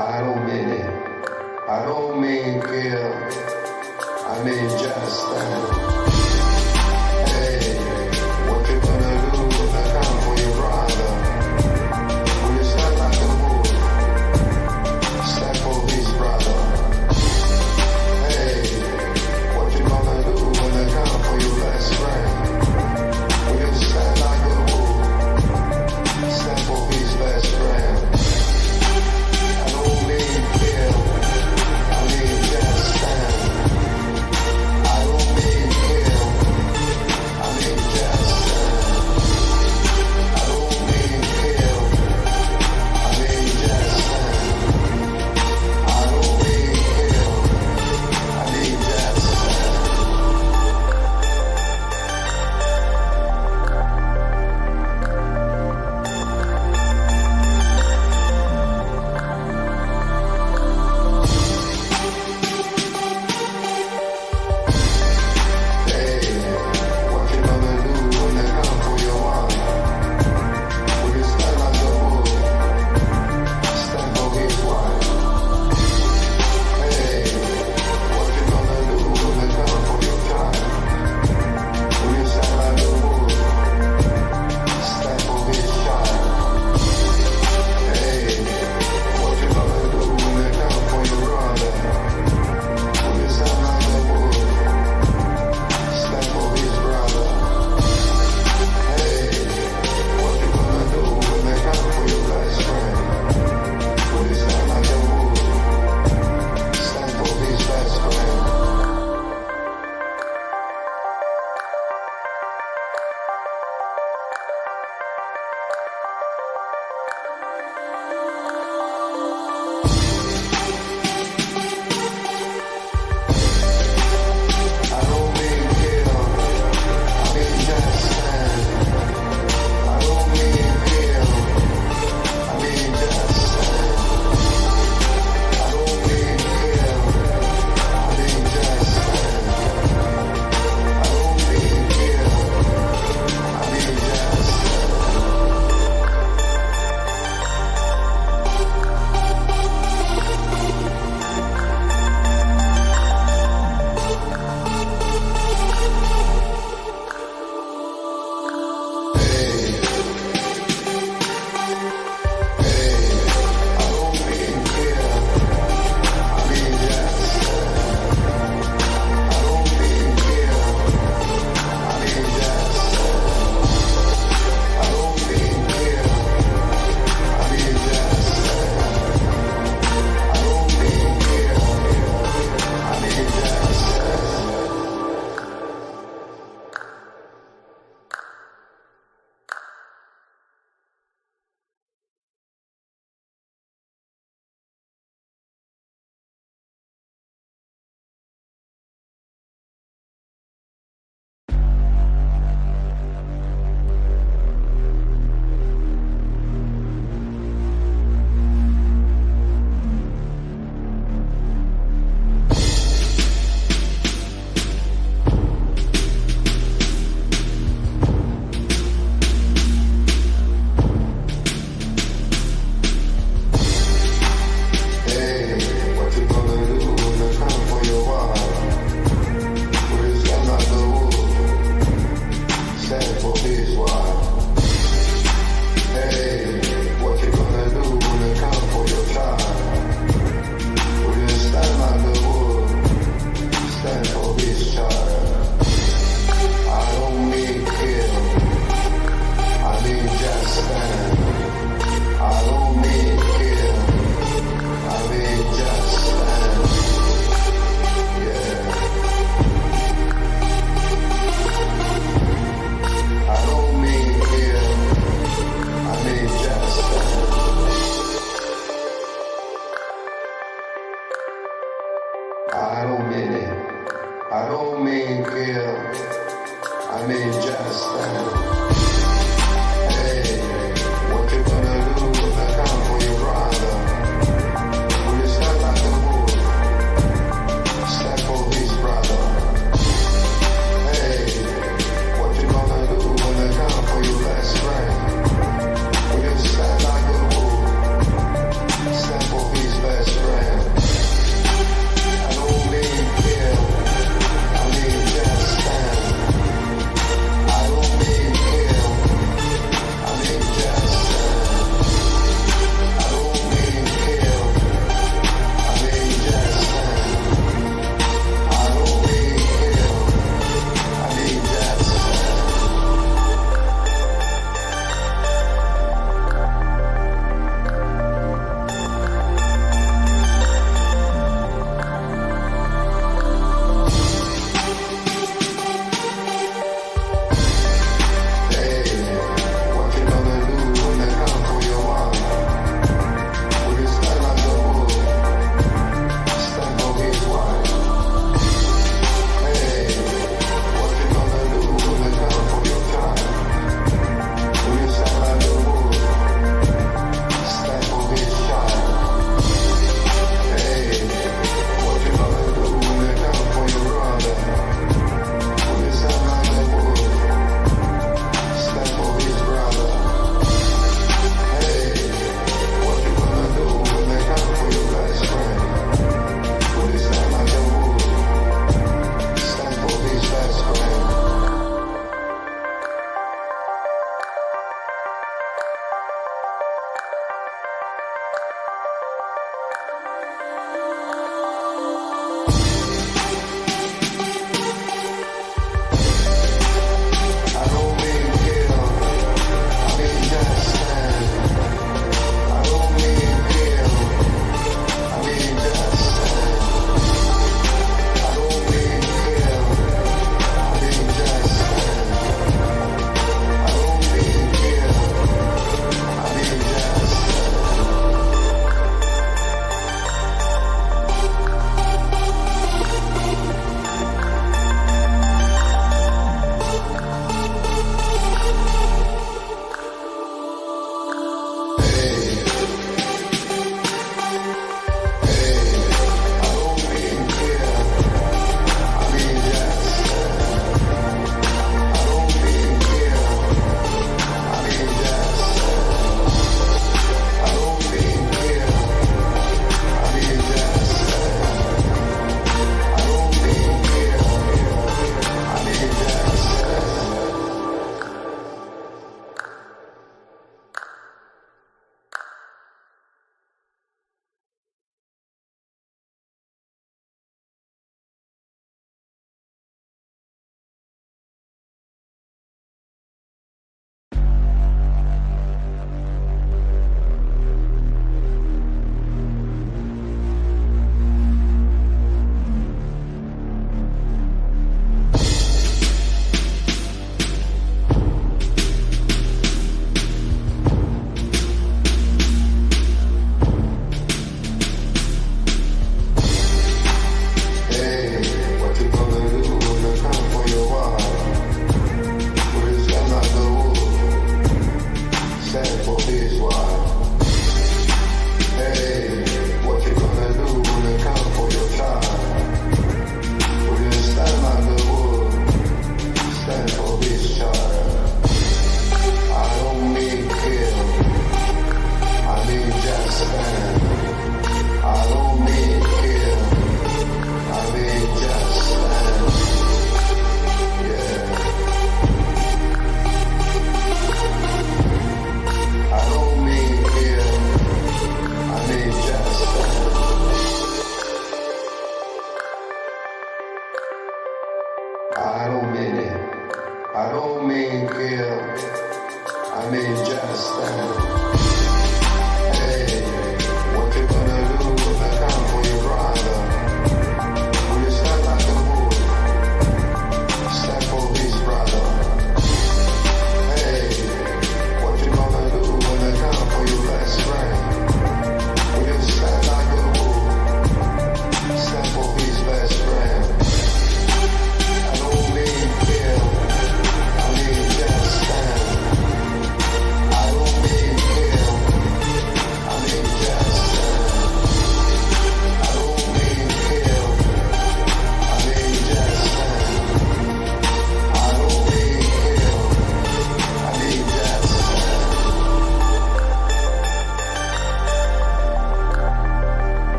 I don't mean it. I don't mean kill. I mean just stand. Hey, what you gonna do when I come for your brother? When you stand like a bull, stand for his brother. Hey, what you gonna do when I come for your best friend? When you stand like a bull, stand for his best friend. I don't mean kill. I mean just stand. I don't mean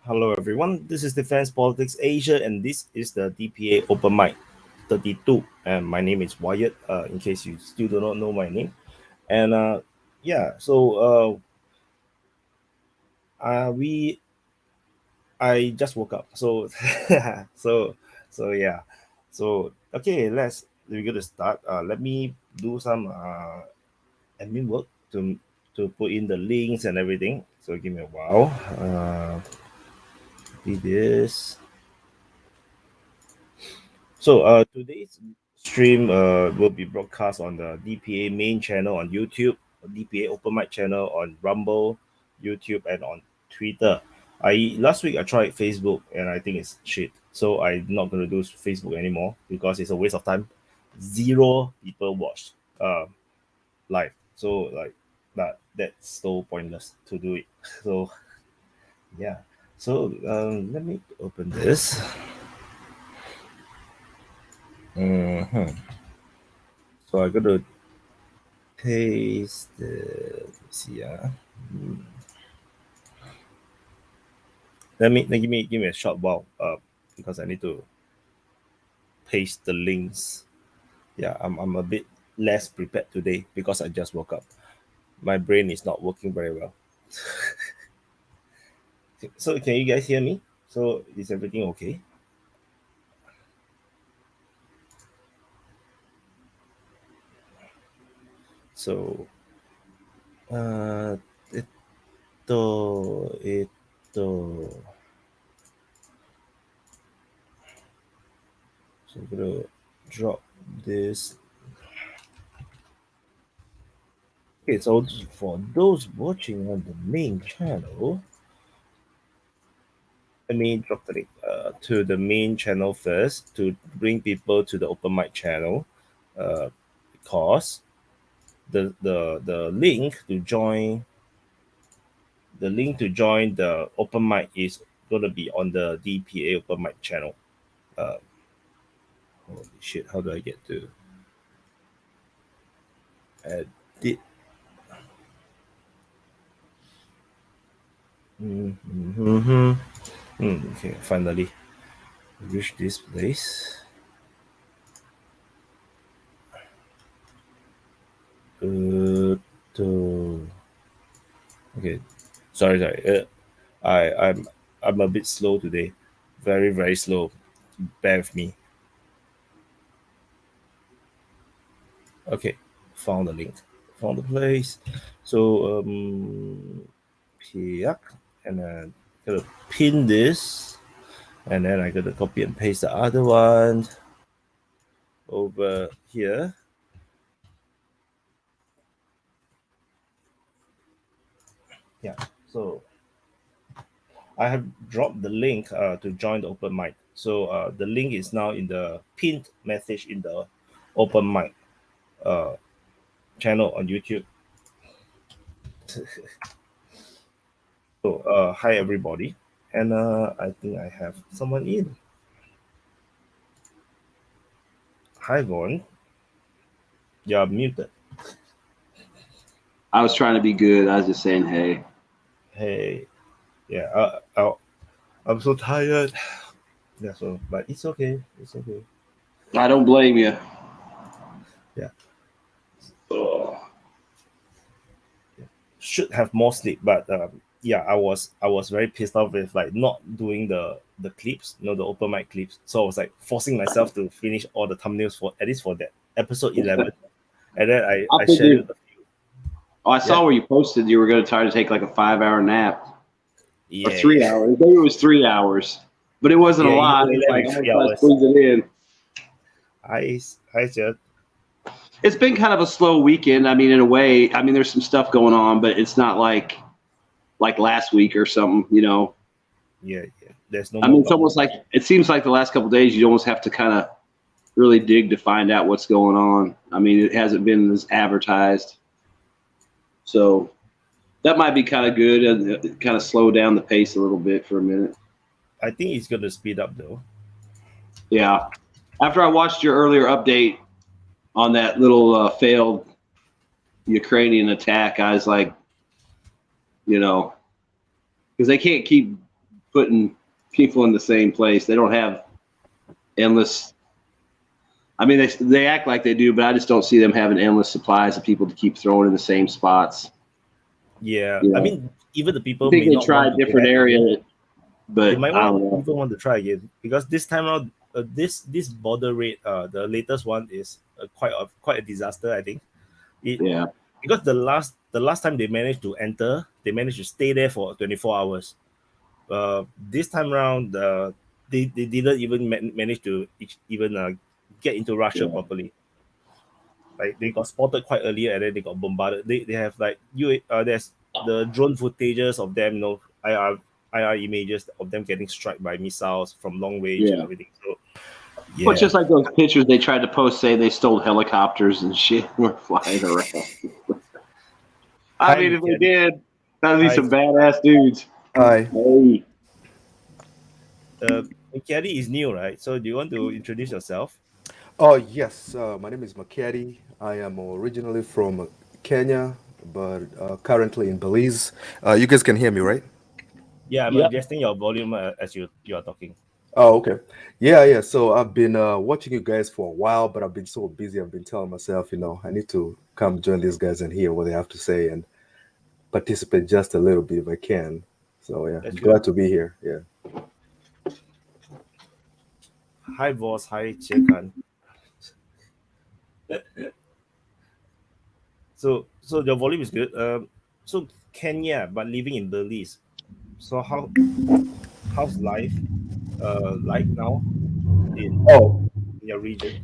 Hello everyone, this is Defense Politics Asia and this is the DPA Open Mic 32 and my name is Wyatt, in case you still do not know my name. And I just woke up. So yeah. So okay, we're gonna start. Let me do some admin work to put in the links and everything. So give me a while. Copy this. So today's stream will be broadcast on the DPA main channel on YouTube, DPA Open Mic channel on Rumble, YouTube, and on Twitter. Last week I tried Facebook and I think it's shit. So I'm not gonna do Facebook anymore because it's a waste of time. 0 people watched live. So like that's so pointless to do it. So yeah. So let me open this. So I gotta paste the see let me give me a short while because I need to paste the links. Yeah, I'm a bit less prepared today because I just woke up. My brain is not working very well. So can you guys hear me? So is everything okay? So so I'm gonna drop this. Okay, so for those watching on the main channel, let me drop the link to the main channel first to bring people to the open mic channel, because the link to join the open mic is gonna be on the DPA open mic channel. Holy shit! How do I get to edit? Okay, finally reach this place. Okay, sorry. I'm a bit slow today, very slow. Bear with me. Okay, found the link, found the place. So yeah, and then gotta pin this, and then I gotta copy and paste the other one over here. Yeah, so I have dropped the link to join the open mic. So the link is now in the pinned message in the open mic channel on YouTube. So hi everybody, and I think I have someone in. Hi Vaughn, you're muted. I was trying to be good. I was just saying, hey. Hey, yeah, I'm so tired. Yeah, so but it's okay. It's okay. I don't blame you. Yeah, Oh. should have more sleep, but yeah, I was very pissed off with like not doing the clips, the open mic clips. So I was like forcing myself to finish all the thumbnails for at least for that episode 11, and then I scheduled. Oh, I saw where you posted you were going to try to take like a 5-hour nap. Yeah, or 3 hours. Maybe it was 3 hours, but it wasn't a lot. It's like I'm going to try to squeeze it in. I just. It's been kind of a slow weekend. I mean, in a way, I mean, there's some stuff going on, but it's not like last week or something, Yeah. There's no. I mean, it's almost like it seems like the last couple of days you almost have to kind of really dig to find out what's going on. I mean, it hasn't been as advertised, so that might be kind of good and kind of slow down the pace a little bit for a minute. I think it's going to speed up though. Yeah. After I watched your earlier update on that little failed Ukrainian attack, I was like, because they can't keep putting people in the same place. They don't have endless. I mean, they act like they do, but I just don't see them having endless supplies of people to keep throwing in the same spots. Yeah, You know? I mean, even the people I think may they not try want a to go different back area, again. but They might I don't know. even want to try again because this time around, this border raid, the latest one is quite a disaster. I think. Yeah. Because the last time they managed to enter, they managed to stay there for 24 hours. This time around, they didn't even manage to even get into Russia properly. Like they got spotted quite earlier and then they got bombarded. They have like there's the drone footages of them, IR images of them getting struck by missiles from long range and Yeah. everything. So Well, it's just like those pictures they tried to post, say they stole helicopters and shit were flying around. I mean, if they did, that'd be some badass dudes. Hi. Hey. Mikiadi is new, right? So do you want to introduce yourself? Oh, yes. My name is Makedi. I am originally from Kenya, but currently in Belize. You guys can hear me, right? Yeah, I'm Yep. adjusting your volume as you are talking. Oh, okay. Yeah. So I've been watching you guys for a while, but I've been so busy. I've been telling myself, I need to come join these guys and hear what they have to say and participate just a little bit if I can. So yeah, That's I'm glad to be here. Yeah. Hi, boss. Hi, Chekan. So your volume is good. So Kenya, but living in Belize. So how's life like now in Oh, your region?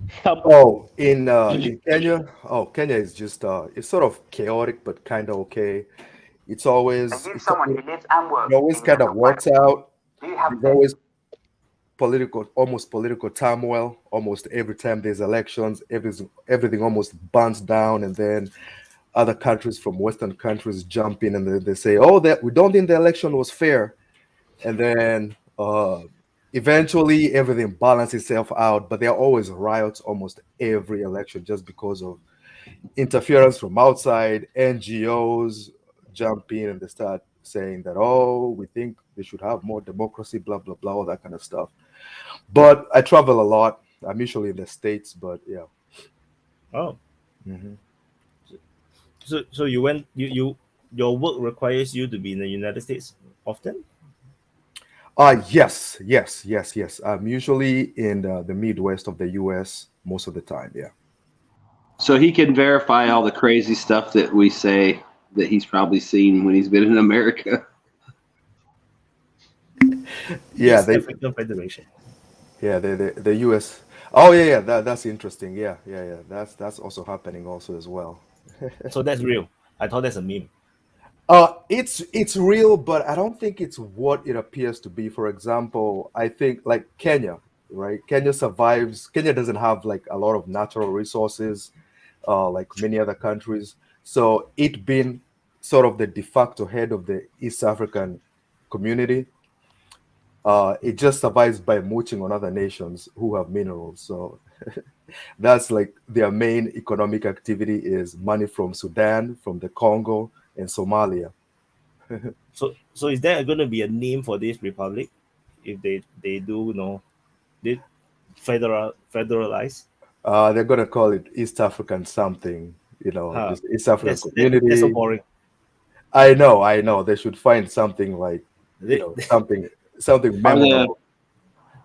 in Kenya. Oh, Kenya is just it's sort of chaotic, but kind of okay. It's always Give it's, someone who lives and works it always in kind your of works out. Do you have There's always almost political turmoil. Almost every time there's elections, everything almost burns down, and then other countries from Western countries jump in and they say, "Oh, that we don't think the election was fair," and then eventually everything balances itself out. But there are always riots almost every election just because of interference from outside. NGOs jump in and they start saying that, "Oh, we think they should have more democracy," blah blah blah, all that kind of stuff. But I travel a lot. I'm usually in the States, but yeah. Oh, Mhm. so your work requires you to be in the United States often? Yes. I'm usually in the Midwest of the U.S. most of the time. Yeah. So he can verify all the crazy stuff that we say that he's probably seen when he's been in America. Yeah. East African Federation. The U.S. Oh yeah. That's interesting. Yeah. That's also happening also as well. So that's real. I thought that's a meme. It's real, but I don't think it's what it appears to be. For example, I think like Kenya, right? Kenya survives. Kenya doesn't have like a lot of natural resources, like many other countries. So it being sort of the de facto head of the East African community, it just survives by mooching on other nations who have minerals. So that's like their main economic activity is money from Sudan, from the Congo, and Somalia. So is there going to be a name for this republic if they do they federalize? They're gonna call it East African something, Huh. just East African That's so community. boring. I know. They should find something like, They, something memorable.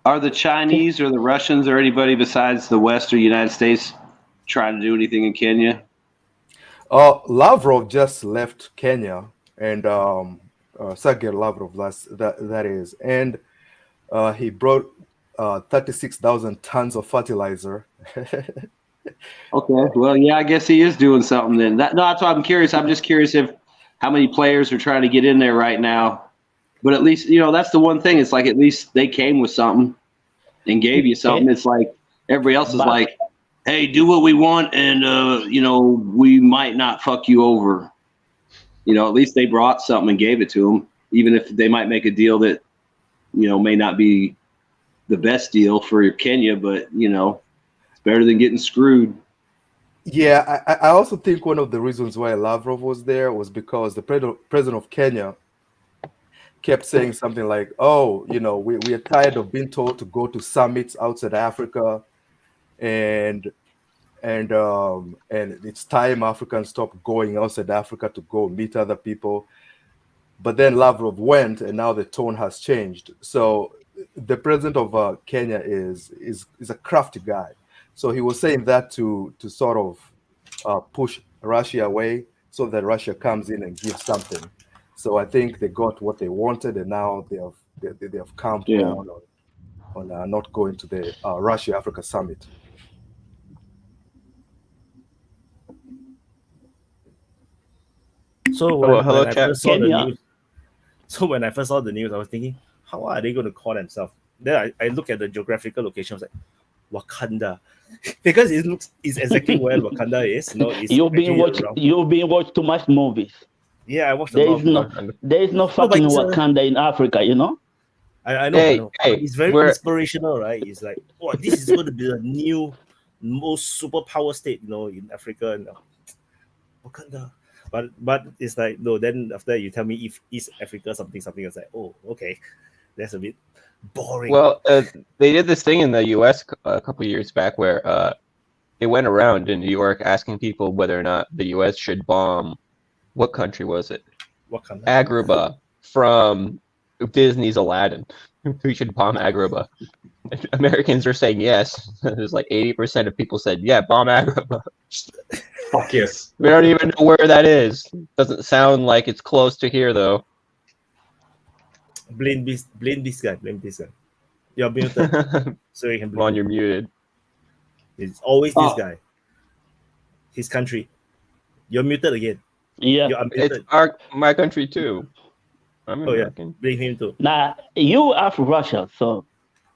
Are the Chinese or the Russians or anybody besides the West or United States trying to do anything in Kenya? Lavrov just left Kenya, and Sergei Lavrov that is, and he brought 36,000 tons of fertilizer. Okay, well, yeah, I guess he is doing something then. That's why I'm curious. I'm just curious if how many players are trying to get in there right now. But at least, that's the one thing. It's like at least they came with something and gave you something. It's like everybody else is like, hey, do what we want and, we might not fuck you over. At least they brought something and gave it to them, even if they might make a deal that, may not be the best deal for Kenya, but, it's better than getting screwed. Yeah, I also think one of the reasons why Lavrov was there was because the president of Kenya kept saying something like, "Oh, we are tired of being told to go to summits outside Africa, and and it's time Africans stop going outside Africa to go meet other people." But then Lavrov went, and now the tone has changed. So the president of Kenya is a crafty guy. So he was saying that to sort of push Russia away, so that Russia comes in and gives something. So I think they got what they wanted, and now they have calmed down on not going to the Russia Africa summit. So when hello, I chat. first saw the Kenya. news, when I first saw the news, I was thinking, how are they going to call themselves? Then I look at the geographical location. I was like, Wakanda, because it's exactly where Wakanda is. It's You've been actually around. watch too much movies. Yeah, I watched a There lot is of no Wakanda. there is no but fucking it's, Wakanda in Africa, you know? I know, Hey, I know. hey, It's very we're- inspirational, right? It's like, oh, this is going to be the new most superpower state, in Africa. And Wakanda. But it's like, no, then after you tell me if East Africa something, it's like, oh, okay. That's a bit boring. Well, they did this thing in the U.S. a couple of years back where it went around in New York asking people whether or not the U.S. should bomb. What country was it? Wakanda. Agrabah from Disney's Aladdin. We should bomb Agrabah. Americans are saying yes. There's like 80% of people said, yeah, bomb Agrabah. Fuck yes. We don't even know where that is. Doesn't sound like it's close to here, though. Blame this guy. You're muted, so you can blame Ron, him. you're muted. It's always this Oh. guy. His country. You're muted again. Yeah. You're It's unmuted. my country, too. I'm Oh, yeah. American. Blame him too. Now you are from Russia, so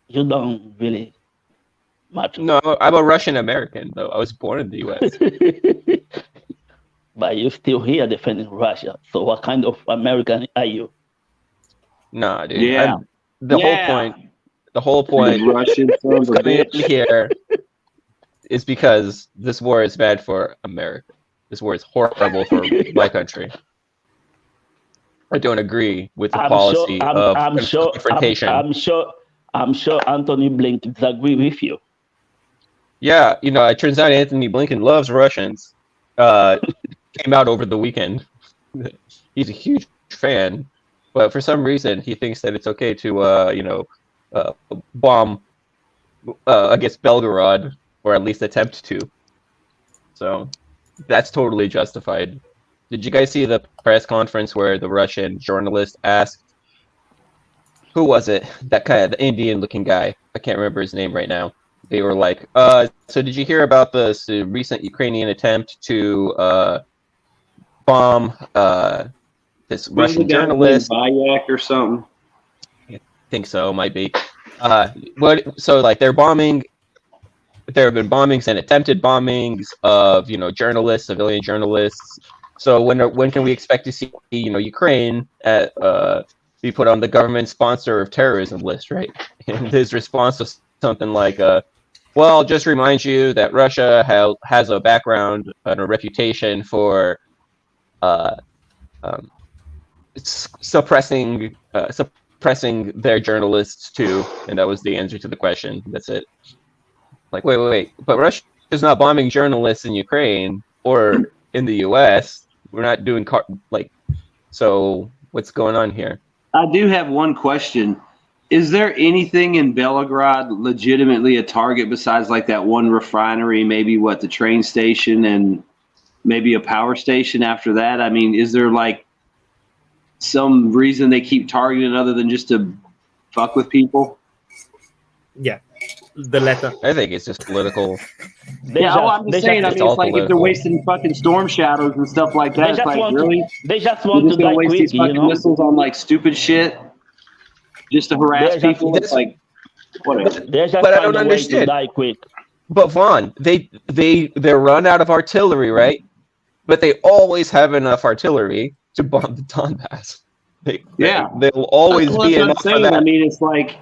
you don't really matter. No, I'm a Russian American, though. I was born in the U.S. But you're still here defending Russia. So what kind of American are you? Nah, dude. Yeah. The Yeah. whole point Russian sons of coming in bitch. here is because this war is bad for America. This war is horrible for my country. I don't agree with the policy of confrontation. I'm sure Anthony Blinken disagree with you. Yeah, it turns out Anthony Blinken loves Russians. Came out over the weekend. He's a huge fan, but for some reason he thinks that it's okay to, bomb, I guess, Belgorod, or at least attempt to. So that's totally justified. Did you guys see the press conference where the Russian journalist asked, who was it? That guy, the Indian-looking guy. I can't remember his name right now. They were like, so did you hear about this recent Ukrainian attempt to bomb this Russian journalist? Bayak or something. I think so, might be. So like they're bombing. There have been bombings and attempted bombings of journalists, civilian journalists. So when can we expect to see Ukraine be put on the government sponsor of terrorism list, right? And his response was something like, well, just remind you that Russia has a background and a reputation for suppressing their journalists too, and that was the answer to the question. That's it. Like, wait, but Russia is not bombing journalists in Ukraine or in the U.S. We're not doing so what's going on here? I do have one question. Is there anything in Belgrade legitimately a target besides like that one refinery, maybe the train station and maybe a power station after that? I mean, is there like some reason they keep targeting other than just to fuck with people? Yeah, the latter. I think it's just political. I'm just saying. I mean, it's like if they're political. wasting fucking storm shadows and stuff like that, it's like, really? They just You're want just to gonna die waste these quickly, fucking missiles on like stupid shit just to harass They're just- people? It's like, whatever. They just But I find don't a way to understand. die quick. But Vaughn, they're run out of artillery, right? But they always have enough artillery to bomb the Donbass. They'll always Well, be that's what I'm enough for saying. that. I mean, it's like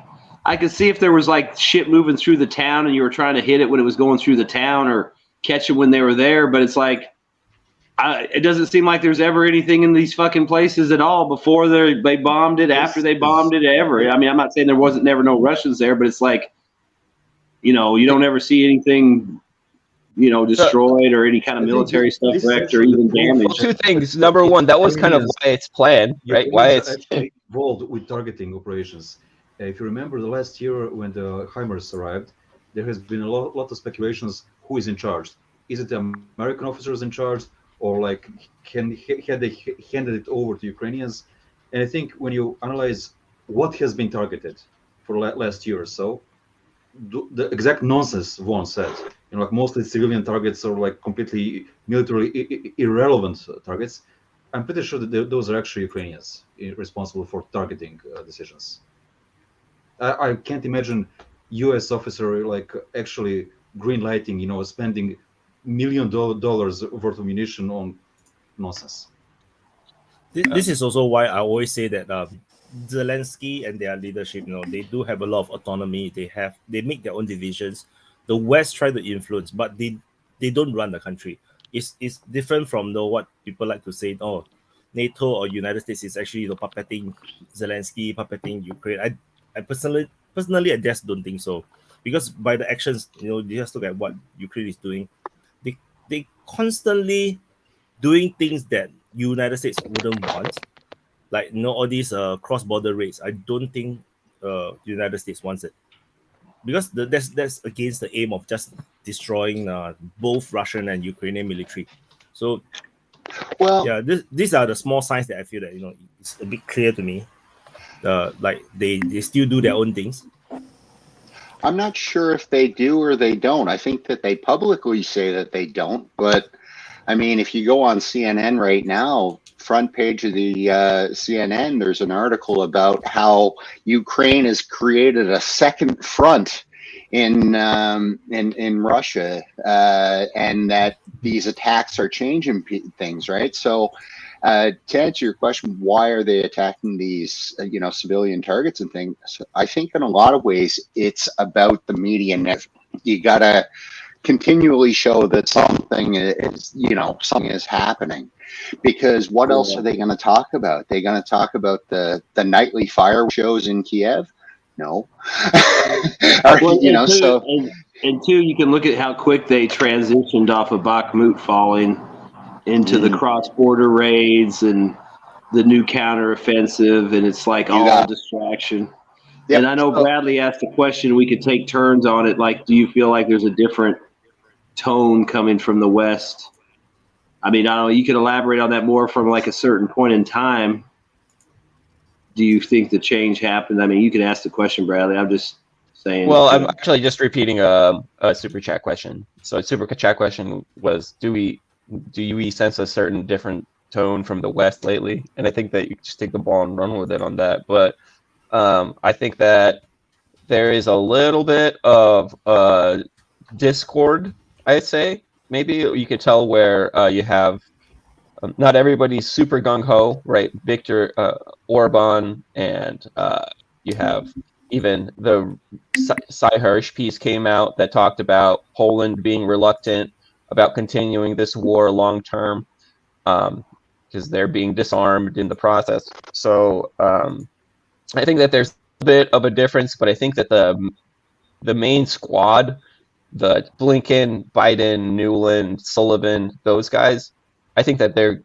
I could see if there was like shit moving through the town and you were trying to hit it when it was going through the town or catch it when they were there. But it's like it doesn't seem like there's ever anything in these fucking places at all before they bombed it, after they bombed it, ever. I mean, I'm not saying there wasn't never no Russians there, but it's like, you know, you don't ever see anything, you know, destroyed or any kind of military stuff wrecked or even damaged. Well, two things. Number one, that was kind of why it's planned, right? Why it's involved with targeting operations. If you remember the last year when the HIMARS arrived, there has been a lot of speculations who is in charge. Is it the American officers in charge, or like had they handed it over to Ukrainians? And I think when you analyze what has been targeted for last year or so, the exact nonsense Von said, you know, like mostly civilian targets or like completely militarily irrelevant targets. I'm pretty sure that those are actually Ukrainians responsible for targeting decisions. I can't imagine U.S. officer like actually green lighting, you know, spending $1 million worth of munition on nonsense. This is also why I always say that Zelensky and their leadership, you know, they do have a lot of autonomy. They make their own decisions. The West try to influence, but they don't run the country. It's different from what people like to say. Oh, NATO or United States is actually, you know, puppeting Zelensky, puppeting Ukraine. I personally I just don't think so, because by the actions, you know, you just look at what Ukraine is doing. They constantly doing things that United States wouldn't want, like, you know, all these cross-border raids. I don't think United States wants it, because that's against the aim of just destroying both Russian and Ukrainian military. So, well, yeah, these are the small signs that I feel that, you know, it's a bit clear to me. Like they still do their own things. I'm not sure if they do or they don't. I think that they publicly say that they don't, but I mean, if you go on CNN right now, front page of the CNN, there's an article about how Ukraine has created a second front in Russia, and that these attacks are changing things, right? So, to answer your question, why are they attacking these, you know, civilian targets and things? I think in a lot of ways it's about the media. You gotta continually show that something is, you know, something is happening, because what else are they going to talk about? They're going to talk about the nightly fire shows in Kiev? No. You know, so and two, you can look at how quick they transitioned off of Bakhmut falling into the cross-border raids and the new counteroffensive, and it's like all distraction. Yep. And I know Bradley asked a question. We could take turns on it. Like, do you feel like there's a different tone coming from the West? I mean, I don't know. You could elaborate on that more from like a certain point in time. Do you think the change happened? I mean, you can ask the question, Bradley. I'm just saying. Well, I'm actually just repeating a super chat question. So a super chat question was, do you sense a certain different tone from the West lately? And I think that you just take the ball and run with it on that. But I think that there is a little bit of discord, I'd say. Maybe you could tell where you have not everybody's super gung-ho, right? Viktor Orban, and you have even the Cy Hirsch piece came out that talked about Poland being reluctant about continuing this war long term because they're being disarmed in the process. So I think that there's a bit of a difference, but I think that the main squad, the Blinken, Biden, Newland, Sullivan, those guys, I think that they're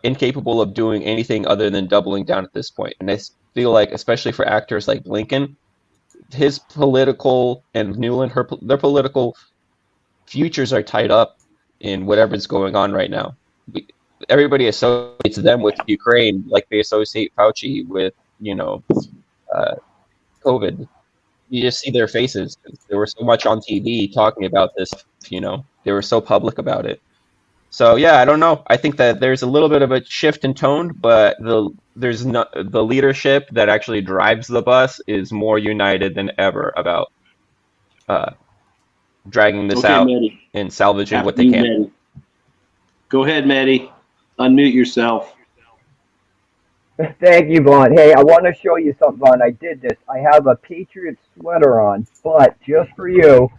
incapable of doing anything other than doubling down at this point. And I feel like, especially for actors like Blinken, his political and Newland, their political futures are tied up in whatever's going on right now. Everybody associates them with Ukraine like they associate Fauci with, COVID. You just see their faces. They were so much on TV talking about this, they were so public about it. So yeah, I don't know. I think that there's a little bit of a shift in tone, but the leadership that actually drives the bus is more united than ever about dragging this out, Maddie, and salvaging what they can. Maddie. Go ahead, Maddie. Unmute yourself. Thank you, Vaughn. Hey, I want to show you something, Vaughn. I did this. I have a Patriot sweater on, but just for you,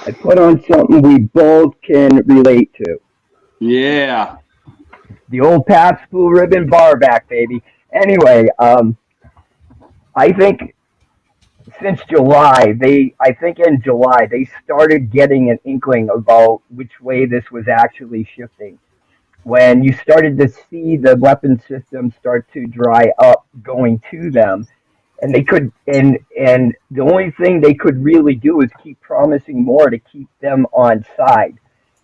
I put on something we both can relate to. Yeah. The old Pabst Blue Ribbon bar back, baby. Anyway, I think since July, I think in July, they started getting an inkling about which way this was actually shifting. When you started to see the weapon system start to dry up going to them, and they could, and the only thing they could really do is keep promising more to keep them on side.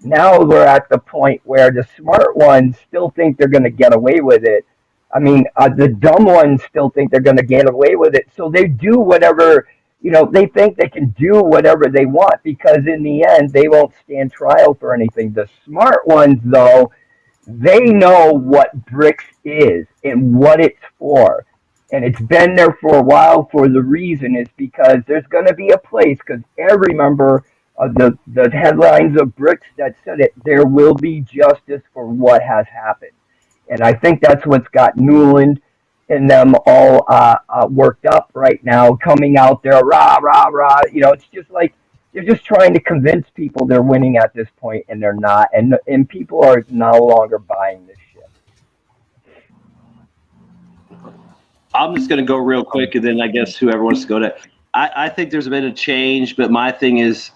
Now we're at the point where the smart ones still think they're going to get away with it. I mean, the dumb ones still think they're going to get away with it. So they do whatever, they think they can do whatever they want because in the end, they won't stand trial for anything. The smart ones, though, they know what BRICS is and what it's for. And it's been there for a while for the reason is because there's going to be a place, because every member of the headlines of BRICS that said it, there will be justice for what has happened. And I think that's what's got Newland and them all worked up right now, coming out there, rah, rah, rah. It's just like they're just trying to convince people they're winning at this point, and they're not. And people are no longer buying this shit. I'm just going to go real quick, and then I guess whoever wants to go to. I think there's been a change, but my thing is,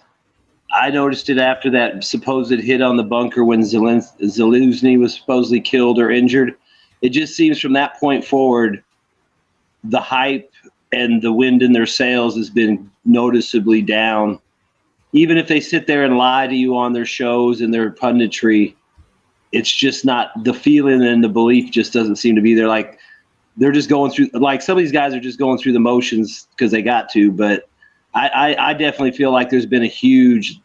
I noticed it after that supposed hit on the bunker when Zelensky was supposedly killed or injured. It just seems from that point forward, the hype and the wind in their sails has been noticeably down. Even if they sit there and lie to you on their shows and their punditry, it's just not, the feeling and the belief just doesn't seem to be there. Like, they're just going through, like some of these guys are just going through the motions because they got to, but I definitely feel like there's been a huge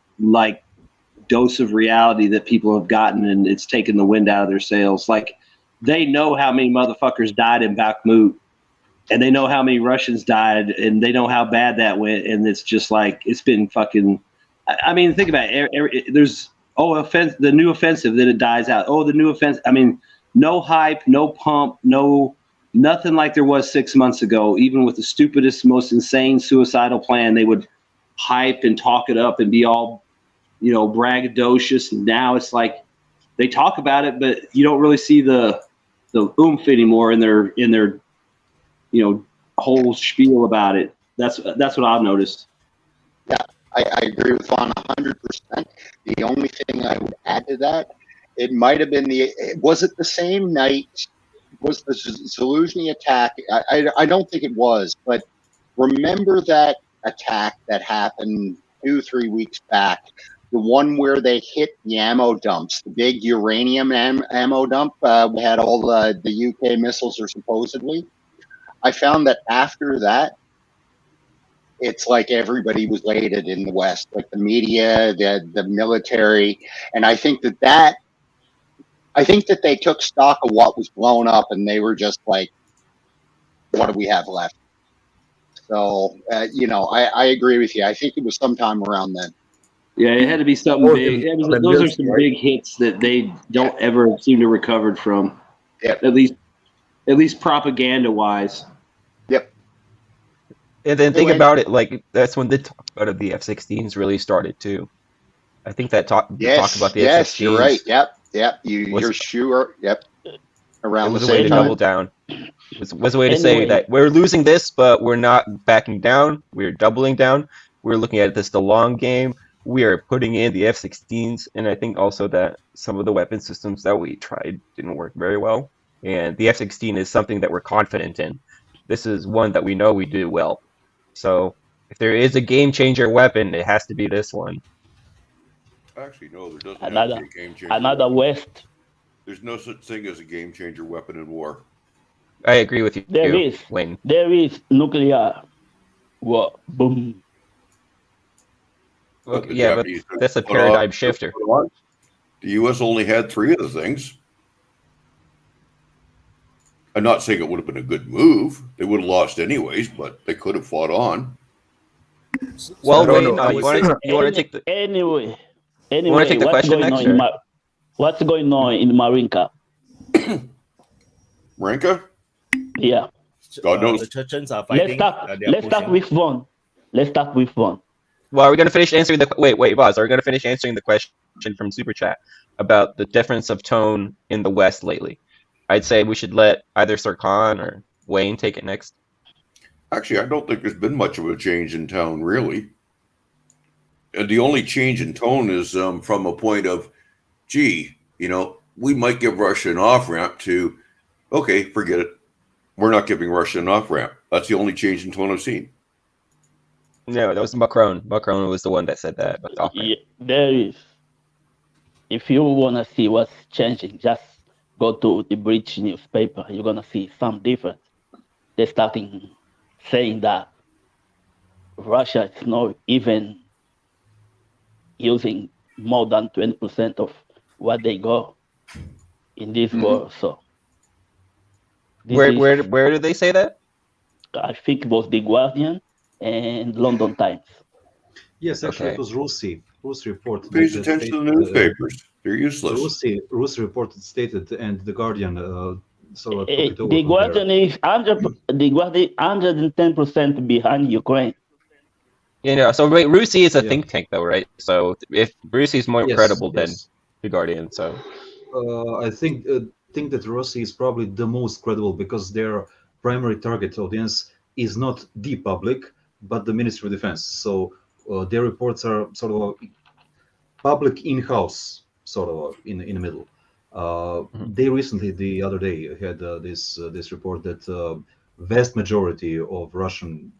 dose of reality that people have gotten, and it's taken the wind out of their sails. Like, they know how many motherfuckers died in Bakhmut, and they know how many Russians died, and they know how bad that went, and it's just like, it's been fucking, I mean, think about it. There's, the new offensive, then it dies out. The new offensive. I mean, no hype, no pump, nothing like there was 6 months ago. Even with the stupidest, most insane suicidal plan, they would hype and talk it up and be all, braggadocious. And now it's like they talk about it, but you don't really see the oomph anymore in their whole spiel about it. That's what I've noticed. Yeah, I agree with Vaughn 100%. The only thing I would add to that, it might have been was it the same night? Was the Zelensky attack? I don't think it was, but remember that attack that happened 2-3 weeks back, the one where they hit the ammo dumps, the big uranium ammo dump. We had all the UK missiles, or supposedly. I found that after that, it's like everybody was elated in the West, like the media, the military, and I think that they took stock of what was blown up, and they were just like, what do we have left? So, I agree with you. I think it was sometime around then. Yeah, it had to be something big. Those are some big hits that they don't ever seem to recover from. Yep. At least propaganda-wise. Yep. And then think about it, that's when the talk about the F-16s really started too. I think that talk about the F-16s. Yes, you're right. Yep. You're sure. Yep. Around it was the a way same to time. double down. It was a way to say that we're losing this, but we're not backing down. We're doubling down. We're looking at this the long game. We are putting in the F-16s, and I think also that some of the weapon systems that we tried didn't work very well. And the F-16 is something that we're confident in. This is one that we know we do well. So if there is a game changer weapon, it has to be this one. Actually, no, there doesn't have to be a game changer. Another West. There's no such thing as a game changer weapon in war. I agree with you, Wayne. There is nuclear war. Boom. Well, yeah, but that's a paradigm shifter. The U.S. only had 3 of the things. I'm not saying it would have been a good move. They would have lost anyways, but they could have fought on. Well, Wayne, you want to take the anyway. You want to take the question next? What's going on in Marinka? Marinka? Yeah. God knows. The Chechens are fighting. Let's start with Vaughn. Well, are we going to finish answering the... Wait, Boz. Are we going to finish answering the question from Super Chat? about the difference of tone in the West lately. I'd say we should let either Sirkan or Wayne take it next. Actually, I don't think there's been much of a change in tone, really. And the only change in tone is from a point of, gee, we might give Russia an off-ramp to, okay, forget it. We're not giving Russia an off-ramp. That's the only change in tone I've seen. No, that was Macron. Macron was the one that said that. Yeah, there is. If you want to see what's changing, just go to the British newspaper. You're going to see some difference. They're starting saying that Russia is not even using more than 20% of what they got in this war. So where did they say that? I think it was The Guardian and London Times. Yes, actually, it was Rusi. Rusi reported. Pays attention to the newspapers. They're useless. Rusi reported, stated, and The Guardian sort of took it over. The Guardian is 110% behind Ukraine. So Rusi is a think tank, though, right? So if Rusi is more credible than The Guardian, so I think that Rusi is probably the most credible because their primary target audience is not the public, but the Ministry of Defense. So their reports are sort of public in-house, sort of in the middle. They recently, the other day, had this report that vast majority of Russian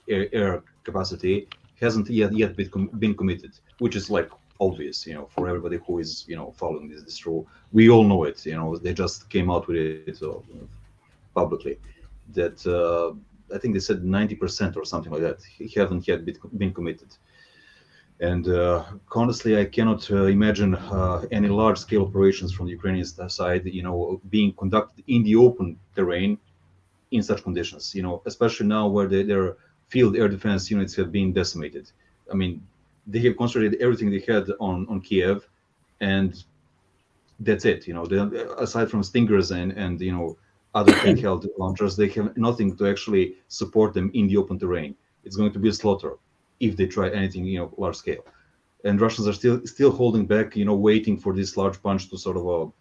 air capacity hasn't yet been committed, which is like obvious, for everybody who is following this rule. We all know it. They just came out with it publicly. That I think they said 90% or something like that haven't yet been committed. And honestly, I cannot imagine any large-scale operations from the Ukrainian side, being conducted in the open terrain in such conditions. Especially now where their field air defense units have been decimated. I mean, they have concentrated everything they had on Kiev, and that's it. Aside from Stingers and other handheld launchers, they have nothing to actually support them in the open terrain. It's going to be a slaughter if they try anything, large scale. And Russians are still holding back, waiting for this large punch to sort of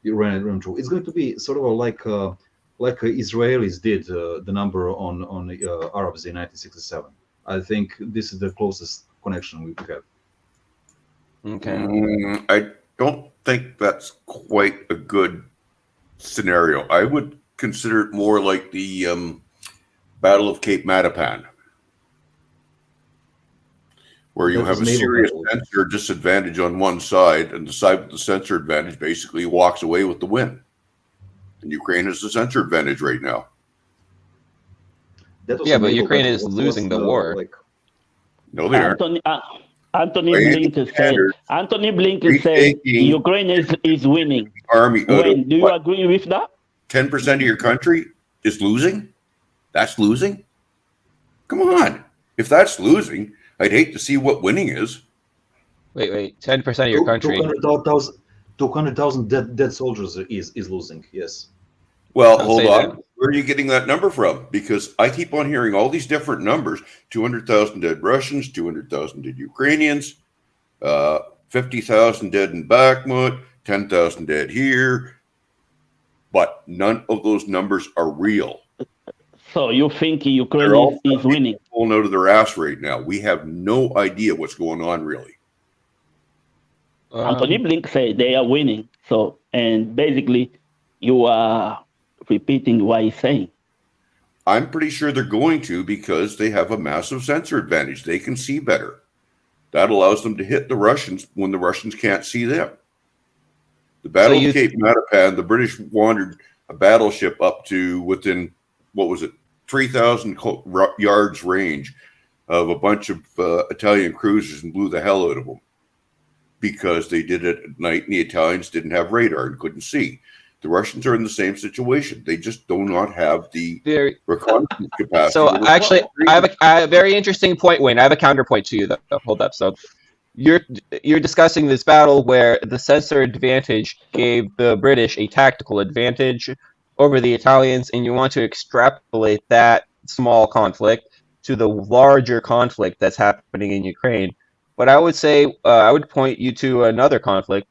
run through. It's going to be sort of like Israelis did the number on Arabs in 1967. I think this is the closest connection we have. Okay. I don't think that's quite a good scenario. I would consider it more like the Battle of Cape Matapan, where you have a serious sensor disadvantage on one side, and the side with the sensor advantage basically walks away with the win. And Ukraine has the sensor advantage right now. But Ukraine is losing the war. No, they aren't. Anthony Blinken said Ukraine is winning. Army. Do you agree with that? 10% of your country is losing? That's losing? Come on. If that's losing, I'd hate to see what winning is. Wait. 10% of your country. 200,000 dead soldiers is losing, yes. Well, hold on. Where are you getting that number from? Because I keep on hearing all these different numbers. 200,000 dead Russians, 200,000 dead Ukrainians, 50,000 dead in Bakhmut, 10,000 dead here. But none of those numbers are real. So you think Ukraine is winning? Pulling out of their ass right now. We have no idea what's going on, really. Anthony Blinken said they are winning. So, and basically, you are repeating what he's saying. I'm pretty sure they're going to because they have a massive sensor advantage. They can see better. That allows them to hit the Russians when the Russians can't see them. The Battle of Cape Matapan, the British wandered a battleship up to within, 3,000 yards range of a bunch of Italian cruisers and blew the hell out of them because they did it at night and the Italians didn't have radar and couldn't see. The Russians are in the same situation. They just do not have the reconnaissance capacity. So actually, I have a very interesting point, Wayne. I have a counterpoint to you, though. Hold up. So you're discussing this battle where the sensor advantage gave the British a tactical advantage over the Italians, and you want to extrapolate that small conflict to the larger conflict that's happening in Ukraine. But I would say I would point you to another conflict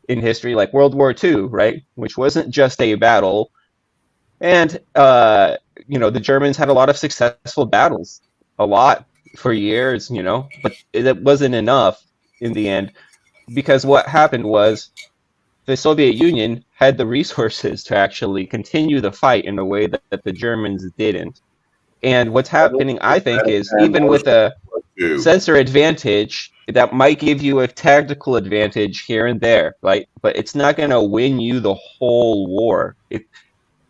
in history, like World War II, right, which wasn't just a battle, and the Germans had a lot of successful battles, a lot for years, but it wasn't enough in the end, because what happened was the Soviet Union had the resources to actually continue the fight in a way that the Germans didn't. And what's happening, I think, is even with a sensor advantage, that might give you a tactical advantage here and there, right? But it's not going to win you the whole war.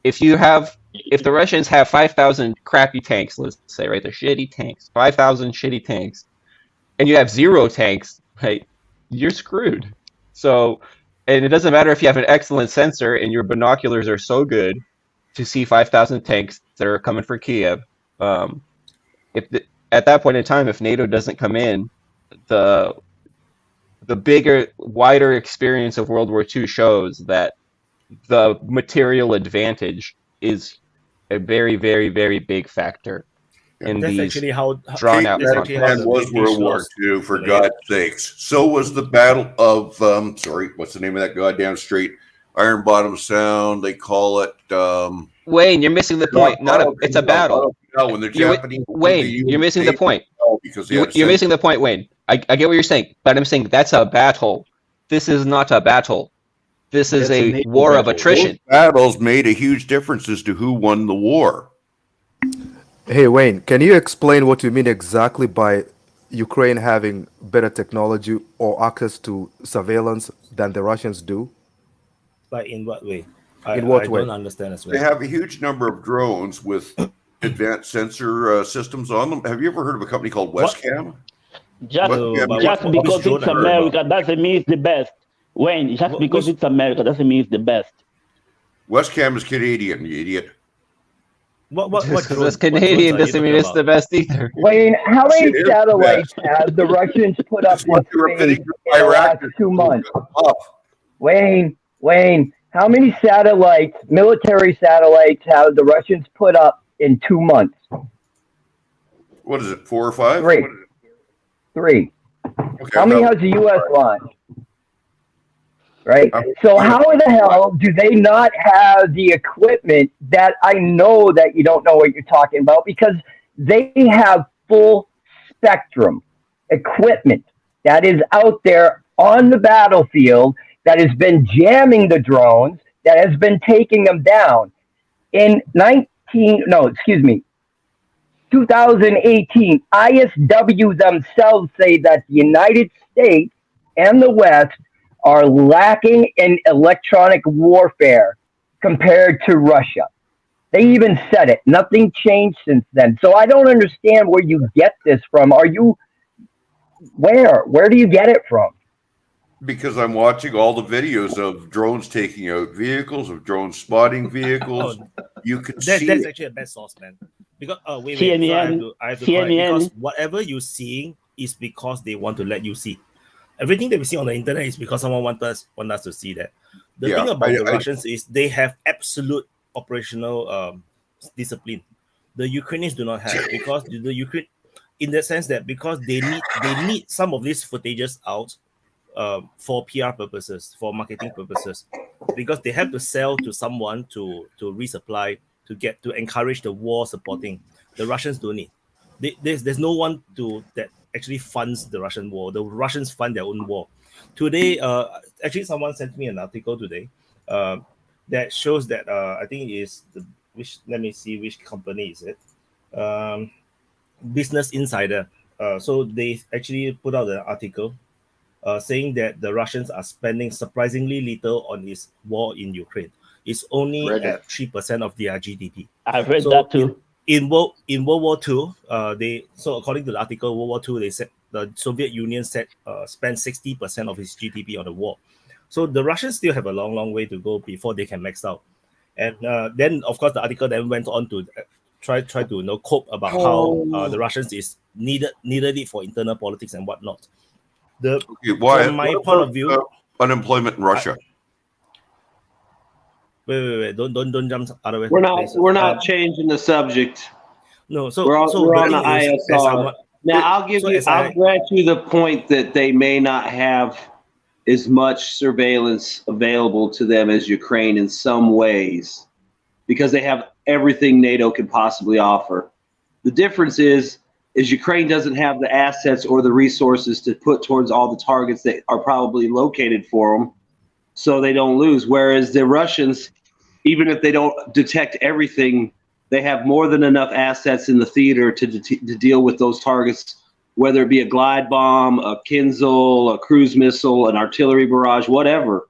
If the Russians have 5,000 crappy tanks, let's say, right, they're shitty tanks, 5,000 shitty tanks, and you have 0 tanks, right, you're screwed. So, and it doesn't matter if you have an excellent sensor and your binoculars are so good to see 5,000 tanks that are coming for Kiev. At that point in time, if NATO doesn't come in, the bigger, wider experience of World War II shows that the material advantage is a very, very, very big factor in That's these actually how drawn out That conflicts. was World War II, for God's sakes. So was the Battle of what's the name of that goddamn street? Iron Bottom Sound. They call it. Wayne, you're missing the point. It's a battle. When the Japanese. Wayne, you're missing the point. Because you're missing the point, Wayne. I get what you're saying, but I'm saying that's a battle. This is not a battle. This is a war of attrition. Those battles made a huge difference as to who won the war. Hey, Wayne, can you explain what you mean exactly by Ukraine having better technology or access to surveillance than the Russians do? Like in what way? In what way? I don't understand as well. They have a huge number of drones with advanced sensor systems on them. Have you ever heard of a company called webcam? Just because it's America doesn't mean it's the best. Wayne, just because it's America doesn't mean it's the best. webcam is Canadian, you idiot. Just because it's Canadian doesn't mean it's the best either. Wayne, how many satellites have the Russians put up in space in the last 2 months? Wayne, how many satellites, military satellites, have the Russians put up in 2 months? What is it, 4 or 5? Three. Okay, how many has the U.S. launched? Right? So how the hell do they not have the equipment that I know that you don't know what you're talking about, because they have full spectrum equipment that is out there on the battlefield that has been jamming the drones, that has been taking them down. In 2018, ISW themselves say that the United States and the West are lacking in electronic warfare compared to Russia. They even said it. Nothing changed since then. So I don't understand where you get this from. Where do you get it from? Because I'm watching all the videos of drones taking out vehicles, of drones spotting vehicles. You can see that's actually a bad source, man. Because wait, CNN, so I have to correct, because whatever you're seeing is because they want to let you see. Everything that we see on the internet is because someone want us to see that. The thing about the Russians is they have absolute operational discipline. The Ukrainians do not have, because the Ukraine, in the sense that because they need some of these footages out for PR purposes, for marketing purposes, because they have to sell to someone to resupply, to encourage the war supporting. The Russians don't need. There's no one that actually funds the Russian war. The Russians fund their own war. Today, actually, someone sent me an article today that shows that I think it is let me see which company is it. Business Insider. So they actually put out an article saying that the Russians are spending surprisingly little on this war in Ukraine. It's only at 3% of their GDP. I've read that too. In World War II, according to the article, World War II, they said the Soviet Union spent 60% of its GDP on the war. So the Russians still have a long way to go before they can max out. And then, of course, the article then went on to try to cope about how the Russians needed it for internal politics and whatnot. From my point of view, unemployment in Russia. Wait! Don't jump out of it. We're not changing the subject. No, so we're on the ISR. Now I'll grant you the point that they may not have as much surveillance available to them as Ukraine in some ways, because they have everything NATO can possibly offer. The difference is Ukraine doesn't have the assets or the resources to put towards all the targets that are probably located for them, so they don't lose. Whereas the Russians, even if they don't detect everything, they have more than enough assets in the theater to deal with those targets, whether it be a glide bomb, a Kinzhal, a cruise missile, an artillery barrage, whatever.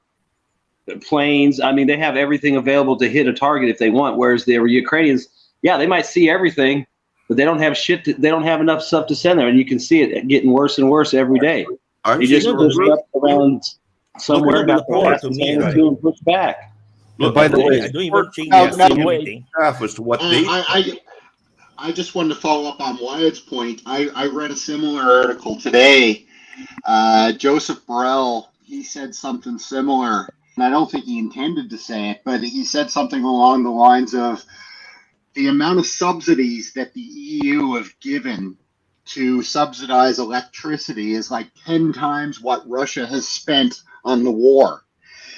Planes. I mean, they have everything available to hit a target if they want. Whereas the Ukrainians, yeah, they might see everything, but they don't have shit. They don't have enough stuff to send there, and you can see it getting worse and worse every day. You just push up around somewhere about to me, right? And push back. Look, by the way, I don't even think now- they now- see everything. as to what they I just wanted to follow up on Wyatt's point. I read a similar article today. Joseph Borrell, he said something similar, and I don't think he intended to say it, but he said something along the lines of the amount of subsidies that the EU have given to subsidize electricity is like 10 times what Russia has spent on the war.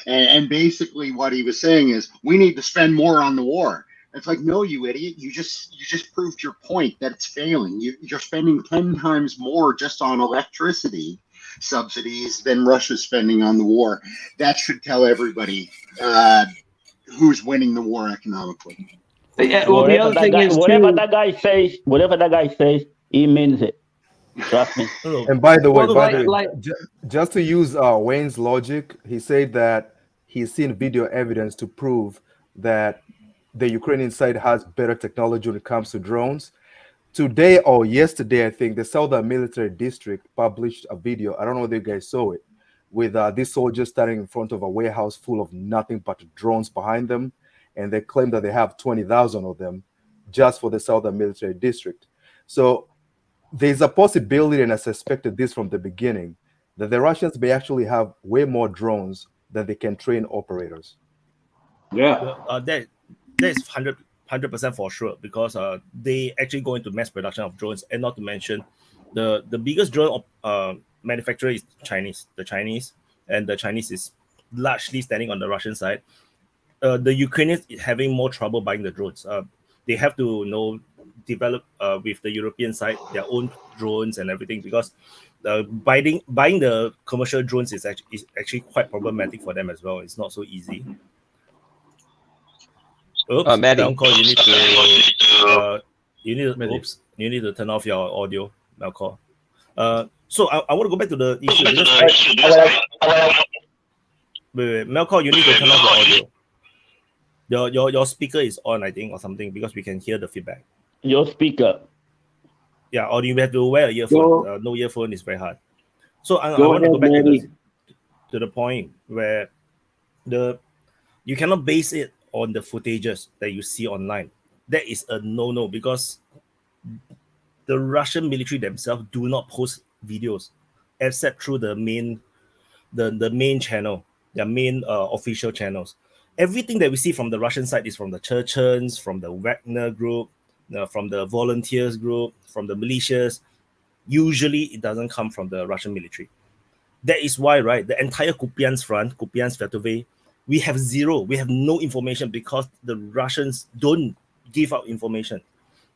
And basically what he was saying is, we need to spend more on the war. It's like, no, you idiot. You just proved your point that it's failing. You're spending 10 times more just on electricity subsidies than Russia's spending on the war. That should tell everybody who's winning the war economically. Yeah, well, the other thing is whatever that guy says, he means it. Trust me. And by the way, Well, just to use Wayne's logic, he said that he's seen video evidence to prove that the Ukrainian side has better technology when it comes to drones. Today or yesterday, I think the Southern Military District published a video. I don't know if you guys saw it, with these soldiers standing in front of a warehouse full of nothing but drones behind them. And they claim that they have 20,000 of them just for the Southern Military District. So there's a possibility, and I suspected this from the beginning, that the Russians may actually have way more drones than they can train operators. Yeah. That's 100% for sure, because they actually go into mass production of drones, and not to mention the biggest drone manufacturer is the Chinese, and the Chinese is largely standing on the Russian side. The Ukrainians is having more trouble buying the drones. They have to develop with the European side their own drones and everything, because buying the commercial drones is actually quite problematic for them as well. It's not so easy. Oops, Maddie. Malcolm, you need to turn off your audio, Malcolm. So I want to go back to the issue. Wait, Malcolm, you need to turn off your audio. Your speaker is on, I think, or something, because we can hear the feedback. Your speaker. Yeah, or you have to wear a earphone. No earphone is very hard. So I want to go back to the point where you cannot base it on the footages that you see online. That is a no-no, because the Russian military themselves do not post videos except through the main channel, their main official channels. Everything that we see from the Russian side is from the Chechens, from the Wagner group, from the volunteers group, from the militias. Usually it doesn't come from the Russian military. That is why, right, the entire Kupiansk front, Kupiansk-Svetove, we have no information, because the Russians don't give out information,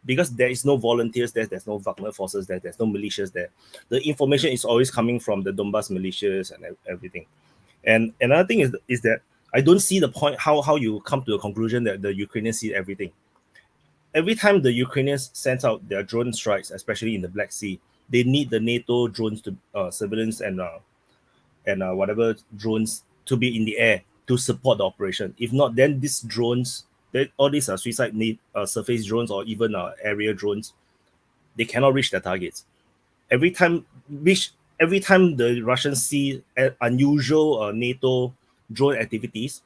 because there is no volunteers there, there's no Wagner forces there, there's no militias there. The information is always coming from the Donbas militias and everything. And another thing is that I don't see the point how you come to the conclusion that the Ukrainians see everything. Every time the Ukrainians send out their drone strikes, especially in the Black Sea, they need the NATO drones to surveillance and whatever drones to be in the air to support the operation. If not, then these drones, all these are suicide surface drones or even area drones, they cannot reach their targets. Every time the Russians see unusual NATO drone activities,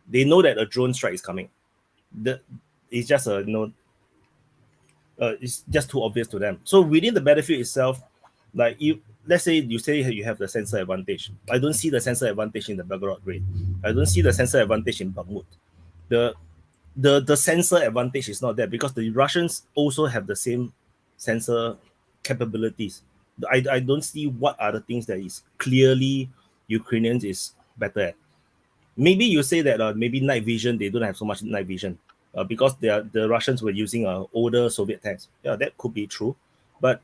they know that a drone strike is coming. It's just it's just too obvious to them. So within the battlefield itself, like let's say you have the sensor advantage. I don't see the sensor advantage in the Belgorod raid. I don't see the sensor advantage in Bakhmut. The sensor advantage is not there, because the Russians also have the same sensor capabilities. I don't see what are the things that is clearly Ukrainians is better at. Maybe you say that maybe night vision, they don't have so much night vision because the Russians were using older Soviet tanks. Yeah, that could be true, but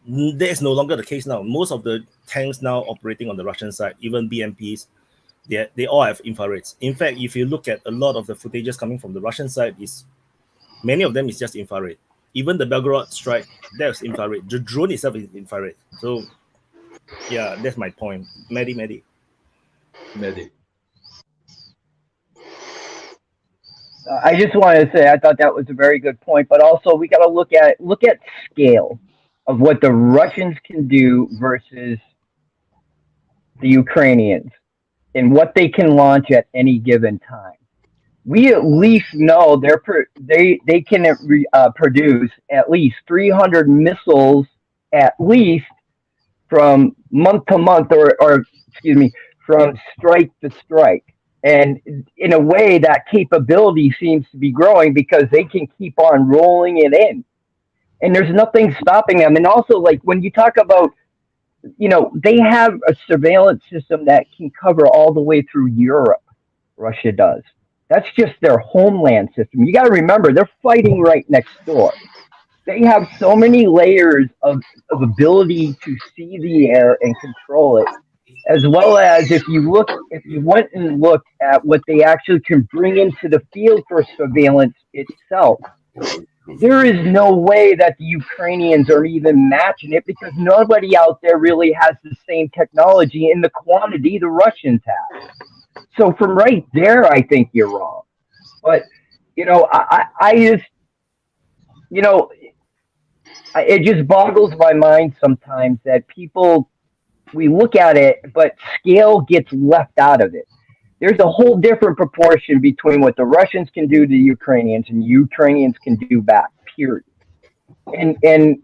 that is no longer the case now. Most of the tanks now operating on the Russian side, even BMPs, they all have infrareds. In fact, if you look at a lot of the footages coming from the Russian side, many of them is just infrared. Even the Belgorod strike, that's infrared. The drone itself is infrared. So, yeah, that's my point. Mehdi. I just wanted to say I thought that was a very good point, but also we got to look at scale of what the Russians can do versus the Ukrainians and what they can launch at any given time. We at least know they can produce at least 300 missiles at least from month to month, or excuse me, from strike to strike. And in a way, that capability seems to be growing because they can keep on rolling it in. And there's nothing stopping them. And also, like, when you talk about, they have a surveillance system that can cover all the way through Europe. Russia does. That's just their homeland system. You got to remember, they're fighting right next door. They have so many layers of ability to see the air and control it. As well as if you went and looked at what they actually can bring into the field for surveillance itself, there is no way that the Ukrainians are even matching it because nobody out there really has the same technology in the quantity the Russians have. So from right there, I think you're wrong. But, I just, it just boggles my mind sometimes that people, we look at it, but scale gets left out of it. There's a whole different proportion between what the Russians can do to the Ukrainians and Ukrainians can do back, period. And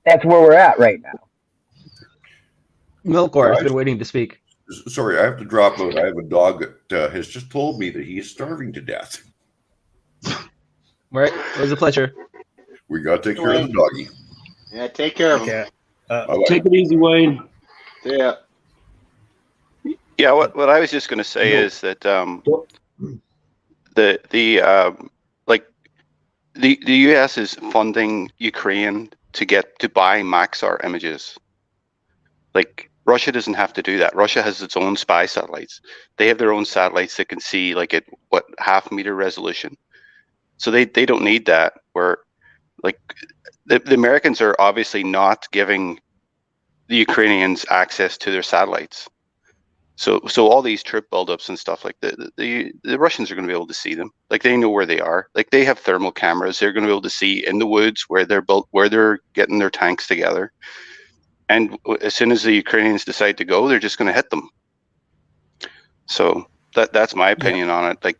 that's where we're at right now. Milkor has been waiting to speak. Sorry, I have to drop out. I have a dog that has just told me that he is starving to death. Right. It was a pleasure. We got to take care of the doggy. Yeah, take care of him. Take it easy, Wayne. Yeah. Yeah, what I was just going to say is that the U.S. is funding Ukraine to buy Maxar images. Like, Russia doesn't have to do that. Russia has its own spy satellites. They have their own satellites that can see at half-meter resolution. So they don't need that. Where the Americans are obviously not giving the Ukrainians access to their satellites. So all these troop buildups and stuff like the Russians are going to be able to see them. Like, they know where they are. Like, they have thermal cameras. They're going to be able to see in the woods where they're getting their tanks together. And as soon as the Ukrainians decide to go, they're just going to hit them. So that's my opinion on it. Like,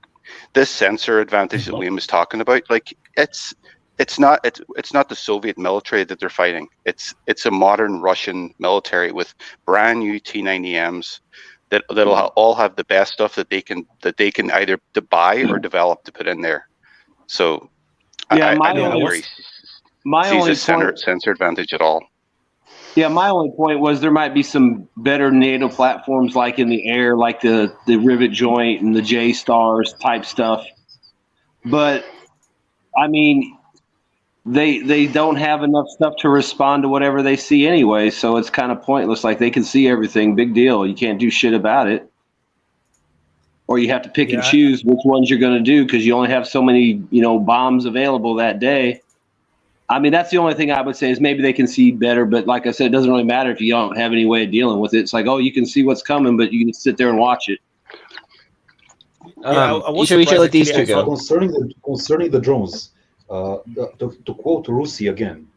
this sensor advantage that Liam is talking about, like, it's not the Soviet military that they're fighting. It's a modern Russian military with brand new T-90Ms that'll all have the best stuff that they can either to buy or develop to put in there. So yeah, I don't know where he sees a sensor advantage at all. Yeah, my only point was there might be some better NATO platforms like in the air, like the Rivet Joint and the J-Stars type stuff. But, I mean, they don't have enough stuff to respond to whatever they see anyway, so it's kind of pointless. Like, they can see everything, big deal. You can't do shit about it. Or you have to pick and choose which ones you're going to do because you only have so many, bombs available that day. I mean, that's the only thing I would say is maybe they can see better. But like I said, it doesn't really matter if you don't have any way of dealing with it. It's like, oh, you can see what's coming, but you can sit there and watch it. We should let these two go. Concerning the drones, to quote Russia again,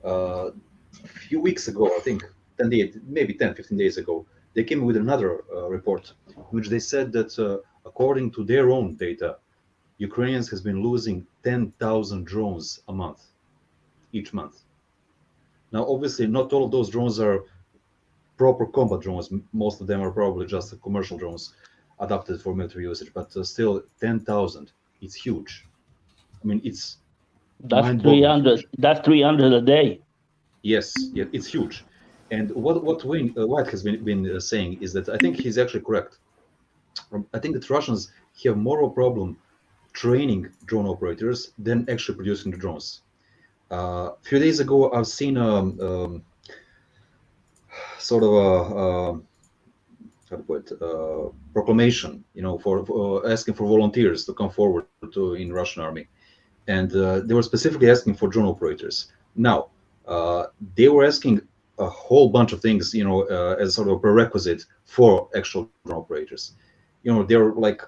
a few weeks ago, I think 10-15 days ago, they came with another report in which they said that according to their own data, Ukrainians has been losing 10,000 drones a month, each month. Now, obviously, not all of those drones are proper combat drones. Most of them are probably just commercial drones adapted for military usage, but still 10,000, it's huge. I mean, that's 300. That's 300 a day. Yes, yeah, it's huge. And what White has been saying is that I think he's actually correct. I think that Russians have more of a problem training drone operators than actually producing the drones. A few days ago, I've seen sort of a how to put it, proclamation, for asking for volunteers to come forward in Russian army, and they were specifically asking for drone operators. Now, they were asking a whole bunch of things, as sort of a prerequisite for actual drone operators. They're like,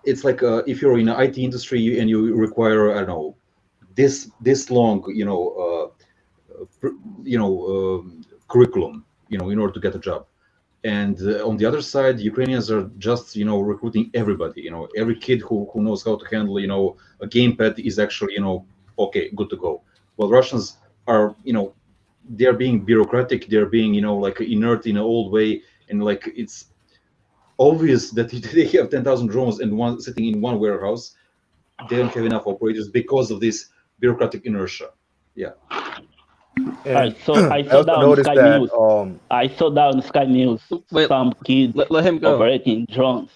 it's like if you're in the IT industry and you require, I don't know, this long, curriculum, in order to get a job. And on the other side, Ukrainians are just, recruiting everybody. Every kid who knows how to handle, a gamepad is actually, okay, good to go. Well, Russians are, they're being bureaucratic. They're being, like inert in an old way, and like it's obvious that they have 10,000 drones and one sitting in one warehouse. They don't have enough operators because of this bureaucratic inertia. Yeah. I saw that on Sky News. I saw that on Sky News. Some kids let him go. operating drones.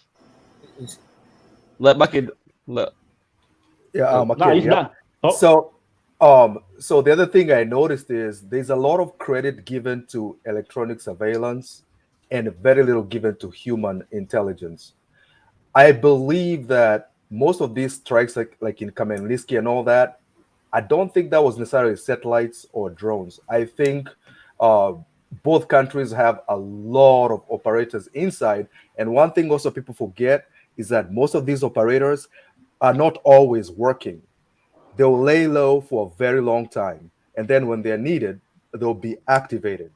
Let Bucket. Yeah, No, he's done. Oh. So the other thing I noticed is there's a lot of credit given to electronic surveillance and very little given to human intelligence. I believe that most of these strikes, like in Kamenlitsky and all that, I don't think that was necessarily satellites or drones. I think both countries have a lot of operators inside. And one thing also people forget is that most of these operators are not always working. They'll lay low for a very long time. And then when they're needed, they'll be activated.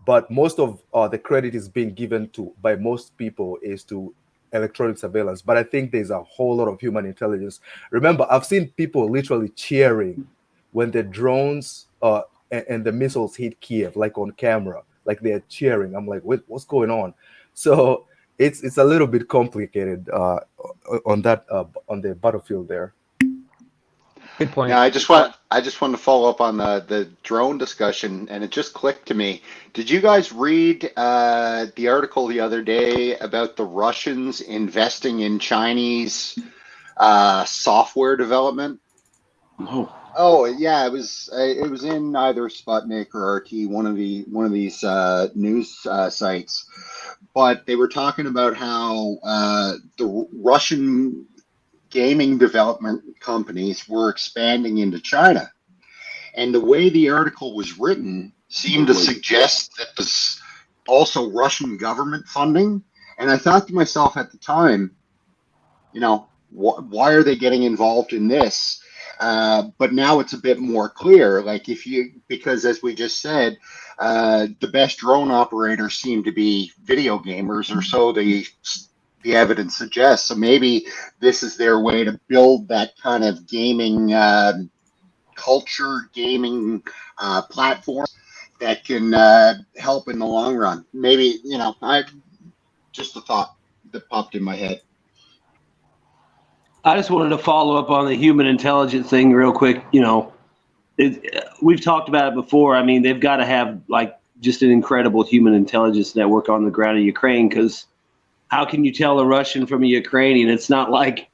But most of the credit is being given to, by most people, is to electronic surveillance. But I think there's a whole lot of human intelligence. Remember, I've seen people literally cheering when the drones and the missiles hit Kiev, like on camera, like they're cheering. I'm like, what's going on? So it's a little bit complicated on the battlefield there. Good point. Yeah, I just want to follow up on the drone discussion, and it just clicked to me. Did you guys read the article the other day about the Russians investing in Chinese software development? No. Oh yeah, it was in either Sputnik or RT, one of these news sites. But they were talking about how the Russian gaming development companies were expanding into China. And the way the article was written seemed to suggest that this also Russian government funding. And I thought to myself at the time, why are they getting involved in this? But now it's a bit more clear. Like because as we just said, the best drone operators seem to be video gamers, or so the evidence suggests. So maybe this is their way to build that kind of gaming culture, gaming platform that can help in the long run. Maybe, just a thought that popped in my head. I just wanted to follow up on the human intelligence thing real quick. We've talked about it before. I mean, they've got to have just an incredible human intelligence network on the ground in Ukraine, because how can you tell a Russian from a Ukrainian? It's not like,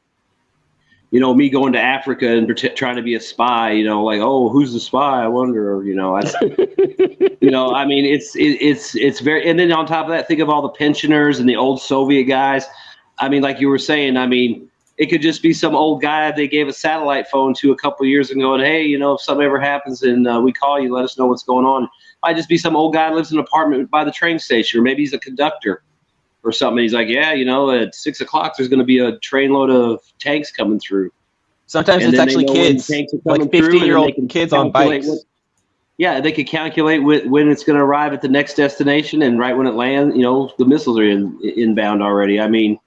me going to Africa and trying to be a spy, like, oh, who's the spy? I wonder, I mean, it's very, and then on top of that, think of all the pensioners and the old Soviet guys. I mean, like you were saying, I mean, it could just be some old guy they gave a satellite phone to a couple of years ago, and hey, if something ever happens and we call you, let us know what's going on. It might just be some old guy who lives in an apartment by the train station, or maybe he's a conductor or something. He's like, yeah, at 6 o'clock, there's going to be a trainload of tanks coming through. Sometimes it's actually kids, like 50-year-old kids on bikes. They could calculate when it's going to arrive at the next destination, and right when it lands, the missiles are inbound already. I mean,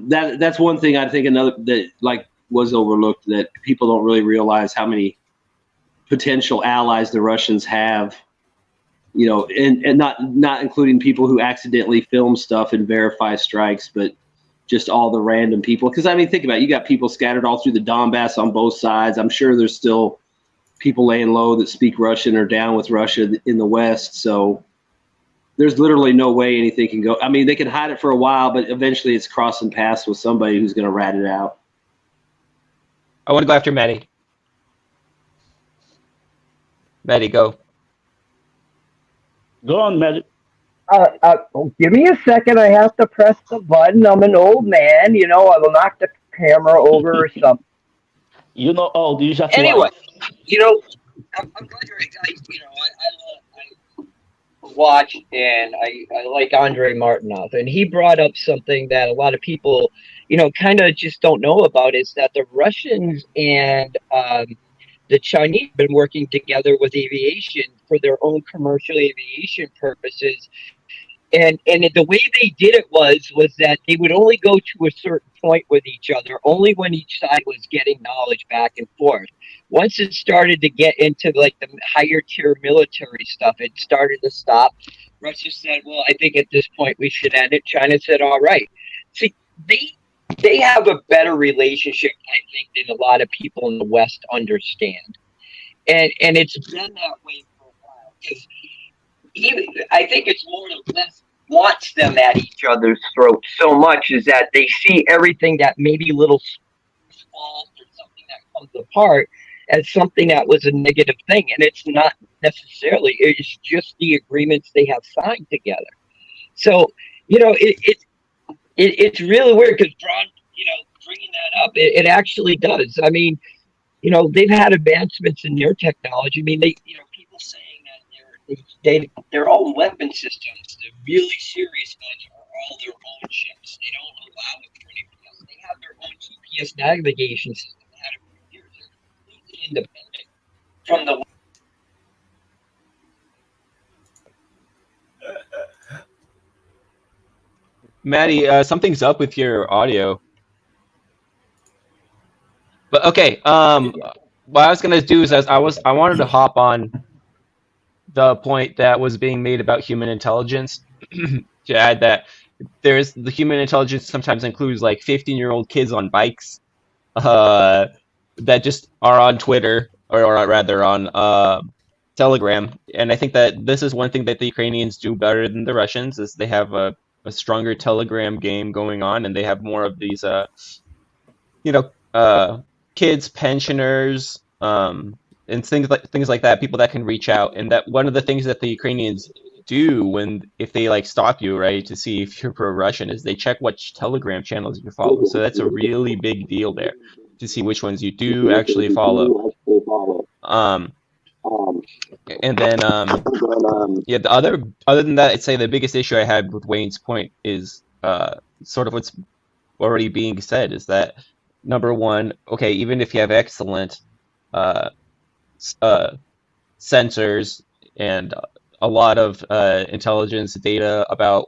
that's one thing I think another that was overlooked, that people don't really realize how many potential allies the Russians have. And not including people who accidentally film stuff and verify strikes, but just all the random people. Because I mean, think about it, you got people scattered all through the Donbass on both sides. I'm sure there's still people laying low that speak Russian are down with Russia in the West. So there's literally no way anything can go. I mean, they can hide it for a while, but eventually it's crossing paths with somebody who's going to rat it out. I want to go after Maddie. Maddie, go. Go on, Maddie. Give me a second. I have to press the button. I'm an old man. You know, I will knock the camera over or something. You know, oh, you just Anyway, you know, I'm glad you're. You know, I watch and I like Andre Martinov, and he brought up something that a lot of people, you know, kind of just don't know about, is that the Russians and the Chinese have been working together with aviation for their own commercial aviation purposes. And the way they did it was that they would only go to a certain point with each other, only when each side was getting knowledge back and forth. Once it started to get into like the higher tier military stuff, it started to stop. Russia said, well, I think at this point we should end it. China said, all right. See, they have a better relationship, I think, than a lot of people in the West understand. And it's been that way for a while. Because I think it's more the West wants them at each other's throats so much, is that they see everything that maybe little small or something that comes apart as something that was a negative thing. And it's not necessarily, it's just the agreements they have signed together. So, you know, it's really weird because Braun, you know, bringing that up, it actually does. I mean, you know, they've had advancements in their technology. I mean, you know, people saying that their own weapon systems, the really serious ones, are all their own chips. They don't allow it for anything else. They have their own GPS navigation system. They had it for years. They're completely independent from the. Maddie, something's up with your audio. But okay, what I was gonna do is I wanted to hop on the point that was being made about human intelligence to add that there's the human intelligence sometimes includes like 15-year-old kids on bikes that just are on Twitter or rather on Telegram, and I think that this is one thing that the Ukrainians do better than the Russians is they have a stronger Telegram game going on, and they have more of these kids, pensioners, and things like that, people that can reach out. And that one of the things that the Ukrainians do if they like stop you, right, to see if you're pro-Russian, is they check which Telegram channels you follow. So that's a really big deal there to see which ones you do actually follow. And then other than that, I'd say the biggest issue I had with Wayne's point is sort of what's already being said, is that number one, okay, even if you have excellent sensors and a lot of intelligence data about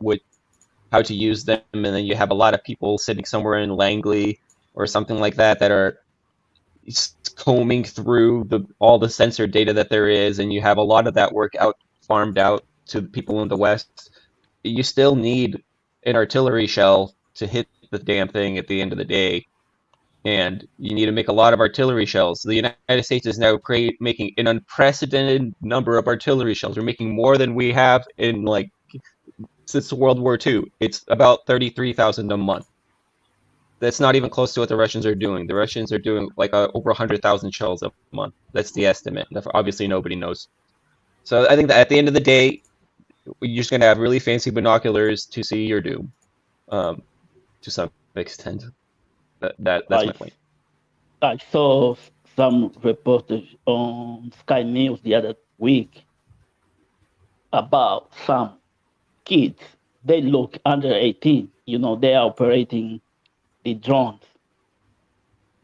how to use them, and then you have a lot of people sitting somewhere in Langley or something like that are combing through all the sensor data that there is, and you have a lot of that work farmed out to the people in the West, you still need an artillery shell to hit the damn thing at the end of the day. And you need to make a lot of artillery shells. The United States is now making an unprecedented number of artillery shells. We're making more than we have since World War II. It's about 33,000 a month. That's not even close to what the Russians are doing. The Russians are doing like over 100,000 shells a month. That's the estimate. Obviously, nobody knows. So I think that at the end of the day, you're just going to have really fancy binoculars to see your doom, to some extent. That's my point. I saw some reportage on Sky News the other week about some kids. They look under 18. You know, they are operating the drones,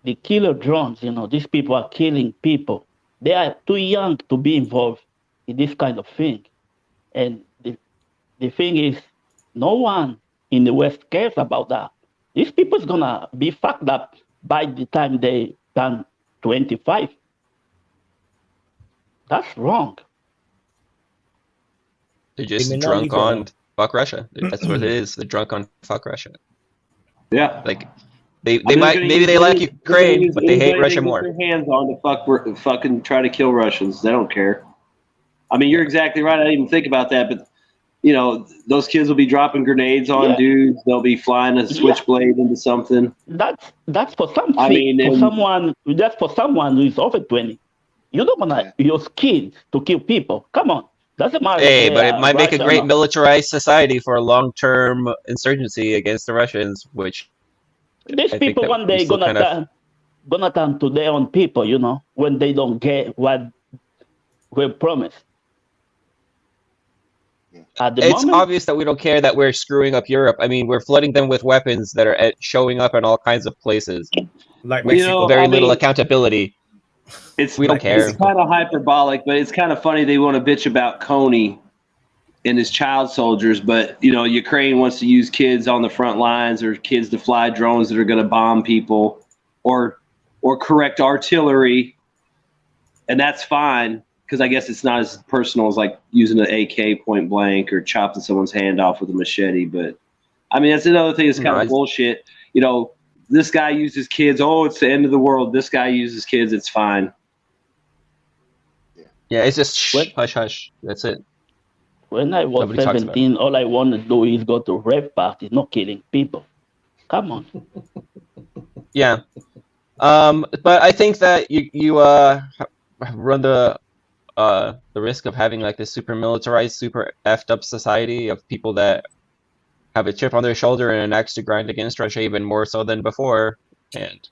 the killer drones. You know, these people are killing people. They are too young to be involved in this kind of thing. And the thing is, no one in the West cares about that. These people's gonna be fucked up by the time they turn 25. That's wrong. They're just drunk on fuck Russia. That's what it is. They're drunk on fuck Russia. Yeah. Like, They like Ukraine, but they hate Russia more. Their hands on to fucking try to kill Russians. They don't care. I mean, you're exactly right. I didn't even think about that, but you know, those kids will be dropping grenades on dudes. They'll be flying a switchblade into something. That's for something. I mean, that's for someone who is over 20. You don't wanna use kids to kill people. Come on, doesn't matter. Hey, but it might make a great militarized society for a long-term insurgency against the Russians, which these people one day gonna turn to their own people. You know, when they don't get what we're promised. It's obvious that we don't care that we're screwing up Europe. I mean, we're flooding them with weapons that are showing up in all kinds of places. Like Mexico, very little accountability. We don't care. It's kind of hyperbolic, but it's kind of funny they want to bitch about Coney and his child soldiers, but you know, Ukraine wants to use kids on the front lines or kids to fly drones that are going to bomb people or correct artillery, and that's fine. Because I guess it's not as personal as like using an AK point blank or chopping someone's hand off with a machete. But I mean, that's another thing that's kind of bullshit. You know, this guy uses kids. Oh, it's the end of the world. This guy uses kids. It's fine. Yeah, it's just hush hush. That's it. When I was 17, all I want to do is go to rave parties, not killing people. Come on. Yeah. But I think that you run the risk of having like this super militarized, super effed up society of people that have a chip on their shoulder and an axe to grind against Russia even more so than before, and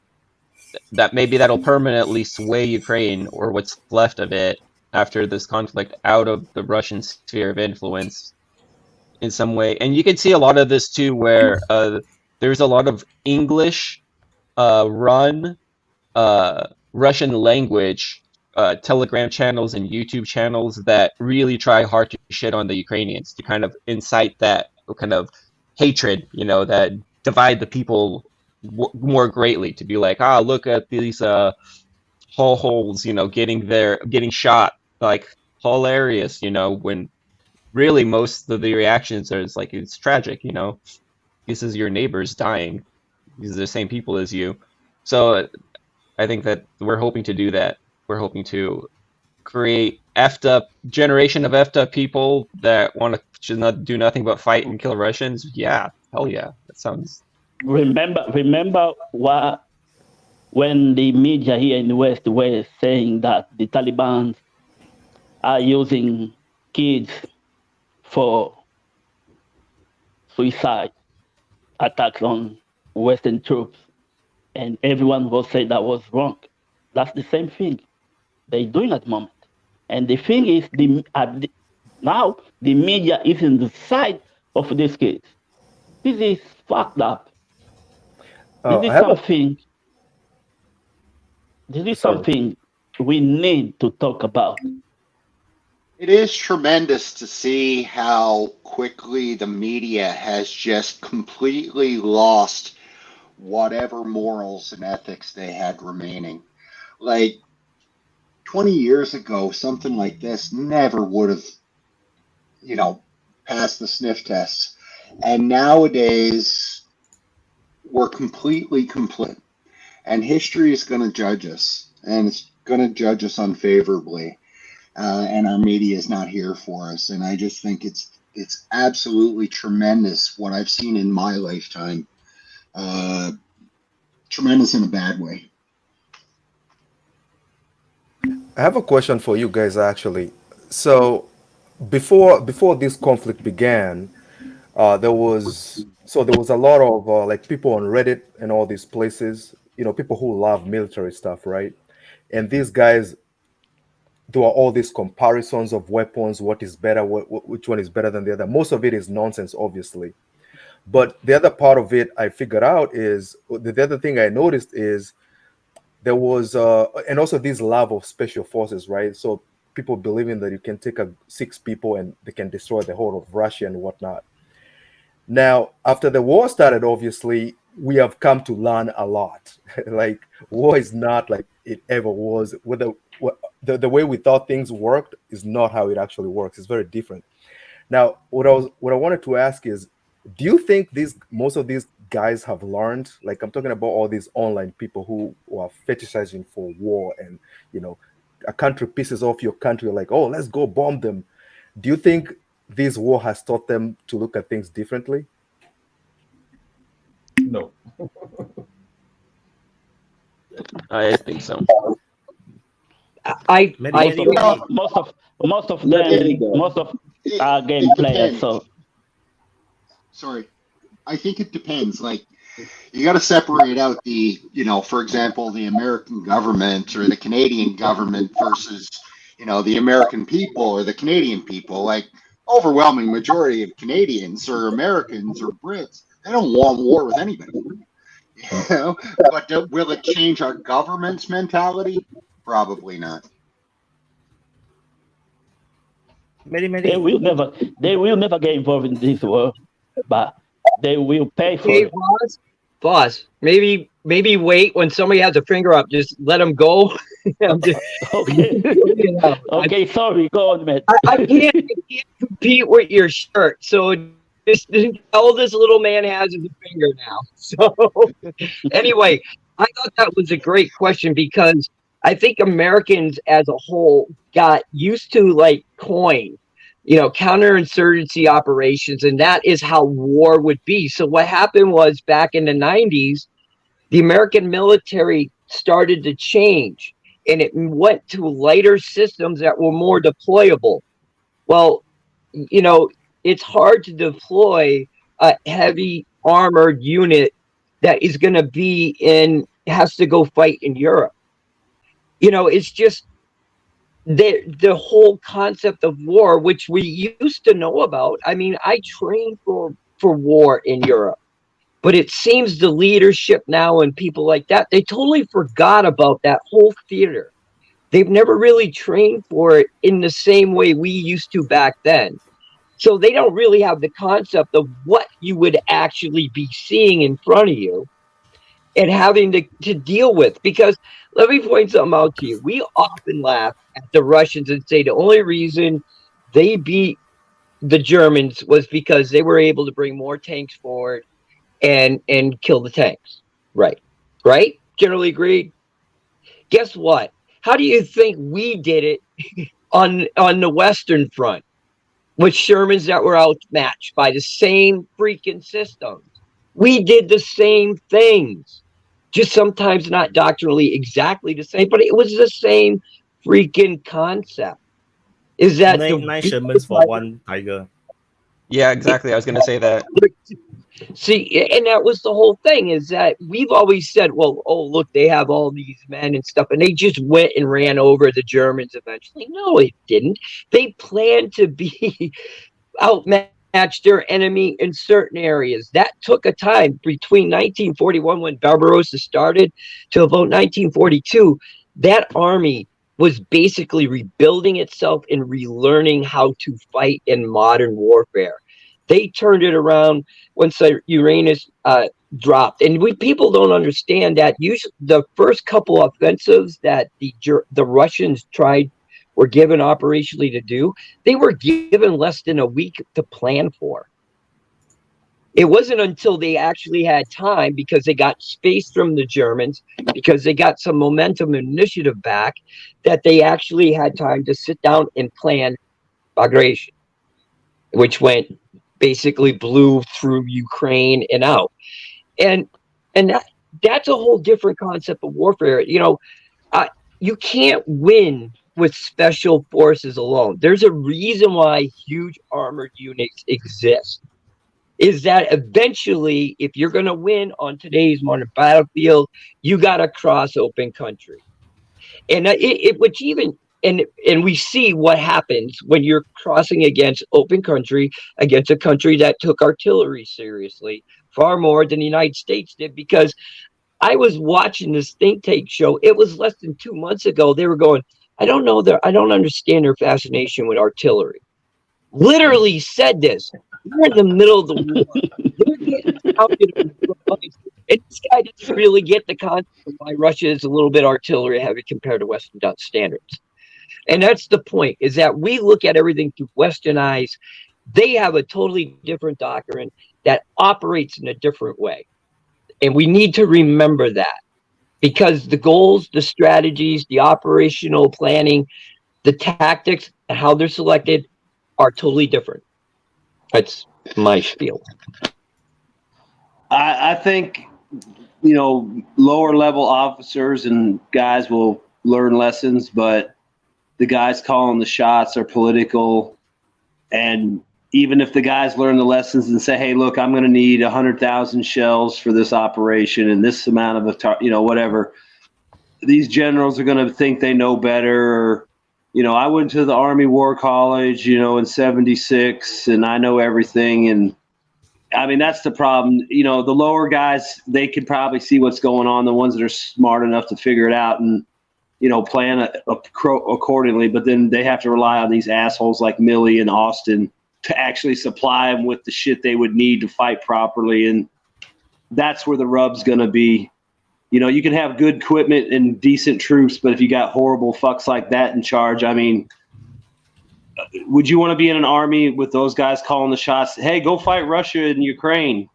that maybe that'll permanently sway Ukraine or what's left of it after this conflict out of the Russian sphere of influence in some way. And you can see a lot of this too, where there's a lot of English run Russian language Telegram channels and YouTube channels that really try hard to shit on the Ukrainians, to kind of incite that kind of hatred, you know, that divide the people more greatly, to be like, look at these holes, you know, getting shot, like hilarious, you know, when really most of the reactions are like, it's tragic, you know, this is your neighbors dying, these are the same people as you. So I think that we're hoping to do that. We're hoping to create effed up generation of effed up people that want to not do nothing but fight and kill Russians. Yeah, hell yeah, that sounds. Remember what when the media here in the West were saying that the Taliban are using kids for suicide attacks on Western troops, and everyone will say that was wrong. That's the same thing they're doing at the moment. And the thing is, now the media is in the side of these kids. This is fucked up. This is something we need to talk about. It is tremendous to see how quickly the media has just completely lost whatever morals and ethics they had remaining. Like 20 years ago, something like this never would have, you know, passed the sniff test. And nowadays, we're completely complete. And history is going to judge us. And it's going to judge us unfavorably. And our media is not here for us. And I just think it's absolutely tremendous what I've seen in my lifetime. Tremendous in a bad way. I have a question for you guys, actually. So before this conflict began, there was a lot of like people on Reddit and all these places, you know, people who love military stuff, right? And these guys do all these comparisons of weapons, what is better, which one is better than the other. Most of it is nonsense, obviously. But the other part of it I figured out is, the other thing I noticed is there was, and also this love of special forces, right? So people believing that you can take 6 people and they can destroy the whole of Russia and whatnot. Now, after the war started, obviously, we have come to learn a lot. Like, war is not like it ever was. The way we thought things worked is not how it actually works. It's very different. Now, what I wanted to ask is, do you think most of these guys have learned? Like, I'm talking about all these online people who are fetishizing for war, and a country pisses off your country, like, oh, let's go bomb them. Do you think this war has taught them to look at things differently? No. I think so. Most of them are game players. So sorry, I think it depends. Like, you got to separate out the, for example, the American government or the Canadian government versus, the American people or the Canadian people. Like, overwhelming majority of Canadians or Americans or Brits, they don't want war with anybody. But will it change our government's mentality? Probably not. They will never get involved in this war, but they will pay for it. Boss, maybe wait when somebody has a finger up, just let them go. Okay. Okay, sorry, go on, man. I can't compete with your shirt, so all this little man has is a finger now. So anyway, I thought that was a great question, because I think Americans as a whole got used to, like, coin, counterinsurgency operations, and that is how war would be. So what happened was, back in the 90s, the American military started to change, and it went to lighter systems that were more deployable. Well, it's hard to deploy a heavy armored unit that is going to has to go fight in Europe. It's just the whole concept of war, which we used to know about. I mean, I trained for war in Europe, but it seems the leadership now and people like that, they totally forgot about that whole theater. They've never really trained for it in the same way we used to back then. So they don't really have the concept of what you would actually be seeing in front of you and having to deal with. Because let me point something out to you. We often laugh at the Russians and say the only reason they beat the Germans was because they were able to bring more tanks forward and kill the tanks. Right? Generally agreed. Guess what? How do you think we did it on the Western Front with Shermans that were outmatched by the same freaking systems? We did the same things, just sometimes not doctrinally exactly the same, but it was the same freaking concept. Is that nine Shermans for one tiger? Yeah, exactly. I was going to say that. See, and that was the whole thing, is that we've always said, well, oh, look, they have all these men and stuff, and they just went and ran over the Germans eventually. No, it didn't. They planned to be outmatch their enemy in certain areas. That took a time between 1941, when Barbarossa started, to about 1942. That army was basically rebuilding itself and relearning how to fight in modern warfare. They turned it around once Uranus dropped, and people don't understand that. Usually, the first couple offensives that the Russians were given operationally to do, they were given less than a week to plan for. It wasn't until they actually had time, because they got space from the Germans, because they got some momentum and initiative back, that they actually had time to sit down and plan Bagration, which basically blew through Ukraine and out. And that's a whole different concept of warfare. You can't win with special forces alone. There's a reason why huge armored units exist. Is that eventually, if you're going to win on today's modern battlefield, you got to cross open country. And and we see what happens when you're crossing against open country, against a country that took artillery seriously far more than the United States did. Because I was watching this think tank show. It was less than 2 months ago. They were going, I don't understand their fascination with artillery. Literally said this. We're in the middle of the war. And this guy doesn't really get the concept of why Russia is a little bit artillery heavy compared to Western standards. And that's the point, is that we look at everything through Western eyes. They have a totally different doctrine that operates in a different way. And we need to remember that, because the goals, the strategies, the operational planning, the tactics, and how they're selected are totally different. That's my spiel. I think, lower level officers and guys will learn lessons, but the guys calling the shots are political. And even if the guys learn the lessons and say, hey, look, I'm going to need 100,000 shells for this operation and this amount of, whatever, these generals are going to think they know better. I went to the Army War College, in 76, and I know everything. And I mean, that's the problem. The lower guys, they can probably see what's going on, the ones that are smart enough to figure it out and, plan accordingly. But then they have to rely on these assholes like Milley and Austin to actually supply them with the shit they would need to fight properly. And that's where the rub's going to be. You can have good equipment and decent troops, but if you got horrible fucks like that in charge, I mean, would you want to be in an army with those guys calling the shots? Hey, go fight Russia and Ukraine.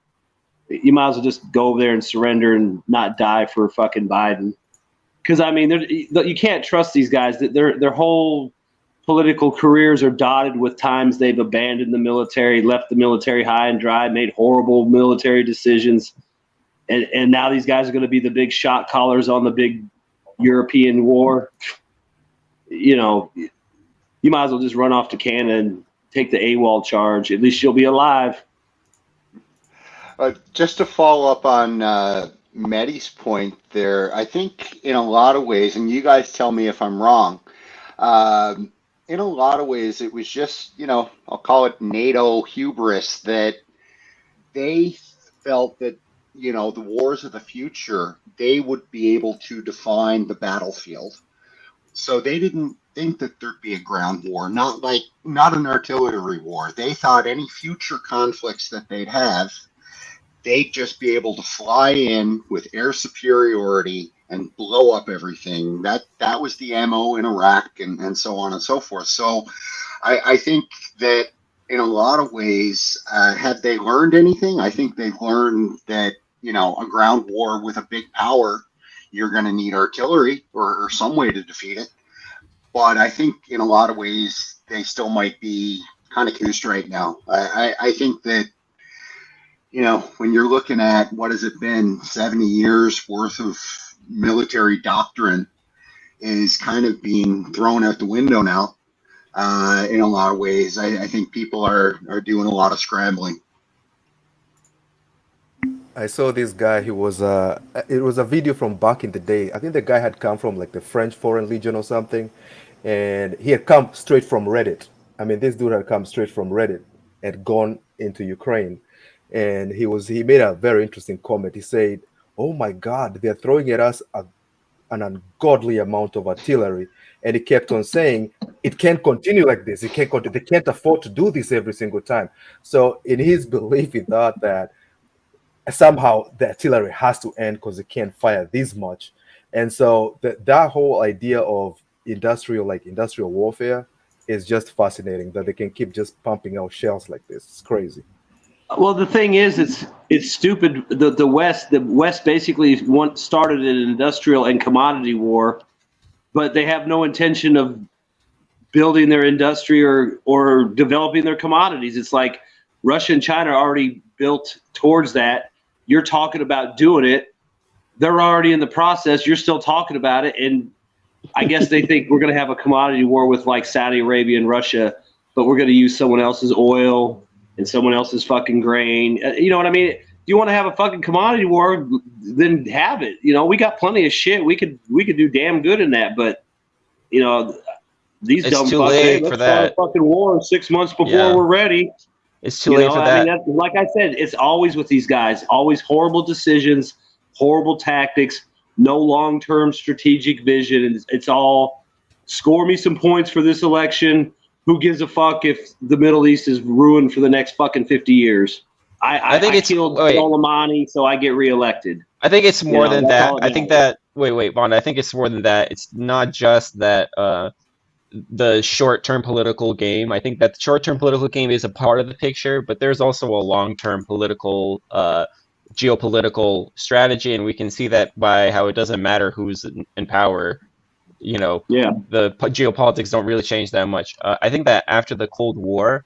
You might as well just go over there and surrender and not die for fucking Biden. Because, I mean, you can't trust these guys. Their whole political careers are dotted with times they've abandoned the military, left the military high and dry, made horrible military decisions. And now these guys are going to be the big shot callers on the big European war. You might as well just run off to Canada and take the AWOL charge. At least you'll be alive. Just to follow up on Mehdi's point there, I think in a lot of ways, and you guys tell me if I'm wrong, in a lot of ways it was just, I'll call it NATO hubris, that they felt that, the wars of the future, they would be able to define the battlefield. So they didn't think that there'd be a ground war, not an artillery war. They thought any future conflicts that they'd have, they'd just be able to fly in with air superiority and blow up everything. That was the MO in Iraq and so on and so forth. So I think that in a lot of ways, have they learned anything? I think they've learned that, a ground war with a big power, you're going to need artillery or some way to defeat it. But I think in a lot of ways, they still might be kind of confused right now. I think that, when you're looking at, what has it been, 70 years worth of military doctrine is kind of being thrown out the window now. In a lot of ways, I think people are doing a lot of scrambling. I saw this guy. It was a video from back in the day. I think the guy had come from like the French Foreign Legion or something, and he had come straight from Reddit. I mean, this dude had come straight from Reddit and gone into Ukraine, and he made a very interesting comment. He said, "Oh my God, they're throwing at us an ungodly amount of artillery," and he kept on saying, "It can't continue like this. They can't afford to do this every single time." So, in his belief, he thought that somehow the artillery has to end because they can't fire this much. And so that whole idea of industrial warfare is just fascinating, that they can keep just pumping out shells like this. It's crazy. Well, the thing is, it's stupid. The West basically started an industrial and commodity war, but they have no intention of building their industry or developing their commodities. It's like Russia and China are already built towards that. You're talking about doing it. They're already in the process. You're still talking about it. And I guess they think we're going to have a commodity war with like Saudi Arabia and Russia, but we're going to use someone else's oil and someone else's fucking grain. You know what I mean? If you want to have a fucking commodity war, then have it. We got plenty of shit. We could do damn good in that. But, these It's dumb too fucks, late hey, for let's start that. a fucking war 6 months before Yeah. we're ready. It's too late for that. I mean, like I said, it's always with these guys, always horrible decisions, horrible tactics, no long-term strategic vision. It's all score me some points for this election. Who gives a fuck if the Middle East is ruined for the next fucking 50 years? I think it's killed Soleimani, so I get reelected. I think it's more than that's that. all it I think matters. that wait, Bond. I think it's more than that. It's not just that the short-term political game. I think that the short-term political game is a part of the picture, but there's also a long-term political geopolitical strategy, and we can see that by how it doesn't matter who's in power. You know, the geopolitics don't really change that much. I think that after the Cold War,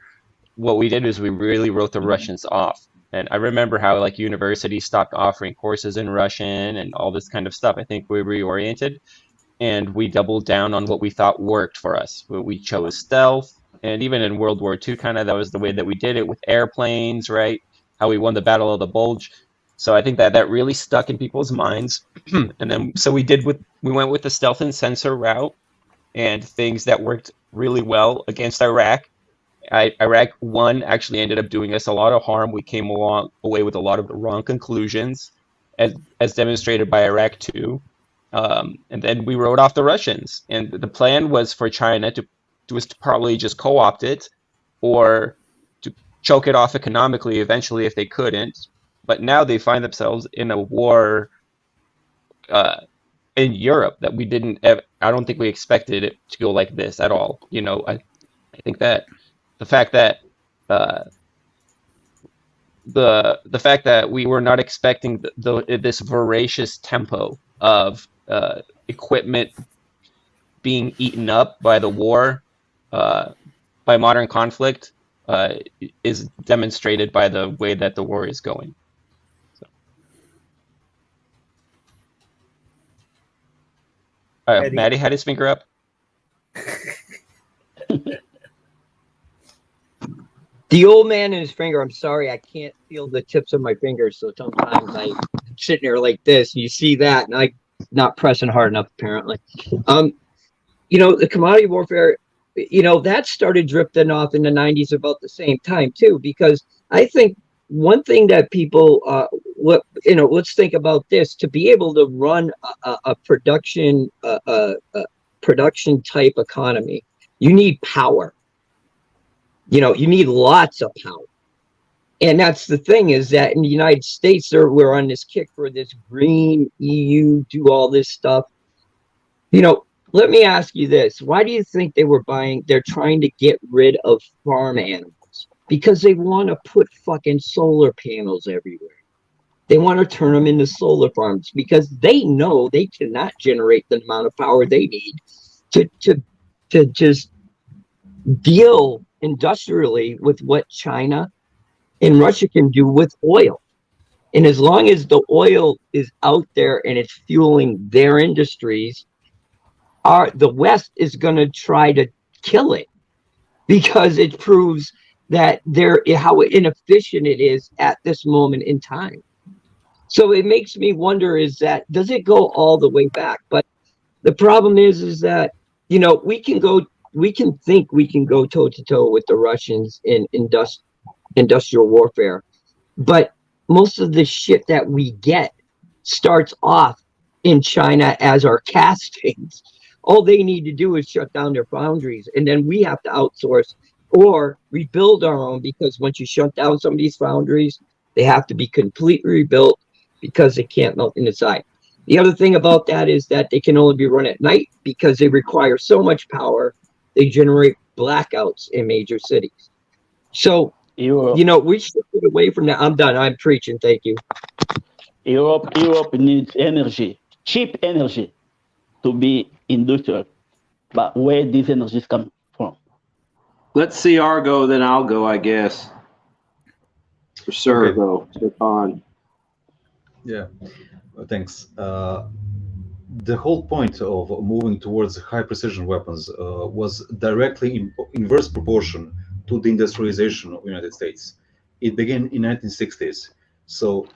what we did is we really wrote the Russians off. And I remember how like universities stopped offering courses in Russian and all this kind of stuff. I think we reoriented and we doubled down on what we thought worked for us. We chose stealth, and even in World War II, kind of that was the way that we did it with airplanes, right? How we won the Battle of the Bulge. So I think that that really stuck in people's minds. And then so we went with the stealth and censor route and things that worked really well against Iraq. Iraq 1 actually ended up doing us a lot of harm. We came away with a lot of the wrong conclusions, as demonstrated by Iraq 2. And then we wrote off the Russians. And the plan was for China to probably just co-opt it or to choke it off economically eventually if they couldn't. But now they find themselves in a war in Europe that we didn't I don't think we expected it to go like this at all. You know, I think that the fact that the fact that we were not expecting this voracious tempo of equipment being eaten up by the war, by modern conflict, is demonstrated by the way that the war is going. Maddie had his finger up. The old man and his finger. I'm sorry, I can't feel the tips of my fingers, so sometimes I'm sitting there like this, and you see that, and I'm not pressing hard enough, apparently. You know, the commodity warfare, you know, that started drifting off in the 90s about the same time, too, because I think one thing that people, let's think about this: to be able to run a production type economy, you need power. You know, you need lots of power. And that's the thing, is that in the United States, we're on this kick for this green EU, do all this stuff. You know, let me ask you this. Why do you think they're trying to get rid of farm animals? Because they want to put fucking solar panels everywhere. They want to turn them into solar farms because they know they cannot generate the amount of power they need to just deal industrially with what China and Russia can do with oil. And as long as the oil is out there and it's fueling their industries, the West is going to try to kill it because it proves that how inefficient it is at this moment in time. So it makes me wonder, does it go all the way back? But the problem is that, you know, we can think we can go toe to toe with the Russians in industrial warfare, but most of the shit that we get starts off in China as our castings. All they need to do is shut down their foundries, and then we have to outsource or rebuild our own, because once you shut down some of these foundries, they have to be completely rebuilt because they can't melt inside. The other thing about that is that they can only be run at night because they require so much power. They generate blackouts in major cities. So, you know, we should get away from that. I'm done. I'm preaching. Thank you. Europe needs energy, cheap energy, to be industrial. But where these energies come from? Let's see Argo, then I'll go, I guess. For sure, though. Stefan. Yeah, thanks. The whole point of moving towards high precision weapons was directly in inverse proportion to the industrialization of the United States. It began in 1960s. So,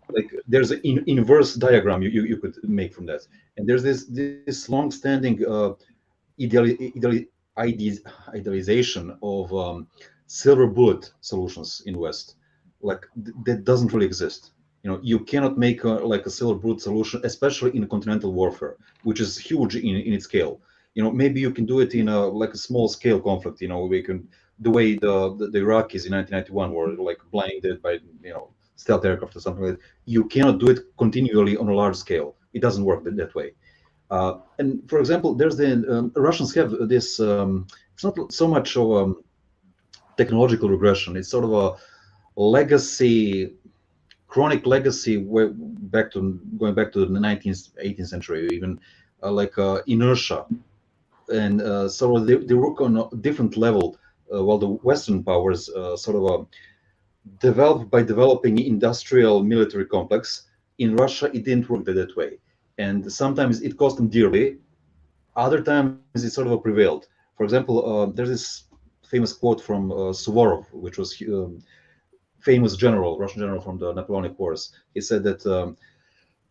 like there's an inverse diagram you could make from that. And there's this long-standing idealization of silver bullet solutions in West. Like that doesn't really exist. You know, you cannot make like a silver bullet solution, especially in continental warfare, which is huge in its scale. You know, maybe you can do it in like a small scale conflict. You know, we can, the way the Iraqis in 1991 were like blinded by, you know, stealth aircraft or something like that. You cannot do it continually on a large scale. It doesn't work that way. And for example, there's the Russians have this. It's not so much of technological regression. It's sort of a legacy chronic legacy going back to the 19th, 18th century, even inertia, and so they work on a different level, while the Western powers developed by developing industrial military complex. In Russia, it didn't work that way, and sometimes it cost them dearly. Other times it sort of prevailed. For example, there's this famous quote from Suvorov, which was famous general, Russian general from the Napoleonic Wars. He said that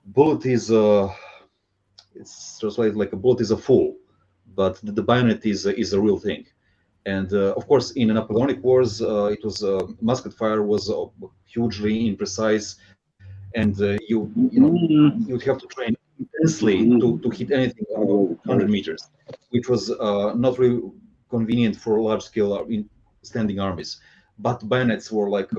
bullet is it's translated like a bullet is a fool, but the bayonet is a real thing. And of course, in the Napoleonic Wars, it was musket fire was hugely imprecise, and you'd have to train intensely to hit anything above 100 meters, which was not really convenient for large-scale standing armies. But bayonets were like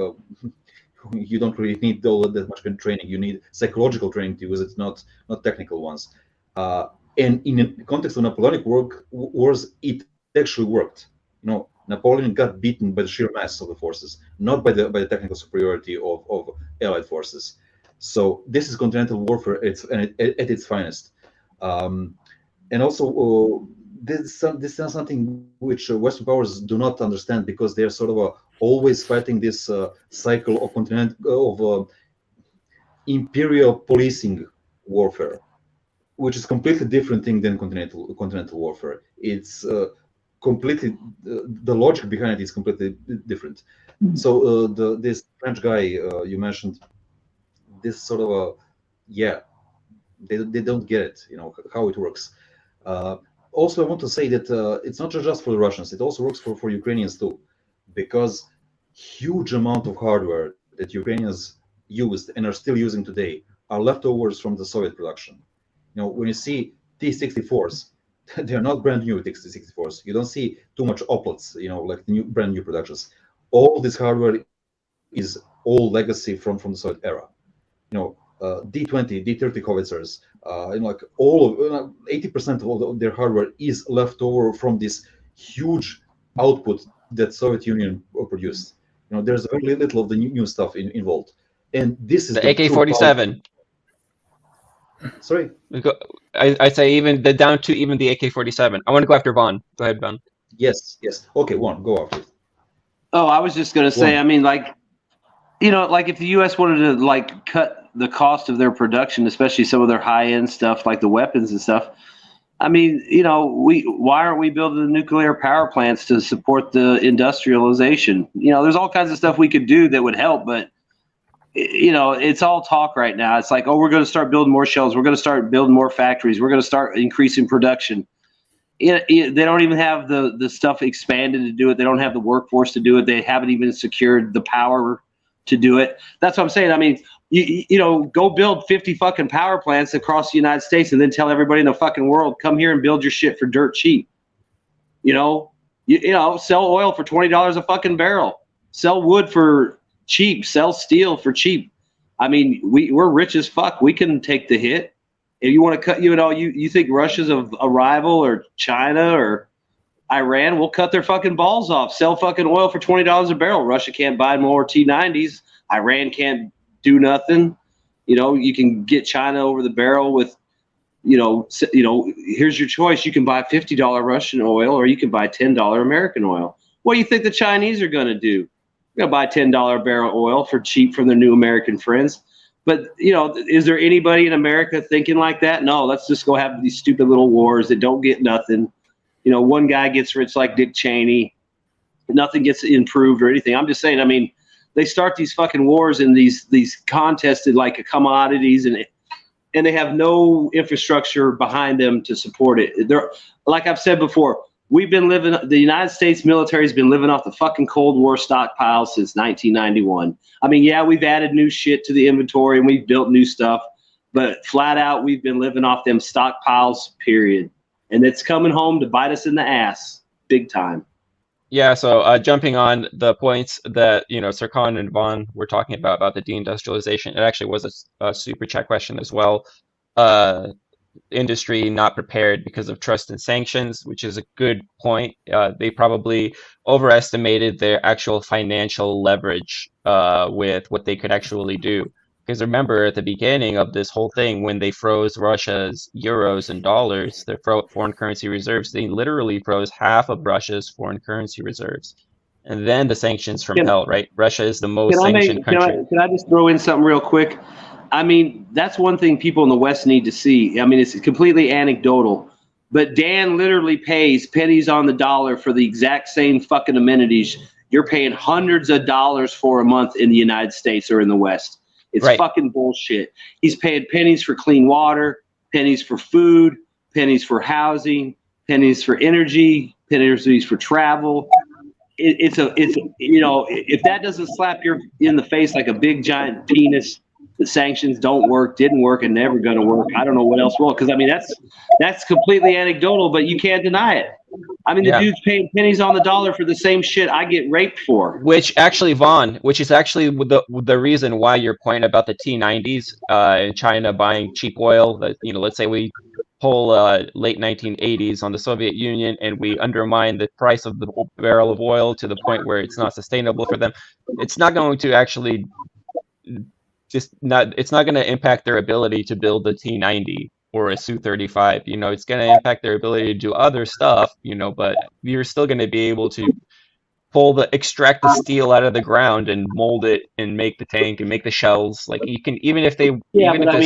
you don't really need that much training. You need psychological training to use it, not technical ones. And in the context of Napoleonic wars, it actually worked. Napoleon got beaten by the sheer mass of the forces, not by the technical superiority of Allied forces. So this is continental warfare at its finest. And also, this is something which Western powers do not understand, because they're sort of always fighting this cycle of imperial policing warfare, which is completely different thing than continental warfare. It's completely the logic behind it is completely different. So this French guy you mentioned, this sort of they don't get it, how it works. Also, I want to say that it's not just for the Russians; it also works for Ukrainians too, because huge amount of hardware that Ukrainians used and are still using today are leftovers from the Soviet production. When you see T-64s, they are not brand new T-64s. You don't see too much oplots, like the brand new productions. All this hardware is all legacy from the Soviet era. D-20, D-30 howitzers, like all of 80% of all their hardware is left over from this huge output that Soviet Union produced. There's very little of the new stuff involved, and this is the AK-47. Sorry, I say even down to even the AK-47. I want to go after Vaughn. Go ahead, Vaughn. Yes. Okay, Vaughn, go after it. Oh, I was just gonna say. Vaughn. I mean, like if the U.S. wanted to cut the cost of their production, especially some of their high-end stuff like the weapons and stuff. I mean, why aren't we building the nuclear power plants to support the industrialization? There's all kinds of stuff we could do that would help, but it's all talk right now. It's like, oh, we're going to start building more shells. We're going to start building more factories. We're going to start increasing production. They don't even have the stuff expanded to do it. They don't have the workforce to do it. They haven't even secured the power to do it. That's what I'm saying. I mean, go build 50 fucking power plants across the United States and then tell everybody in the fucking world, come here and build your shit for dirt cheap. Sell oil for $20 a fucking barrel. Sell wood for cheap. Sell steel for cheap. I mean, we're rich as fuck. We can take the hit. If you want to cut, you think Russia's a rival, or China or Iran will cut their fucking balls off. Sell fucking oil for $20 a barrel. Russia can't buy more T-90s. Iran can't do nothing. You can get China over the barrel with, here's your choice. You can buy $50 Russian oil, or you can buy $10 American oil. What do you think the Chinese are going to do? They're going to buy $10 barrel oil for cheap from their new American friends. But, is there anybody in America thinking like that? No, let's just go have these stupid little wars that don't get nothing. One guy gets rich like Dick Cheney. Nothing gets improved or anything. I'm just saying, I mean, they start these fucking wars and these contested like commodities, and they have no infrastructure behind them to support it. They're, like I've said before, the United States military has been living off the fucking Cold War stockpile since 1991. I mean, yeah, we've added new shit to the inventory and we've built new stuff, but flat out, we've been living off them stockpiles, period. And it's coming home to bite us in the ass big time. Yeah, so jumping on the points that Serkan and Vaughn were talking about the deindustrialization, it actually was a super chat question as well. Industry not prepared because of trust and sanctions, which is a good point. They probably overestimated their actual financial leverage with what they could actually do. Because remember, at the beginning of this whole thing, when they froze Russia's euros and dollars, their foreign currency reserves, they literally froze half of Russia's foreign currency reserves. And then the sanctions from hell, right? Russia is the most sanctioned country. Can I just throw in something real quick? I mean, that's one thing people in the West need to see. I mean, it's completely anecdotal, but Dan literally pays pennies on the dollar for the exact same fucking amenities you're paying hundreds of dollars for a month in the United States or in the West. It's fucking bullshit. He's paying pennies for clean water, pennies for food, pennies for housing, pennies for energy, pennies for travel. It's you know, if that doesn't slap you in the face like a big giant penis, the sanctions don't work, didn't work, and never going to work. I don't know what else will. Because I mean, that's completely anecdotal, but you can't deny it. I mean, the dude's paying pennies on the dollar for the same shit I get raped for. Which actually, Vaughn, which is actually the reason why your point about the T90s in China buying cheap oil. That, you know, let's say we pull late 1980s on the Soviet Union and we undermine the price of the barrel of oil to the point where it's not sustainable for them. It's not going to actually it's not going to impact their ability to build a T90 or a Su-35. You know, it's going to impact their ability to do other stuff, you know, but you're still going to be able to extract the steel out of the ground and mold it and make the tank and make the shells. Like, you can, even if the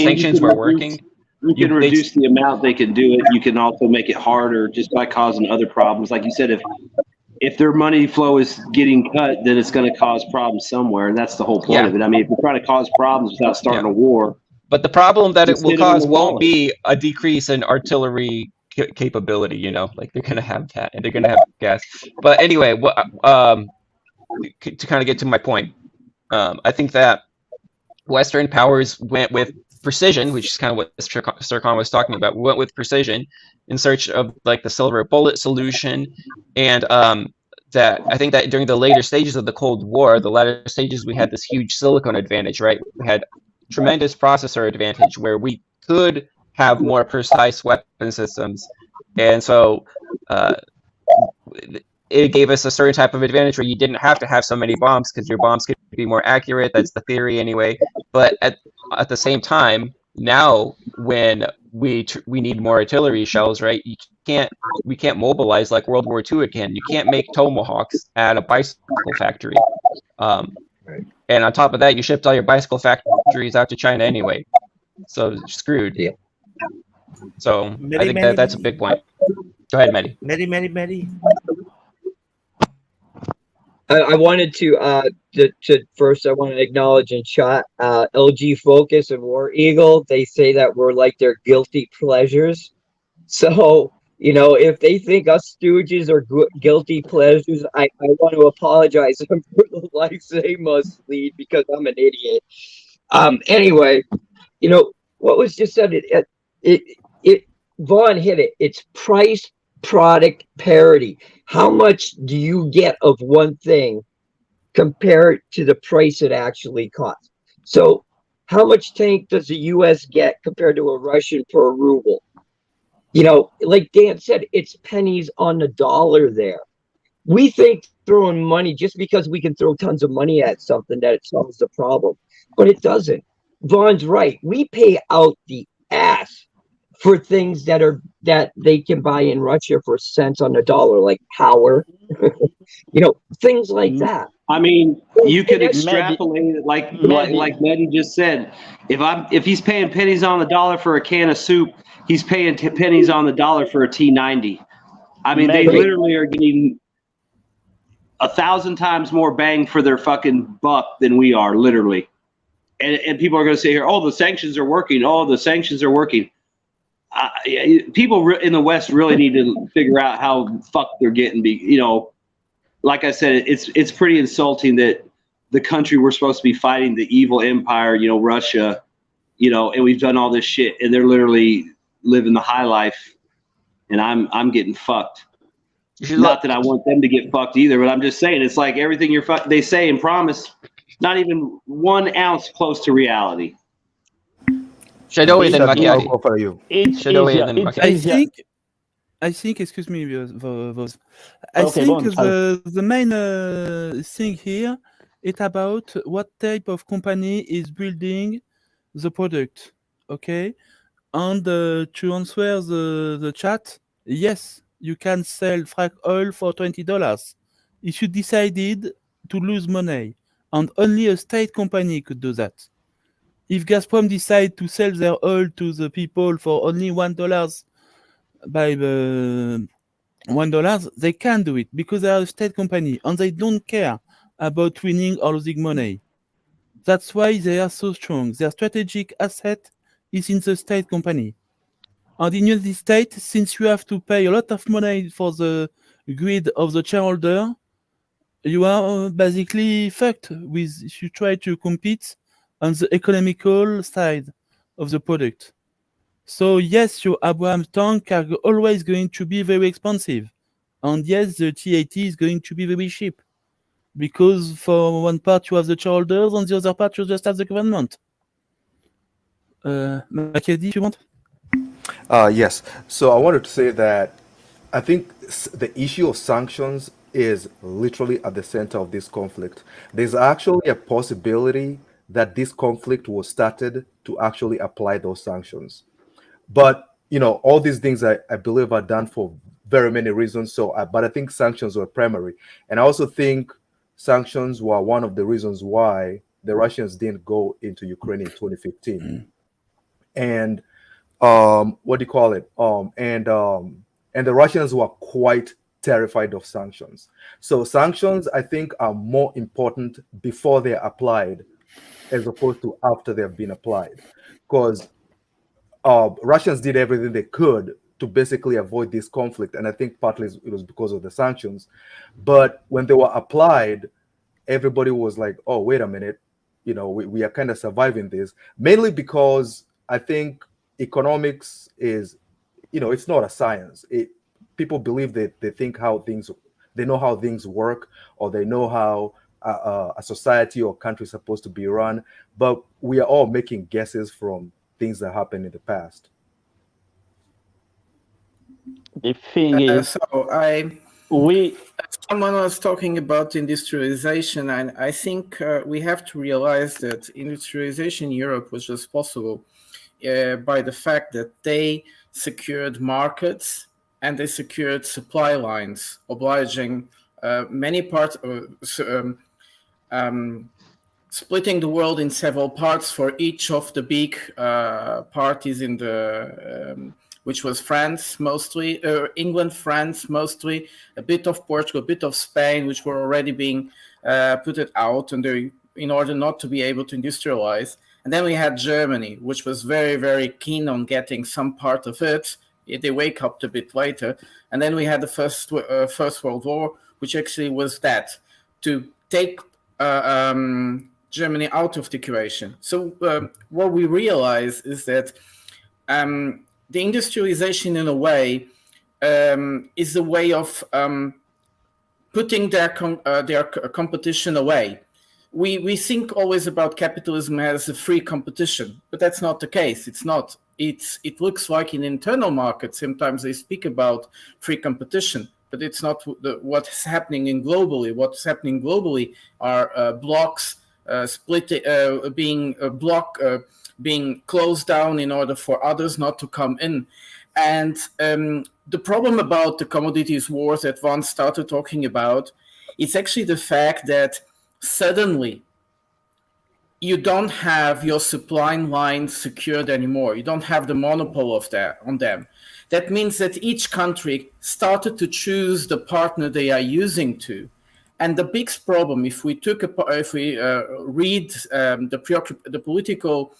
sanctions were working, you can reduce the amount they can do it. You can also make it harder just by causing other problems. Like you said, if their money flow is getting cut, then it's going to cause problems somewhere, and that's the whole point of it. I mean, if you're trying to cause problems without starting a war. But the problem that it will cause won't be a decrease in artillery capability, you know, like they're going to have that and they're going to have gas. But anyway, to kind of get to my point, I think that Western powers went with precision, which is kind of what Sir Khan was talking about. We went with precision in search of like the silver bullet solution. And that I think that during the later stages of the Cold War, the latter stages, we had this huge silicon advantage, right? We had tremendous processor advantage where we could have more precise weapon systems. And so it gave us a certain type of advantage where you didn't have to have so many bombs because your bombs could be more accurate. That's the theory anyway. But at the same time, now when we need more artillery shells, right? We can't mobilize like World War II again. You can't make Tomahawks at a bicycle factory. And on top of that, you shipped all your bicycle factories out to China anyway. So screwed. Yeah. So I think that's a big point. Go ahead, Mehdi. Mehdi. I wanted to first I want to acknowledge in chat LG Focus and War Eagle. They say that we're like their guilty pleasures. So, you know, if they think us stooges are guilty pleasures, I want to apologize for the lives they must lead because I'm an idiot. Anyway, you know what was just said. Vaughn hit it. It's price product parity. How much do you get of one thing compared to the price it actually costs? So how much tank does the US get compared to a Russian for a ruble? You know, like Dan said, it's pennies on the dollar there. We think throwing money just because we can throw tons of money at something that it solves the problem, but it doesn't. Vaughn's right. We pay out the ass for things that they can buy in Russia for cents on the dollar, like power, you know, things like that. I mean, you could extrapolate it like Mehdi just said. If he's paying pennies on the dollar for a can of soup, he's paying pennies on the dollar for a T90. I mean, they literally are getting 1,000 times more bang for their fucking buck than we are, literally. And people are going to say here, oh, the sanctions are working. Oh, the sanctions are working. People in the West really need to figure out how fucked they're getting. You know, like I said, it's pretty insulting that the country we're supposed to be fighting, the evil empire, you know, Russia, you know, and we've done all this shit, and they're literally living the high life, and I'm getting fucked. Not that I want them to get fucked either, but I'm just saying it's like everything they say and promise, not even 1 ounce close to reality. Shadowy than Macchiati. I'll go for you. I think, excuse me, I think the main thing here is about what type of company is building the product. Okay, and to answer the chat, yes, you can sell frac oil for $20 if you decided to lose money, and only a state company could do that. If Gazprom decide to sell their oil to the people for only $1 by the $1, they can do it because they are a state company and they don't care about winning or losing money. That's why they are so strong. Their strategic asset is in the state company. And in the United States, since you have to pay a lot of money for the grid of the shareholder, you are basically fucked with if you try to compete on the economical side of the product. So yes, your Abrams tank are always going to be very expensive. And yes, the TAT is going to be very cheap. Because for one part you have the shareholders, and the other part you just have the government. Macedi, if you want? Yes. So I wanted to say that I think the issue of sanctions is literally at the center of this conflict. There's actually a possibility that this conflict was started to actually apply those sanctions. But, all these things I believe are done for very many reasons. But I think sanctions were primary. And I also think sanctions were one of the reasons why the Russians didn't go into Ukraine in 2015. And what do you call it? And the Russians were quite terrified of sanctions. So sanctions, I think, are more important before they're applied as opposed to after they've been applied. Because Russians did everything they could to basically avoid this conflict. And I think partly it was because of the sanctions. But when they were applied, everybody was like, oh, wait a minute. We are kind of surviving this. Mainly because I think economics is, it's not a science. People believe that they know how things work, or they know how a society or country is supposed to be run. But we are all making guesses from things that happened in the past. The thing is, someone was talking about industrialization, and I think we have to realize that industrialization in Europe was just possible by the fact that they secured markets and they secured supply lines, obliging many parts, splitting the world in several parts for each of the big parties in the which was France mostly, England, France mostly, a bit of Portugal, a bit of Spain, which were already being put it out and in order not to be able to industrialize. And then we had Germany, which was very, very keen on getting some part of it. They wake up a bit later. And then we had the First World War, which actually was that, to take Germany out of the equation. So what we realize is that the industrialization, in a way, is a way of putting their competition away. We think always about capitalism as a free competition, but that's not the case. It's not. It looks like in internal markets sometimes they speak about free competition, but it's not what's happening globally. What's happening globally are blocks being closed down in order for others not to come in. And the problem about the commodities wars that Van started talking about, it's actually the fact that suddenly you don't have your supply lines secured anymore. You don't have the monopoly on them. That means that each country started to choose the partner they are using to. And the biggest problem, if we read the political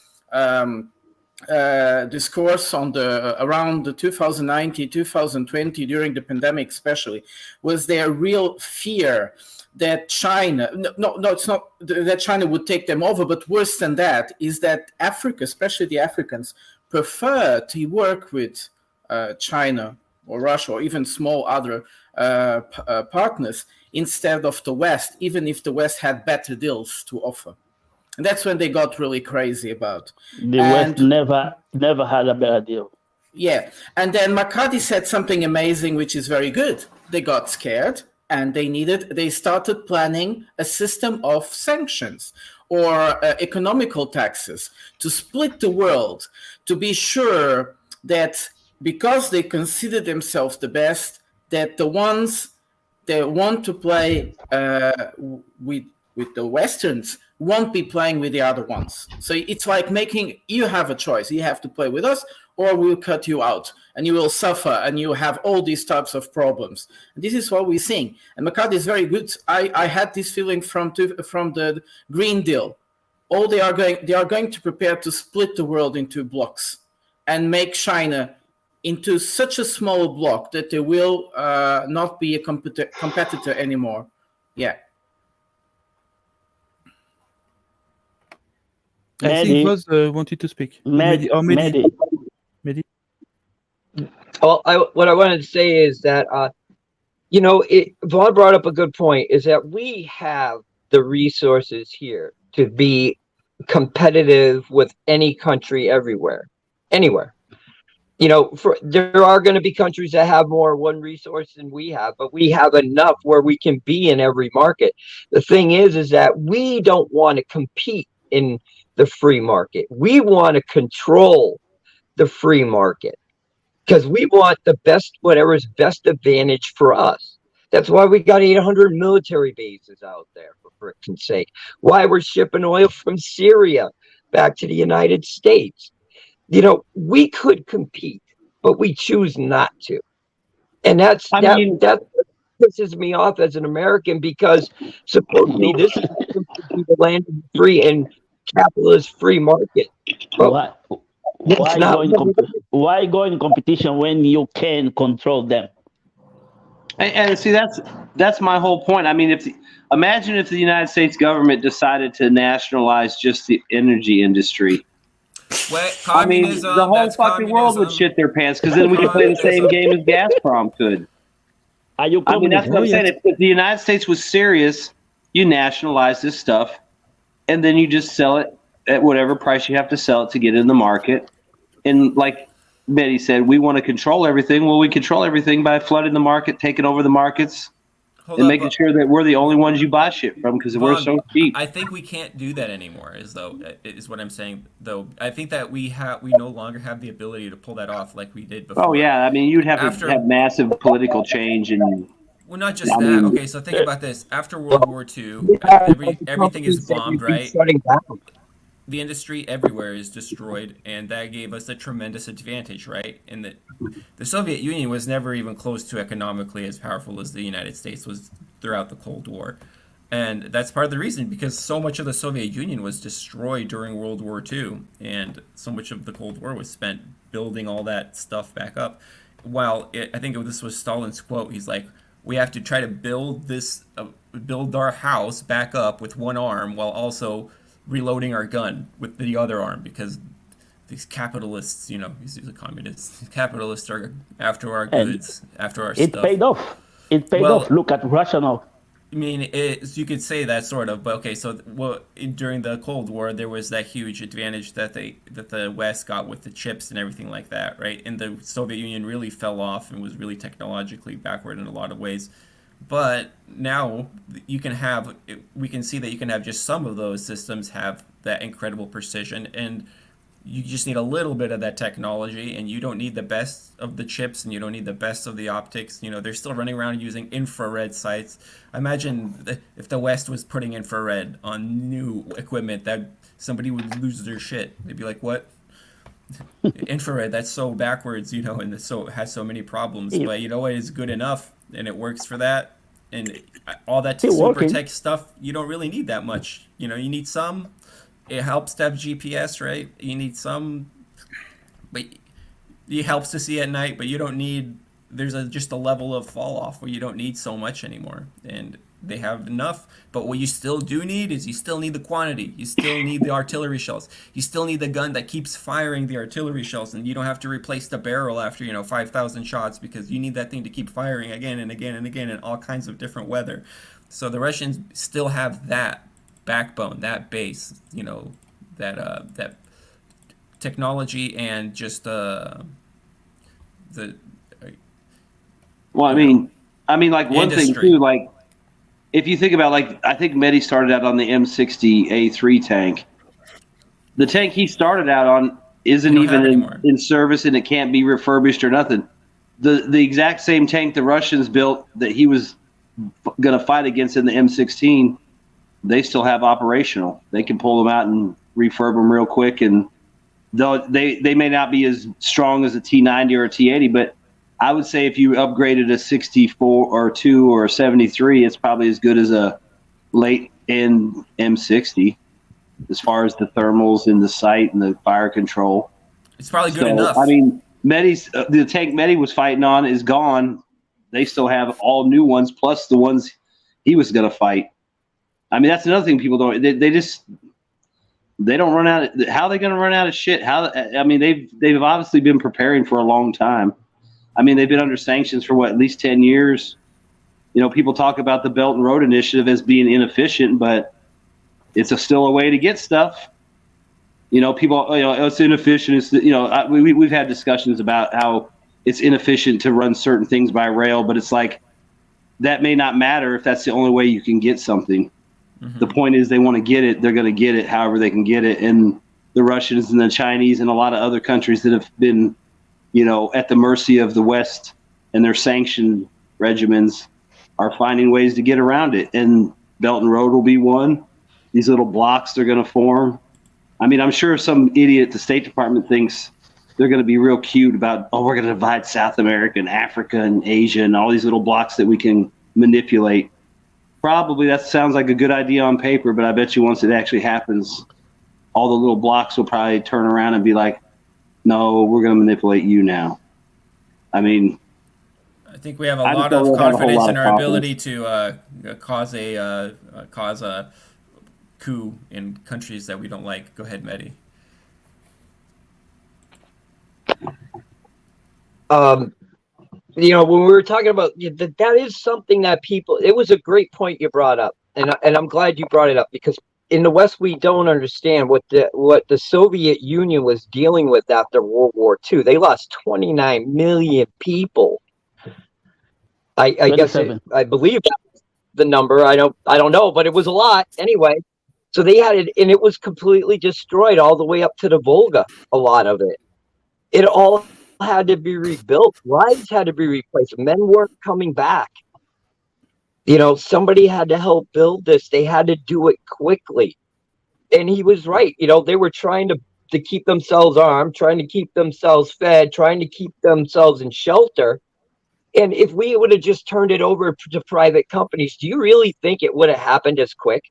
discourse around the 2019, 2020, during the pandemic especially, was their real fear that China, it's not that China would take them over, but worse than that is that Africa, especially the Africans, prefer to work with China or Russia or even small other partners instead of the West, even if the West had better deals to offer. And that's when they got really crazy about. The West never had a better deal. Yeah. And then Makati said something amazing, which is very good. They got scared and they started planning a system of sanctions. or economical taxes to split the world, to be sure that because they consider themselves the best, that the ones that want to play with the Westerns won't be playing with the other ones. So it's like you have a choice. You have to play with us or we'll cut you out and you will suffer and you have all these types of problems. And this is what we're seeing. And McCarthy is very good. I had this feeling from the Green Deal. They are going to prepare to split the world into blocks and make China into such a small block that they will not be a competitor anymore. Yeah. I think Voz wanted to speak. Mehdi. Well, what I wanted to say is that, Vaughn brought up a good point, is that we have the resources here to be competitive with any country everywhere, anywhere. There are going to be countries that have more one resource than we have, but we have enough where we can be in every market. The thing is that we don't want to compete in the free market. We want to control the free market because we want the best, whatever is best advantage for us. That's why we got 800 military bases out there, for frickin's sake. Why we're shipping oil from Syria back to the United States. We could compete, but we choose not to. And that pisses me off as an American because supposedly this is the land of the free and capitalist free market. Why go in competition when you can control them? And see, that's my whole point. I mean, imagine if the United States government decided to nationalize just the energy industry. I mean, the whole fucking world would shit their pants because then we could play the same game as Gazprom could. Are you? I mean, that's what I'm saying. If the United States was serious, you nationalize this stuff, and then you just sell it at whatever price you have to sell it to get in the market. And like Betty said, we want to control everything. Well, we control everything by flooding the market, taking over the markets, and making sure that we're the only ones you buy shit from because we're so cheap. I think we can't do that anymore. Is what I'm saying. Though I think that we no longer have the ability to pull that off like we did before. Oh yeah, I mean you'd have to have massive political change and. Well, not just that. Okay, so think about this. After World War II, everything is bombed, right? The industry everywhere is destroyed, and that gave us a tremendous advantage, right? And the Soviet Union was never even close to economically as powerful as the United States was throughout the Cold War. And that's part of the reason, because so much of the Soviet Union was destroyed during World War II, and so much of the Cold War was spent building all that stuff back up. While I think this was Stalin's quote, he's like, we have to try to build our house back up with one arm while also reloading our gun with the other arm, because these capitalists, these are communists. Capitalists are after our goods, after our stuff. It paid off. Off. Look at Russia now. I mean, you could say that sort of, but okay. So, during the Cold War, there was that huge advantage that the West got with the chips and everything like that, right? And the Soviet Union really fell off and was really technologically backward in a lot of ways. But now we can see that you can have just some of those systems have that incredible precision, and you just need a little bit of that technology, and you don't need the best of the chips, and you don't need the best of the optics. They're still running around using infrared sights. Imagine if the West was putting infrared on new equipment, that somebody would lose their shit. They'd be like, what? Infrared, that's so backwards, and it has so many problems. But you know what is good enough, and it works for that. And all that super tech stuff, you don't really need that much. You need some. It helps to have GPS, right? You need some, but it helps to see at night, but you don't need, there's just a level of fall off where you don't need so much anymore. And they have enough, but what you still do need is you still need the quantity. You still need the artillery shells. You still need the gun that keeps firing the artillery shells, and you don't have to replace the barrel after 5,000 shots, because you need that thing to keep firing again and again and again in all kinds of different weather. So the Russians still have that backbone, that base, that technology, and just the well, I mean like one industry. thing too, like if you think about, like, I think Mehdi started out on the M60A3 tank. The tank he started out on isn't even in service, and it can't be refurbished or nothing. The exact same tank the Russians built that he was going to fight against in the M16, they still have operational. They can pull them out and refurb them real quick, and though they may not be as strong as a T90 or a T80, but I would say if you upgraded a 64 or 2 or a 73, it's probably as good as a late end M60 as far as the thermals and the sight and the fire control. It's probably good enough. I mean, Mehdi's the tank Mehdi was fighting on is gone. They still have all new ones plus the ones he was going to fight. I mean, that's another thing people don't. They don't run out. How are they going to run out of shit? I mean, they've obviously been preparing for a long time. I mean, they've been under sanctions for at least 10 years. You know, people talk about the Belt and Road Initiative as being inefficient, but it's still a way to get stuff. You know, people, it's inefficient. It's, we've had discussions about how it's inefficient to run certain things by rail, but it's like that may not matter if that's the only way you can get something. Mm-hmm. The point is they want to get it. They're going to get it however they can get it. And the Russians and the Chinese and a lot of other countries that have been, at the mercy of the West and their sanction regimens are finding ways to get around it. And Belt and Road will be one. These little blocks they're going to form. I mean, I'm sure some idiot at the State Department thinks they're going to be real cute about, we're going to divide South America and Africa and Asia and all these little blocks that we can manipulate. Probably that sounds like a good idea on paper, but I bet you once it actually happens, all the little blocks will probably turn around and be like, no, we're going to manipulate you now. I mean, I think we have a lot of confidence in our ability to cause a coup in countries that we don't like. Go ahead, Mehdi. When we were talking about that is something that it was a great point you brought up, and I'm glad you brought it up, because in the West we don't understand what the Soviet Union was dealing with after World War II. They lost 29 million people. I guess I believe that's the number. I don't know, but it was a lot anyway. So they had it, and it was completely destroyed all the way up to the Volga. A lot of it. It all had to be rebuilt. Lives had to be replaced. Men weren't coming back. Somebody had to help build this. They had to do it quickly. And he was right. They were trying to keep themselves armed, trying to keep themselves fed, trying to keep themselves in shelter. And if we would have just turned it over to private companies, do you really think it would have happened as quick?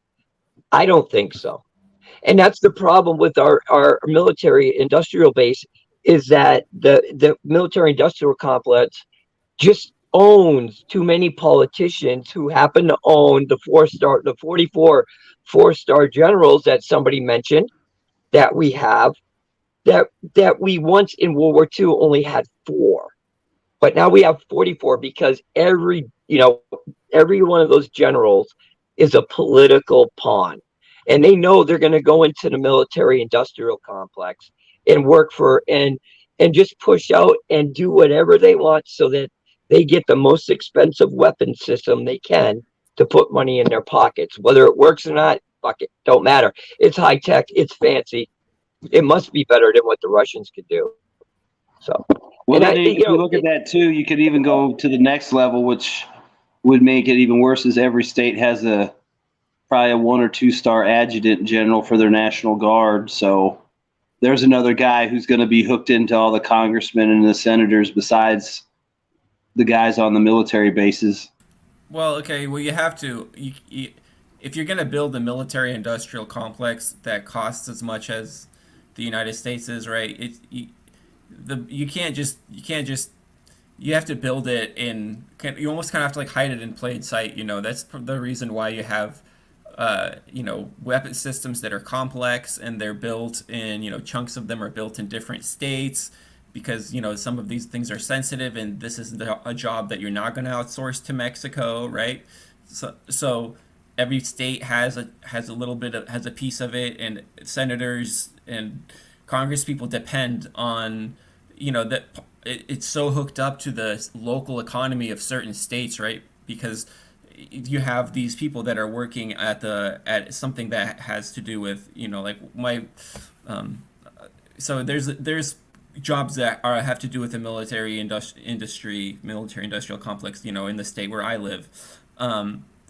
I don't think so. And that's the problem with our military industrial base, is that the military industrial complex just owns too many politicians who happen to own the 44 four-star generals that somebody mentioned that we have, that we once in World War II only had 4. But now we have 44 because every one of those generals is a political pawn. And they know they're going to go into the military industrial complex and work for and just push out and do whatever they want so that they get the most expensive weapon system they can to put money in their pockets. Whether it works or not, fuck it, don't matter. It's high tech, it's fancy. It must be better than what the Russians could do. So, if you look at that too, you could even go to the next level, which would make it even worse. Is every state has probably a 1 or 2 star adjutant general for their National Guard. So there's another guy who's going to be hooked into all the congressmen and the senators besides the guys on the military bases. Well, okay. Well, you have to. If you're going to build a military-industrial complex that costs as much as the United States is, right? You can't just. You have to build it in. You almost kind of have to like hide it in plain sight. That's the reason why you have. Weapon systems that are complex and they're built in, chunks of them are built in different states because, some of these things are sensitive and this is a job that you're not going to outsource to Mexico, right? So every state has a piece of it, and senators and Congress people depend on, that it's so hooked up to the local economy of certain states, right? Because you have these people that are working at something that has to do with, like so there's jobs that have to do with the military industrial complex, in the state where I live.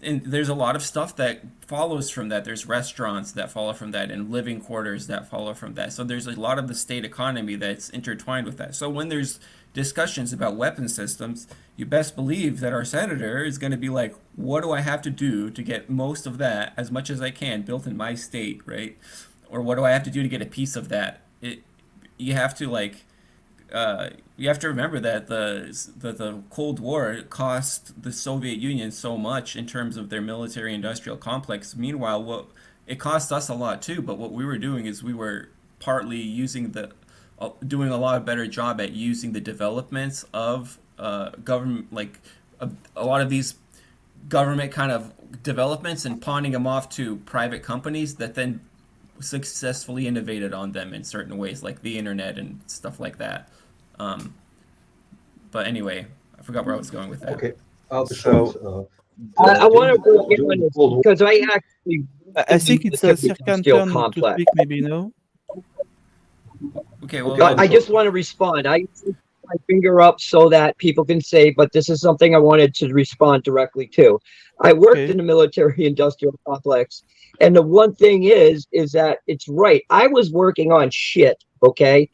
And there's a lot of stuff that follows from that. There's restaurants that follow from that and living quarters that follow from that. So there's a lot of the state economy that's intertwined with that. So when there's discussions about weapon systems, you best believe that our senator is going to be like, what do I have to do to get most of that, as much as I can, built in my state, right? Or what do I have to do to get a piece of that? You have to remember that the Cold War cost the Soviet Union so much in terms of their military industrial complex. Meanwhile, it cost us a lot too, but what we were doing is we were partly doing a lot better job at using the developments of government, like a lot of these government kind of developments, and pawning them off to private companies that then successfully innovated on them in certain ways, like the internet and stuff like that. But anyway, I forgot where I was going with that. Okay, I'll be So- short. I want to go in on this because I actually I think it's a second steel turn to complex. speak, maybe, no? Okay, well, I just want to respond. I put my finger up so that people can say, but this is something I wanted to respond directly to. I worked Okay. in the military industrial complex, and the one thing is that it's right. I was working on shit, okay,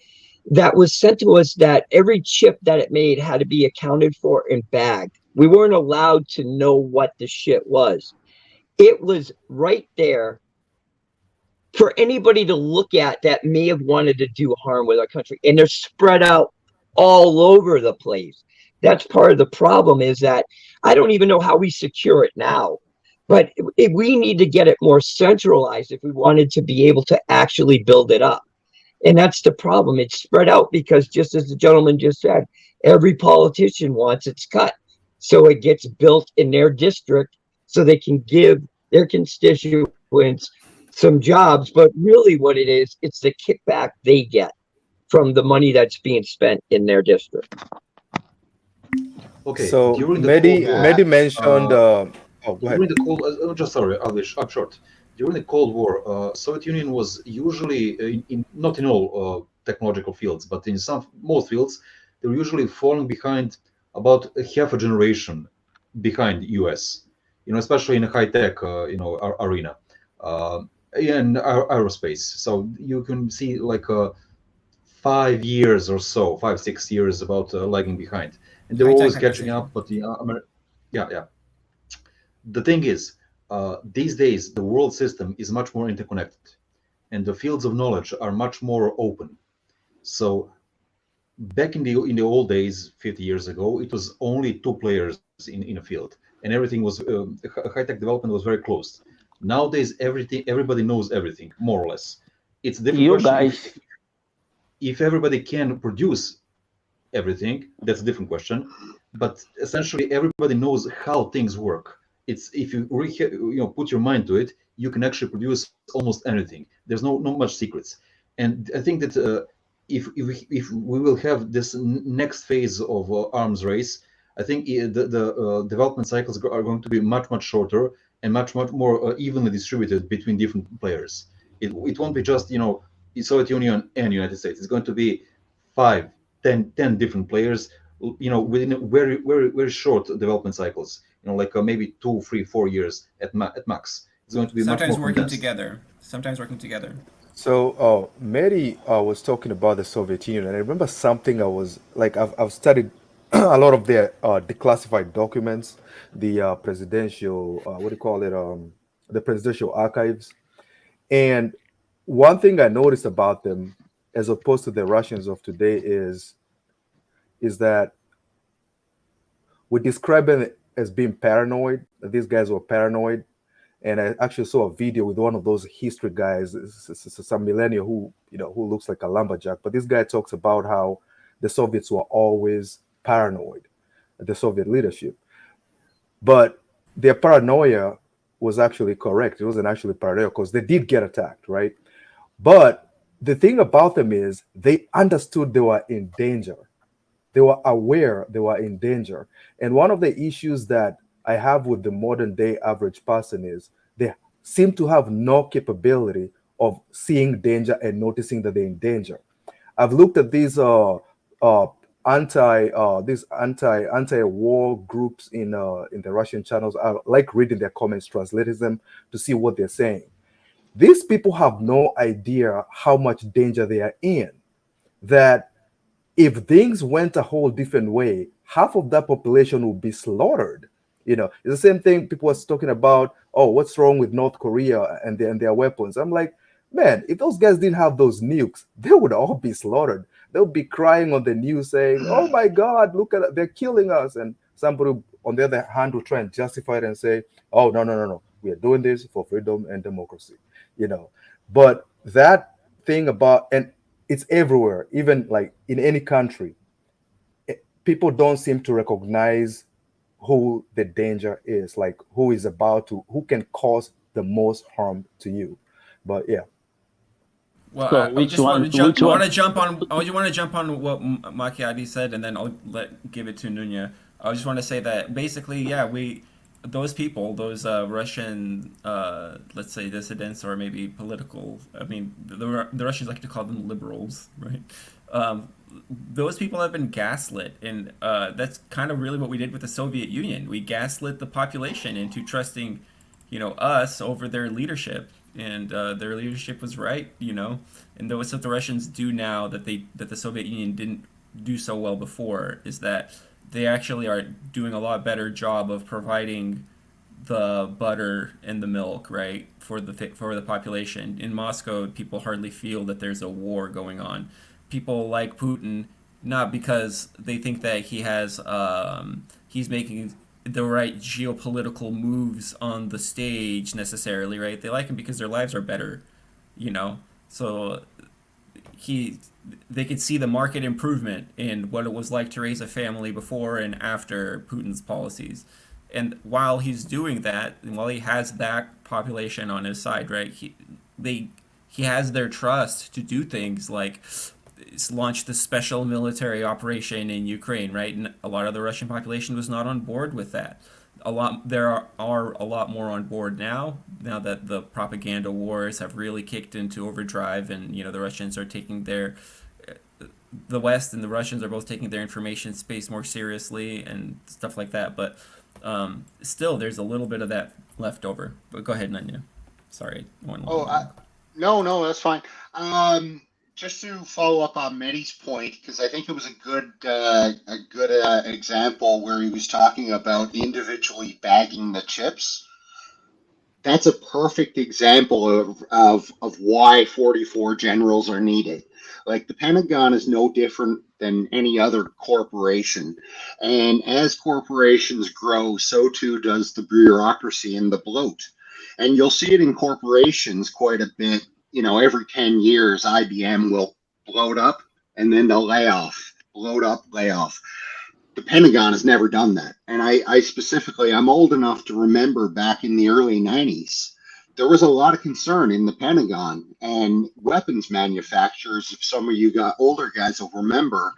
that was sent to us that every chip that it made had to be accounted for and bagged. We weren't allowed to know what the shit was. It was right there for anybody to look at that may have wanted to do harm with our country, and they're spread out all over the place. That's part of the problem, is that I don't even know how we secure it now, but we need to get it more centralized if we wanted to be able to actually build it up. And that's the problem. It's spread out because, just as the gentleman just said, every politician wants its cut. So it gets built in their district so they can give their constituents some jobs. But really what it is, it's the kickback they get from the money that's being spent in their district. Okay, So during the Mehdi, Cold War, Mehdi mentioned. Oh, go ahead. during the Cold, just sorry, I'll be short. During the Cold War, Soviet Union was usually not in all technological fields, but in most fields, they were usually falling behind about half a generation behind US. Especially in a high tech, arena, and aerospace. So you can see like 5 years or so, 5-6 years about lagging behind, and they were High-tech always acquisition. catching up. But yeah. The thing is, these days the world system is much more interconnected, and the fields of knowledge are much more open. So back in the old days, 50 years ago, it was only two players in a field, and everything was high-tech development was very closed. Nowadays, everybody knows everything, more or less. It's a different You question guys, if everybody can produce everything. That's a different question. But essentially, everybody knows how things work. It's if you put your mind to it, you can actually produce almost anything. There's no much secrets. And I think that if we will have this next phase of arms race, I think the development cycles are going to be much shorter and much more evenly distributed between different players. It won't be just Soviet Union and United States. It's going to be 5, 10 different players, within very short development cycles. Like maybe 2, 3, 4 years at max. It's going to be Sometimes much more working condensed. together. So, Mary was talking about the Soviet Union, and I remember something I was like, I've studied a lot of their declassified documents, the presidential, what do you call it, the presidential archives. And one thing I noticed about them, as opposed to the Russians of today, is that we describe them as being paranoid. These guys were paranoid. And I actually saw a video with one of those history guys, some millennial who looks like a lumberjack. But this guy talks about how the Soviets were always paranoid, the Soviet leadership. But their paranoia was actually correct. It wasn't actually paranoia because they did get attacked, right? But the thing about them is they understood they were in danger. They were aware they were in danger. And one of the issues that I have with the modern day average person is they seem to have no capability of seeing danger and noticing that they're in danger. I've looked at these anti-war groups in the Russian channels. I like reading their comments, translating them to see what they're saying. These people have no idea how much danger they are in. That if things went a whole different way, half of that population would be slaughtered. It's the same thing people was talking about. Oh, what's wrong with North Korea and their weapons? I'm like, man, if those guys didn't have those nukes, they would all be slaughtered. They'll be crying on the news saying, oh my God, look at it, they're killing us. And somebody on the other hand will try and justify it and say, oh, no. We are doing this for freedom and democracy. But that thing about, and it's everywhere, even like in any country, people don't seem to recognize who the danger is, like who can cause the most harm to you. But yeah. Well, So I which just one? want to jump. Which I one? want to jump on. I want to jump on what Macchiati said, and then I'll give it to Nunya. I just want to say that basically, yeah, those people, those Russian, let's say dissidents or maybe political. I mean, the Russians like to call them liberals, right? Those people have been gaslit, and that's kind of really what we did with the Soviet Union. We gaslit the population into trusting, us over their leadership. And their leadership was right, and that's what the Russians do now that the Soviet Union didn't do so well before, is that they actually are doing a lot better job of providing the butter and the milk, right, for the population. In Moscow, people hardly feel that there's a war going on. People like Putin, not because they think that he's making the right geopolitical moves on the stage necessarily, right? They like him because their lives are better, So they could see the market improvement in what it was like to raise a family before and after Putin's policies. And while he's doing that, and while he has that population on his side, right? He has their trust to do things like launched the special military operation in Ukraine, right? And a lot of the Russian population was not on board with that. There are a lot more on board now that the propaganda wars have really kicked into overdrive, and the Russians are taking the West and the Russians are both taking their information space more seriously and stuff like that. But still, there's a little bit of that left over. But go ahead, Nanya. Sorry. No, that's fine. Just to follow up on Mehdi's point, because I think it was a good example where he was talking about individually bagging the chips. That's a perfect example of why 44 generals are needed. Like, the Pentagon is no different than any other corporation. And as corporations grow, so too does the bureaucracy and the bloat. And you'll see it in corporations quite a bit. Every 10 years, IBM will bloat up and then they'll lay off, bloat up, lay off. The Pentagon has never done that. And I specifically, I'm old enough to remember back in the early 90s, there was a lot of concern in the Pentagon and weapons manufacturers, if some of you older guys will remember,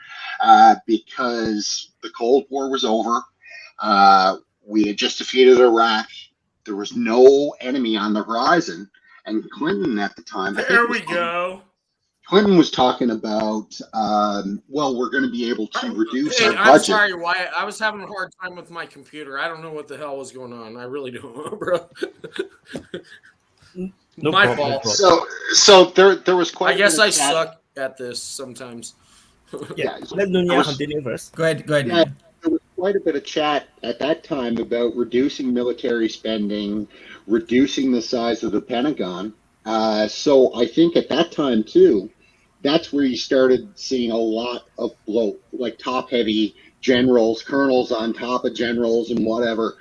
because the Cold War was over. We had just defeated Iraq. There was no enemy on the horizon. And Clinton at the time, Clinton was talking about, we're going to be able to reduce our budget. I'm sorry, Wyatt. I was having a hard time with my computer. I don't know what the hell was going on. I really don't, bro. My fault. So there was quite. I guess I suck at this sometimes. Yeah, let Nunya continue first. Go ahead. Yeah, there was quite a bit of chat at that time about reducing military spending, reducing the size of the Pentagon. So I think at that time too, that's where you started seeing a lot of bloat, like top-heavy generals, colonels on top of generals and whatever,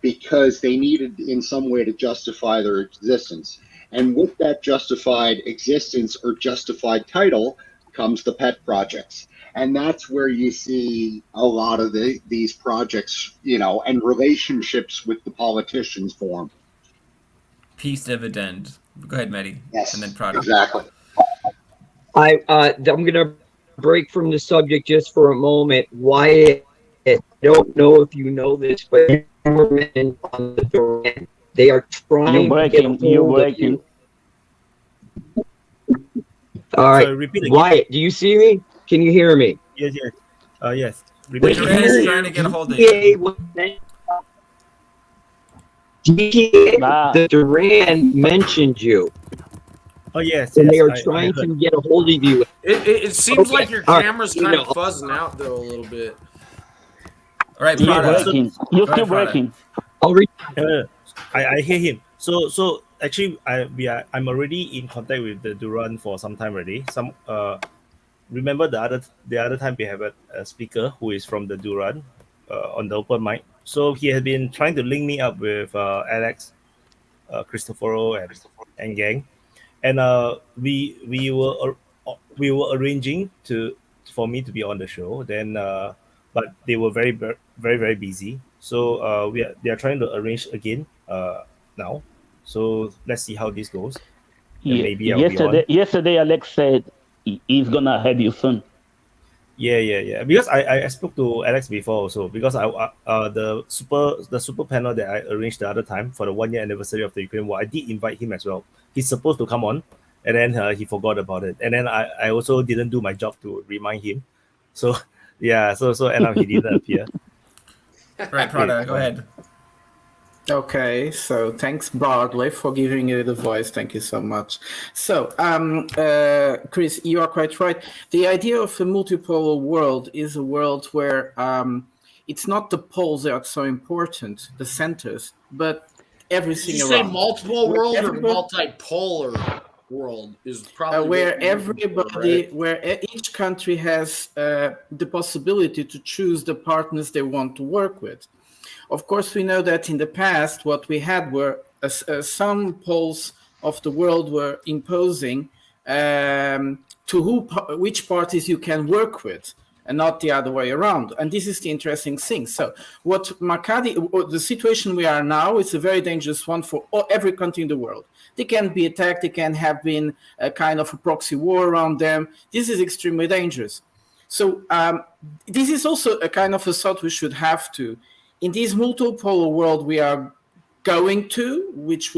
because they needed in some way to justify their existence. And with that justified existence or justified title comes the pet projects. And that's where you see a lot of these projects, and relationships with the politicians form. Peace dividend. Go ahead, Mehdi. Yes, and then Prado. Exactly. I'm going to break from the subject just for a moment. Wyatt, I don't know if you know this, but cameramen on the Duran. They are trying to get a hold of you. All right, repeat again. Wyatt, do you see me? Can you hear me? Yes, yes. Yes. The Repeat Duran again. is trying to get a hold of you. The Duran mentioned you. Oh yes, and yes, they are I trying to heard. get a hold of you. It seems Okay, like your all right, camera's you kind know. of fuzzing out though a little bit. All right, Yeah, Prada. so- You're Go still ahead, Prada. breaking. I'll read. I hear him. So actually, I'm already in contact with the Duran for some time already. Remember the other time we have a speaker who is from the Duran on the open mic. So he had been trying to link me up with Alex, Cristoforo, and gang, and we were arranging for me to be on the show. Then but they were very busy. So they are trying to arrange again now. So let's see how this goes. And Yeah. maybe I'll be on. Yesterday, Alex said he's gonna have you soon. Yeah. Because I spoke to Alex before also, because the super panel that I arranged the other time for the 1 year anniversary of the Ukraine war, I did invite him as well. He's supposed to come on, and then he forgot about it, and then I also didn't do my job to remind him. So yeah, so end up he didn't appear. Right, Prada, go ahead. Okay, so thanks, Bartley, for giving you the voice. Thank you so much. So, Chris, you are quite right. The idea of a multipolar world is a world where it's not the poles that are so important, the centers, but everything Did you say around. multiple Where world or everybody- multipolar world is probably where what you're looking for, everybody, right? where each country has the possibility to choose the partners they want to work with. Of course, we know that in the past, what we had were some poles of the world were imposing which parties you can work with, and not the other way around. And this is the interesting thing. So, the situation we are now is a very dangerous one for every country in the world. They can be attacked. They can have been a kind of a proxy war around them. This is extremely dangerous. So, this is also a kind of a thought we should have to. In this multipolar world we are going to, which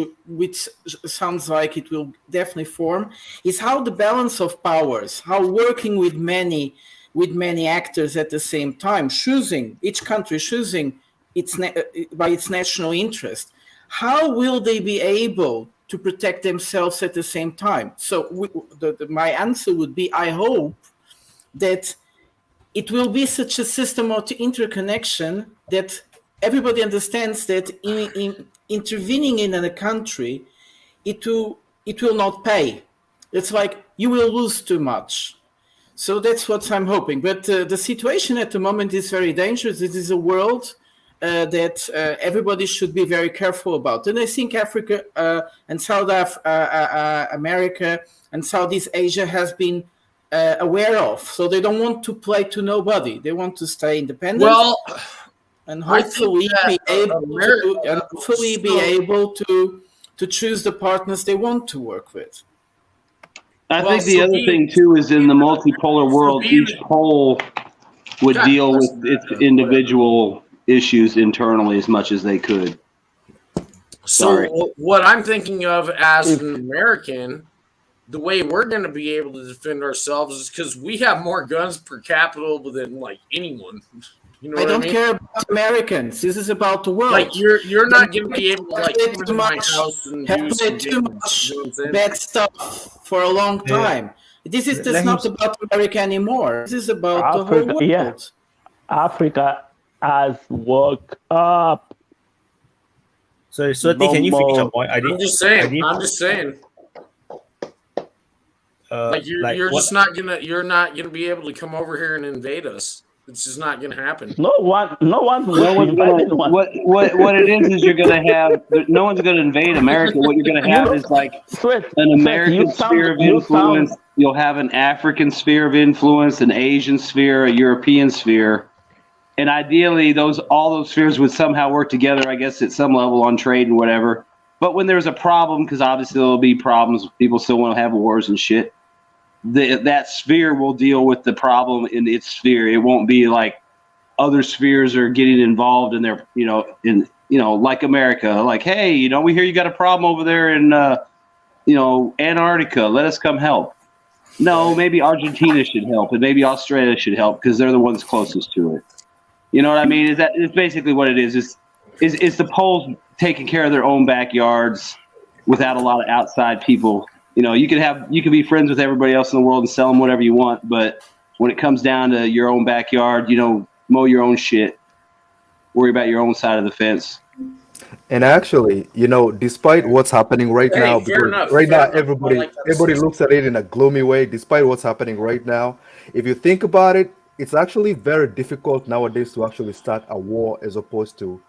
sounds like it will definitely form, is how the balance of powers, how working with many actors at the same time, each country choosing by its national interest, how will they be able to protect themselves at the same time? So my answer would be, I hope that it will be such a system of interconnection that everybody understands that in intervening in a country, it will not pay. It's like you will lose too much. So that's what I'm hoping. But the situation at the moment is very dangerous. It is a world that everybody should be very careful about. And I think Africa and South America and Southeast Asia has been aware of. So they don't want to play to nobody. They want to stay independent. Well, and hopefully be able to choose the partners they want to work with. I think the other thing too is in the multipolar world, each pole would deal with its individual issues internally as much as they could. So what I'm thinking of as an American, the way we're going to be able to defend ourselves is because we have more guns per capita than like anyone. You know I what don't I mean? care about Americans. This is about the world. Like you're not going to be able to like come into my house and have do some too damage, much you know what I'm saying? bad stuff for a long time. This is not about America anymore. This is about the whole world. Yeah. Africa has woke up. So can you finish your point? I'm just saying. Like you're just not gonna be able to come over here and invade us. It's just not gonna happen. No one what it is you're gonna have no one's gonna invade America. What you're gonna have is like an American sphere of influence. You'll have an African sphere of influence, an Asian sphere, a European sphere. And ideally all those spheres would somehow work together, I guess, at some level on trade and whatever. But when there's a problem, because obviously there'll be problems, people still want to have wars and shit. That sphere will deal with the problem in its sphere. It won't be like other spheres are getting involved in their, like America, like, hey, we hear you got a problem over there in, Antarctica. Let us come help. No, maybe Argentina should help, and maybe Australia should help because they're the ones closest to it. You know what I mean? It's basically what it is. Is the Poles taking care of their own backyards without a lot of outside people? You can be friends with everybody else in the world and sell them whatever you want, but when it comes down to your own backyard, mow your own shit, worry about your own side of the fence. And actually, despite what's happening right now, everybody looks at it in a gloomy way. Despite what's happening right now, if you think about it, it's actually very difficult nowadays to actually start a war as opposed to,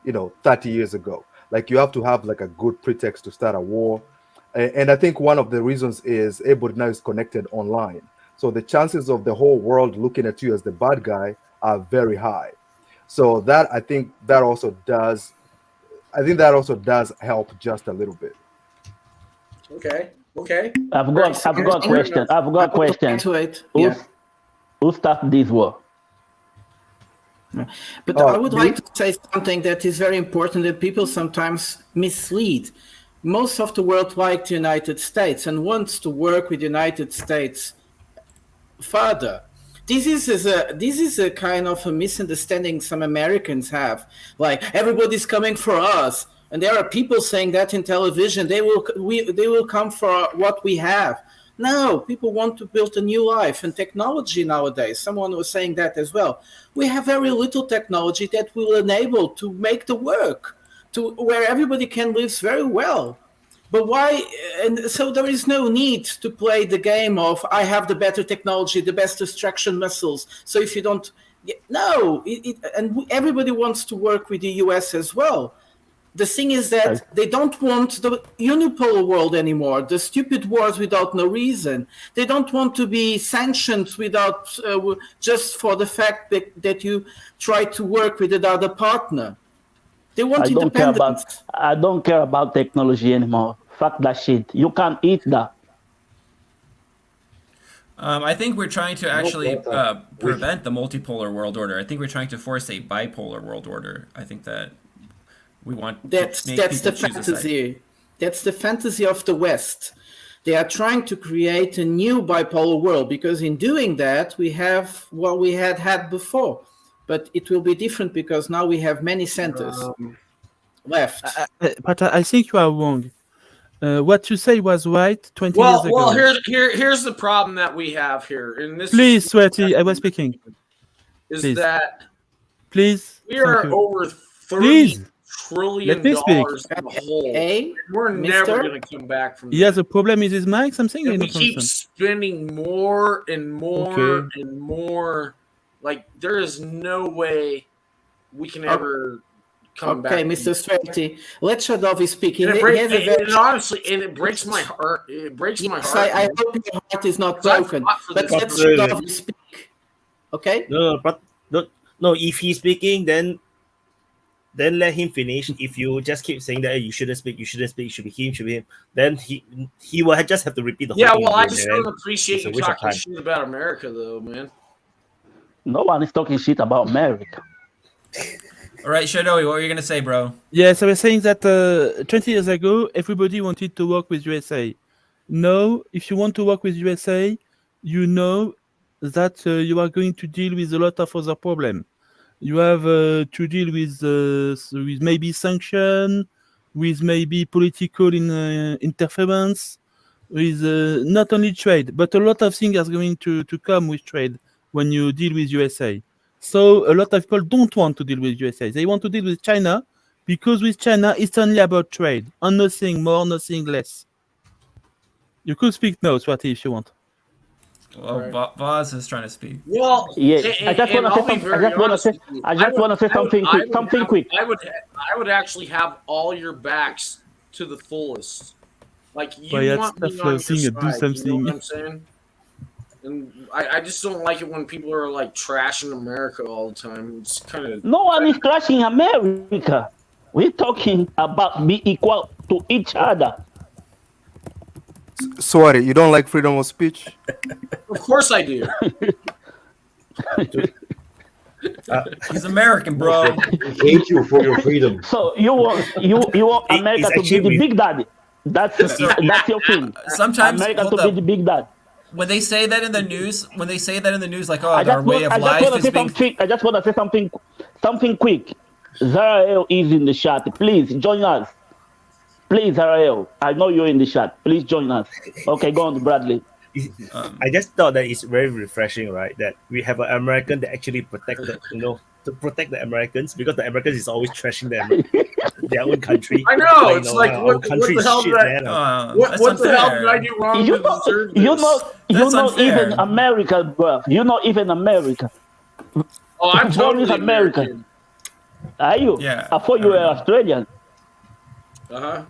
30 years ago. Like, you have to have like a good pretext to start a war. And I think one of the reasons is everybody now is connected online. So the chances of the whole world looking at you as the bad guy are very high. So I think that also does help just a little bit. Okay. I've got a question. Who started this war? But I would like to say something that is very important that people sometimes mislead. Most of the world like the United States and wants to work with the United States further. This is a kind of a misunderstanding some Americans have. Like, everybody's coming for us, and there are people saying that in television. They will come for what we have. No, people want to build a new life and technology nowadays. Someone was saying that as well. We have very little technology that will enable to make the work to where everybody can live very well. But why? And so there is no need to play the game of I have the better technology, the best distraction missiles. So if you don't, no, and everybody wants to work with the US as well. The thing is that they don't want the unipolar world anymore, the stupid wars without no reason. They don't want to be sanctioned without just for the fact that you try to work with another partner. They want independence. I don't care about technology anymore. Fuck that shit. You can't eat that. I think we're trying to actually prevent the multipolar world order. I think we're trying to force a bipolar world order. I think that we want that's the fantasy. That's the fantasy of the West. They are trying to create a new bipolar world because in doing that we have what we had before, but it will be different because now we have many centers left. But I think you are wrong. What you say was right 20 years ago. Well, here's the problem that we have here, and this. Please, Sweaty, I was speaking. Is that? Please. We are over $30 trillion in the hole. We're never going to come back from. He has a problem with his mic. Something. And we keep spending more and more and more. Like, there is no way we can ever. Okay, Mr. Sweaty, let Shadovi speak. And it breaks my heart. It breaks my heart. I hope your heart is not broken. But let Shadovi speak. Okay? No. If he's speaking, then let him finish. If you just keep saying that you shouldn't speak, it should be him, then he will just have to repeat the whole thing. Yeah, well, I just don't appreciate you talking shit about America, though, man. No one is talking shit about America. All right, Shadowy, what were you going to say, bro? Yes, I was saying that 20 years ago, everybody wanted to work with USA. Now, if you want to work with USA, you know that you are going to deal with a lot of other problems. You have to deal with maybe sanction, with maybe political interference, with not only trade, but a lot of things are going to come with trade when you deal with USA. So a lot of people don't want to deal with USA. They want to deal with China because with China, it's only about trade and nothing more, nothing less. You could speak now, Swati, if you want. Well, Boz is trying to speak. Well, yes. I just want to say something quick. I would actually have all your backs to the fullest. Like, you want me on your side, you know what I'm saying? And I just don't like it when people are like trashing America all the time. It's kind of no one is trashing America. We're talking about be equal to each other. Sorry, you don't like freedom of speech? Of course I do. He's American, bro. We hate you for your freedom. So you want America to be the big daddy? That's your thing. Sometimes America to be the big daddy. When they say that in the news, like, oh, our way of life is being. I just want to say something quick. Zarael is in the chat. Please join us. Please, Zarael. I know you're in the chat. Please join us. Okay, go on, Bradley. I just thought that it's very refreshing, right? That we have an American that actually protect to protect the Americans, because the Americans is always trashing their own country. I know. It's like, what the hell did what the hell did I do wrong to deserve this? Even America, bro. You're not even America. Oh, I'm totally American. Are you? Yeah. I thought you were Australian. Uh-huh.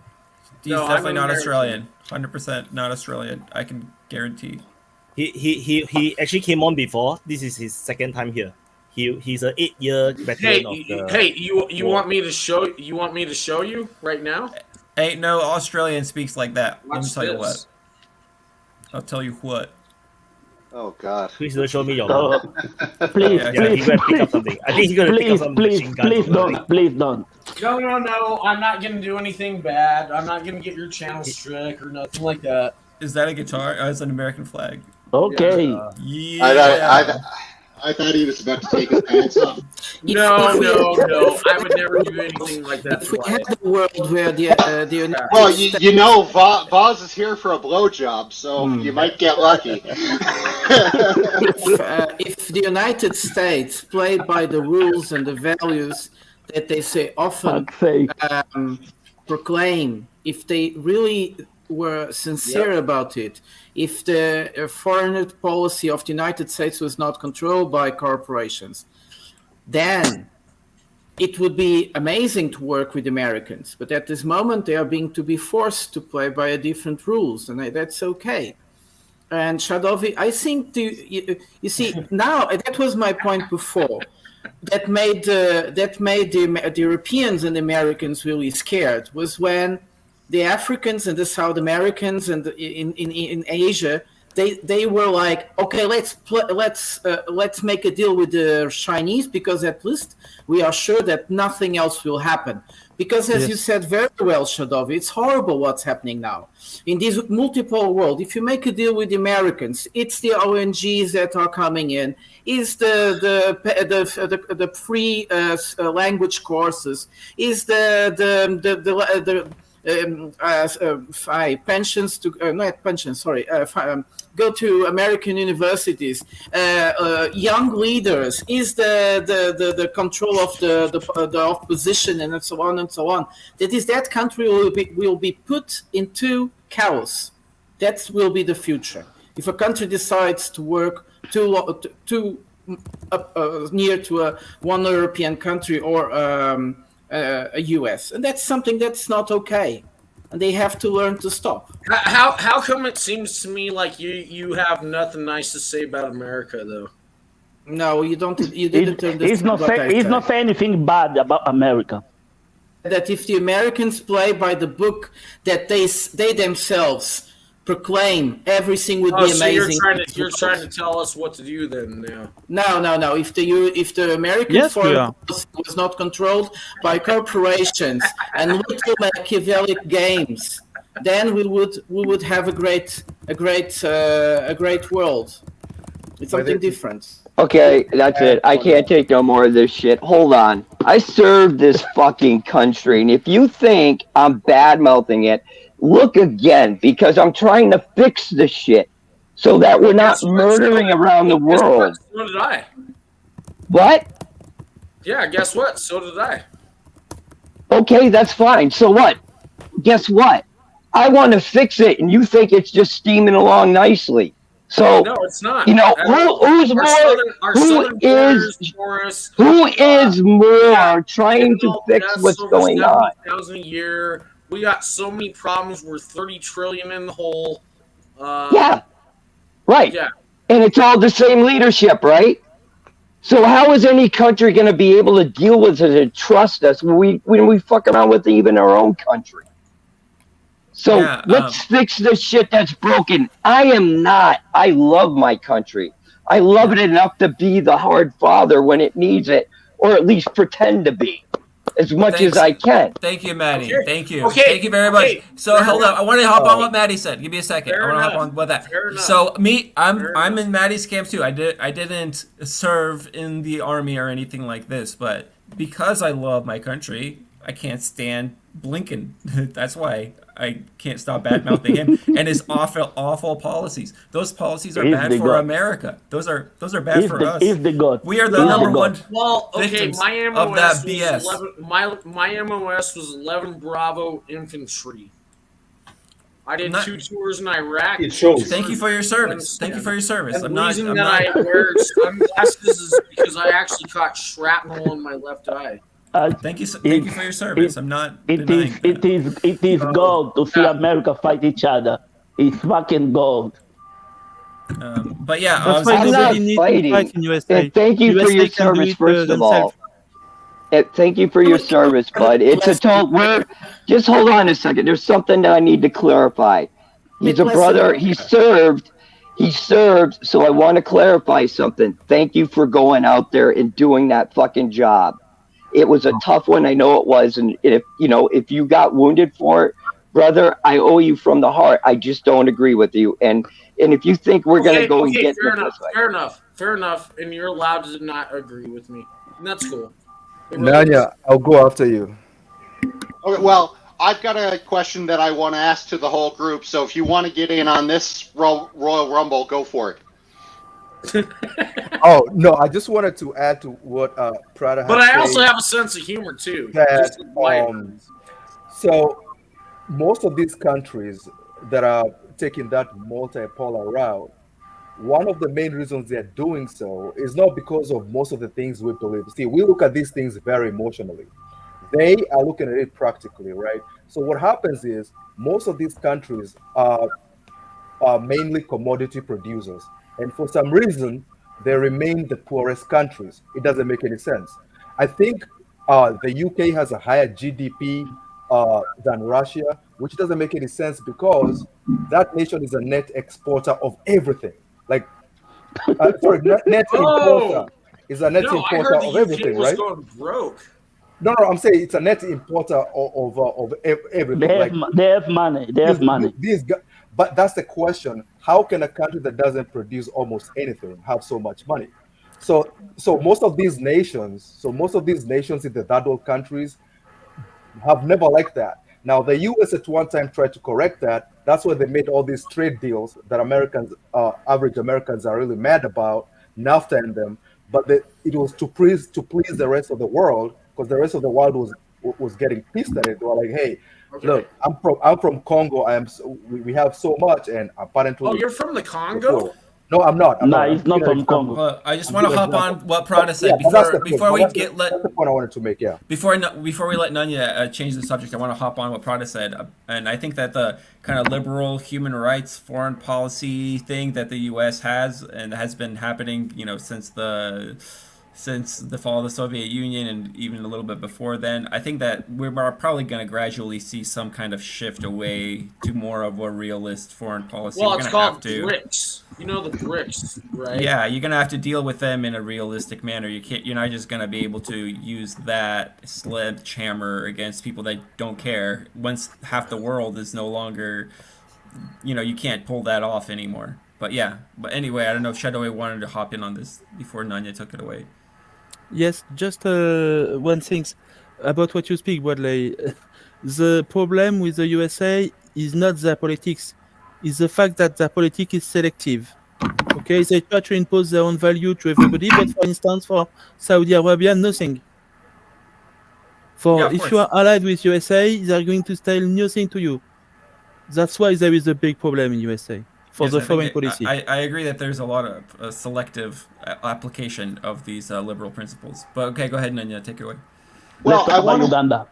He's definitely not Australian. 100% not Australian. I can guarantee. He actually came on before. This is his second time here. He's an 8-year veteran of the. Hey, you want me to show you right now? Ain't no Australian speaks like that. Let me Watch tell you this. what. I'll tell you what. Oh God! Please don't show me your. Please, he's gonna pick up something. I think he's gonna pick up some machine gun. Please don't. No. I'm not gonna do anything bad. I'm not gonna get your channel struck or nothing like that. Is that a guitar? Oh, it's an American flag. Okay. Yeah. I thought he was about to take his pants off. No. I would never do anything like that. If we had the world where the United Well, States... you know, Voz is here for a blowjob, so you might get lucky. if the United States played by the rules and the values that they say often proclaim, if they really were sincere about it, if the foreign policy of the United States was not controlled by corporations, then it would be amazing to work with Americans. But at this moment, they are being to be forced to play by a different rules, and that's okay. And Shadovi, I think you see now that was my point before. That made the Europeans and the Americans really scared was when the Africans and the South Americans and in Asia, they were like, okay, let's make a deal with the Chinese, because at least we are sure that nothing else will happen. Because as you said very well, Shadovi, it's horrible what's happening now in this multiple world. If you make a deal with the Americans, it's the ONGs that are coming in, is the free language courses, is pensions to not pensions. Sorry, go to American universities. Young leaders, is the control of the opposition, and so on and so on. That country will be put into chaos. That will be the future. If a country decides to work too near to one European country or a US, and that's something that's not okay, and they have to learn to stop. How come it seems to me like you have nothing nice to say about America, though? No, you don't. You didn't understand. He's not saying anything bad about America. That if the Americans play by the book that they themselves proclaim, everything would be amazing. So you're trying to tell us what to do then now? No. If the American foreign policy was not controlled by corporations and little Machiavellic games, then we would have a great world. It's something different. Okay, that's it. I can't take no more of this shit. Hold on. I served this fucking country, and if you think I'm bad-mouthing it, look again, because I'm trying to fix the shit so that we're not murdering around the world. So did I. What? Yeah, guess what? So did I. Okay, that's fine. So what? Guess what? I want to fix it, and you think it's just steaming along nicely. So, no, it's not. You know, who is more trying to fix what's going on? A year. We got so many problems. We're 30 trillion in the hole. Yeah, right. Yeah. And it's all the same leadership, right? So how is any country going to be able to deal with it and trust us when we fuck around with even our own country? So let's fix the shit that's broken. I love my country. I love it enough to be the hard father when it needs it, or at least pretend to be, as much as I can. Thank you, Maddie. Okay. Thank you. Okay. Thank you very much. Okay. So Fair hold enough. up. I want to hop on what Maddie said. Give me a second. Fair I want to hop enough. on with that. Fair enough. So me, Fair I'm enough. in Maddie's camp too. I didn't serve in the army or anything like this, but because I love my country, I can't stand Blinken. That's why I can't stop bad mouthing him and his awful policies. Those policies are He's bad the for God. America. Those are bad He's for the, us. he's the God. We are the He's number the one God. Well, okay, victims my MOS of that was BS. 11, my MOS was 11 Bravo Infantry. I did 2 tours in Iraq. It shows. Thank you for your service. Thank you for your service. And I'm the not. reason I'm that not. I wear sunglasses is because I actually caught shrapnel in my left eye. Thank you for your service. I'm not It denying is it is gold to see America fight each other. It's fucking gold. But yeah, I That's was why gonna nobody say- needs to fighting. fight in USA. And thank you for USA your can do service, it, first of themselves. all. And thank you for your service, bud. It's a total. Just hold on a second. There's something that I need to clarify. He's a brother. He served. So I want to clarify something. Thank you for going out there and doing that fucking job. It was a tough one. I know it was. And if you got wounded for it, brother, I owe you from the heart. I just don't agree with you. And if you think we're gonna go and get fair enough, fair enough, and you're allowed to not agree with me, and that's cool. It really is. Nanya, I'll go after you. Okay, well, I've got a question that I want to ask to the whole group. So if you want to get in on this Royal Rumble, go for it. Oh no, I just wanted to add to what Prada had But I said. also have a sense of humor too. That, Just so most of these countries that are taking that multipolar route, one of the main reasons they're doing so is not because of most of the things we believe. See, we look at these things very emotionally. They are looking at it practically, right? So what happens is most of these countries are mainly commodity producers, and for some reason they remain the poorest countries. It doesn't make any sense. I think the UK has a higher GDP than Russia, which doesn't make any sense because that nation is a net exporter of everything. Like, sorry, net importer is a net no, I importer heard the of UK everything, was right? going broke. No, I'm saying it's a net importer of everything. They have money. They have money. But that's the question: how can a country that doesn't produce almost anything have so much money? So most of these nations, in the third world countries, have never liked that. Now the U.S. at one time tried to correct that. That's why they made all these trade deals that average Americans are really mad about, NAFTA and them. But it was to please the rest of the world, because the rest of the world was getting pissed at it. They were like, "Hey, look, I'm from Congo. We have so much, and apparently." Oh, you're from the Congo? No, I'm not. He's not from Congo. Well, I just want to hop on what Prada said That's before the point I wanted to make. Yeah. Before we let Nanya change the subject, I want to hop on what Prada said, and I think that the kind of liberal human rights foreign policy thing that the U.S. has and has been happening, since the fall of the Soviet Union and even a little bit before then, I think that we're probably going to gradually see some kind of shift away to more of a realist foreign policy. Well, we're it's gonna called BRICS. You know the BRICS, right? Yeah, you're gonna have to deal with them in a realistic manner. You're not just gonna be able to use that sledgehammer against people that don't care. Once half the world is no longer, you can't pull that off anymore. But anyway, I don't know if Shadow wanted to hop in on this before Nanya took it away. Yes, just one thing about what you speak, Wadley. The problem with the USA is not their politics, it's the fact that their politics is selective. Okay, they try to impose their own value to everybody, but for instance, for Saudi Arabia, nothing. If you are allied with USA, they are going to tell nothing to you. That's why there is a big problem in USA for the foreign policy. I agree that there's a lot of selective application of these liberal principles. But okay, go ahead, Nanya, take it away. Well, I want Uganda.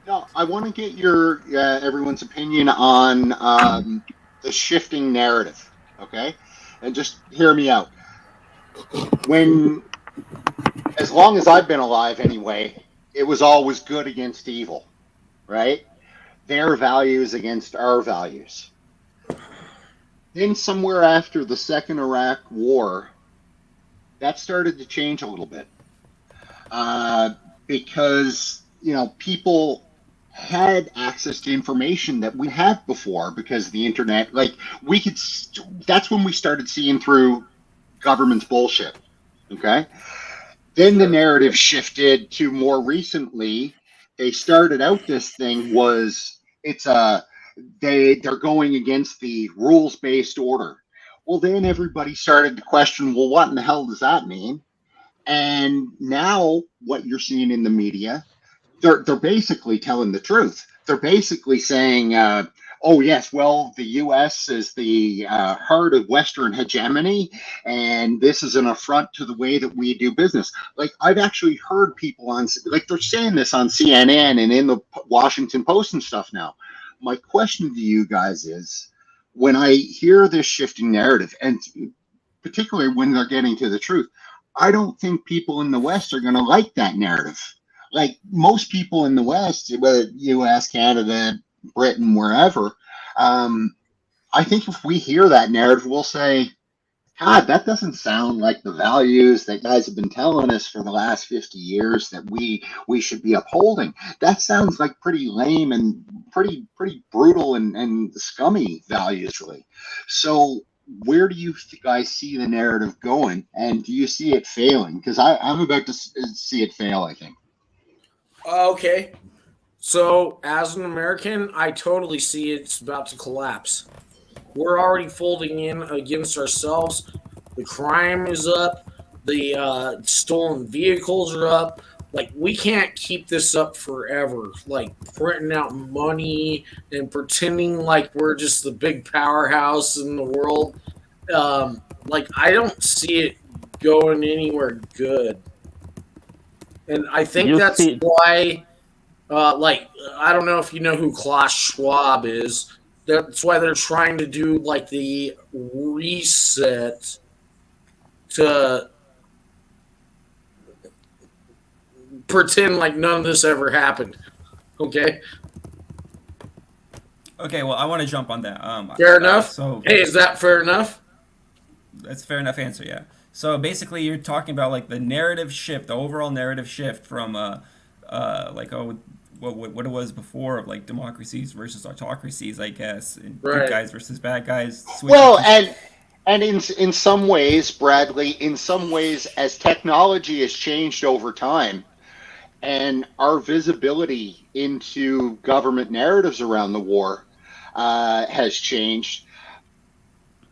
No, I want to get your everyone's opinion on the shifting narrative, okay? And just hear me out. As long as I've been alive anyway, it was always good against evil, right? Their values against our values. then somewhere after the second Iraq War, that started to change a little bit. Because, people had access to information that we had before because of the internet. Like, that's when we started seeing through government's bullshit. Okay? Then the narrative shifted to more recently. They started out this thing they're going against the rules-based order. Well, then everybody started to question, well, what in the hell does that mean? And now what you're seeing in the media, they're basically telling the truth. They're basically saying, oh, yes, well, the U.S. is the heart of Western hegemony, and this is an affront to the way that we do business. Like, I've actually heard people they're saying this on CNN and in the Washington Post and stuff now. My question to you guys is, when I hear this shifting narrative, and particularly when they're getting to the truth, I don't think people in the West are going to like that narrative. Like, most people in the West, whether U.S., Canada, Britain, wherever, I think if we hear that narrative, we'll say, God, that doesn't sound like the values that guys have been telling us for the last 50 years that we should be upholding. That sounds like pretty lame and pretty brutal and scummy values, really. So where do you guys see the narrative going, and do you see it failing? Because I'm about to see it fail, I think. Okay. So as an American, I totally see it's about to collapse. We're already folding in against ourselves. The crime is up. The stolen vehicles are up. Like, we can't keep this up forever. Like, printing out money and pretending like we're just the big powerhouse in the world. Like, I don't see it going anywhere good. And I think that's why, I don't know if you know who Klaus Schwab is. That's why they're trying to do, like, the reset to pretend like none of this ever happened. Okay? Okay, well, I want to jump on that. Fair enough? So, hey, is that fair enough? That's a fair enough answer, yeah. So basically you're talking about, like, the narrative shift, the overall narrative shift from, what it was before of, like, democracies versus autocracies, I guess, and good guys versus bad guys. Well, and in some ways, Bradley, in some ways, as technology has changed over time, and our visibility into government narratives around the war has changed.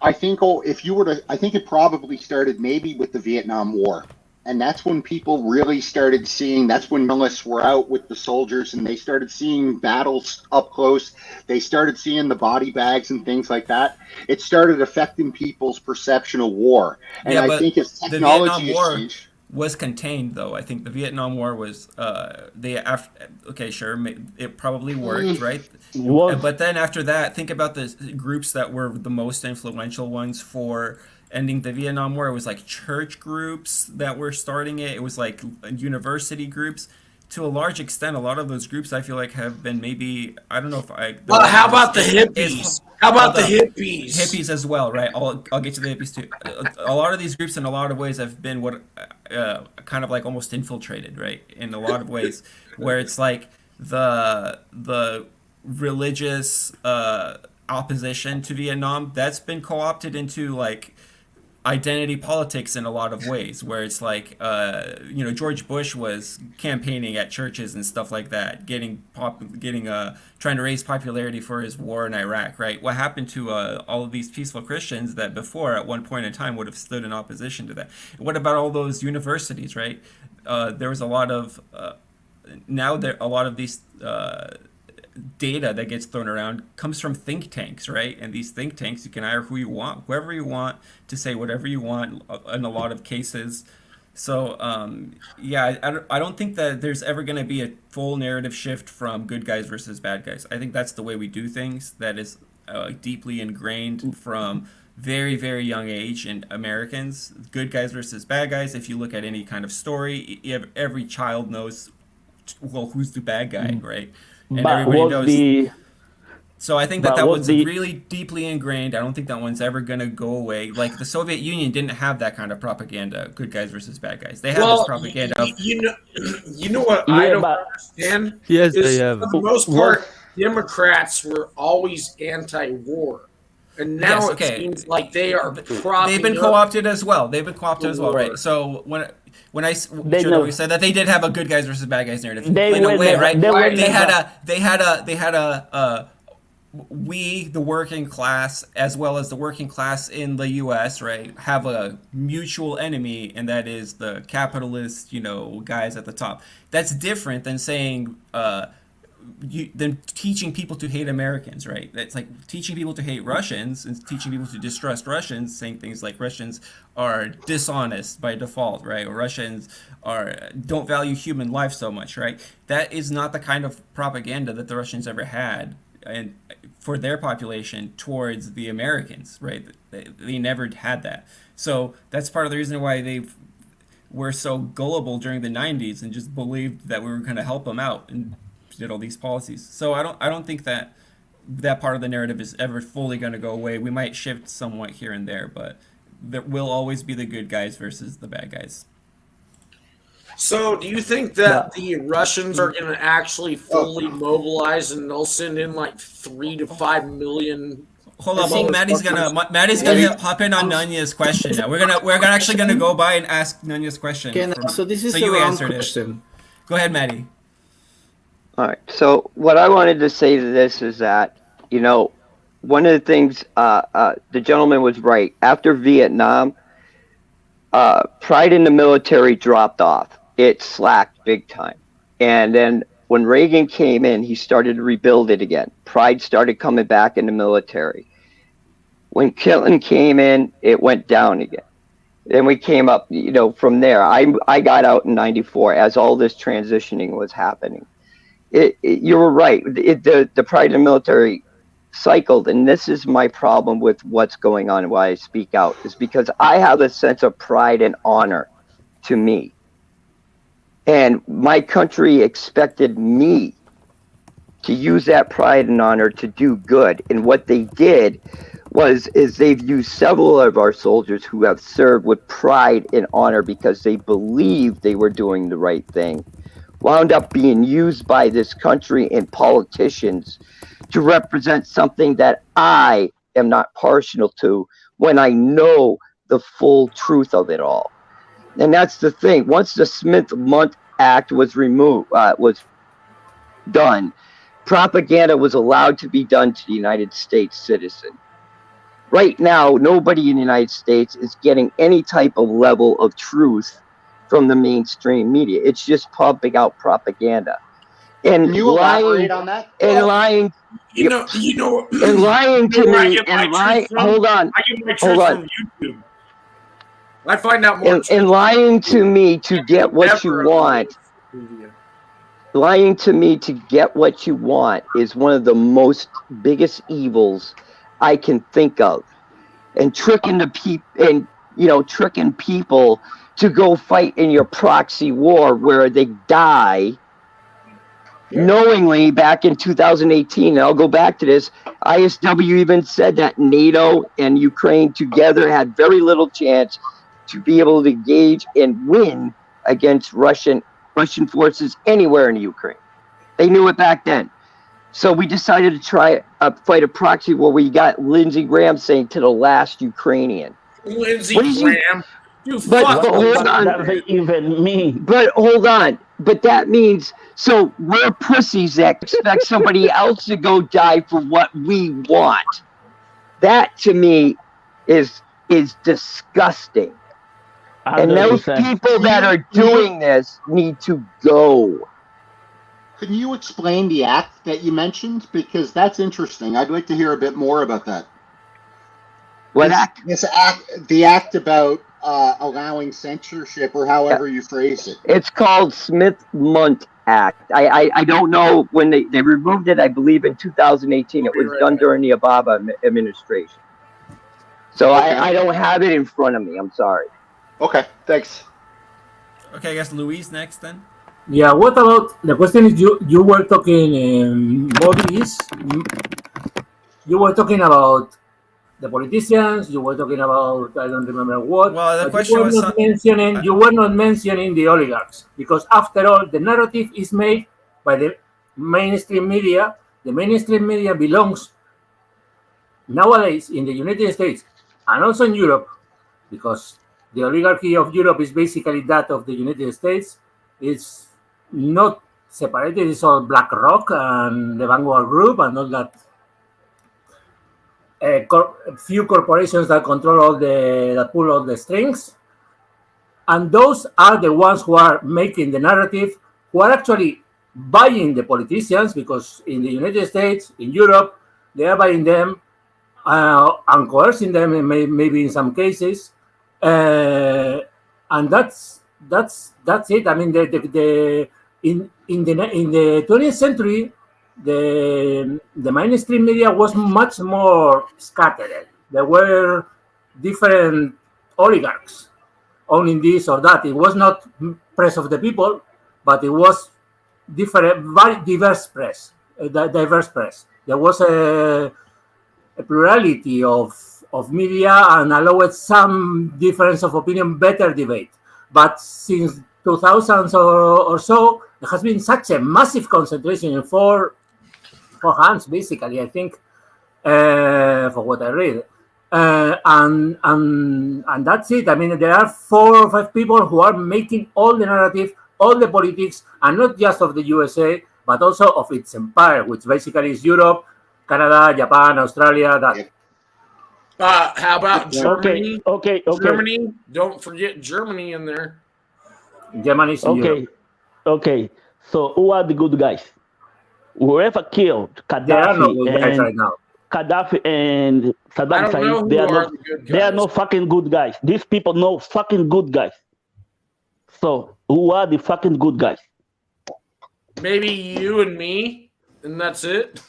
I think I think it probably started maybe with the Vietnam War. And that's when people really started seeing, that's when journalists were out with the soldiers and they started seeing battles up close. They started seeing the body bags and things like that. It started affecting people's perception of war. And yeah, I think as technology the Vietnam has War changed, was contained, though. I think the Vietnam War was, okay, sure, it probably worked, right? But then after that, think about the groups that were the most influential ones for ending the Vietnam War. It was like church groups that were starting it. It was like university groups. To a large extent, a lot of those groups I feel like have been maybe, I don't know if I... Well, how about the hippies? How about the hippies? Hippies as well, right? I'll get to the hippies too. A lot of these groups in a lot of ways have been what kind of like almost infiltrated, right? In a lot of ways, where it's like the religious opposition to Vietnam, that's been co-opted into like identity politics in a lot of ways, where it's like, George Bush was campaigning at churches and stuff like that, trying to raise popularity for his war in Iraq, right? What happened to all of these peaceful Christians that before, at one point in time, would have stood in opposition to that? What about all those universities, right? There was a lot of, a lot of these data that gets thrown around comes from think tanks, right? And these think tanks, you can hire whoever you want to say whatever you want in a lot of cases. So I don't think that there's ever going to be a full narrative shift from good guys versus bad guys. I think that's the way we do things. That is deeply ingrained from very, very young age in Americans. Good guys versus bad guys. If you look at any kind of story, every child knows, well, who's the bad guy, right? And but everybody knows. So I think that But that what was the- really deeply ingrained. I don't think that one's ever going to go away. Like the Soviet Union didn't have that kind of propaganda, good guys versus bad guys. They had this propaganda of you know what I don't understand? Yes, is they have. For the most part, Democrats were always anti-war. And now Yes, it okay. seems like they are propping They've been up co-opted as well. They've been co-opted as well, war. right? So when I They should know- always said that they did have a good guys versus bad guys narrative They in a were way, never- right? they were They had never- a we, the working class, as well as the working class in the U.S., right, have a mutual enemy, and that is the capitalist, guys at the top. That's different than saying, than teaching people to hate Americans, right? That's like teaching people to hate Russians and teaching people to distrust Russians, saying things like Russians are dishonest by default, right? Or Russians don't value human life so much, right? That is not the kind of propaganda that the Russians ever had and for their population towards the Americans, right? They never had that. So that's part of the reason why were so gullible during the 90s and just believed that we were going to help them out and did all these policies. So I don't think that part of the narrative is ever fully going to go away. We might shift somewhat here and there, but there will always be the good guys versus the bad guys. So, do you think that the Russians are going to actually fully mobilize and they'll send in like 3 to 5 million? Hold on, well, Maddie's gonna hop in on Nanya's question now. We're actually gonna go by and ask Nanya's question. So this is so a you round answered question. Go ahead, Maddie. All right. So what I wanted to say to this is that, one of the things the gentleman was right. After Vietnam, pride in the military dropped off. It slacked big time. And then when Reagan came in, he started to rebuild it again. Pride started coming back in the military. When Clinton came in, it went down again. Then we came up, from there. I got out in '94 as all this transitioning was happening. You were right. The pride in the military cycled, and this is my problem with what's going on and why I speak out, is because I have a sense of pride and honor to me. And my country expected me to use that pride and honor to do good. And what they did is they've used several of our soldiers who have served with pride and honor because they believed they were doing the right thing, wound up being used by this country and politicians to represent something that I am not partial to when I know the full truth of it all. And that's the thing. Once the Smith-Mundt Act was done, propaganda was allowed to be done to the United States citizen. Right now, nobody in the United States is getting any type of level of truth from the mainstream media. It's just pumping out propaganda. And Can you elaborate on that? And lying. And lying to me. And lying. Hold on. I get my truth from YouTube. I find out more. And lying to me to get what you want. Lying to me to get what you want is one of the most biggest evils I can think of. And tricking the people, tricking people to go fight in your proxy war where they die knowingly back in 2018. And I'll go back to this. ISW even said that NATO and Ukraine together had very little chance to be able to engage and win against Russian forces anywhere in Ukraine. They knew it back then. So we decided to try fight a proxy war where we got Lindsey Graham saying to the last Ukrainian. Lindsey Graham? But hold on. That doesn't even mean. But hold on. But that means, so we're pussies that expect somebody else to go die for what we want. That to me is disgusting. And those people that are doing this need to go. Can you explain the act that you mentioned? Because that's interesting. I'd like to hear a bit more about that. What act? The act about allowing censorship, or however you phrase it. It's called Smith-Mundt Act. I don't know when they removed it. I believe in 2018. It was done during the Obama administration. So I don't have it in front of me. I'm sorry. Okay, thanks. Okay, I guess Luis next then. Yeah, what about the question is you were talking bodies. you were talking about the politicians. You were talking about I don't remember what. Well, the but question was you were not mentioning the oligarchs, because after all, the narrative is made by the mainstream media. The mainstream media belongs nowadays in the United States and also in Europe, because the oligarchy of Europe is basically that of the United States. It's not separated. It's all BlackRock and the Vanguard Group and all that. Few corporations that control that pull all the strings, and those are the ones who are making the narrative, who are actually buying the politicians, because in the United States, in Europe, they are buying them and coercing them, maybe in some cases, and that's it. I mean, in the 20th century, the mainstream media was much more scattered. There were different oligarchs owning this or that. It was not press of the people, but it was very diverse press. Diverse press. There was a plurality of media and allowed some difference of opinion, better debate. But since 2000 or so, there has been such a massive concentration in four hands, basically, I think, for what I read. And that's it. I mean, there are 4 or 5 people who are making all the narrative, all the politics, and not just of the USA, but also of its empire, which basically is Europe, Canada, Japan, Australia. That. How about Germany? Okay. Germany. Don't forget Germany in there. Germany's in Europe. Okay. So who are the good guys? Whoever killed Gaddafi, there are no good guys right now. Gaddafi and Saddam Hussein, they are no fucking good guys. These people no fucking good guys. So who are the fucking good guys? Maybe you and me, and that's it.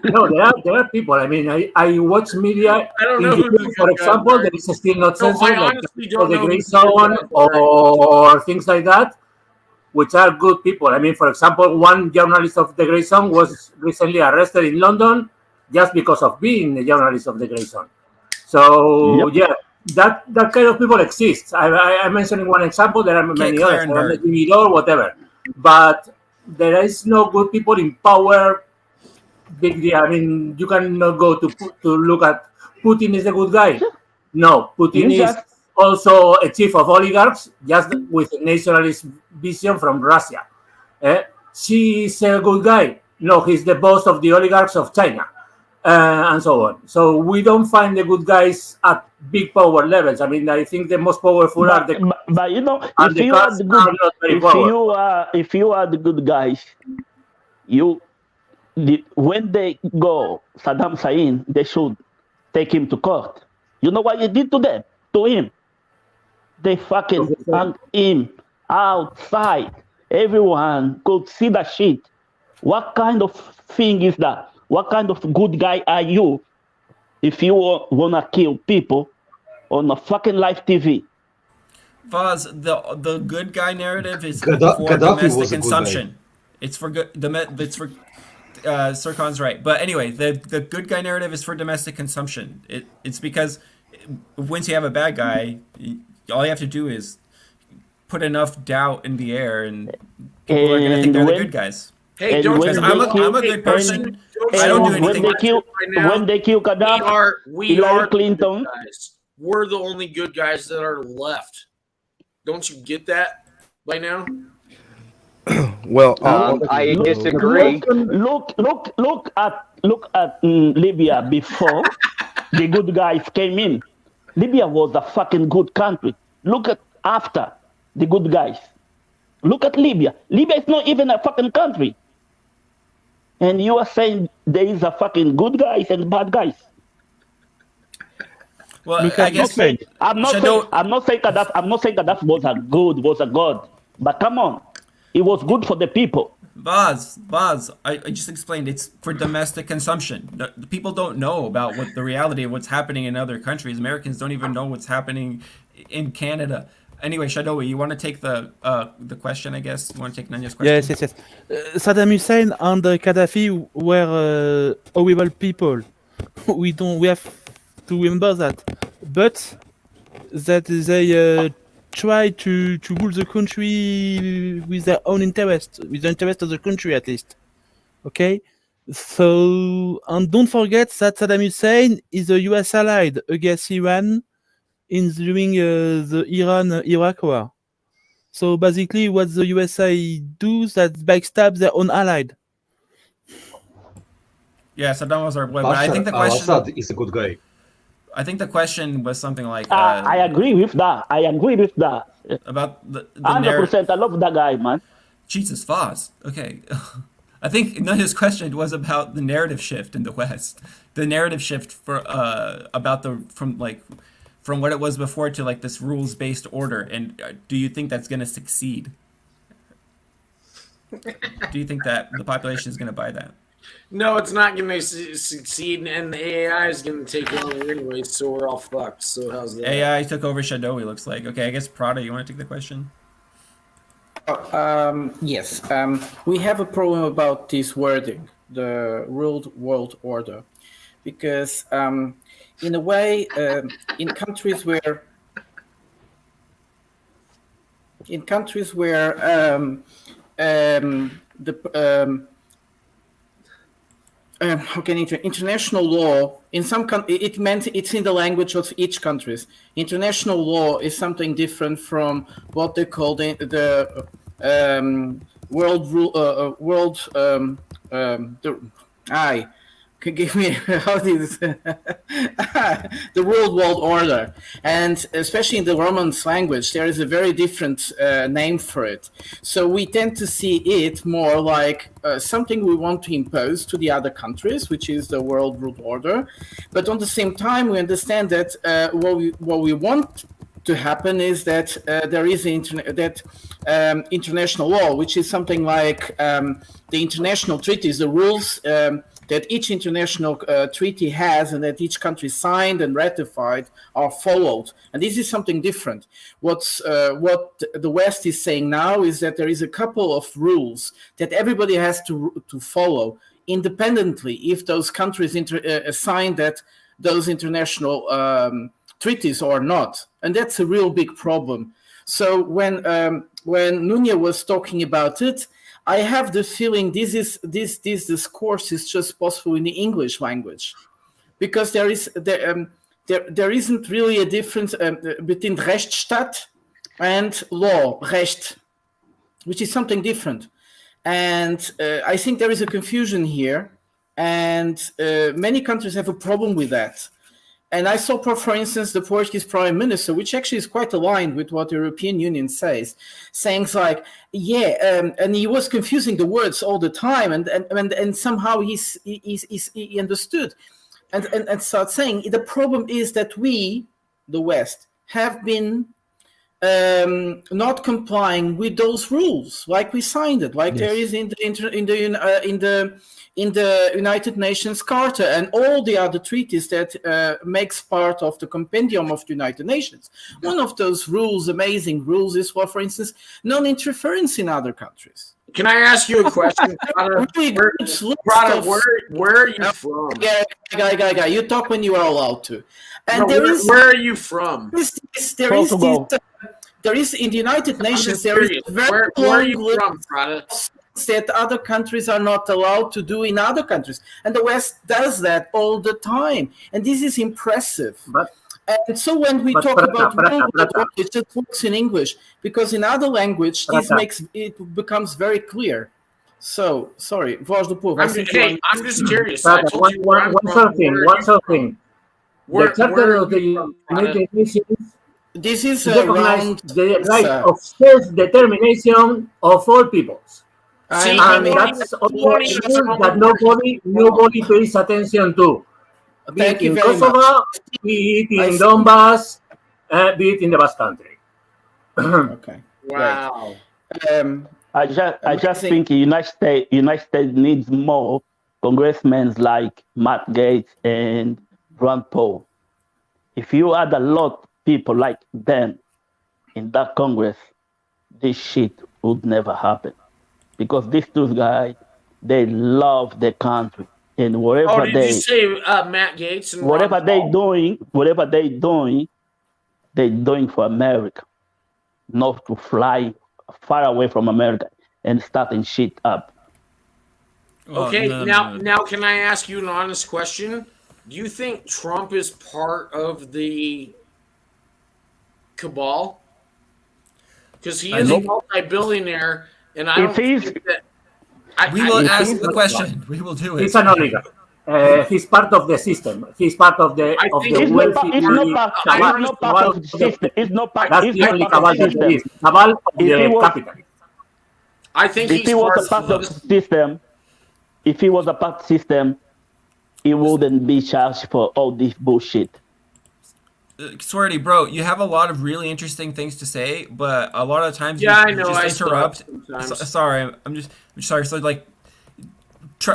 No, there are people. I mean, I watch media. I don't know who the for example, there is still not censored, I like honestly don't the know Grey Zone or things like that, which are good people. I mean, for example, one journalist of the Grey Zone was recently arrested in London just because of being a journalist of the Grey Zone. So yeah, that kind of people exist. I'm mentioning one example. There are many others. There are maybe or whatever, but there is no good people in power. Big deal. I mean, you cannot go to look at Putin is a good guy. No, Putin is also a chief of oligarchs, just with a nationalist vision from Russia. She is a good guy. No, he's the boss of the oligarchs of China, and so on. So we don't find the good guys at big power levels. I mean, I think the most powerful are the. But you know, if you are the good, if you are the good guys, when they go Saddam Hussein, they should take him to court. You know what you did to him? They fucking hung him outside. Everyone could see the shit. What kind of thing is that? What kind of good guy are you if you wanna kill people on a fucking live TV? Vaz, the good guy narrative is for Gaddafi domestic consumption. It's for good. It's for Sircon's right, but anyway, the good guy narrative is for domestic consumption. It's because once you have a bad guy, all you have to do is put enough doubt in the air, and people are gonna think they're the good guys. Hey, don't because I'm a good person. I don't do anything. When they kill Gaddafi, we are Clinton. Guys. We're the only good guys that are left. Don't you get that by now? Well, I disagree. Look at Libya before the good guys came in. Libya was a fucking good country. Look at after the good guys. Look at Libya. Libya is not even a fucking country. And you are saying there is a fucking good guys and bad guys. Well, I guess I'm not saying that was a god. But come on. It was good for the people. Baz, I just explained it's for domestic consumption. The people don't know about what the reality of what's happening in other countries. Americans don't even know what's happening in Canada. Anyway, Shadowy, you want to take the question? I guess you want to take Nanya's question. Yes. Saddam Hussein and Gaddafi were horrible people. We have to remember that, but that they try to rule the country with their own interest, with the interest of the country at least. Okay, so and don't forget that Saddam Hussein is a U.S. ally against Iran during the Iran-Iraq war. So basically, what the USA do that backstab their own ally. Yeah, Saddam was our boy, but I think the question Assad is a good guy. I think the question was something like I agree with that. About the 100%. I love that guy, man. Jesus Foz. Okay. I think his question was about the narrative shift in the West. The narrative shift for about from what it was before to like this rules-based order, and do you think that's going to succeed? Do you think that the population is going to buy that? No, it's not going to succeed, and the AI is going to take over anyway, so we're all fucked. So how's that? AI took over Shadowy, looks like. Okay, I guess Prada, you want to take the question? Yes. We have a problem about this wording, the world order, because in a way, in countries where international law in some it meant it's in the language of each countries. International law is something different from what they call the world rule can give me the world order, and especially in the Romance language, there is a very different name for it. So we tend to see it more like something we want to impose to the other countries, which is the world order. But on the same time, we understand that what we want to happen is that there is international law, which is something like the international treaties, the rules that each international treaty has and that each country signed and ratified are followed. And this is something different. What the West is saying now is that there is a couple of rules that everybody has to follow independently if those countries sign those international treaties or not. And that's a real big problem. So when Nunya was talking about it, I have the feeling this discourse is just possible in the English language, because there isn't really a difference between Rechtsstaat and law, Recht, which is something different. And I think there is a confusion here, and many countries have a problem with that. And I saw, for instance, the Portuguese Prime Minister, which actually is quite aligned with what the European Union says, saying like, and he was confusing the words all the time, and somehow he understood, and started saying the problem is that we, the West, have been not complying with those rules, like we signed it, like there is in the United Nations Charter and all the other treaties that makes part of the compendium of the United Nations. One of those rules, amazing rules, is for instance, non-interference in other countries. Can I ask you a question? Where are you from? Guy, you talk when you are allowed to. And where are you from? There is in the United Nations, there is where are you from, Prada? That other countries are not allowed to do in other countries, and the West does that all the time, and this is impressive. And so when we talk about it just works in English, because in other language this makes it becomes very clear. So sorry, Voz do Povo. I'm just curious. One thing. The Charter of the United Nations. This is recognize the right of self-determination of all peoples. And that's also a rule that nobody pays attention to. Be it in Kosovo, be it in Donbass, be it in the Basque Country. Okay. Wow. I just think the United States needs more congressmen like Matt Gaetz and Rand Paul. If you add a lot of people like them, in that Congress, this shit would never happen. Because these two guys, they love the country. And wherever did you say Matt Gaetz and whatever Ron they Paul? they're doing for America, not to fly far away from America and starting shit up. Okay, now can I ask you an honest question? Do you think Trump is part of the cabal? Because he is a multi-billionaire, and I don't think that... We will ask the question. We will do it. He's an oligarch. He's part of the system. He's part of the wealthy. It's not part of the system. It's not part of the system. Cabal of the capital. I think if he was a part of the system, he wouldn't be charged for all this bullshit. Sweaty, bro, you have a lot of really interesting things to say, but a lot of times you just interrupt. Sorry, I'm sorry. So like,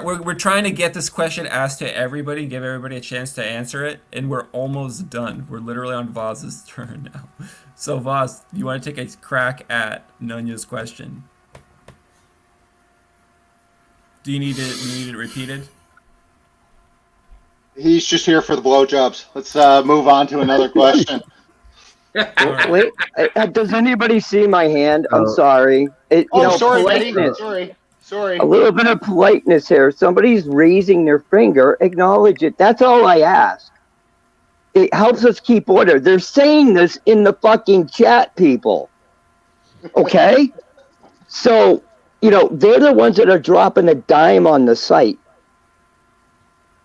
we're trying to get this question asked to everybody, give everybody a chance to answer it, and we're almost done. We're literally on Vaz's turn now. So Vaz, you want to take a crack at Nunya's question? Do you need it repeated? He's just here for the blowjobs. Let's move on to another question. Wait, does anybody see my hand? I'm sorry. Sorry, buddy. Sorry. A little bit of politeness here. Somebody's raising their finger. Acknowledge it. That's all I ask. It helps us keep order. They're saying this in the fucking chat, people. Okay? So, they're the ones that are dropping a dime on the site.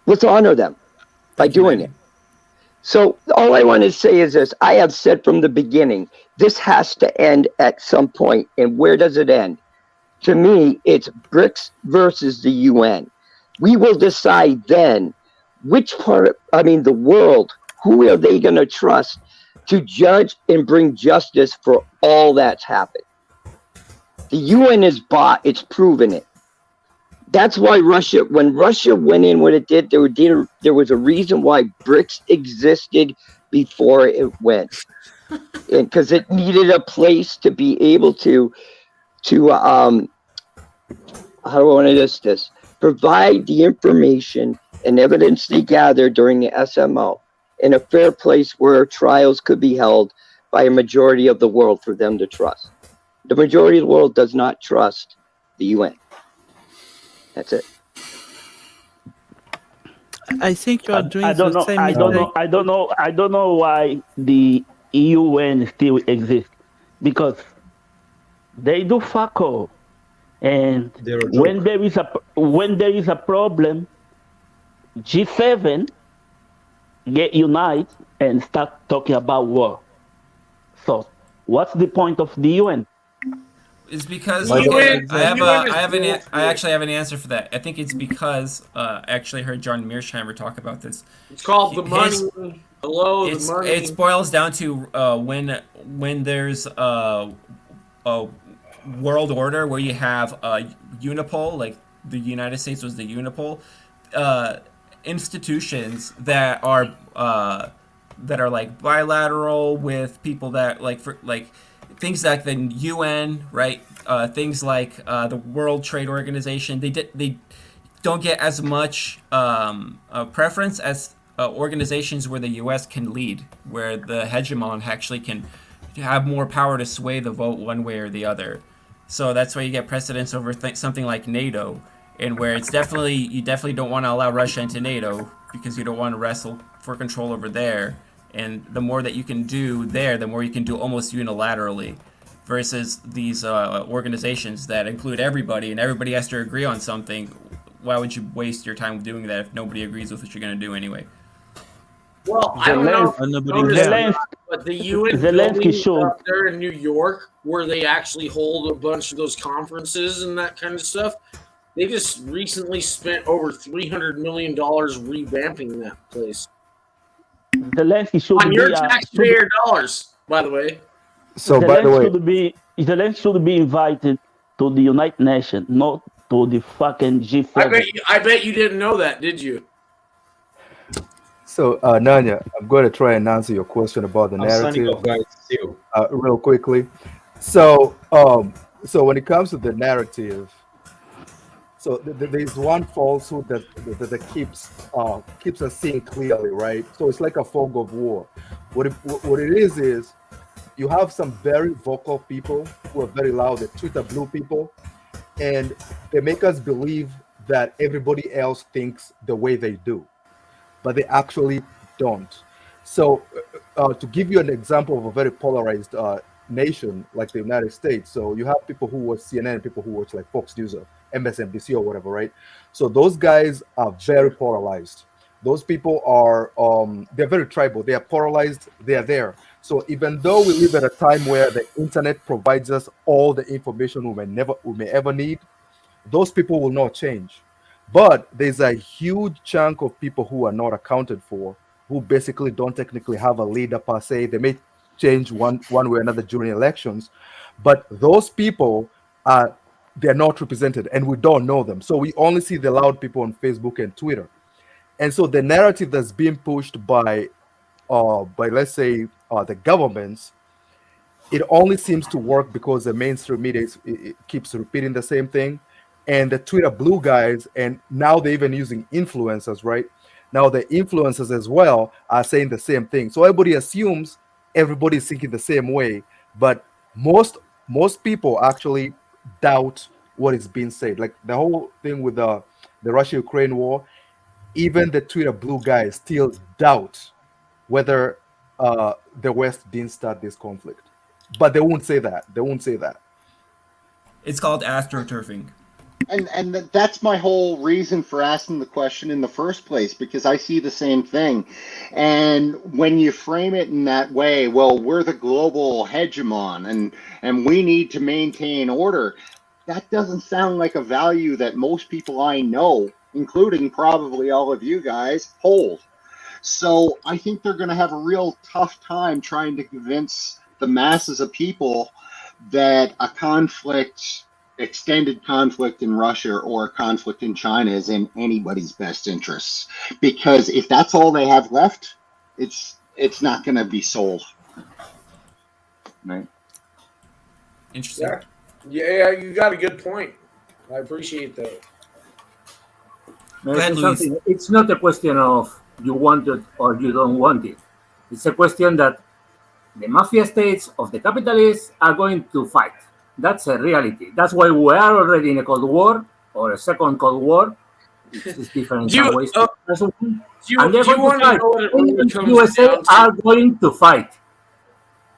Let's honor them by doing it. So all I want to say is this. I have said from the beginning, this has to end at some point. And where does it end? To me, it's BRICS versus the UN. We will decide then which the world, who are they going to trust to judge and bring justice for all that's happened? The UN is bought. It's proven it. That's why when Russia went in what it did, there was a reason why BRICS existed before it went. Because it needed a place to be able to how do I want to list this? Provide the information and evidence they gathered during the SMO in a fair place where trials could be held by a majority of the world for them to trust. The majority of the world does not trust the UN. That's it. I think you are doing I don't the know. same I don't know why the UN still exists, because they do fuck all. And when there is a problem, G7 get unite and start talking about war. So what's the point of the UN? It's because I actually have an answer for that. I think it's because I actually heard John Mearsheimer talk about this. It's called the money. The money. It boils down to when there's a world order where you have unipole, like the United States was the unipole, institutions that are like bilateral with people that like things like the UN, right? Things like the World Trade Organization. They don't get as much preference as organizations where the U.S. can lead, where the hegemon actually can have more power to sway the vote one way or the other. So that's why you get precedence over something like NATO, and where you definitely don't want to allow Russia into NATO because you don't want to wrestle for control over there. And the more that you can do there, the more you can do almost unilaterally, versus these organizations that include everybody and everybody has to agree on something. Why would you waste your time doing that if nobody agrees with what you're going to do anyway? Well, I don't know if you noticed, but the UN building up there in New York, where they actually hold a bunch of those conferences and that kind of stuff, they just recently spent over $300 million revamping that place. Zelensky should on your taxpayer dollars, by the way. So, by the way, Zelensky should be invited to the United Nations, not to the fucking G7. I bet you didn't know that, did you? So, Nanya, I'm going to try and answer your question about the I'm signing narrative off, guys. See you. real quickly. So, so when it comes to the narrative, so there's one falsehood that keeps us seeing clearly, right? So it's like a fog of war. What it is you have some very vocal people who are very loud, the Twitter blue people, and they make us believe that everybody else thinks the way they do, but they actually don't. So, to give you an example of a very polarized nation like the United States, so you have people who watch CNN and people who watch like Fox News or MSNBC or whatever, right? So those guys are very polarized. Those people are they're very tribal. They are polarized. They are there. So even though we live at a time where the internet provides us all the information we may ever need, those people will not change. But there's a huge chunk of people who are not accounted for, who basically don't technically have a leader per se. They may change one way or another during elections, but those people they're not represented, and we don't know them. So we only see the loud people on Facebook and Twitter. And so the narrative that's being pushed by let's say the governments, it only seems to work because the mainstream media it keeps repeating the same thing, and the Twitter blue guys, and now they're even using influencers, right? Now the influencers as well are saying the same thing. So everybody assumes everybody's thinking the same way, but most people actually doubt what is being said. Like the whole thing with the Russia-Ukraine war, even the Twitter blue guys still doubt whether the West didn't start this conflict. But they won't say that. They won't say that. It's called astroturfing. And that's my whole reason for asking the question in the first place, because I see the same thing. And when you frame it in that way, well, we're the global hegemon and we need to maintain order, that doesn't sound like a value that most people I know, including probably all of you guys, hold. So I think they're going to have a real tough time trying to convince the masses of people that a conflict, extended conflict in Russia or a conflict in China is in anybody's best interests. Because if that's all they have left, it's not going to be sold. Right? Interesting. Yeah, you got a good point. I appreciate that. It's not a question of you want it or you don't want it. It's a question that the mafia states of the capitalists are going to fight. That's a reality. That's why we are already in a Cold War or a second Cold War. It's different in some ways. And they're going to fight. The USA are going to fight.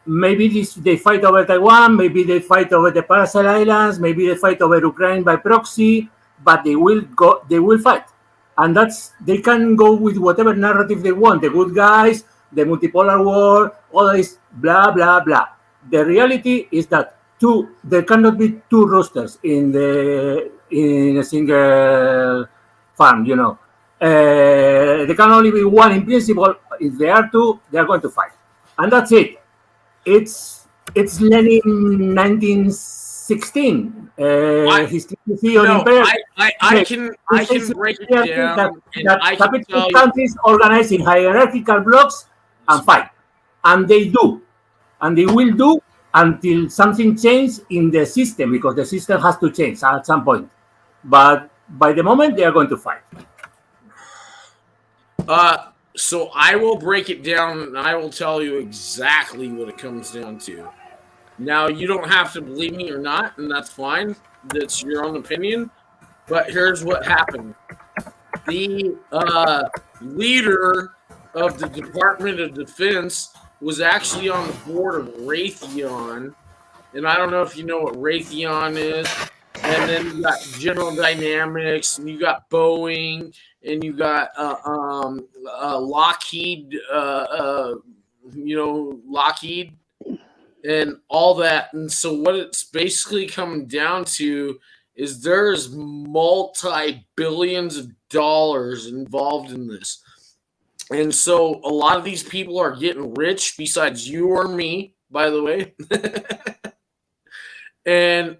Maybe they fight over Taiwan, maybe they fight over the Paracel Islands, maybe they fight over Ukraine by proxy, but they will fight. And they can go with whatever narrative they want. The good guys, the multipolar war, all this blah, blah, blah. The reality is that there cannot be two roosters in a single farm, you know. There can only be one in principle. If there are two, they are going to fight. And that's it. It's Lenin 1916. I can break it down. That capitalist countries organize in hierarchical blocks and fight, and they do, and they will do until something changes in the system, because the system has to change at some point. But by the moment, they are going to fight. So I will break it down and I will tell you exactly what it comes down to. Now, you don't have to believe me or not, and that's fine. That's your own opinion. But here's what happened. The leader of the Department of Defense was actually on the board of Raytheon. And I don't know if you know what Raytheon is. And then you got General Dynamics, and you got Boeing, and you got Lockheed, Lockheed, and all that. And so what it's basically coming down to is there's multi-billions of dollars involved in this. And so a lot of these people are getting rich, besides you or me, by the way. And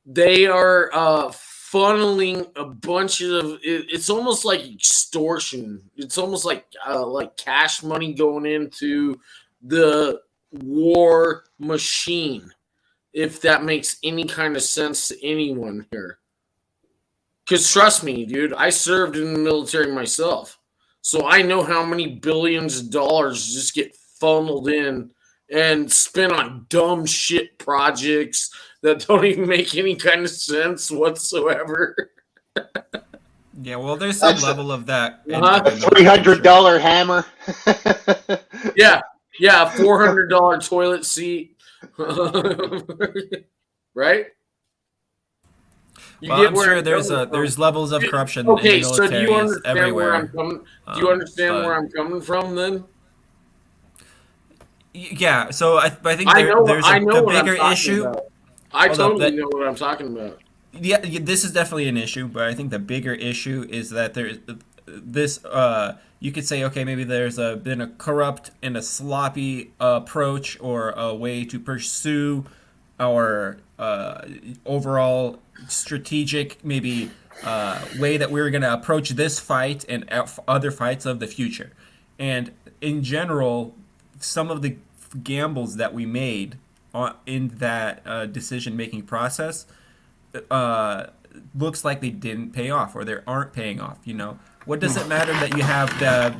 they are funneling a bunch of it's almost like extortion. It's almost like cash money going into the war machine, if that makes any kind of sense to anyone here. Because trust me, dude, I served in the military myself, so I know how many billions of dollars just get funneled in and spent on dumb shit projects that don't even make any kind of sense whatsoever. Yeah, well, there's some level of that. $300 hammer. Yeah, $400 toilet seat. Right? Well, I'm sure there's levels of corruption in the Okay, military so do you understand everywhere. where I'm coming? Do you understand where I'm coming from then? Yeah, so I think there's I a what I'm bigger talking issue. about. I totally know what I'm talking about. Yeah, this is definitely an issue, but I think the bigger issue is that there's this. You could say, okay, maybe there's been a corrupt and a sloppy approach or a way to pursue our overall strategic maybe way that we're going to approach this fight and other fights of the future. And in general, some of the gambles that we made in that decision-making process looks like they didn't pay off, or they aren't paying off. You know, what does it matter that you have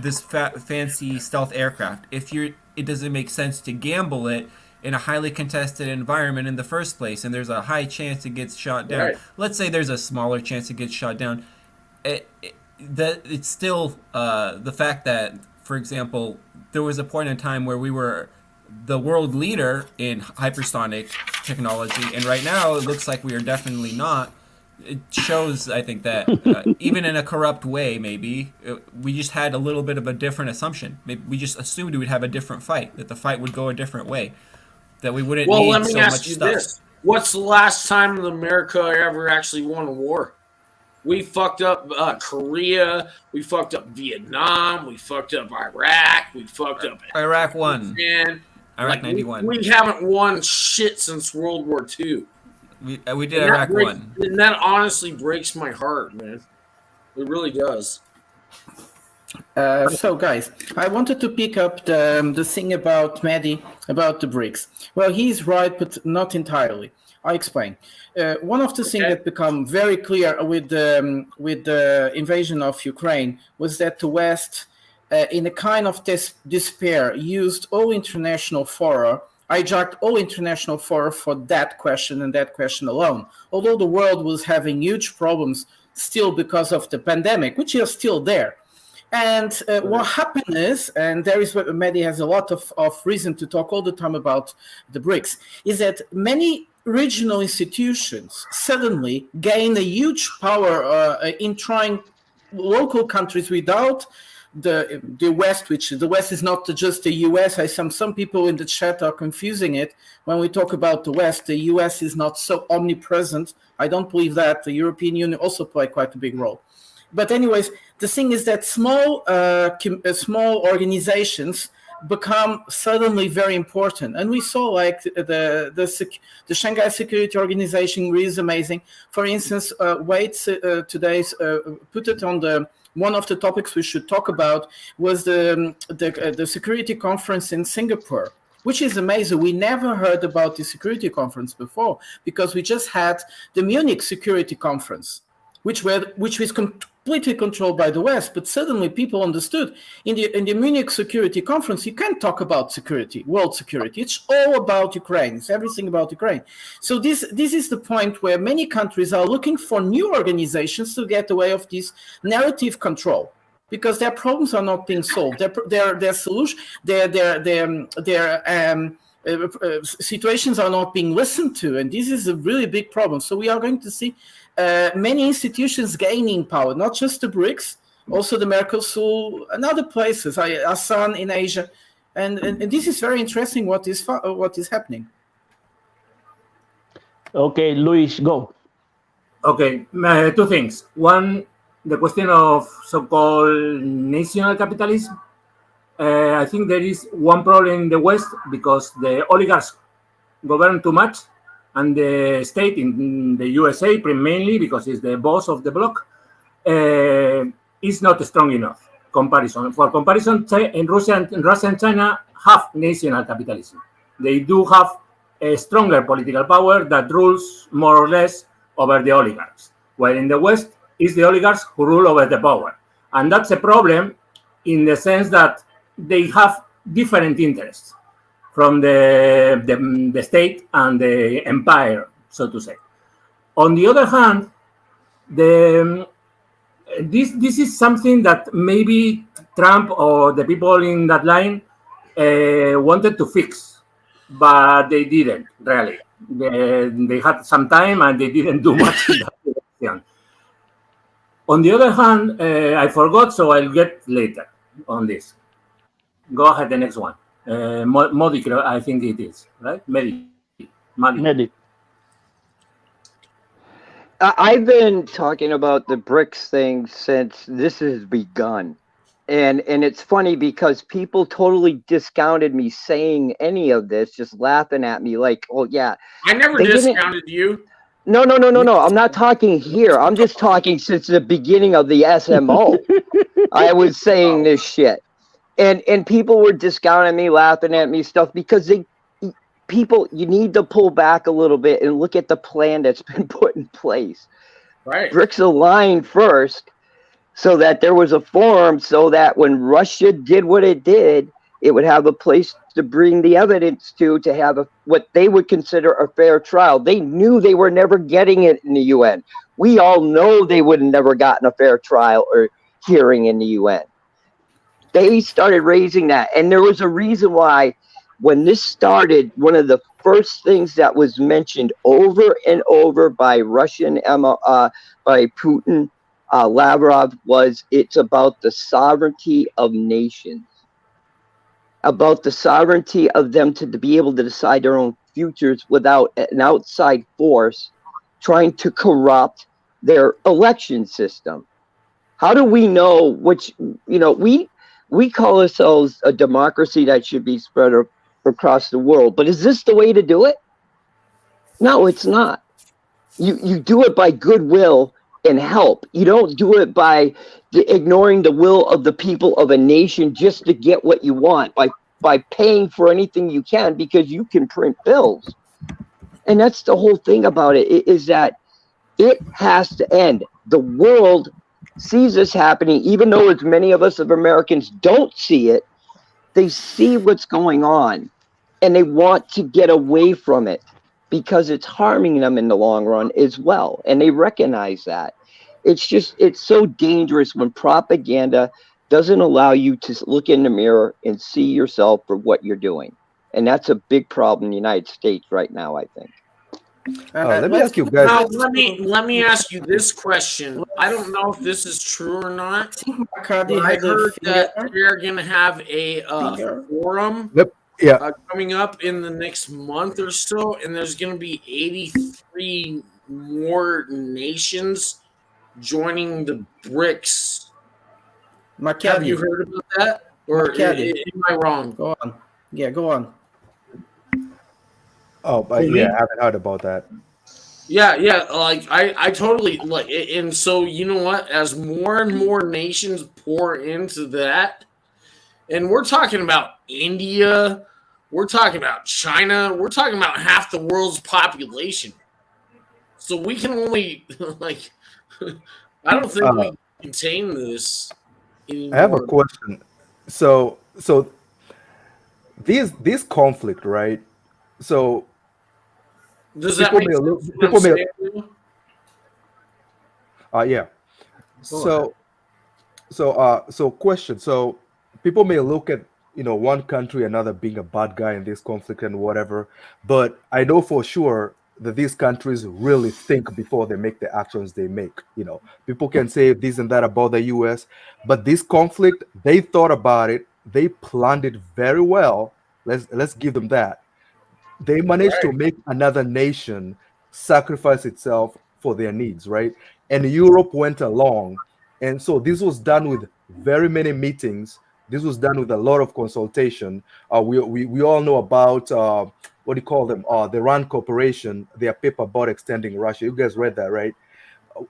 this fancy stealth aircraft if it doesn't make sense to gamble it in a highly contested environment in the first place, and there's a high chance it gets shot down. Right. Let's say there's a smaller chance it gets shot down. It's still the fact that, for example, there was a point in time where we were the world leader in hypersonic technology, and right now it looks like we are definitely not. It shows, I think, that even in a corrupt way, maybe we just had a little bit of a different assumption. Maybe we just assumed we would have a different fight, that the fight would go a different way, that we wouldn't need let me so ask much you stuff. this: what's the last time America ever actually won a war? We fucked up Korea. We fucked up Vietnam. We fucked up Iraq. We fucked up Iraq won. Iraq 91. We haven't won shit since World War II. We did Iraq 1. And that honestly breaks my heart, man. It really does. So, guys, I wanted to pick up the thing about Mehdi, about the BRICS. Well, he's right, but not entirely. I explain. One of the things that became very clear with the invasion of Ukraine was that the West, in a kind of despair, used all international fora, hijacked all international fora for that question and that question alone. Although the world was having huge problems still because of the pandemic, which is still there. And what happened is, and there is what Mehdi has a lot of reason to talk all the time about the BRICS, is that many regional institutions suddenly gain a huge power in trying local countries without the West, which the West is not just the US. Some people in the chat are confusing it. When we talk about the West, the US is not so omnipresent. I don't believe that. The European Union also play quite a big role. But anyways, the thing is that small organizations become suddenly very important, and we saw like the Shanghai Security Organization is amazing. For instance, Wade today put it on one of the topics we should talk about was the security conference in Singapore, which is amazing. We never heard about the security conference before because we just had the Munich Security Conference, which was completely controlled by the West, but suddenly people understood in the Munich Security Conference, you can't talk about security, world security. It's all about Ukraine. It's everything about Ukraine. So this is the point where many countries are looking for new organizations to get away of this narrative control, because their problems are not being solved. Their solution, their situations are not being listened to, and this is a really big problem. So we are going to see many institutions gaining power, not just the BRICS, also the Mercosur and other places, ASEAN in Asia, and this is very interesting. What is happening? Okay, Luis, go. Okay, two things. One, the question of so-called national capitalism. I think there is one problem in the West because the oligarchs govern too much, and the state in the USA, mainly because it's the boss of the bloc, is not strong enough. For comparison, in Russia and China have national capitalism. They do have a stronger political power that rules more or less over the oligarchs, while in the West, it's the oligarchs who rule over the power. And that's a problem in the sense that they have different interests from the state and the empire, so to say. On the other hand, this is something that maybe Trump or the people in that line wanted to fix, but they didn't really. They had some time and they didn't do much in that direction. On the other hand, I forgot, so I'll get later on this. Go ahead, the next one. Modi, I think it is, right? Medi. I've been talking about the BRICS thing since this has begun. And it's funny because people totally discounted me saying any of this, just laughing at me like, oh, yeah. I never discounted you. No. I'm not talking here. I'm just talking since the beginning of the SMO. I was saying this shit. And people were discounting me, laughing at me, stuff, because you need to pull back a little bit and look at the plan that's been put in place. Right. BRICS aligned first so that there was a forum so that when Russia did what it did, it would have a place to bring the evidence to have what they would consider a fair trial. They knew they were never getting it in the UN. We all know they would have never gotten a fair trial or hearing in the UN. They started raising that. And there was a reason why when this started, one of the first things that was mentioned over and over by by Putin, Lavrov, was it's about the sovereignty of nations, about the sovereignty of them to be able to decide their own futures without an outside force trying to corrupt their election system. How do we know which, we call ourselves a democracy that should be spread across the world, but is this the way to do it? No, it's not. You do it by goodwill and help. You don't do it by ignoring the will of the people of a nation just to get what you want, by paying for anything you can because you can print bills. And that's the whole thing about it, is that it has to end. The world sees this happening, even though as many of us of Americans don't see it. They see what's going on and they want to get away from it because it's harming them in the long run as well. And they recognize that. It's so dangerous when propaganda doesn't allow you to look in the mirror and see yourself for what you're doing. And that's a big problem in the United States right now, I think. Let me ask you guys. Now, let me ask you this question. I don't know if this is true or not. But I heard that they're going to have a forum coming up in the next month or so, and there's going to be 83 more nations joining the BRICS. Have you heard about that? Or am I wrong? Go on. Yeah, go on. Oh, but yeah, I haven't heard about that. Yeah, like I totally like, and so you know what? As more and more nations pour into that, and we're talking about India, we're talking about China, we're talking about half the world's population. So we can only like, I don't think we can contain this anymore. I have a question. So this conflict, right? So does that make sense? Yeah. So question. So people may look at one country another being a bad guy in this conflict and whatever, but I know for sure that these countries really think before they make the actions they make. People can say this and that about the US, but this conflict, they thought about it, they planned it very well. Let's give them that. They managed to make another nation sacrifice itself for their needs, right? And Europe went along. And so this was done with very many meetings This was done with a lot of consultation. We all know about what do you call them? The RAND Corporation, their paper about extending Russia. You guys read that, right?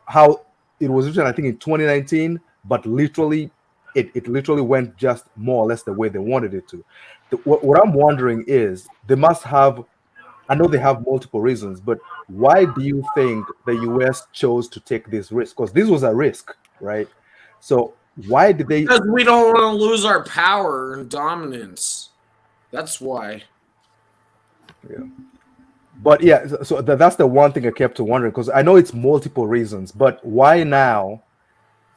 How it was written, I think, in 2019, but literally, it literally went just more or less the way they wanted it to. What I'm wondering is, they must have, I know they have multiple reasons, but why do you think the US chose to take this risk? Because this was a risk, right? So why did they? Because we don't want to lose our power and dominance. That's why. Yeah. But yeah, so that's the one thing I kept wondering, because I know it's multiple reasons, but why now?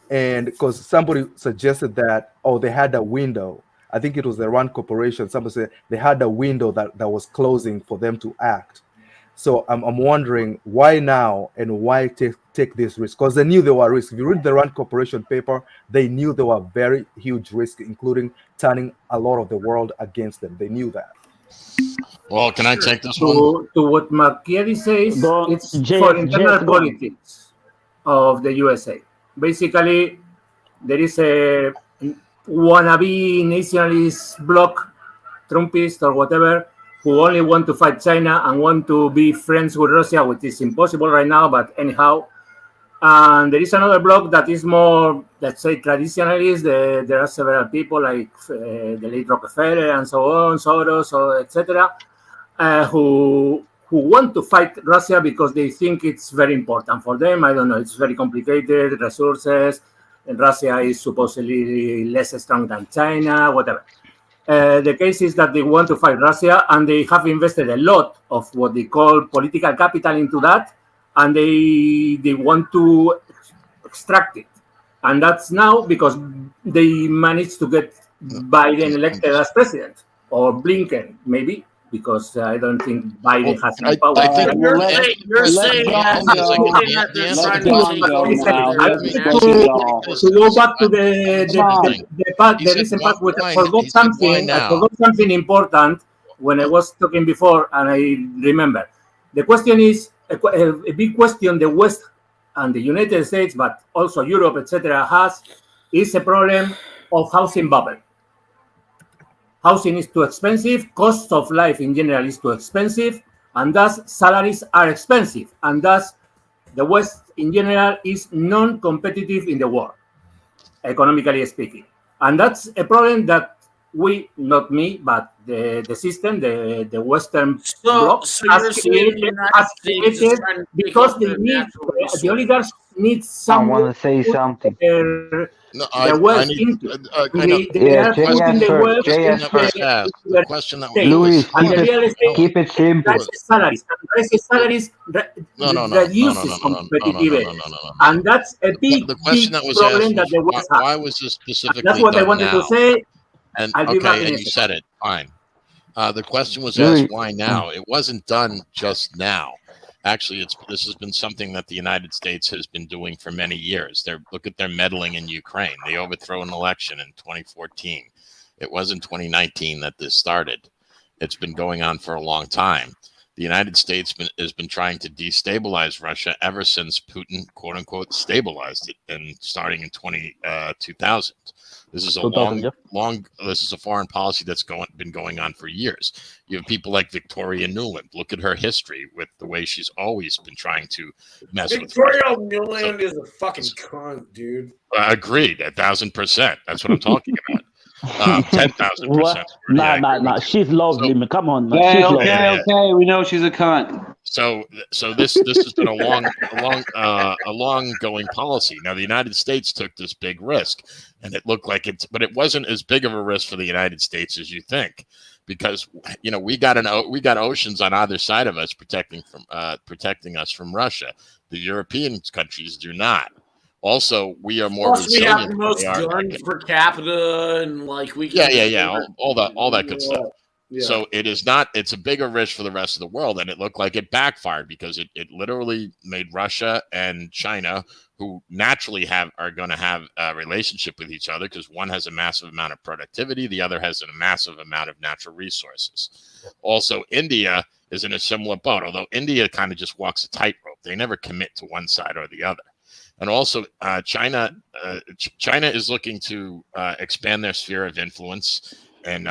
And because somebody suggested that, oh, they had a window. I think it was the RAND Corporation. Somebody said they had a window that was closing for them to act. So I'm wondering why now and why take this risk? Because they knew there were risks. If you read the RAND Corporation paper, they knew there were very huge risks, including turning a lot of the world against them. They knew that. Well, can I take this one? To what Macchiari says, it's for internal politics of the USA. Basically, there is a wannabe nationalist bloc, Trumpist or whatever, who only want to fight China and want to be friends with Russia, which is impossible right now, but anyhow. And there is another bloc that is more, let's say, traditionalist. There are several people like the late Rockefeller and so on, Soros, etc., who want to fight Russia because they think it's very important for them. I don't know, it's very complicated, resources, and Russia is supposedly less strong than China, whatever. The case is that they want to fight Russia, and they have invested a lot of what they call political capital into that, and they want to extract it. And that's now because they managed to get Biden elected as president, or Blinken, maybe, because I don't think Biden has any power. I think you're saying that they're trying to take over. To go back to the recent past, I forgot something. I forgot something important when I was talking before, and I remember. The question is a big question the West and the United States, but also Europe, etc., has, is a problem of housing bubble. Housing is too expensive, cost of life in general is too expensive, and thus salaries are expensive, and thus the West in general is non-competitive in the world, economically speaking. And that's a problem that we, not me, but the system, the Western bloc has created because they need, the oligarchs need someone. I want to say something. The West into. They are putting the West into the question that Luis, keep it simple. Salaries reduces competitiveness, and that's a big problem that the West has. Why was this specifically That's what I done wanted now? to say. And okay, and you said it. Fine. The question was asked, why now? It wasn't done just now. Actually, this has been something that the United States has been doing for many years. Look at their meddling in Ukraine. They overthrew an election in 2014. It wasn't 2019 that this started. It's been going on for a long time. The United States has been trying to destabilize Russia ever since Putin, quote unquote, stabilized it, and starting in 2000. This is a this is a foreign policy that's been going on for years. You have people like Victoria Nuland. Look at her history with the way she's always been trying to mess with Victoria Nuland is a fucking cunt, dude. Agreed, 1,000%. That's what I'm talking about. 10,000%. Nah. She's lovely, man. Come on, man. Okay, She's lovely. okay. We know she's a cunt. So this has been a long going policy. Now the United States took this big risk, and it looked like but it wasn't as big of a risk for the United States as you think, because we got oceans on either side of us protecting us from Russia. The European countries do not. Also, we are more Plus, we resilient. have the most guns per capita, and like we can all that good stuff. Yeah. So it's a bigger risk for the rest of the world, and it looked like it backfired because it literally made Russia and China, who naturally are going to have a relationship with each other because one has a massive amount of productivity, the other has a massive amount of natural resources. Also, India is in a similar boat, although India kind of just walks a tightrope. They never commit to one side or the other. And also, China is looking to expand their sphere of influence in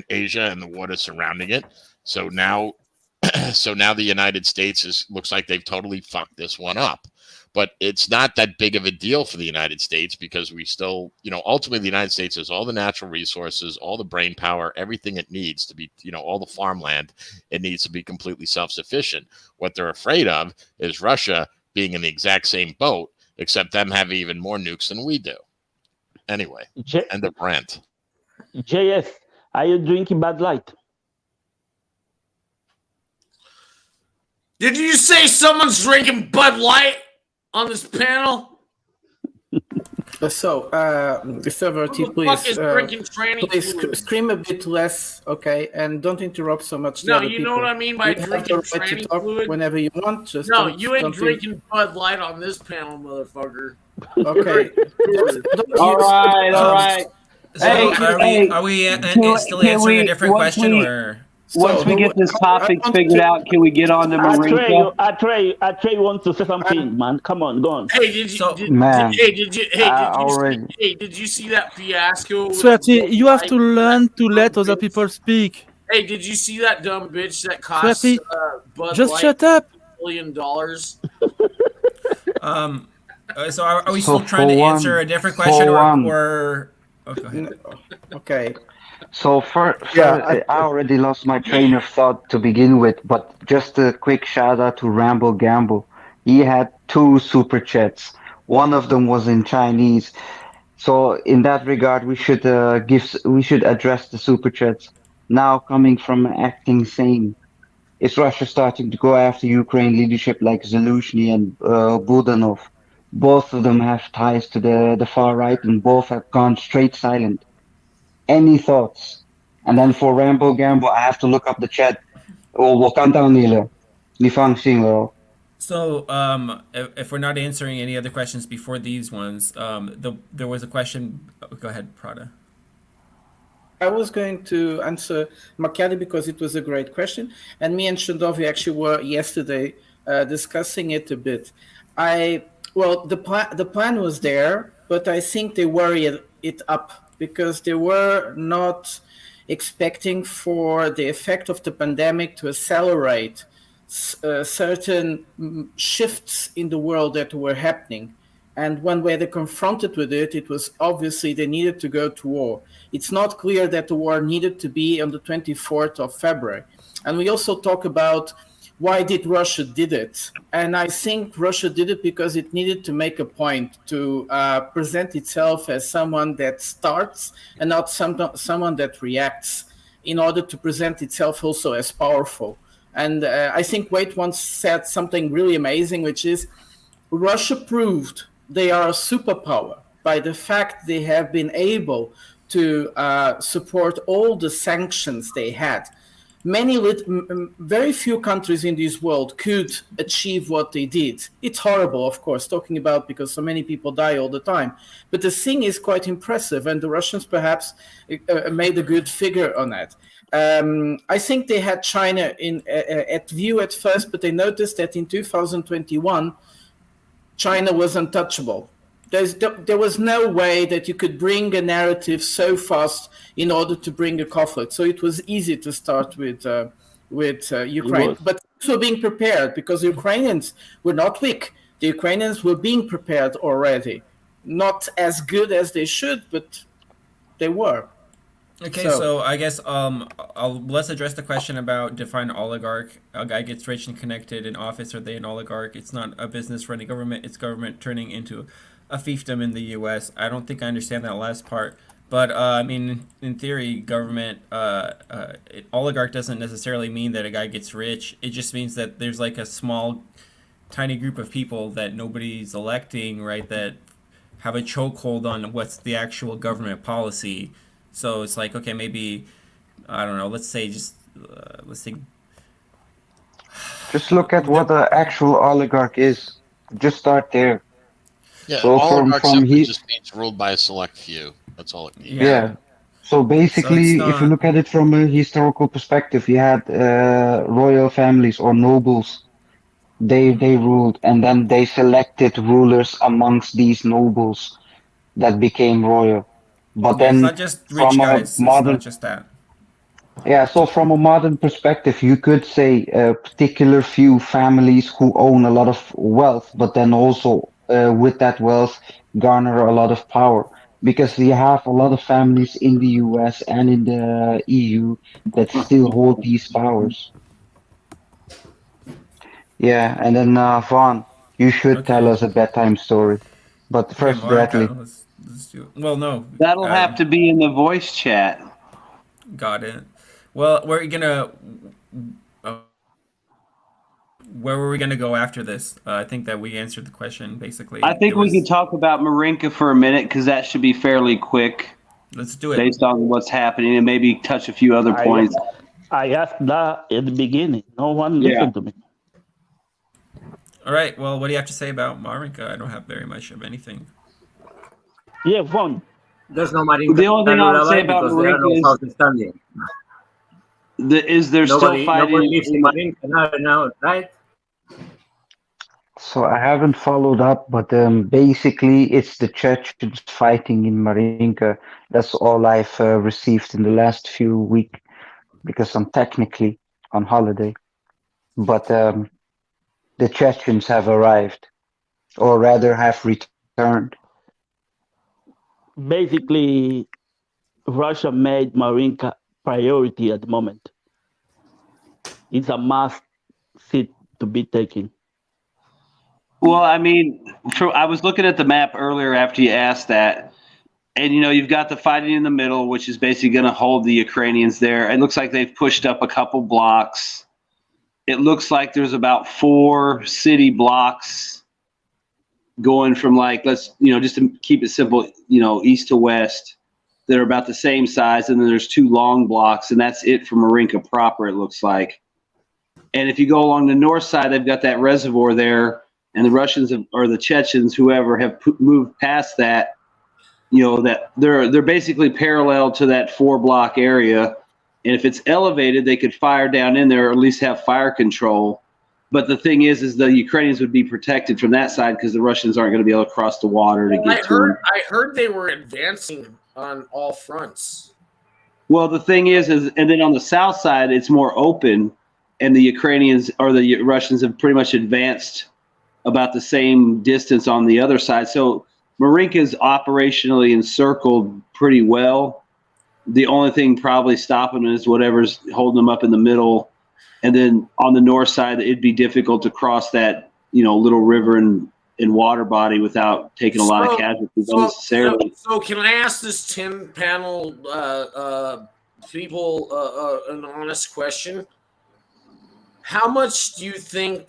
Asia and the water surrounding it. So now, the United States looks like they've totally fucked this one up. But it's not that big of a deal for the United States because we still, ultimately the United States has all the natural resources, all the brain power, everything it needs to be, all the farmland it needs to be completely self-sufficient. What they're afraid of is Russia being in the exact same boat, except them having even more nukes than we do. Anyway, end of rant. JS, are you drinking Bud Light? Did you say someone's drinking Bud Light on this panel? So, Mr. Verti, please scream a bit less, okay, and don't interrupt so much. No, you know what I mean by drinking tranny fluid? Whenever you want. Just no, you ain't drinking Bud Light on this panel, motherfucker. Okay. All right. So are we still answering a different question, or? Once we get this topic figured out, can we get on to Marika? Atreyu wants to say something, man. Come on, go on. Hey, did you see that fiasco? Sweaty, you have to learn to let other people speak. Hey, did you see that dumb bitch that cost Sweaty, Bud just Light shut up. $1 billion? So are we still trying to answer a different question, or oh, go ahead. Okay. So I already lost my train of thought to begin with, but just a quick shout out to Ramble Gamble. He had 2 super chats. One of them was in Chinese. So in that regard, we should address the super chats. Now coming from acting sane, is Russia starting to go after Ukraine leadership like Zelensky and Budanov? Both of them have ties to the far right, and both have gone straight silent. Any thoughts? And then for Rambo Gamble, I have to look up the chat. So, if we're not answering any other questions before these ones, there was a question. Go ahead, Prada. I was going to answer Makati because it was a great question, and me and Shandovi actually were yesterday discussing it a bit. The plan was there, but I think they worried it up because they were not expecting for the effect of the pandemic to accelerate certain shifts in the world that were happening. And when they were confronted with it, it was obviously they needed to go to war. It's not clear that the war needed to be on the 24th of February. And we also talk about why did Russia did it? And I think Russia did it because it needed to make a point to present itself as someone that starts and not someone that reacts, in order to present itself also as powerful. And I think Wade once said something really amazing, which is Russia proved they are a superpower by the fact they have been able to support all the sanctions they had. Very few countries in this world could achieve what they did. It's horrible, of course, talking about because so many people die all the time. But the thing is quite impressive, and the Russians perhaps made a good figure on that. I think they had China at view at first, but they noticed that in 2021, China was untouchable. There was no way that you could bring a narrative so fast in order to bring a conflict. So it was easy to start with Ukraine. But also being prepared, because the Ukrainians were not weak. The Ukrainians were being prepared already. Not as good as they should, but they were. Okay, so I guess let's address the question about define oligarch. A guy gets rich and connected in office. Are they an oligarch? It's not a business running government. It's government turning into a fiefdom in the U.S. I don't think I understand that last part. But, I mean, in theory, government, oligarch doesn't necessarily mean that a guy gets rich. It just means that there's like a small, tiny group of people that nobody's electing, right, that have a chokehold on what's the actual government policy. So it's like, okay, maybe, I don't know, let's say just look at what the actual oligarch is. Just start there. Yeah, so oligarch simply just means ruled by a select few. That's all it means. Yeah. So basically, if you look at it from a historical perspective, you had royal families or nobles They ruled, and then they selected rulers amongst these nobles that became royal. But Yeah, it's then not just rich from a guys. It's not modern just that. Yeah, so from a modern perspective, you could say a particular few families who own a lot of wealth, but then also with that wealth garner a lot of power. Because you have a lot of families in the US and in the EU that still hold these powers. Yeah, and then Vaughn, you should tell Okay. us a bedtime story. But Okay, first, Bradley. Monica, let's do it. Well, no. That'll have to be in the voice chat. Got it. Well, we're gonna. Where were we gonna go after this? I think that we answered the question basically. I think we can talk about Marinka for a minute because that should be fairly quick. Let's do it. Based on what's happening and maybe touch a few other points. I asked that at the beginning. No one listened to me. All right. Well, what do you have to say about Marinka? I don't have very much of anything. Yeah, Vaughn. There's no Marinka. The only thing I would say about because there are no Marinka houses standing. is they're still fighting. Nobody lives in Marinka now, right? So I haven't followed up, but basically it's the Chechens fighting in Marinka. That's all I've received in the last few weeks because I'm technically on holiday. But the Chechens have arrived, or rather have returned. Basically, Russia made Marinka priority at the moment. It's a must seat to be taken. Well, I mean, I was looking at the map earlier after you asked that, and you've got the fighting in the middle, which is basically going to hold the Ukrainians there. It looks like they've pushed up a couple blocks. It looks like there's about 4 city blocks going from just to keep it simple, east to west, that are about the same size, and then there's 2 long blocks, and that's it for Marinka proper, it looks like. And if you go along the north side, they've got that reservoir there. And the Russians or the Chechens, whoever, have moved past that. That they're basically parallel to that 4-block area, and if it's elevated, they could fire down in there or at least have fire control. But the thing is the Ukrainians would be protected from that side because the Russians aren't going to be able to cross the water to get to them. I heard they were advancing on all fronts. Well, the thing is, and then on the south side, it's more open, and the Ukrainians or the Russians have pretty much advanced about the same distance on the other side. So Marinka is operationally encircled pretty well. The only thing probably stopping them is whatever's holding them up in the middle. And then on the north side, it'd be difficult to cross that, little river and water body without taking a lot of casualties unnecessarily. So can I ask this 10-panel people an honest question? How much do you think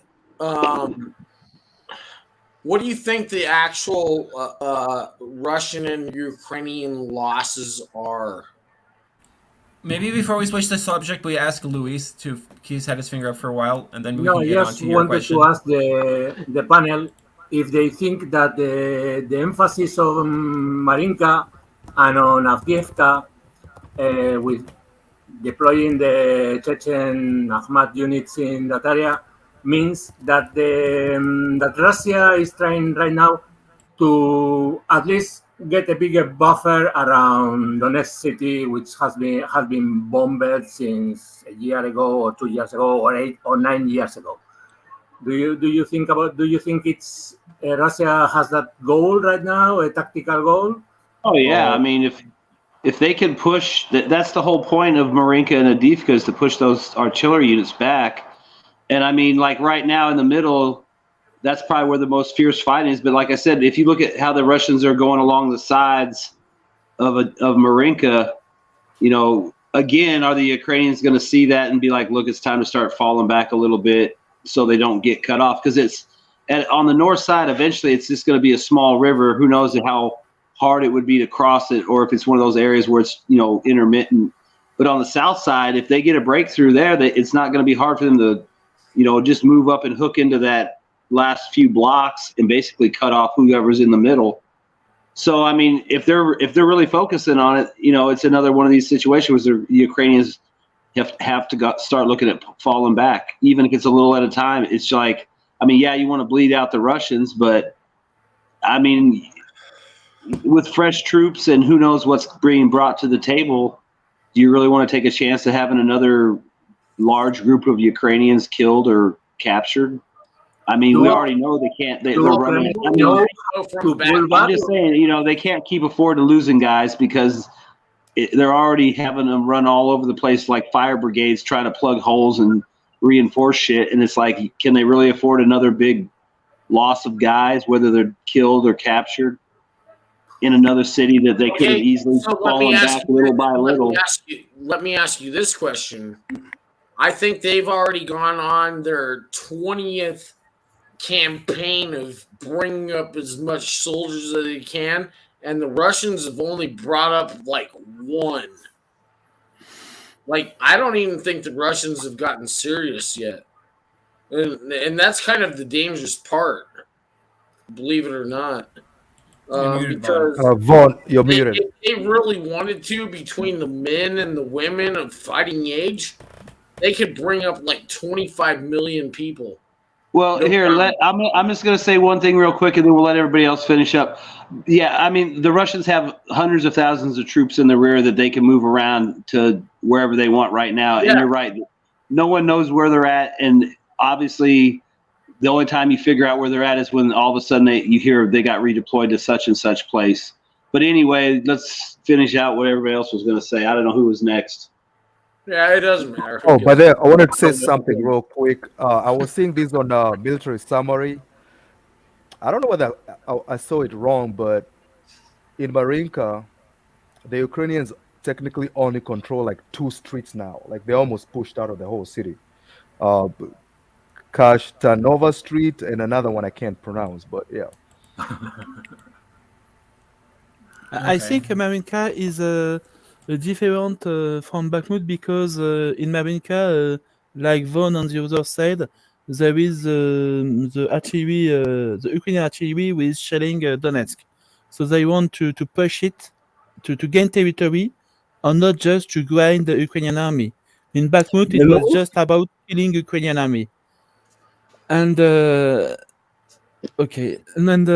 what do you think the actual Russian and Ukrainian losses are? Maybe before we switch the subject, we ask Luis he's had his finger up for a while, and then we No, can get on just to your wanted question. to ask the panel if they think that the emphasis of Marinka and on Avdiivka with deploying the Chechen Ahmad units in that area means that that Russia is trying right now to at least get a bigger buffer around Donetsk city, which has been bombed since a year ago or 2 years ago or 8 or 9 years ago. Do you think it's Russia has that goal right now, a tactical goal? Oh yeah, I mean if they can push, that's the whole point of Marinka and Avdiivka, is to push those artillery units back. And I mean, like right now in the middle, that's probably where the most fierce fighting is. But like I said, if you look at how the Russians are going along the sides of Marinka, again, are the Ukrainians going to see that and be like, look, it's time to start falling back a little bit so they don't get cut off? Because on the north side, eventually it's just going to be a small river. Who knows how hard it would be to cross it, or if it's one of those areas where it's intermittent. But on the south side, if they get a breakthrough there, it's not going to be hard for them to just move up and hook into that last few blocks and basically cut off whoever's in the middle. So I mean, if they're really focusing on it, it's another one of these situations where the Ukrainians have to start looking at falling back, even if it's a little at a time. It's like I mean, yeah, you want to bleed out the Russians, but I mean, with fresh troops and who knows what's being brought to the table, do you really want to take a chance of having another large group of Ukrainians killed or captured? I mean, we already know they can't. They're running. I mean, I'm just saying, you know, they can't keep afford to losing guys because they're already having them run all over the place like fire brigades trying to plug holes and reinforce shit. And it's like, can they really afford another big loss of guys, whether they're killed or captured in another city that they could have easily fallen back little by little? Let me ask you this question. I think they've already gone on their 20th campaign of bringing up as much soldiers as they can, and the Russians have only brought up like one. Like, I don't even think the Russians have gotten serious yet. And that's kind of the dangerous part, believe it or not. Because Vaughn, you're muted. if they really wanted to, between the men and the women of fighting age, they could bring up like 25 million people. Well, here, I'm just going to say one thing real quick, and then we'll let everybody else finish up. Yeah, I mean, the Russians have hundreds of thousands of troops in the rear that they can move around to wherever they want right now. Yeah. And you're right. No one knows where they're at. And obviously, the only time you figure out where they're at is when all of a sudden you hear they got redeployed to such and such place. But anyway, let's finish out what everybody else was going to say. I don't know who was next. Yeah, it doesn't matter. Oh, but then I wanted to say something real quick. I was seeing this on military summary. I don't know whether I saw it wrong, but in Marinka, the Ukrainians technically only control like 2 streets now. Like they almost pushed out of the whole city. Kashtanova Street and another one I can't pronounce, but yeah. I think Marinka is different from Bakhmut because in Marinka, like Von on the other side, there is the artillery, the Ukrainian artillery with shelling Donetsk. So they want to push it, to gain territory, and not just to grind the Ukrainian army. In Bakhmut, it was just about killing Ukrainian army. And okay, and then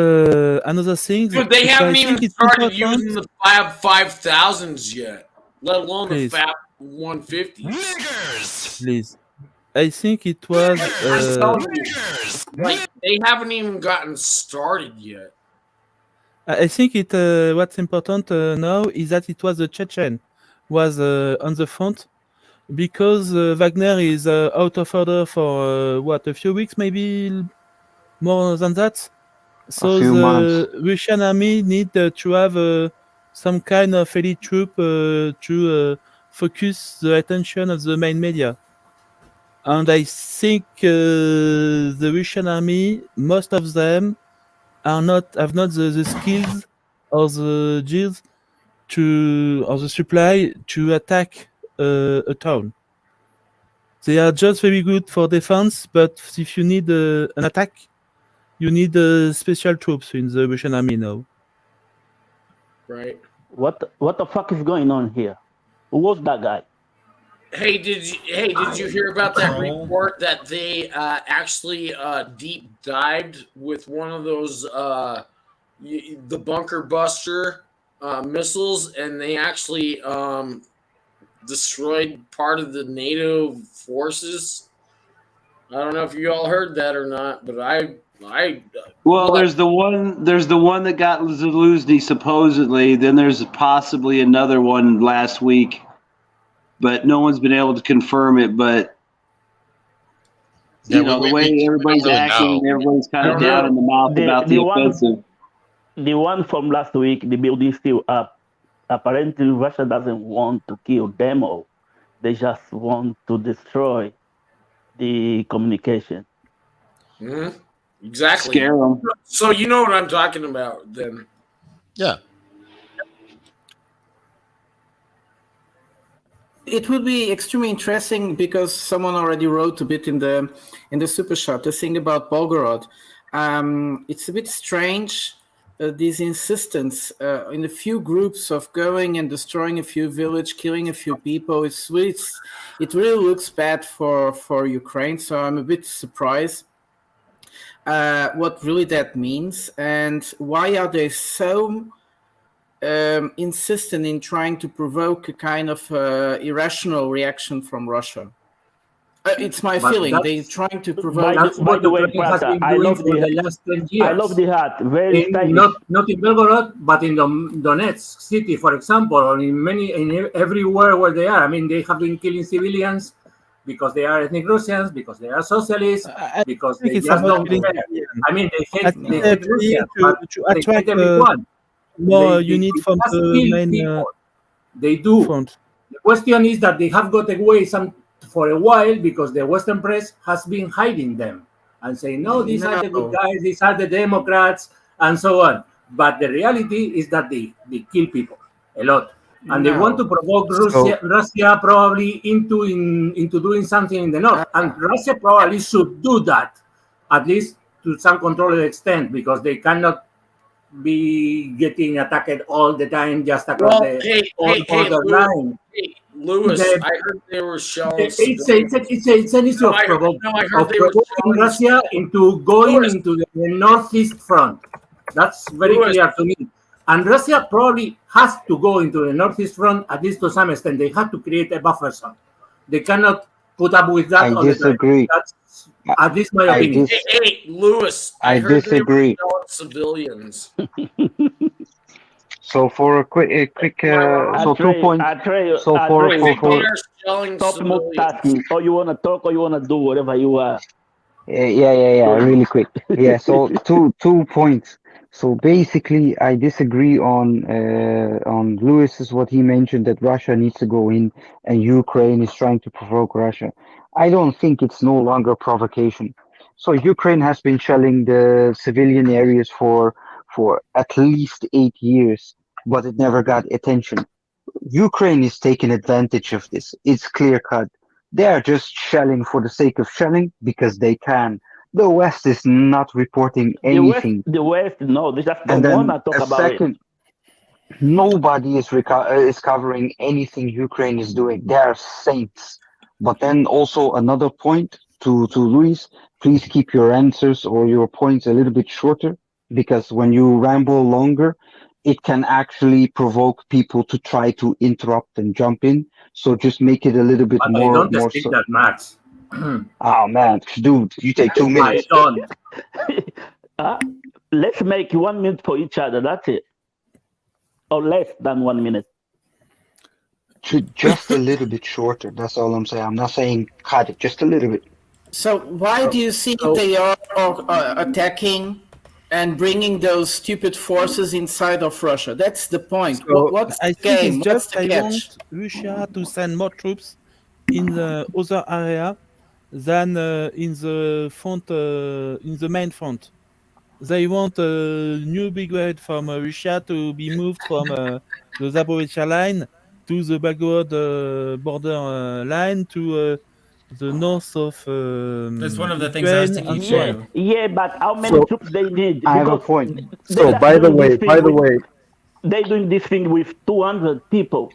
another thing. Dude, they haven't even started using the Fab 5000s yet, let alone the Fab 150s. Please, I think it was. Like they haven't even gotten started yet. I think it. What's important now is that it was the Chechen was on the front. Because Wagner is out of order for a few weeks, maybe more than that. So the Russian army need to have some kind of elite troop to focus the attention of the main media. And I think the Russian army, most of them, have not the skills or the gears or the supply to attack a town. They are just very good for defense, but if you need an attack, you need special troops in the Russian army now. Right. What the fuck is going on here? Who was that guy? Hey, did you hear about that report that they actually deep dived with one of those the bunker buster missiles, and they actually destroyed part of the NATO forces? I don't know if you all heard that or not, but well, there's the one that got Zaluzny supposedly. Then there's possibly another one last week, but no one's been able to confirm it. But you know, the way everybody's acting, everybody's kind of down in the mouth about the offensive. The one from last week, the building still up. Apparently, Russia doesn't want to kill them all. They just want to destroy the communication. Mm-hmm. Exactly. Scare them. So you know what I'm talking about, then? Yeah. It would be extremely interesting because someone already wrote a bit in the super chat. The thing about Belgorod, it's a bit strange. This insistence in a few groups of going and destroying a few villages, killing a few people. It really looks bad for Ukraine. So I'm a bit surprised. what really that means, and why are they so insistent in trying to provoke a kind of irrational reaction from Russia? It's my But feeling. They're that's, trying to provoke. that's what the way, Ukraine has Prata, been I doing love for the the last 10 years. I love the hat. Very stylish. Not in Belgorod, but in Donetsk city, for example, or in everywhere where they are. I mean, they have been killing civilians because they are ethnic Russians, because they are socialists, because they just don't care. I mean, they hate Russians, but to they attract hate everyone. more They unit from just the kill main people. They do. front. The question is that they have got away for a while because the Western press has been hiding them and saying, no, these are the good guys, these are the Democrats, and so on. But the reality is that they kill people a lot. And they want to provoke Russia probably into doing something in the north. And Russia probably should do that, at least to some controlled extent, because they cannot be getting attacked all the time just across the border line. Lewis, I heard they were showing. It's an issue of provoking Russia into going into the northeast front. That's very clear to me. And Russia probably has to go into the northeast front, at least to some extent. They have to create a buffer zone. They cannot put up with that. I disagree. That's at least my opinion. Hey, Lewis, I heard disagree. they were showing civilians. So for a quick, so 2 points. So for Stop multitasking. Or you wanna talk, or you wanna do whatever you are. Yeah. Really quick. Yeah. So 2 points. So basically, I disagree on Lewis's what he mentioned that Russia needs to go in and Ukraine is trying to provoke Russia. I don't think it's no longer provocation. So Ukraine has been shelling the civilian areas for at least 8 years, but it never got attention. Ukraine is taking advantage of this. It's clear cut. They are just shelling for the sake of shelling because they can. The West is not reporting anything. The West, no, they just And don't then want to talk a about second, nobody is covering anything Ukraine is doing. They are saints. But then also another point to Luis, please keep your answers or your points a little bit shorter, because when you ramble longer, it can actually provoke people to try to interrupt and jump in. So just make it a little bit But more. I don't speak that much. Oh man, dude, you take 2 minutes. Let's make 1 minute for each other. That's it. Or less than 1 minute. Just a little bit shorter. That's all I'm saying. I'm not saying cut it, just a little bit. So why do you think they are attacking and bringing those stupid forces inside of Russia? That's the point. So What's I the think game? it's just What's the they catch? want Russia to send more troops in the other area than in the front, in the main front. They want a new brigade from Russia to be moved from the Zaporizhzhia line to the Belgorod border line to the north of That's one of the things I was Ukraine thinking and so on. too. Yeah, but how many troops they need? I have a Because point. they're So by the doing this way, they're doing this thing with 200 people.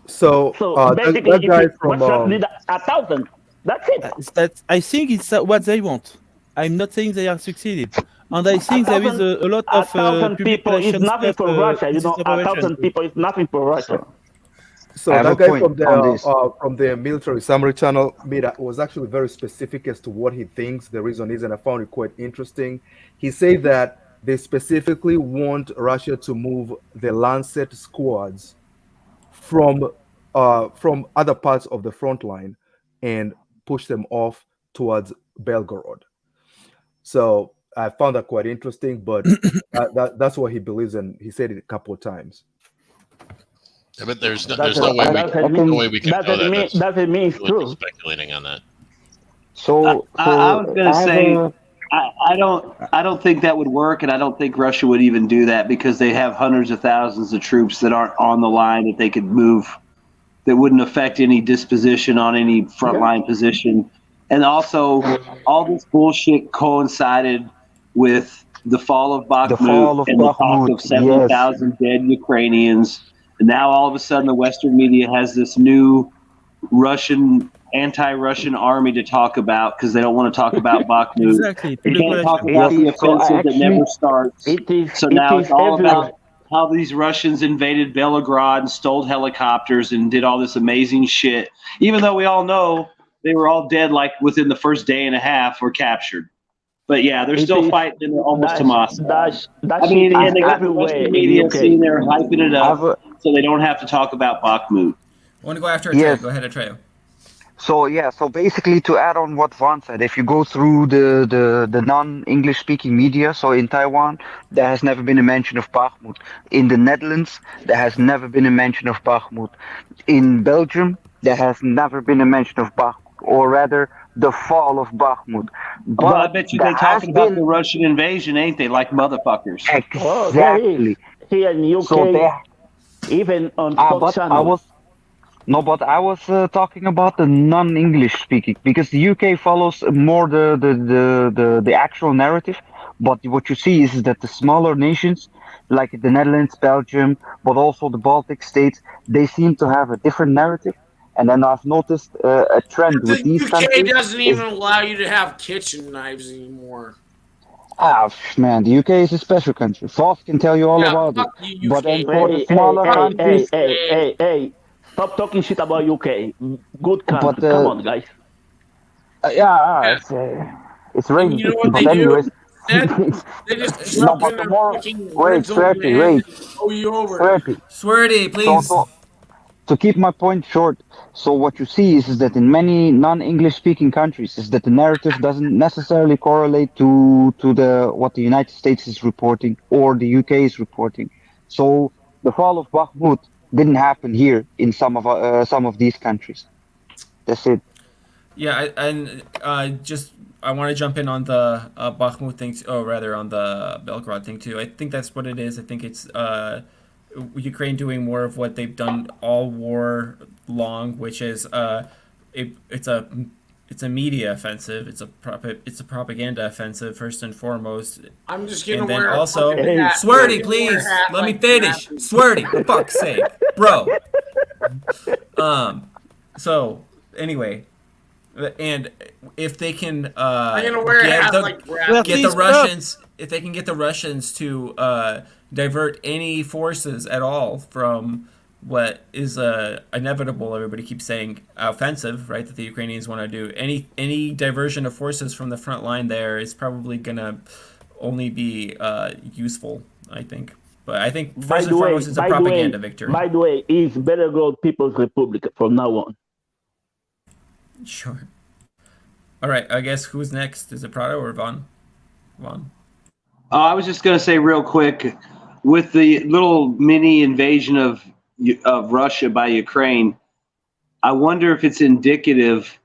so Basically, that guy if from Russia need 1,000, that's it. I think it's what they want. I'm not saying they are succeeded. And I think there is a lot of 1,000 people is public nothing relations for stuff, Russia. in You this know, operation. 1,000 people is nothing for Russia. So I have that a guy point from the military summary channel was actually very specific as to what he thinks the reason is, and I found it quite interesting. He said that they specifically want Russia to move the Lancet squads from other parts of the front line and push them off towards Belgorod. So I found that quite interesting, but that's what he believes, and he said it a couple of times. Yeah, but there's no way we can know that. Doesn't mean it's really true. speculating on that. So I was going to say, I don't think that would work, and I don't think Russia would even do that because they have hundreds of thousands of troops that aren't on the line that they could move, that wouldn't affect any disposition on any frontline position. And also, all this bullshit coincided with the fall of Bakhmut and the talk of 70,000 dead Ukrainians. And now all of a sudden, the Western media has this new Russian anti-Russian army to talk about because they don't want to talk about Bakhmut. Exactly. They can't talk about the offensive that never starts. So now it's all about how these Russians invaded Belgrade and stole helicopters and did all this amazing shit, even though we all know they were all dead like within the first day and a half or captured. But yeah, they're still fighting and they're almost to Moscow. I mean, and they got the Russian media sitting there hyping it up so they don't have to talk about Bakhmut. I want to go after Atreyu. Yes. Go ahead, Atreyu. So basically, to add on what Vaughn said, if you go through the non-English speaking media, so in Taiwan, there has never been a mention of Bakhmut. In the Netherlands, there has never been a mention of Bakhmut. In Belgium, there has never been a mention of Bakhmut, or rather, the fall of Bakhmut. But I bet you they're talking about the Russian invasion, ain't they? Like motherfuckers. Exactly. Here in UK, So even on but Fox I Channel. was talking about the non-English speaking because the UK follows more the actual narrative. But what you see is that the smaller nations, like the Netherlands, Belgium, but also the Baltic states, they seem to have a different narrative. And then I've noticed a trend with The these UK countries. doesn't even allow you to have kitchen knives anymore. Man, the UK is a special country. Foss can tell you all about it. you, But then UK. for the smaller countries, Hey. Stop talking shit about UK. Good country. But, Come on, guys. it's And raining. you know what But they anyways, do? They just no, jump but in the their more fucking wait, rental Sweaty, van wait, and throw you over. Sweaty. Sweaty, please. So to keep my point short, so what you see is that in many non-English speaking countries is that the narrative doesn't necessarily correlate to the what the United States is reporting or the UK is reporting. So the fall of Bakhmut didn't happen here in some of these countries. That's it. Yeah, I want to jump in on the Bakhmut thing, or rather on the Belgrade thing too. I think that's what it is. I think it's Ukraine doing more of what they've done all war long, which is it's a media offensive. It's a propaganda offensive first and foremost. I'm just gonna and then wear a also fucking hat. Sweaty, I'm gonna please wear a hat let me like finish. that. Sweaty, for fuck's sake, bro. So anyway, and if they can I'm gonna wear a hat like Brad. get the Russians, if they can get the Russians to divert any forces at all from what is inevitable, everybody keeps saying offensive, right? That the Ukrainians want to do. Any diversion of forces from the front line there is probably gonna only be useful, I think. But I think first and foremost, it's a propaganda victory. By the way, it's Belgrade People's Republic from now on. Sure. All right. I guess who's next? Is it Prado or Vaughn? Vaughn. I was just going to say real quick, with the little mini invasion of Russia by Ukraine, I wonder if it's indicative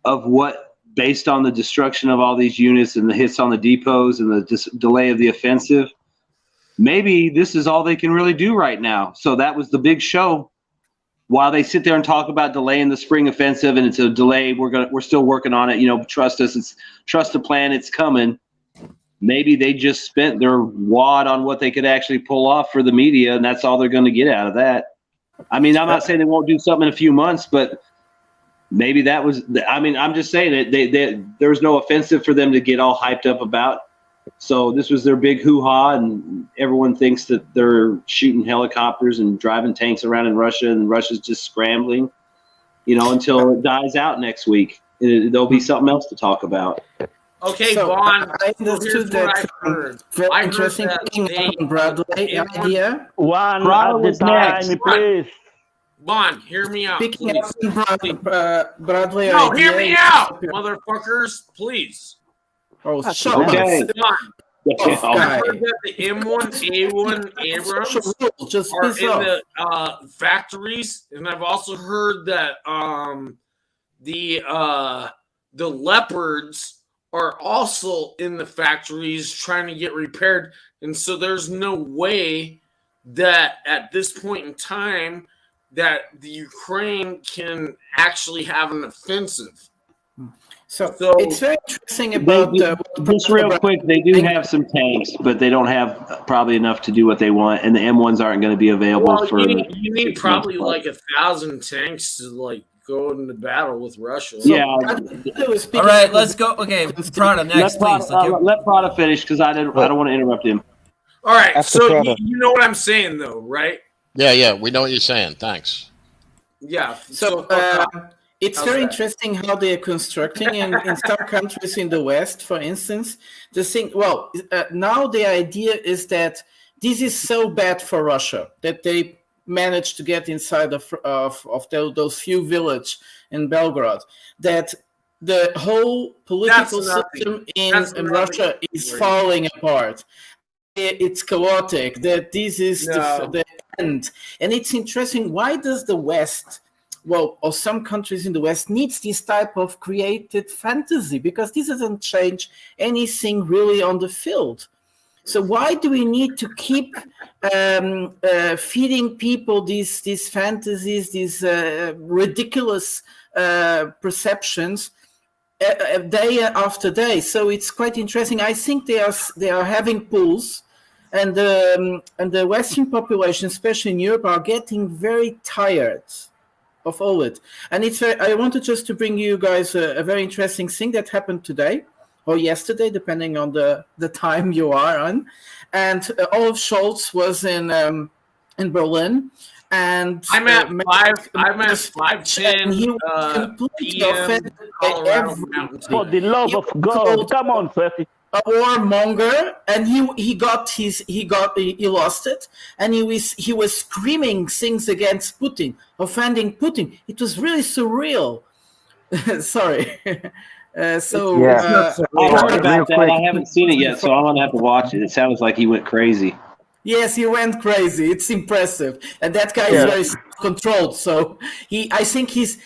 of what, based on the destruction of all these units and the hits on the depots and the delay of the offensive, maybe this is all they can really do right now. So that was the big show. While they sit there and talk about delaying the spring offensive, and it's a delay, we're still working on it. You know, trust us. Trust the plan. It's coming. Maybe they just spent their wad on what they could actually pull off for the media, and that's all they're going to get out of that. I mean, I'm not saying they won't do something in a few months, but maybe that was. I mean, I'm just saying that there was no offensive for them to get all hyped up about. So this was their big hoo-ha, and everyone thinks that they're shooting helicopters and driving tanks around in Russia, and Russia's just scrambling, you know, until it dies out next week. There'll be something else to talk about. Okay, So, Vaughn. I understood that very interesting thing on Broadway idea. One at a time, please. Vaughn, hear me out. Speaking Please. of Broadway No, idea. hear me out, motherfuckers, please. Oh, shut up. Okay. I heard that the M1A1 Abrams just are piss in off. the factories, and I've also heard that the Leopards are also in the factories trying to get repaired, and so there's no way that at this point in time that the Ukraine can actually have an offensive. So it's very interesting about just real quick. They do have some tanks, but they don't have probably enough to do what they want, and the M1s aren't going to be available Well, for. you need probably like 1,000 tanks to like go into battle with Russia. Yeah. All right, let's go. Okay, Prada next, please. Let Prada finish because I don't want to interrupt him. All right, After so Prada. you know what I'm saying, though, right? Yeah, we know what you're saying. Thanks. Yeah. So it's how's very that? interesting how they are constructing in some countries in the West, for instance. The thing, now the idea is that this is so bad for Russia that they managed to get inside of those few villages in Belgrade, that the whole political system in Russia is falling apart. It's chaotic, that this is the end. And it's interesting, why does the West, or some countries in the West, needs this type of created fantasy? Because this doesn't change anything really on the field. So why do we need to keep feeding people these fantasies, these ridiculous perceptions day after day? So it's quite interesting. I think they are having pools, and the Western population, especially in Europe, are getting very tired of all it. And I wanted just to bring you guys a very interesting thing that happened today or yesterday, depending on the time you are on. And Olaf Scholz was in Berlin, and I'm at 5:10. He was completely offended by everything. For the love of God, come on, Fatty. A warmonger, and he lost it, and he was screaming things against Putin, offending Putin. It was really surreal. Sorry. I heard about that. I haven't seen it yet, so I'm gonna have to watch it. It sounds like he went crazy. Yes, he went crazy. It's impressive, and that guy is very controlled. So I think he's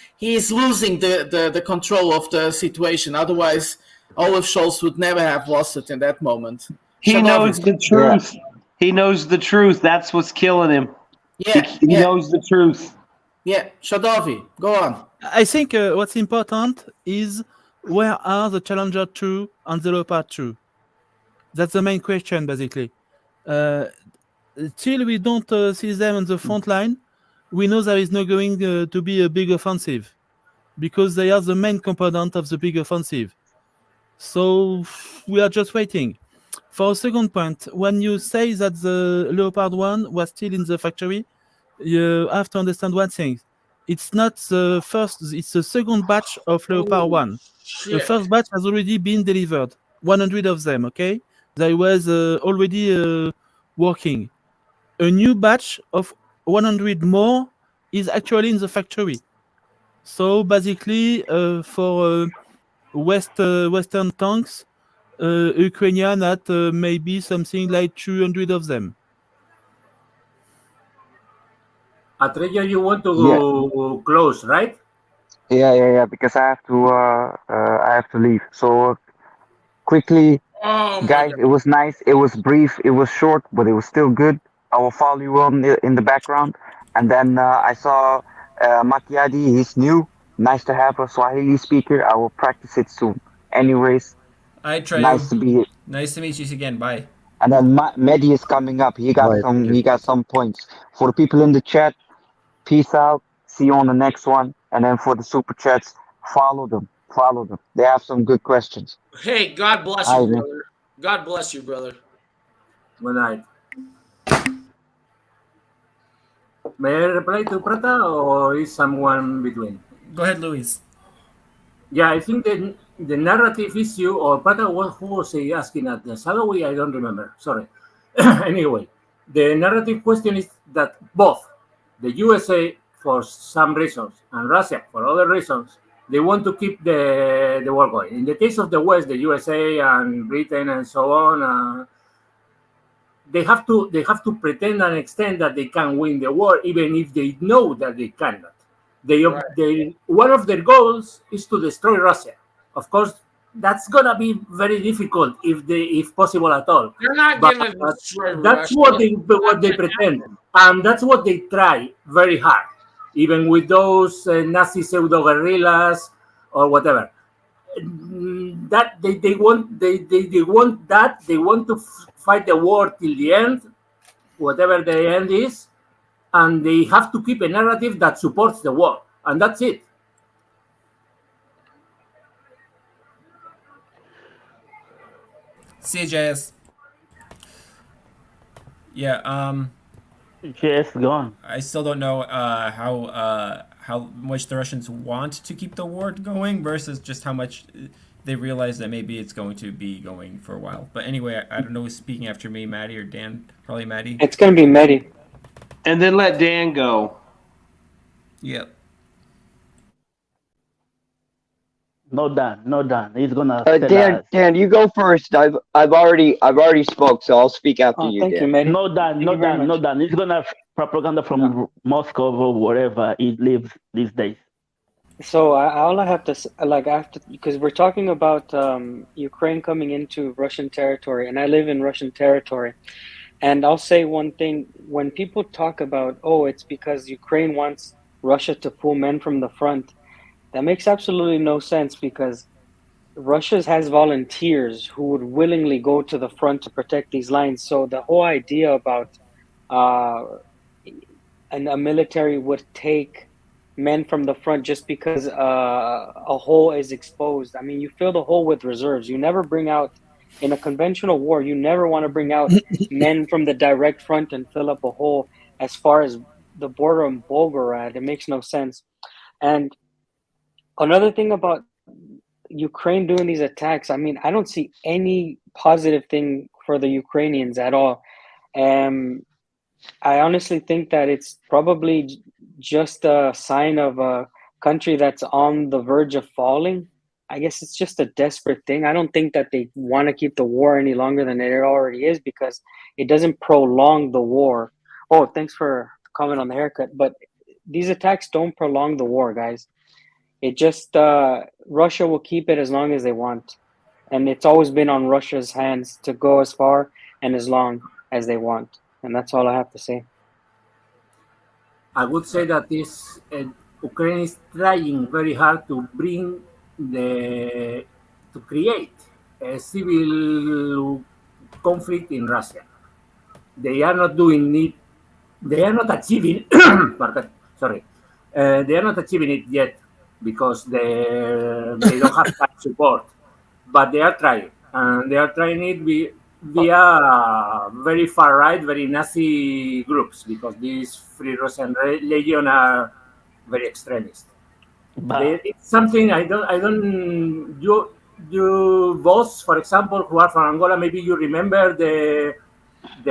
losing the control of the situation. Otherwise, Olaf Scholz would never have lost it in that moment. He knows the truth. He knows the truth. That's what's killing him. He knows the truth. Yeah, Shadavi, go on. I think what's important is, where are the Challenger 2 and the Leopard 2? That's the main question, basically. Till we don't see them on the front line, we know there is not going to be a big offensive, because they are the main component of the big offensive. So we are just waiting. For a second point, when you say that the Leopard 1 was still in the factory, you have to understand one thing. It's not the first, it's the second batch of Leopard 1. The first batch has already been delivered, 100 of them, okay? They was already working. A new batch of 100 more is actually in the factory. So basically, for Western tanks, Ukrainian had maybe something like 200 of them. Atreya, you want to go close, right? Yeah, because I have to leave. So quickly, guys, it was nice. It was brief. It was short, but it was still good. I will follow you on in the background. And then I saw Makiadi. He's new. Nice to have a Swahili speaker. I will practice it soon. Anyways, nice to be here. Nice to meet you again. Bye. And then Mehdi is coming up. He got some points for the people in the chat. Peace out. See you on the next one. And then for the super chats, follow them. They have some good questions. Hey, God bless you, brother. God bless you, brother. Good night. May I reply to Prata, or is someone between? Go ahead, Luis. Yeah, I think the narrative issue, or Prata, who was he asking at the Sadowi? I don't remember. Sorry. Anyway, the narrative question is that both the USA, for some reasons, and Russia, for other reasons, they want to keep the war going. In the case of the West, the USA and Britain and so on, they have to pretend and extend that they can win the war, even if they know that they cannot. One of their goals is to destroy Russia. Of course, that's gonna be very difficult if possible at all. They're not gonna destroy That's Russia. what they pretend, and that's what they try very hard, even with those Nazi pseudo guerrillas or whatever. That they want that they want to fight the war till the end, whatever the end is, and they have to keep a narrative that supports the war, and that's it. See you, JS. Yeah. JS gone. I still don't know how much the Russians want to keep the war going versus just how much they realize that maybe it's going to be going for a while. But anyway, I don't know who's speaking after me, Maddie or Dan. Probably Maddie. It's gonna be Maddie. And then let Dan go. Yep. No Dan. He's gonna. Dan, you go first. I've already spoke, so I'll speak after you. Thank Dan. you, Maddie. No Dan. He's gonna propaganda from Moscow or wherever he lives these days. So all I have to because we're talking about Ukraine coming into Russian territory, and I live in Russian territory, and I'll say one thing: when people talk about, oh, it's because Ukraine wants Russia to pull men from the front, that makes absolutely no sense, because Russia has volunteers who would willingly go to the front to protect these lines. So the whole idea about a military would take men from the front just because a hole is exposed. I mean, you fill the hole with reserves. You never bring out, in a conventional war, you never want to bring out men from the direct front and fill up a hole as far as the border in Volgograd. It makes no sense. And another thing about Ukraine doing these attacks, I mean, I don't see any positive thing for the Ukrainians at all. I honestly think that it's probably just a sign of a country that's on the verge of falling. I guess it's just a desperate thing. I don't think that they want to keep the war any longer than it already is, because it doesn't prolong the war. Oh, thanks for comment on the haircut. But these attacks don't prolong the war, guys. It just, Russia will keep it as long as they want. And it's always been on Russia's hands to go as far and as long as they want. And that's all I have to say. I would say that this Ukraine is trying very hard to create a civil conflict in Russia. They are not doing it. They are not achieving. Sorry, they are not achieving it yet because they don't have that support. But they are trying, and they are trying it via very far right, very Nazi groups, because these Free Russian Legion are very extremist. It's something I don't. You both, for example, who are from Angola, maybe you remember the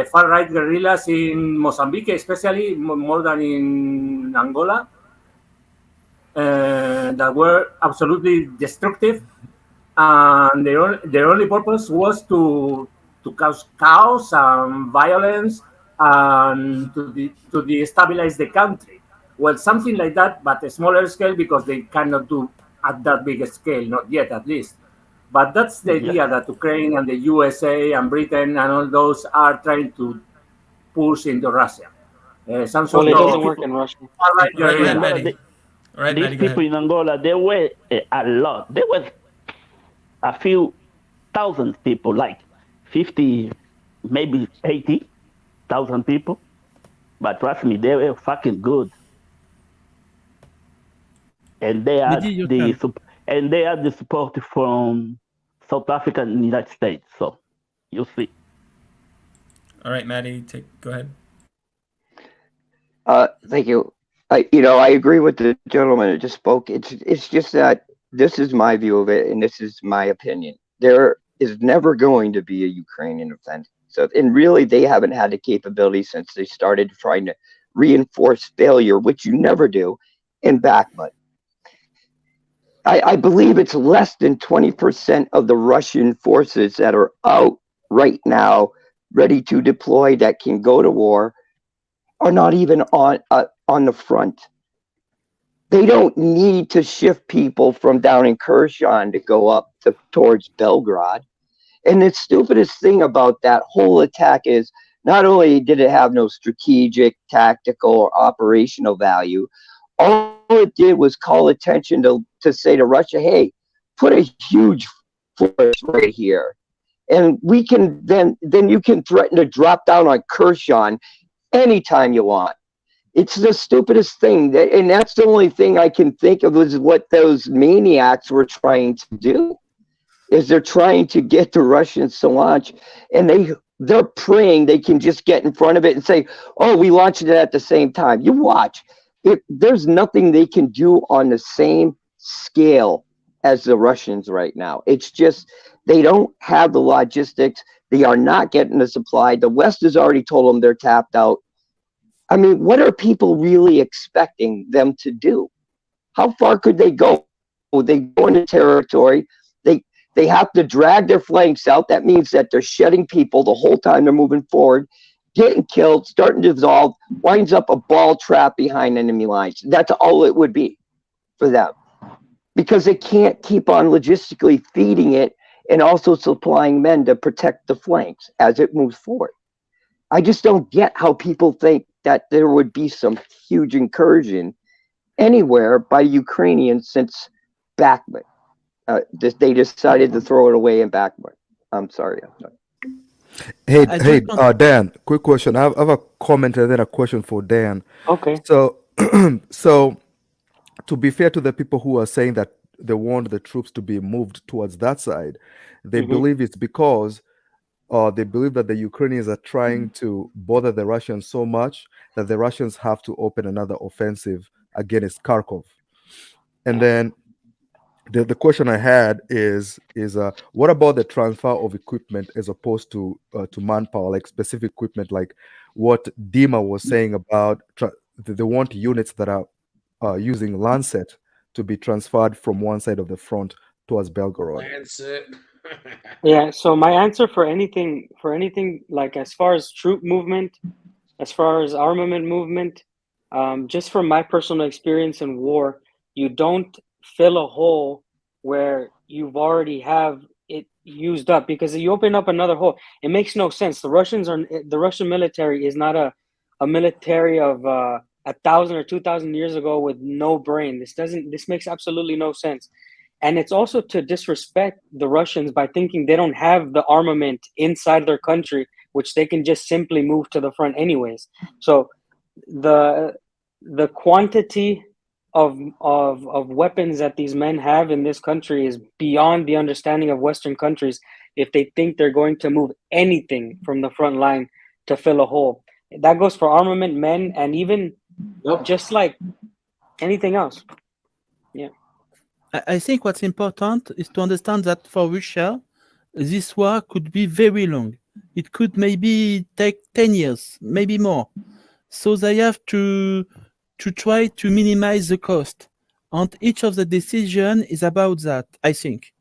far right guerrillas in Mozambique, especially more than in Angola, that were absolutely destructive, and their only purpose was to cause chaos and violence and to destabilize the country. Well, something like that, but a smaller scale, because they cannot do at that big a scale, not yet at least. But that's the idea that Ukraine and the USA and Britain and all those are trying to push into Russia. It doesn't work in Russia. These people in Angola, they were a lot. There was a few thousand people, like 50, maybe 80,000 people. But trust me, they were fucking good. And they are the support from South Africa and the United States. So you'll see. All right, Maddie, go ahead. Thank you. I agree with the gentleman who just spoke. It's just that this is my view of it, and this is my opinion. There is never going to be a Ukrainian offensive. So, and really, they haven't had the capability since they started trying to reinforce failure, which you never do, in Bakhmut. I believe it's less than 20% of the Russian forces that are out right now, ready to deploy, that can go to war, are not even on the front. They don't need to shift people from down in Kherson to go up towards Belgrade. And the stupidest thing about that whole attack is not only did it have no strategic, tactical, or operational value, all it did was call attention to say to Russia, hey, put a huge force right here. And we can then you can threaten to drop down on Kherson anytime you want. It's the stupidest thing. And that's the only thing I can think of is what those maniacs were trying to do. is they're trying to get the Russians to launch, and they're praying they can just get in front of it and say, oh, we launched it at the same time. You watch. There's nothing they can do on the same scale as the Russians right now. It's just they don't have the logistics. They are not getting the supply. The West has already told them they're tapped out. I mean, what are people really expecting them to do? How far could they go? They go into territory. They have to drag their flanks out. That means that they're shedding people the whole time they're moving forward, getting killed, starting to dissolve, winds up a ball trap behind enemy lines. That's all it would be for them. Because they can't keep on logistically feeding it and also supplying men to protect the flanks as it moves forward. I just don't get how people think that there would be some huge incursion anywhere by Ukrainians since Bakhmut. They decided to throw it away in Bakhmut. I'm sorry. Hey, Dan, quick question. I have a comment and then a question for Dan. Okay. So, so to be fair to the people who are saying that they want the troops to be moved towards that side, they believe it's because they believe that the Ukrainians are trying to bother the Russians so much that the Russians have to open another offensive against Kharkov. And then the question I had is what about the transfer of equipment as opposed to manpower, like specific equipment, like what Dima was saying about they want units that are using Lancet to be transferred from one side of the front towards Belgorod. Lancet. Yeah, so my answer for anything like as far as troop movement, as far as armament movement, just from my personal experience in war, you don't fill a hole where you've already have it used up, because you open up another hole, it makes no sense. The Russian military is not a military of 1,000 or 2,000 years ago with no brain. This makes absolutely no sense. And it's also to disrespect the Russians by thinking they don't have the armament inside their country, which they can just simply move to the front anyways. So the quantity of weapons that these men have in this country is beyond the understanding of Western countries if they think they're going to move anything from the front line to fill a hole. That goes for armament, men, and even just like anything else. Yeah. I think what's important is to understand that for Russia, this war could be very long. It could maybe take 10 years, maybe more. So they have to try to minimize the cost. And each of the decision is about that, I think.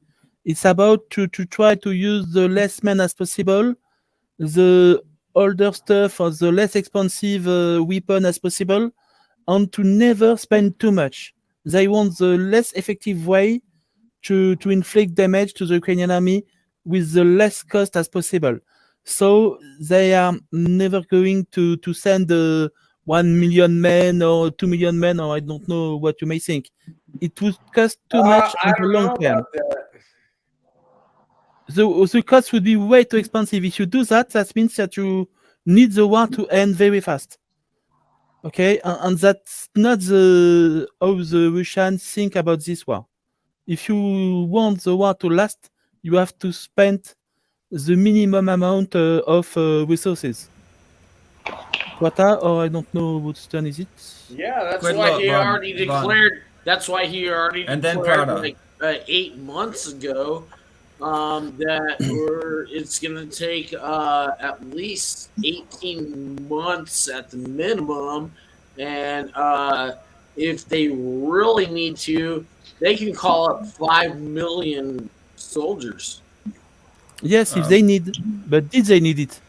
It's about to try to use the less men as possible, the older stuff or the less expensive weapon as possible, and to never spend too much. They want the less effective way to inflict damage to the Ukrainian army with the less cost as possible. So they are never going to send 1 million men or 2 million men, or I don't know what you may think. It would cost too much in the long term. The cost would be way too expensive. If you do that, that means that you need the war to end very fast. Okay, and that's not how the Russians think about this war. If you want the war to last, you have to spend the minimum amount of resources. Quota, or I don't know whose turn is it? Yeah, that's why he already declared. That's why he already declared like 8 months ago that it's going to take at least 18 months at the minimum, and if they really need to, they can call up 5 million soldiers. Yes, if they need, but did they need it?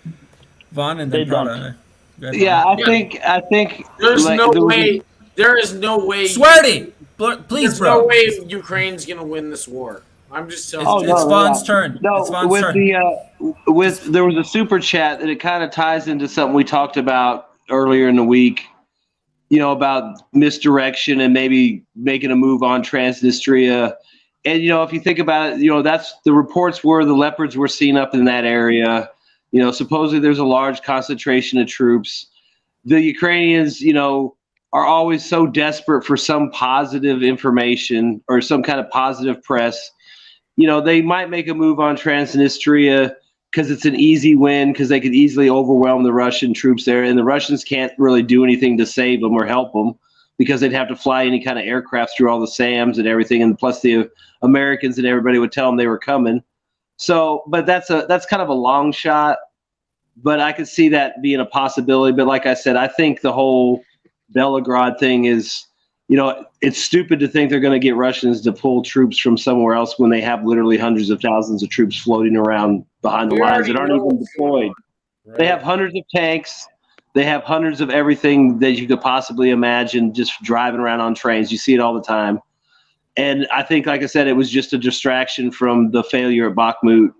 Vaughn and then Prada. Yeah, I think there's no way. There is no way. Swearty, please, there's bro. no way Ukraine's gonna win this war. I'm just telling you. It's Vaughn's turn. No, it's Vaughn's with turn. There was a super chat that it kind of ties into something we talked about earlier in the week. You know, about misdirection and maybe making a move on Transnistria. And you know, if you think about it, you know, that's the reports were the leopards were seen up in that area. You know, supposedly there's a large concentration of troops. The Ukrainians, you know, are always so desperate for some positive information or some kind of positive press. they might make a move on Transnistria because it's an easy win, because they could easily overwhelm the Russian troops there, and the Russians can't really do anything to save them or help them because they'd have to fly any kind of aircraft through all the SAMs and everything, and plus the Americans and everybody would tell them they were coming. So, but that's kind of a long shot, but I could see that being a possibility. But like I said, I think the whole Belgrade thing is, it's stupid to think they're going to get Russians to pull troops from somewhere else when they have literally hundreds of thousands of troops floating around behind the lines that aren't even deployed. Right. They have hundreds of tanks. They have hundreds of everything that you could possibly imagine just driving around on trains. You see it all the time. And I think, like I said, it was just a distraction from the failure at Bakhmut,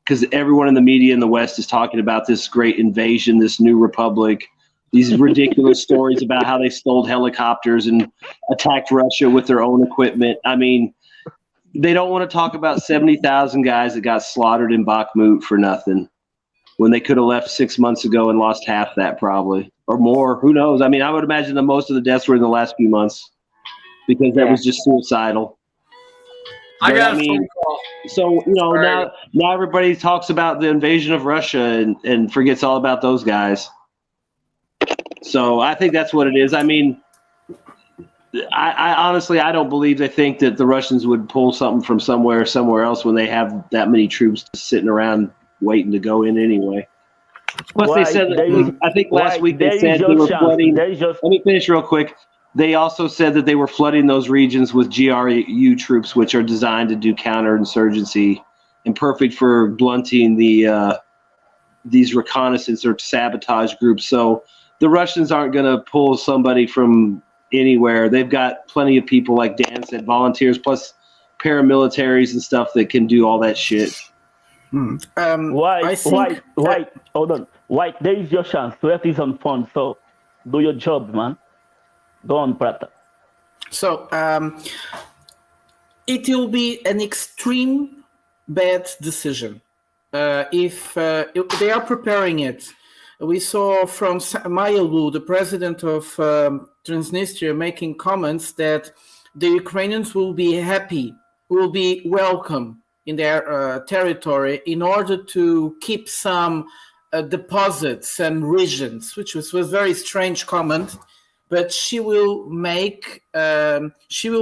because everyone in the media in the West is talking about this great invasion, this new republic, these ridiculous stories about how they stole helicopters and attacked Russia with their own equipment. I mean, they don't want to talk about 70,000 guys that got slaughtered in Bakhmut for nothing when they could have left 6 months ago and lost half that probably, or more. Who knows? I mean, I would imagine that most of the deaths were in the last few months because that was just suicidal. I got a phone call. So, now everybody talks about the invasion of Russia and forgets all about those guys. So I think that's what it is. I mean, I honestly, I don't believe they think that the Russians would pull something from somewhere else when they have that many troops sitting around waiting to go in anyway. Plus, they said, I think last week they said they were flooding. Let me finish real quick. They also said that they were flooding those regions with GRU troops, which are designed to do counterinsurgency and perfect for blunting these reconnaissance or sabotage groups. So the Russians aren't going to pull somebody from anywhere. They've got plenty of people, like Dan said, volunteers plus paramilitaries and stuff that can do all that shit. Hold on. White, there is your chance. Sweat is on phone, so do your job, man. Go on, Prata. So it will be an extreme bad decision if they are preparing it. We saw from Mayelu, the president of Transnistria, making comments that the Ukrainians will be happy, will be welcome in their territory in order to keep some deposits and regions, which was a very strange comment. But she will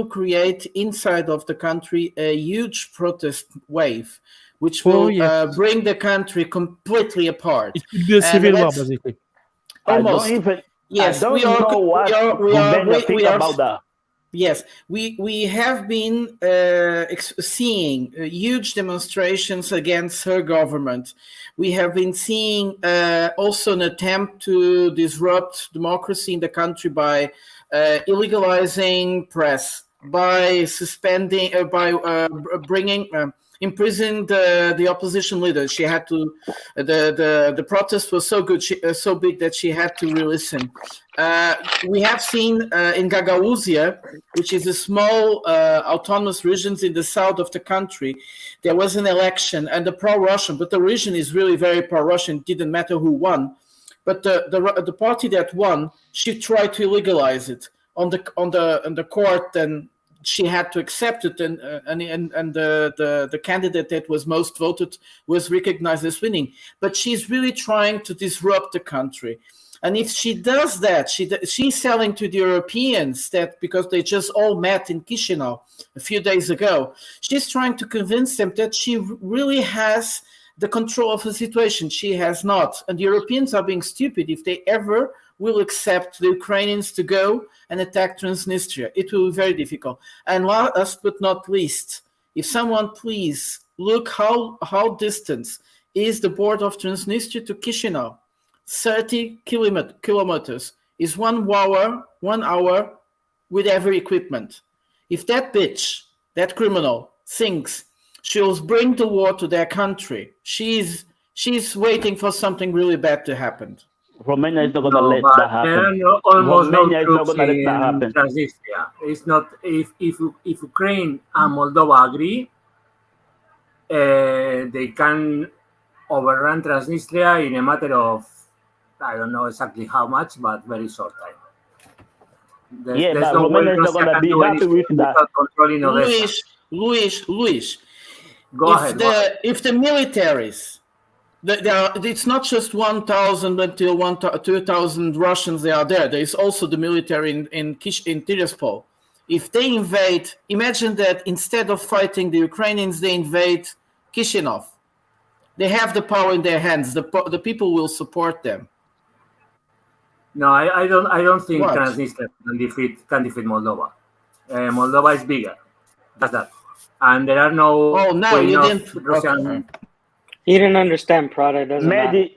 create inside of the country a huge protest wave, which will bring the country completely apart. It could be a civil war, basically. Almost. Yes, we are about that. Yes, we have been seeing huge demonstrations against her government. We have been seeing also an attempt to disrupt democracy in the country by illegalizing press, by suspending, imprisoning the opposition leader. She had to. The protest was so good, so big that she had to release him. We have seen in Gagauzia, which is a small autonomous region in the south of the country, there was an election, and the pro-Russian, but the region is really very pro-Russian. It didn't matter who won, but the party that won, she tried to illegalize it on the court, and she had to accept it, and the candidate that was most voted was recognized as winning. But she's really trying to disrupt the country. And if she does that, she's selling to the Europeans that because they just all met in Chisinau a few days ago, she's trying to convince them that she really has the control of the situation. She has not. And the Europeans are being stupid if they ever will accept the Ukrainians to go and attack Transnistria. It will be very difficult. And last but not least, if someone please look how distant is the border of Transnistria to Chisinau. 30 kilometers is 1 hour with every equipment. If that bitch, that criminal, thinks she'll bring the war to their country, she's waiting for something really bad to happen. Romania is not going to let that happen. There are almost no troops in Transnistria. It's not if Ukraine and Moldova agree, they can overrun Transnistria in a matter of, I don't know exactly how much, but very short time. There's no way Russia can do anything without controlling Odessa. Luis, Go ahead. If the militaries, it's not just 1,000 until 2,000 Russians they are there. There is also the military in Tiraspol. If they invade, imagine that instead of fighting the Ukrainians, they invade Chisinau. They have the power in their hands. The people will support them. No, I don't think What? Transnistria can defeat Moldova. Moldova is bigger. That's that. And there are no. Oh, no, you enough didn't. Russian. He didn't understand Prada. It doesn't matter.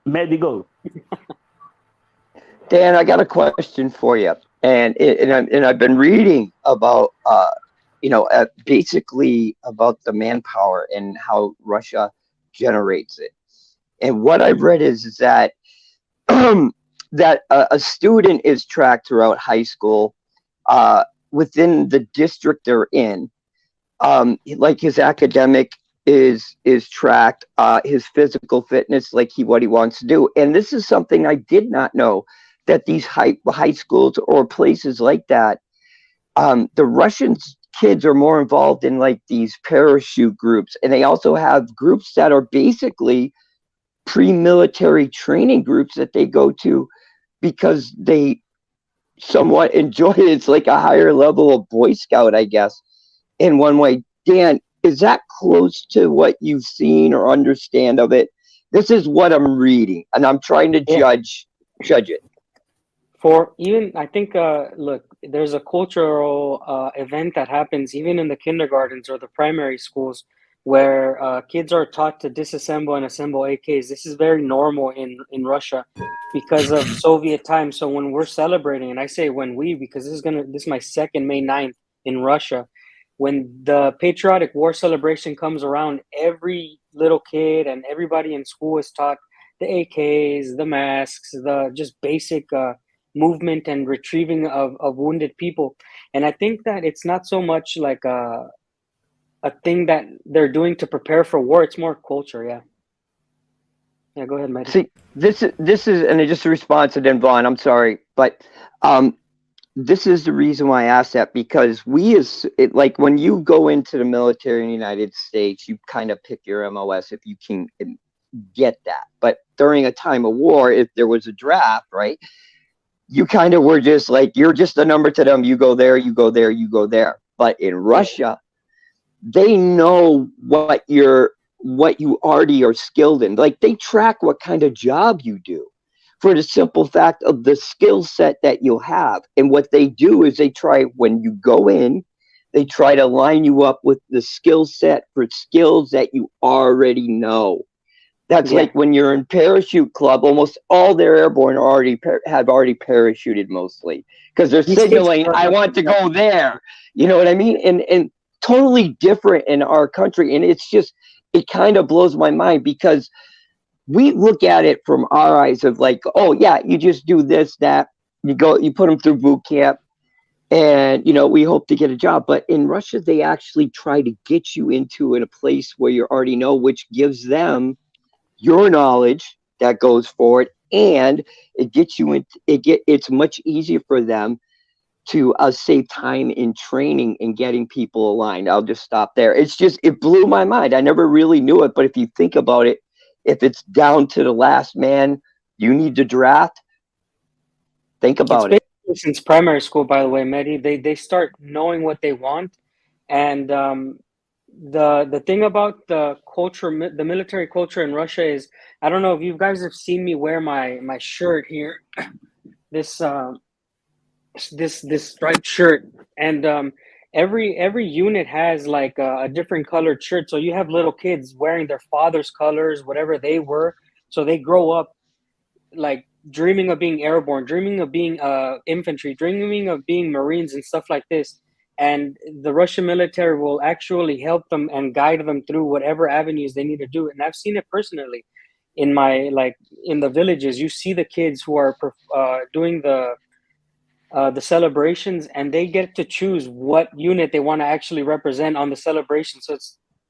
Medigo. Dan, I got a question for you, and I've been reading about basically about the manpower and how Russia generates it. And what I've read is that that a student is tracked throughout high school within the district they're in. Like his academic is tracked, his physical fitness, like what he wants to do. And this is something I did not know, that these high schools or places like that, the Russian kids are more involved in like these parachute groups, and they also have groups that are basically pre-military training groups that they go to because they somewhat enjoy it. It's like a higher level of Boy Scout, I guess, in one way. Dan, is that close to what you've seen or understand of it? This is what I'm reading, and I'm trying to judge it. For even, I think, look, there's a cultural event that happens even in the kindergartens or the primary schools where kids are taught to disassemble and assemble AKs. This is very normal in Russia because of Soviet times. So when we're celebrating, and I say when we, because this is my second May 9th in Russia, when the Patriotic War celebration comes around, every little kid and everybody in school is taught the AKs, the masks, the just basic movement and retrieving of wounded people. And I think that it's not so much like a thing that they're doing to prepare for war. It's more culture. Yeah, go ahead, Mike. See, this is, and just a response to Dan Vaughn, I'm sorry, but this is the reason why I asked that, because like when you go into the military in the United States, you kind of pick your MOS if you can get that. But during a time of war, if there was a draft, right, you kind of were just like, you're just a number to them. You go there, you go there, you go there. But in Russia, they know what you already are skilled in. Like, they track what kind of job you do for the simple fact of the skill set that you'll have. And what they do is they try, when you go in, they try to line you up with the skill set for skills that you already know. That's like when you're in parachute club, almost all their airborne have already parachuted mostly, because they're signaling, I want to go there. You know what I mean? And totally different in our country. And it's just, it kind of blows my mind, because we look at it from our eyes of like, oh yeah, you just do this, that, you put them through boot camp, and we hope to get a job. But in Russia, they actually try to get you into a place where you already know, which gives them your knowledge that goes forward, and it gets you it's much easier for them to save time in training and getting people aligned. I'll just stop there. It blew my mind. I never really knew it, but if you think about it, if it's down to the last man you need to draft, think about it. Since primary school, by the way, Mehdi, they start knowing what they want. And the thing about the culture, the military culture in Russia is, I don't know if you guys have seen me wear my shirt here, this striped shirt, and every unit has like a different colored shirt. So you have little kids wearing their father's colors, whatever they were. So they grow up like dreaming of being airborne, dreaming of being infantry, dreaming of being Marines and stuff like this. And the Russian military will actually help them and guide them through whatever avenues they need to do. And I've seen it personally in in the villages. You see the kids who are doing the celebrations, and they get to choose what unit they want to actually represent on the celebration. So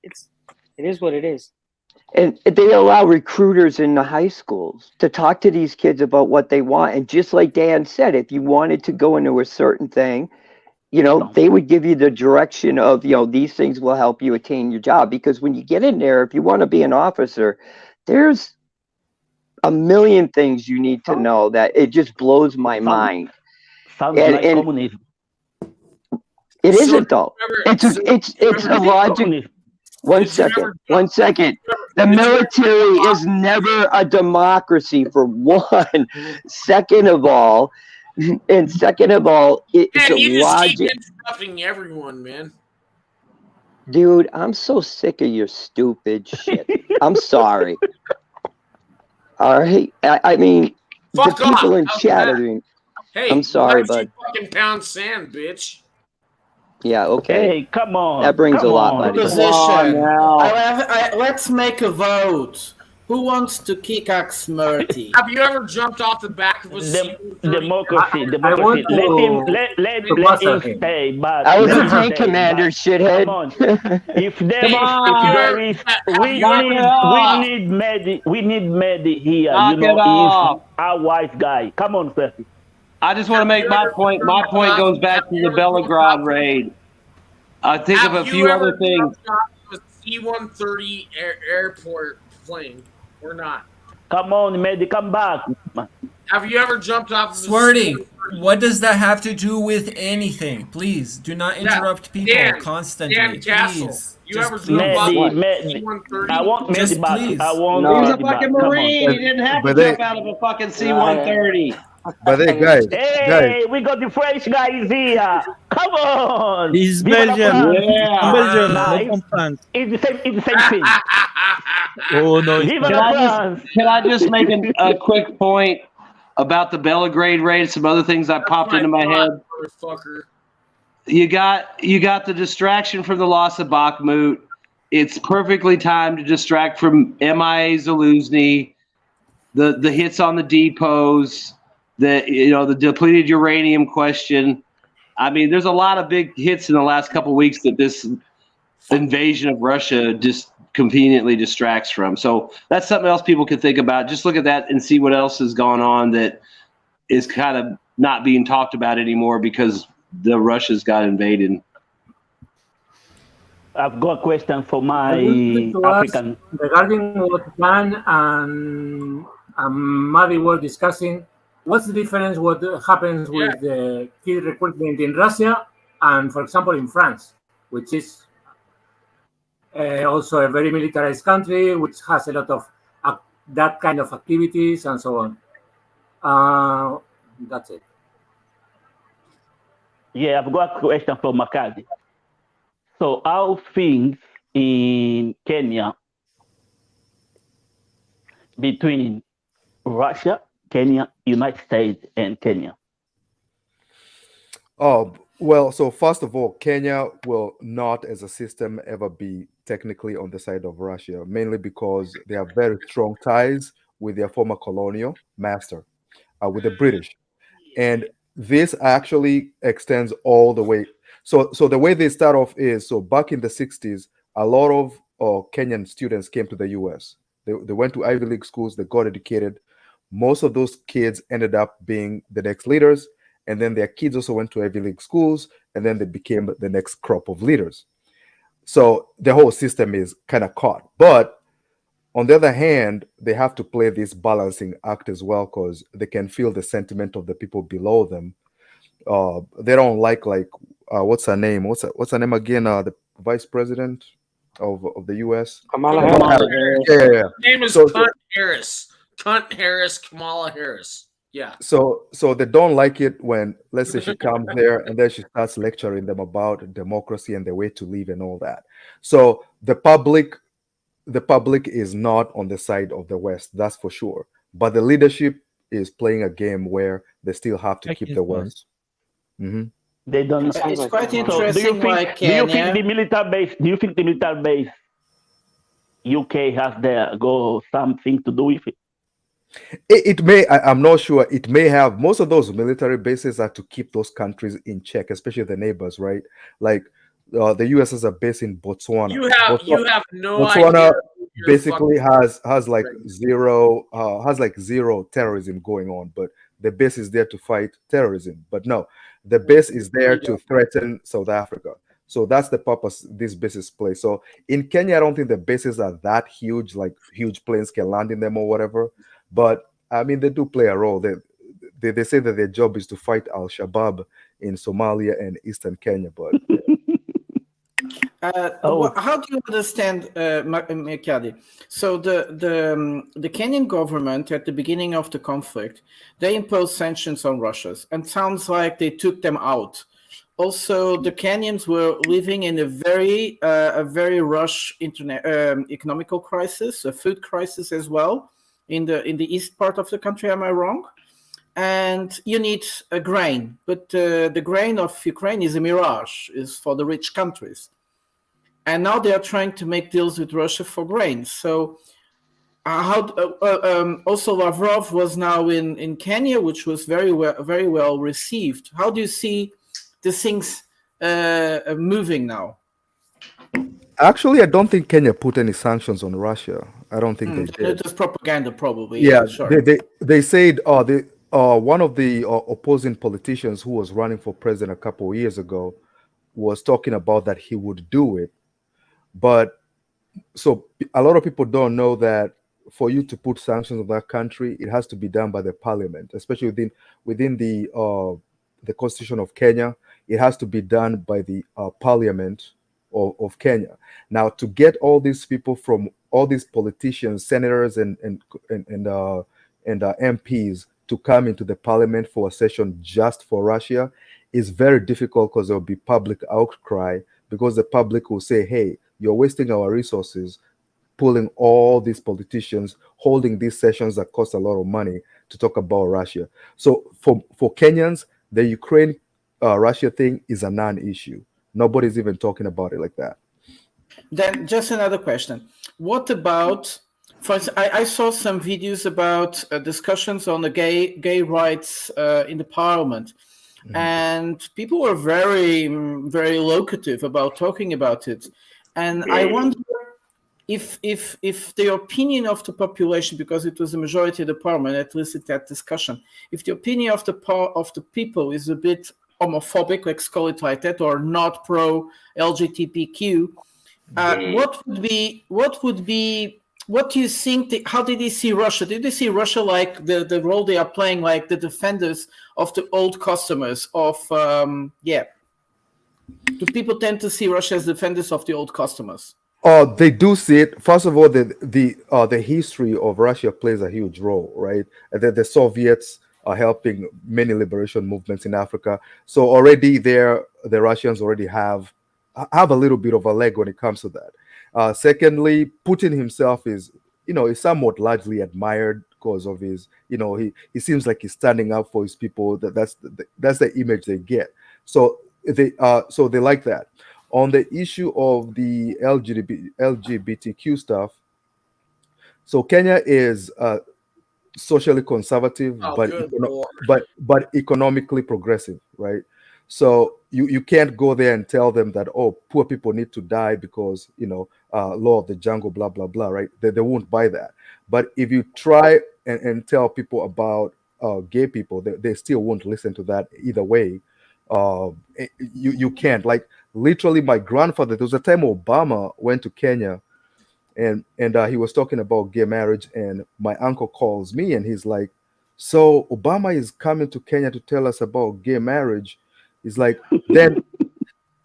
it is what it is. And they allow recruiters in the high schools to talk to these kids about what they want. And just like Dan said, if you wanted to go into a certain thing, they would give you the direction of, these things will help you attain your job. Because when you get in there, if you want to be an officer, there's a million things you need to know that it just blows my mind. Sounds like communism. It isn't though. It's a logic. One second. The military is never a democracy, for one. Second of all, it's you just logic. keep interrupting everyone, man. Dude, I'm so sick of your stupid shit. I'm sorry. All right. I mean, Fuck the people off. in chat are doing. Hey, I'm sorry, why don't bud. you fucking pound sand, bitch. Yeah, okay. Hey, come on. That brings a lot, buddy. Position. Let's make a vote. Who wants to kick Murty? Have you ever jumped off the back of a Democracy. I want Let him stay. But I was a tank commander, shithead. Come on. If there is, we need Mehdi here. Knock it off. He's our wise guy. Come on, Percy. I just want to make my point. My point goes back to the Belgrade raid. I think of a few other things. A C-130 airport plane or not? Come on, Mehdi, come back. Have you ever jumped off of Swirty, what does that have to do with anything? Please do not interrupt people constantly. Dan Castle, please. you ever Just jumped off of Mehdi, C-130? I want Just Mehdi back. please. I want He was a Mehdi back. fucking Come on. Marine. He didn't have to jump out of a fucking C-130. But hey, guys, Hey, we got the French guys here. Come on. He's Viva la Belgian. France. Belgian, Nah, not from France. it's the same thing. Oh no, Viva la France. Can I just make a quick point about the Belgrade raid? Some other things that popped into my head. Motherfucker. You got the distraction from the loss of Bakhmut. It's perfectly timed to distract from MIA Zaluzny, the hits on the depots, the depleted uranium question. I mean, there's a lot of big hits in the last couple of weeks that this invasion of Russia just conveniently distracts from. So that's something else people could think about. Just look at that and see what else has gone on that is kind of not being talked about anymore because the Russia's got invaded. I've got a question for my African. Regarding what Dan and Maddie were discussing, what's the difference? What happens with the kid recruitment in Russia and, for example, in France, which is also a very militarized country, which has a lot of that kind of activities and so on. That's it. Yeah, I've got a question for Makadi. So, how things in Kenya between Russia, Kenya, United States, and Kenya? Oh, well, so first of all, Kenya will not as a system ever be technically on the side of Russia, mainly because they have very strong ties with their former colonial master, with the British. And this actually extends all the way. So the way they start off is, so back in the 60s, a lot of Kenyan students came to the US. They went to Ivy League schools, they got educated. Most of those kids ended up being the next leaders. And then their kids also went to Ivy League schools, and then they became the next crop of leaders. So the whole system is kind of caught. But on the other hand, they have to play this balancing act as well, because they can feel the sentiment of the people below them. They don't like what's her name? What's her name again? The vice president of the U.S. Kamala Harris. Yeah. Her name is Cunt Harris. Cunt Harris, Kamala Harris. Yeah. So they don't like it when, let's say, she comes there and then she starts lecturing them about democracy and the way to live and all that. So the public is not on the side of the West, that's for sure. But the leadership is playing a game where they still have to keep the West. Mm-hmm. They don't. It's quite interesting. Do you think the military base? Do you think the military base UK has something to do with it? It may. I'm not sure. It may have. Most of those military bases are to keep those countries in check, especially the neighbors, right? Like the US has a base in Botswana. You have no Botswana idea. Basically has like zero terrorism going on, but the base is there to fight terrorism. But no, The base is there to threaten South Africa. So that's the purpose this bases play. So in Kenya, I don't think the bases are that huge, like huge planes can land in them or whatever. But I mean, they do play a role. They say that their job is to fight Al-Shabaab in Somalia and Eastern Kenya. But how do you understand, Mekadi? So the Kenyan government at the beginning of the conflict, they imposed sanctions on Russia, and sounds like they took them out. Also, the Kenyans were living in a very rush economical crisis, a food crisis as well, in the east part of the country. Am I wrong? And you need a grain, but the grain of Ukraine is a mirage, is for the rich countries. And now they are trying to make deals with Russia for grain. So also Lavrov was now in Kenya, which was very well received. How do you see the things moving now? Actually, I don't think Kenya put any sanctions on Russia. I don't think they did. It was propaganda, probably. Yeah, sure. they said one of the opposing politicians who was running for president a couple of years ago was talking about that he would do it. But so a lot of people don't know that for you to put sanctions on that country, it has to be done by the parliament, especially within the constitution of Kenya. It has to be done by the parliament of Kenya. Now, to get all these people from all these politicians, senators, and MPs to come into the parliament for a session just for Russia is very difficult, because there will be public outcry, because the public will say, hey, you're wasting our resources pulling all these politicians, holding these sessions that cost a lot of money to talk about Russia. So for Kenyans, the Ukraine Russia thing is a non-issue. Nobody's even talking about it like that. Then just another question. What about, I saw some videos about discussions on the gay rights in the parliament. Mm-hmm. And people were very, very locative about talking about it. And I wonder if the opinion of the population, because it was the majority of the parliament, at least at that discussion, if the opinion of the people is a bit homophobic, let's call it like that, or not pro LGBTQ, what do you think? How did they see Russia? Did they see Russia like the role they are playing, like the defenders of the old customers of Do people tend to see Russia as defenders of the old customers? They do see it. First of all, the history of Russia plays a huge role, right? The Soviets are helping many liberation movements in Africa. So already the Russians already have a little bit of a leg when it comes to that. Secondly, Putin himself is somewhat largely admired because of his, he seems like he's standing up for his people. That's the image they get. So they like that. On the issue of the LGBTQ stuff, so Kenya is socially conservative, but economically progressive, right? So you can't go there and tell them that, oh, poor people need to die because law of the jungle, blah blah blah, right? They won't buy that. But if you try and tell people about gay people, they still won't listen to that either way. You can't. Like literally, my grandfather, there was a time Obama went to Kenya, and he was talking about gay marriage, and my uncle calls me and he's like, so Obama is coming to Kenya to tell us about gay marriage. He's like, then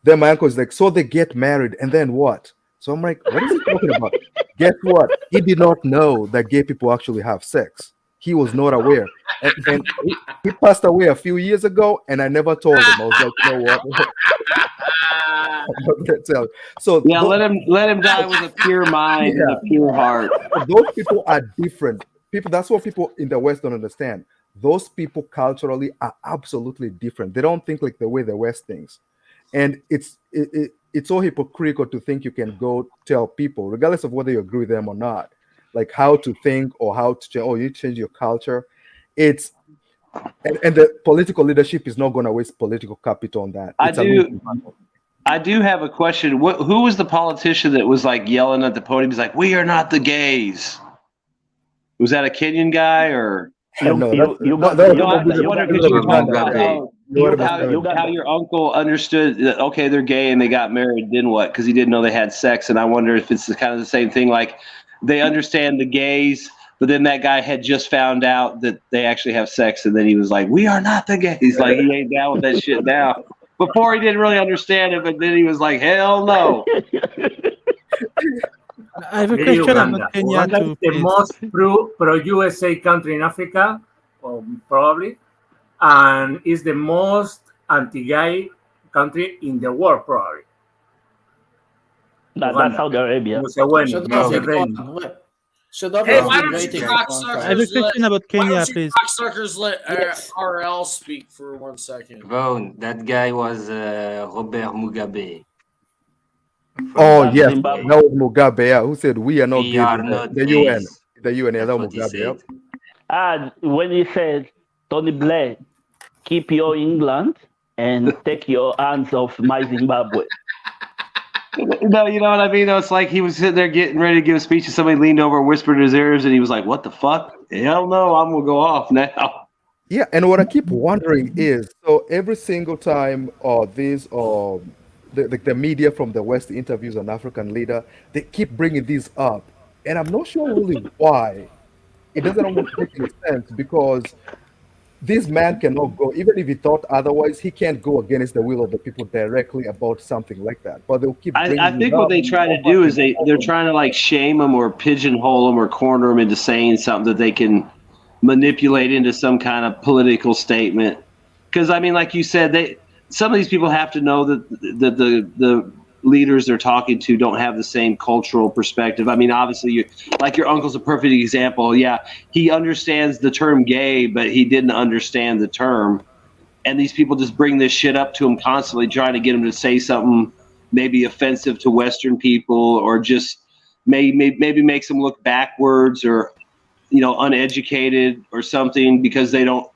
my uncle is like, so they get married and then what? So I'm like, what is he talking about? Guess what? He did not know that gay people actually have sex. He was not aware. And he passed away a few years ago, and I never told him. I was like, you know what? I'm not gonna tell you. So yeah, let him die with a pure mind and a pure heart. Those people are different. People, that's what people in the West don't understand. Those people culturally are absolutely different. They don't think like the way the West thinks. And it's so hypocritical to think you can go tell people, regardless of whether you agree with them or not, like how to think or how to change, you change your culture. And the political leadership is not going to waste political capital on that. I do have a question. Who was the politician that was like yelling at the podium? He's like, "We are not the gays." Was that a Kenyan guy or? how your uncle understood that, okay, they're gay and they got married, then what? Because he didn't know they had sex. And I wonder if it's kind of the same thing. Like they understand the gays, but then that guy had just found out that they actually have sex, and then he was like, "We are not the gays." Like he ain't down with that shit now. Before he didn't really understand it, but then he was like, "Hell no." I have a question Uganda. about Kenya Uganda too, is the please. most pro USA country in Africa, probably, and is the most anti-gay country in the world, probably. That's Saudi Arabia. Hey, why don't you cocksuckers I have a question about Kenya, please. cocksuckers let RL speak for 1 second? Vaughn, that guy was Robert Mugabe. Oh yes, that was Mugabe. Yeah, who said we are not We gay? are not The UN, gays. the UN. Yeah, that That's what he Mugabe. said. When he said, Tony Blair, keep your England and take your hands off my Zimbabwe. No, you know what I mean? Though it's like he was sitting there getting ready to give a speech, and somebody leaned over and whispered in his ears, and he was like, "What the fuck? Hell no, I'm gonna go off now." Yeah, and what I keep wondering is, so every single time the media from the West interviews an African leader, they keep bringing these up, and I'm not sure really why. It doesn't almost make any sense because this man cannot go, even if he thought otherwise, he can't go against the will of the people directly about something like that. But they'll keep. I think what they try to do is they're trying to like shame them or pigeonhole them or corner them into saying something that they can manipulate into some kind of political statement. Because I mean, like you said, some of these people have to know that the leaders they're talking to don't have the same cultural perspective. I mean, obviously, your uncle's a perfect example. Yeah, he understands the term gay, but he didn't understand the term. And these people just bring this shit up to him constantly, trying to get him to say something maybe offensive to Western people, or just maybe makes them look backwards or, uneducated or something, because they don't.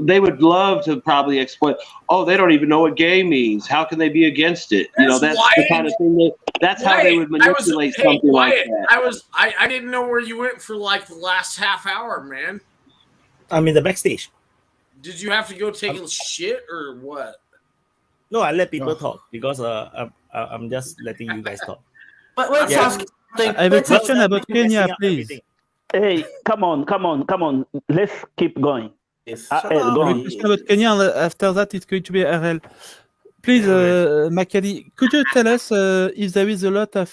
They would love to probably exploit. Oh, they don't even know what gay means. How can they be against it? That's the kind of thing that's how they would manipulate something like that. I didn't know where you went for like the last half hour, man. I'm in the backstage. Did you have to go take a shit or what? No, I let people talk because I'm just letting you guys talk. But let's ask. I have a question about Kenya, please. Hey, come on. Let's keep going. I have a question about Kenya. After that, it's going to be RL. Please, Makali, could you tell us if there is a lot of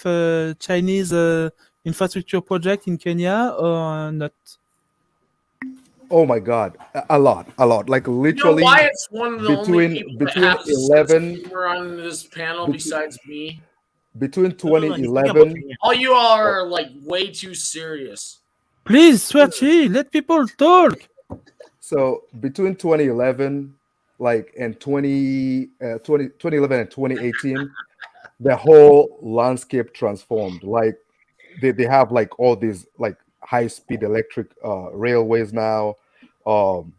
Chinese infrastructure project in Kenya or not? Oh my God, a lot. Like literally. Wyatt's one of the only people that have 11 on this panel besides me. Between 2011. All you all are like way too serious. Please, Sweaty, let people talk. So between 2011, and 2011 and 2018, the whole landscape transformed. Like they have like all these like high-speed electric railways now.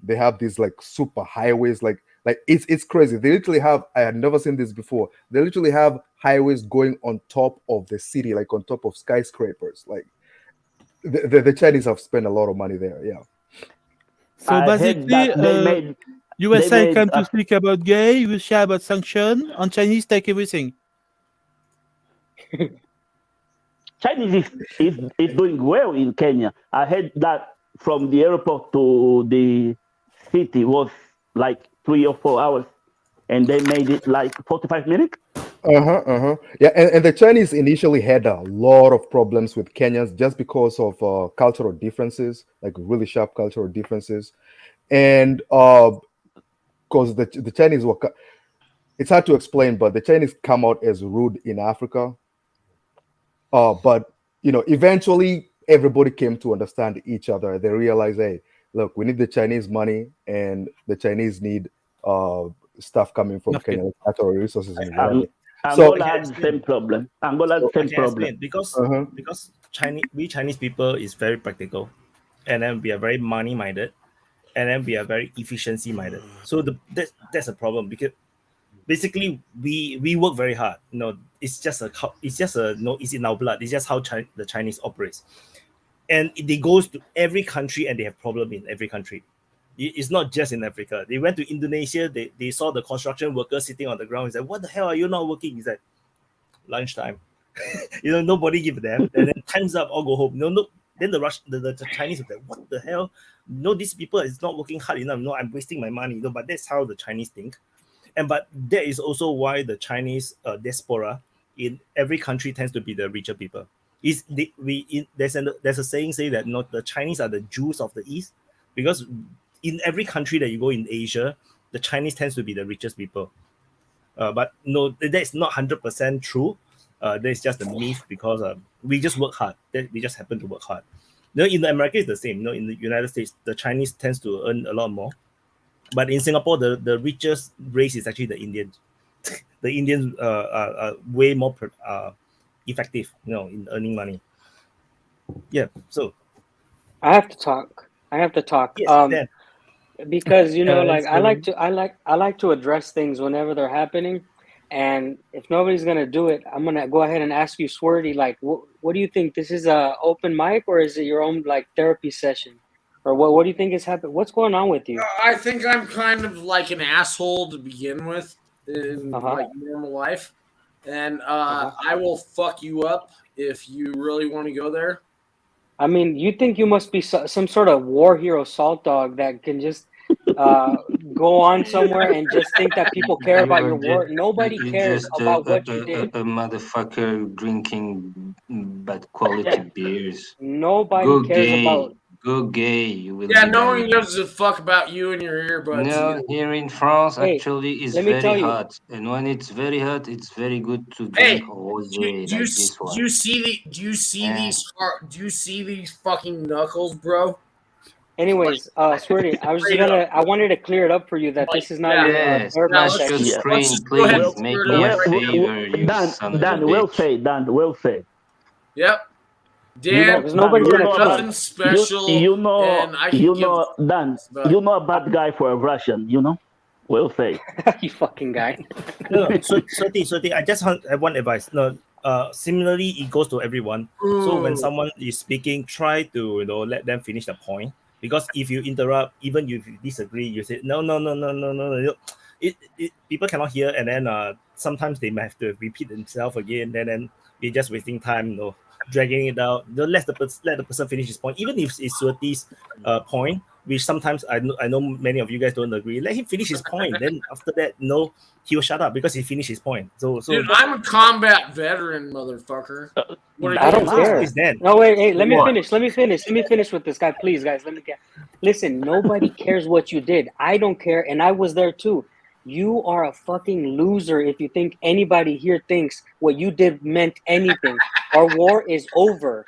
They have these like super highways. Like it's crazy. They literally have. I had never seen this before. They literally have highways going on top of the city, like on top of skyscrapers. Like the Chinese have spent a lot of money there. Yeah. So basically, USA come to speak about gay, Russia about sanction, and Chinese take everything. Chinese is doing well in Kenya. I heard that from the airport to the city was like 3 or 4 hours, and they made it like 45 minutes. Yeah, and the Chinese initially had a lot of problems with Kenyans just because of cultural differences, like really sharp cultural differences, and because the Chinese were, it's hard to explain, but the Chinese come out as rude in Africa, but eventually everybody came to understand each other. They realized, hey, look, we need the Chinese money, and the Chinese need stuff coming from Kenya, like natural resources and whatever. Angola has the same problem. Because Chinese people is very practical, and then we are very money minded, and then we are very efficiency minded. So that's a problem, because basically we work very hard. It's in our blood. It's just how the Chinese operates, and it goes to every country, and they have problem in every country. It's not just in Africa. They went to Indonesia. They saw the construction workers sitting on the ground. He said, "What the hell are you not working?" He said, "Lunchtime." Nobody give a damn. And then time's up, all go home. No. Then the Chinese are like, "What the hell? No, these people is not working hard enough. No, I'm wasting my money." But that's how the Chinese think. But that is also why the Chinese diaspora in every country tends to be the richer people. There's a saying say that the Chinese are the Jews of the East, because in every country that you go in Asia, the Chinese tends to be the richest people. But no, that's not 100% true. That's just a myth, because we just work hard. We just happen to work hard. In America, it's the same. In the United States, the Chinese tends to earn a lot more. But in Singapore, the richest race is actually the Indians. The Indians are way more effective, in earning money. Yeah. So I have to talk. Yes, because I like to address things whenever they're happening, and if nobody's gonna do it, I'm gonna go ahead and ask you, Swarty, like, what do you think? This is a open mic, or is it your own like therapy session, or what do you think is happening? What's going on with you? I think I'm kind of like an asshole to begin with in like normal life, and I will fuck you up if you really want to go there. I mean, you think you must be some sort of war hero salt dog that can just go on somewhere and just think that people care about your war. Nobody cares about what you did. A motherfucker drinking bad quality beers. Nobody cares about. Go gay. You will. Yeah, no one gives a fuck about you and your earbuds. No, here in France, actually, it's very hot, and when it's very hot, it's very good to drink rosé like this one. Do you see these fucking knuckles, bro? Anyways, Swarty, I wanted to clear it up for you that this is not your screen, please make me a favor, you son of a bitch. Dan, well said. Yep. Dan, nothing special. Dan, you know a bad guy for a Russian, Well said. You fucking guy. So I just have one advice. Similarly, it goes to everyone. So when someone is speaking, try to let them finish the point. Because if you interrupt, even if you disagree, you say no. People cannot hear, and then sometimes they might have to repeat themselves again. And then you're just wasting time, dragging it out. Let the person finish his point, even if it's Swarty's point, which sometimes I know many of you guys don't agree. Let him finish his point. Then after that, he'll shut up because he finished his point. So dude, I'm a combat veteran, motherfucker. I don't care. No, wait, let me finish. Let me finish with this guy, please, guys. Listen, nobody cares what you did. I don't care, and I was there too. You are a fucking loser if you think anybody here thinks what you did meant anything. Our war is over.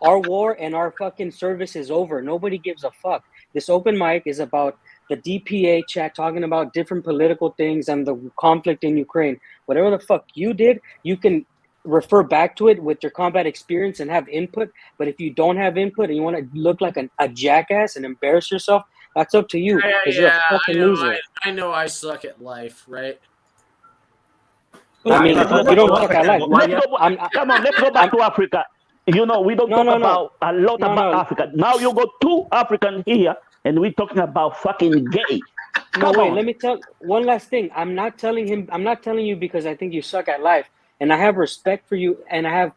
Our war and our fucking service is over. Nobody gives a fuck. This open mic is about the DPA chat talking about different political things and the conflict in Ukraine. Whatever the fuck you did, you can refer back to it with your combat experience and have input. But if you don't have input and you want to look like a jackass and embarrass yourself, that's up to you. You're a fucking loser. I know I suck at life, right? I mean, you don't suck at life. Come on, let's go back to Africa. We don't talk about a lot about Africa. Now you got two Africans here, and we're talking about fucking gay. Let me tell one last thing. I'm not telling you because I think you suck at life, and I have respect for you, and I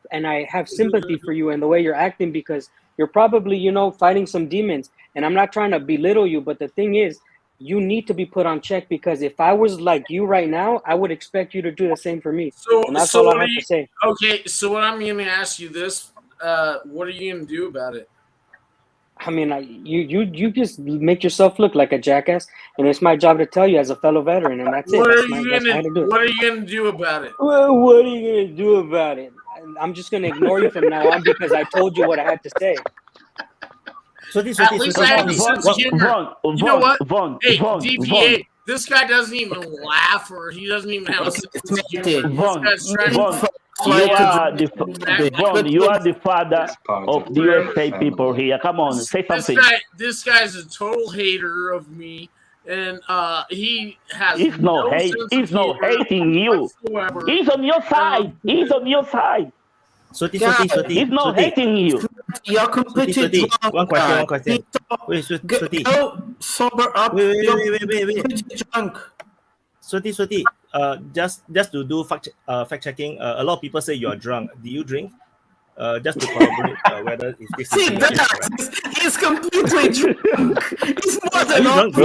have sympathy for you and the way you're acting, because you're probably fighting some demons. And I'm not trying to belittle you, but the thing is, you need to be put on check, because if I was like you right now, I would expect you to do the same for me. And that's all I have to say. Okay, so what I'm going to ask you this, what are you going to do about it? I mean, you just make yourself look like a jackass, and it's my job to tell you as a fellow veteran, and that's it. What are you going to do about it? Well, what are you going to do about it? I'm just going to ignore you from now on because I told you what I had to say. At least I have a sense of humor. You know what? Hey, DPA, this guy doesn't even laugh, or he doesn't even have a sense of humor. You are the father of the USA people here. Come on, say something. This guy's a total hater of me, and he has. He's not hating you. He's on your side. He's on your side. Swati. He's not hating you. You're completely drunk. One question. Wait, Swati. Go sober up. Wait. Drunk. Swati. Just to do fact checking. A lot of people say you are drunk. Do you drink? Just to corroborate whether if this See, he's completely drunk. He's more than drunk.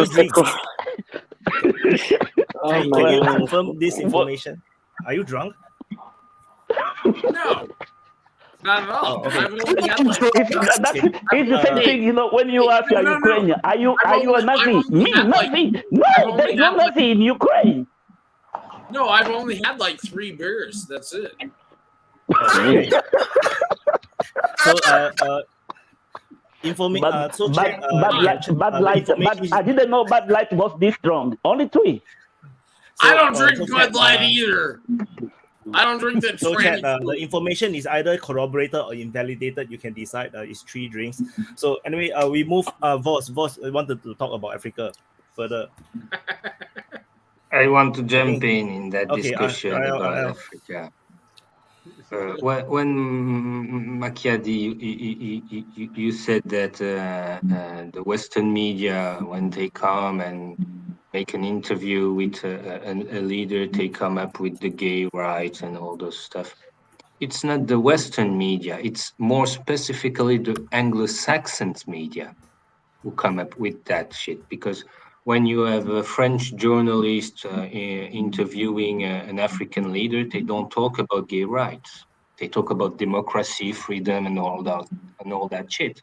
Oh, Can you confirm this information? Are you drunk? No. Not at all. Oh, okay. It's the same thing, you know, when you ask Ukrainian, are you a Nazi? Me, Nazi. No, there's no Nazi in Ukraine. No, I've only had like 3 beers. That's it. So, information. Bad Light. I didn't know Bad Light was this strong. Only 3. I don't drink Bud Light either. I don't drink that. So, Chad, the information is either corroborated or invalidated. You can decide. It's 3 drinks. So, anyway, we move. Voss wanted to talk about Africa further. I want to jump in that discussion about Africa. When Macchiadi, you said that the Western media, when they come and make an interview with a leader, they come up with the gay rights and all those stuff. It's not the Western media. It's more specifically the Anglo-Saxon media who come up with that shit. Because when you have a French journalist interviewing an African leader, they don't talk about gay rights. They talk about democracy, freedom, and all that shit.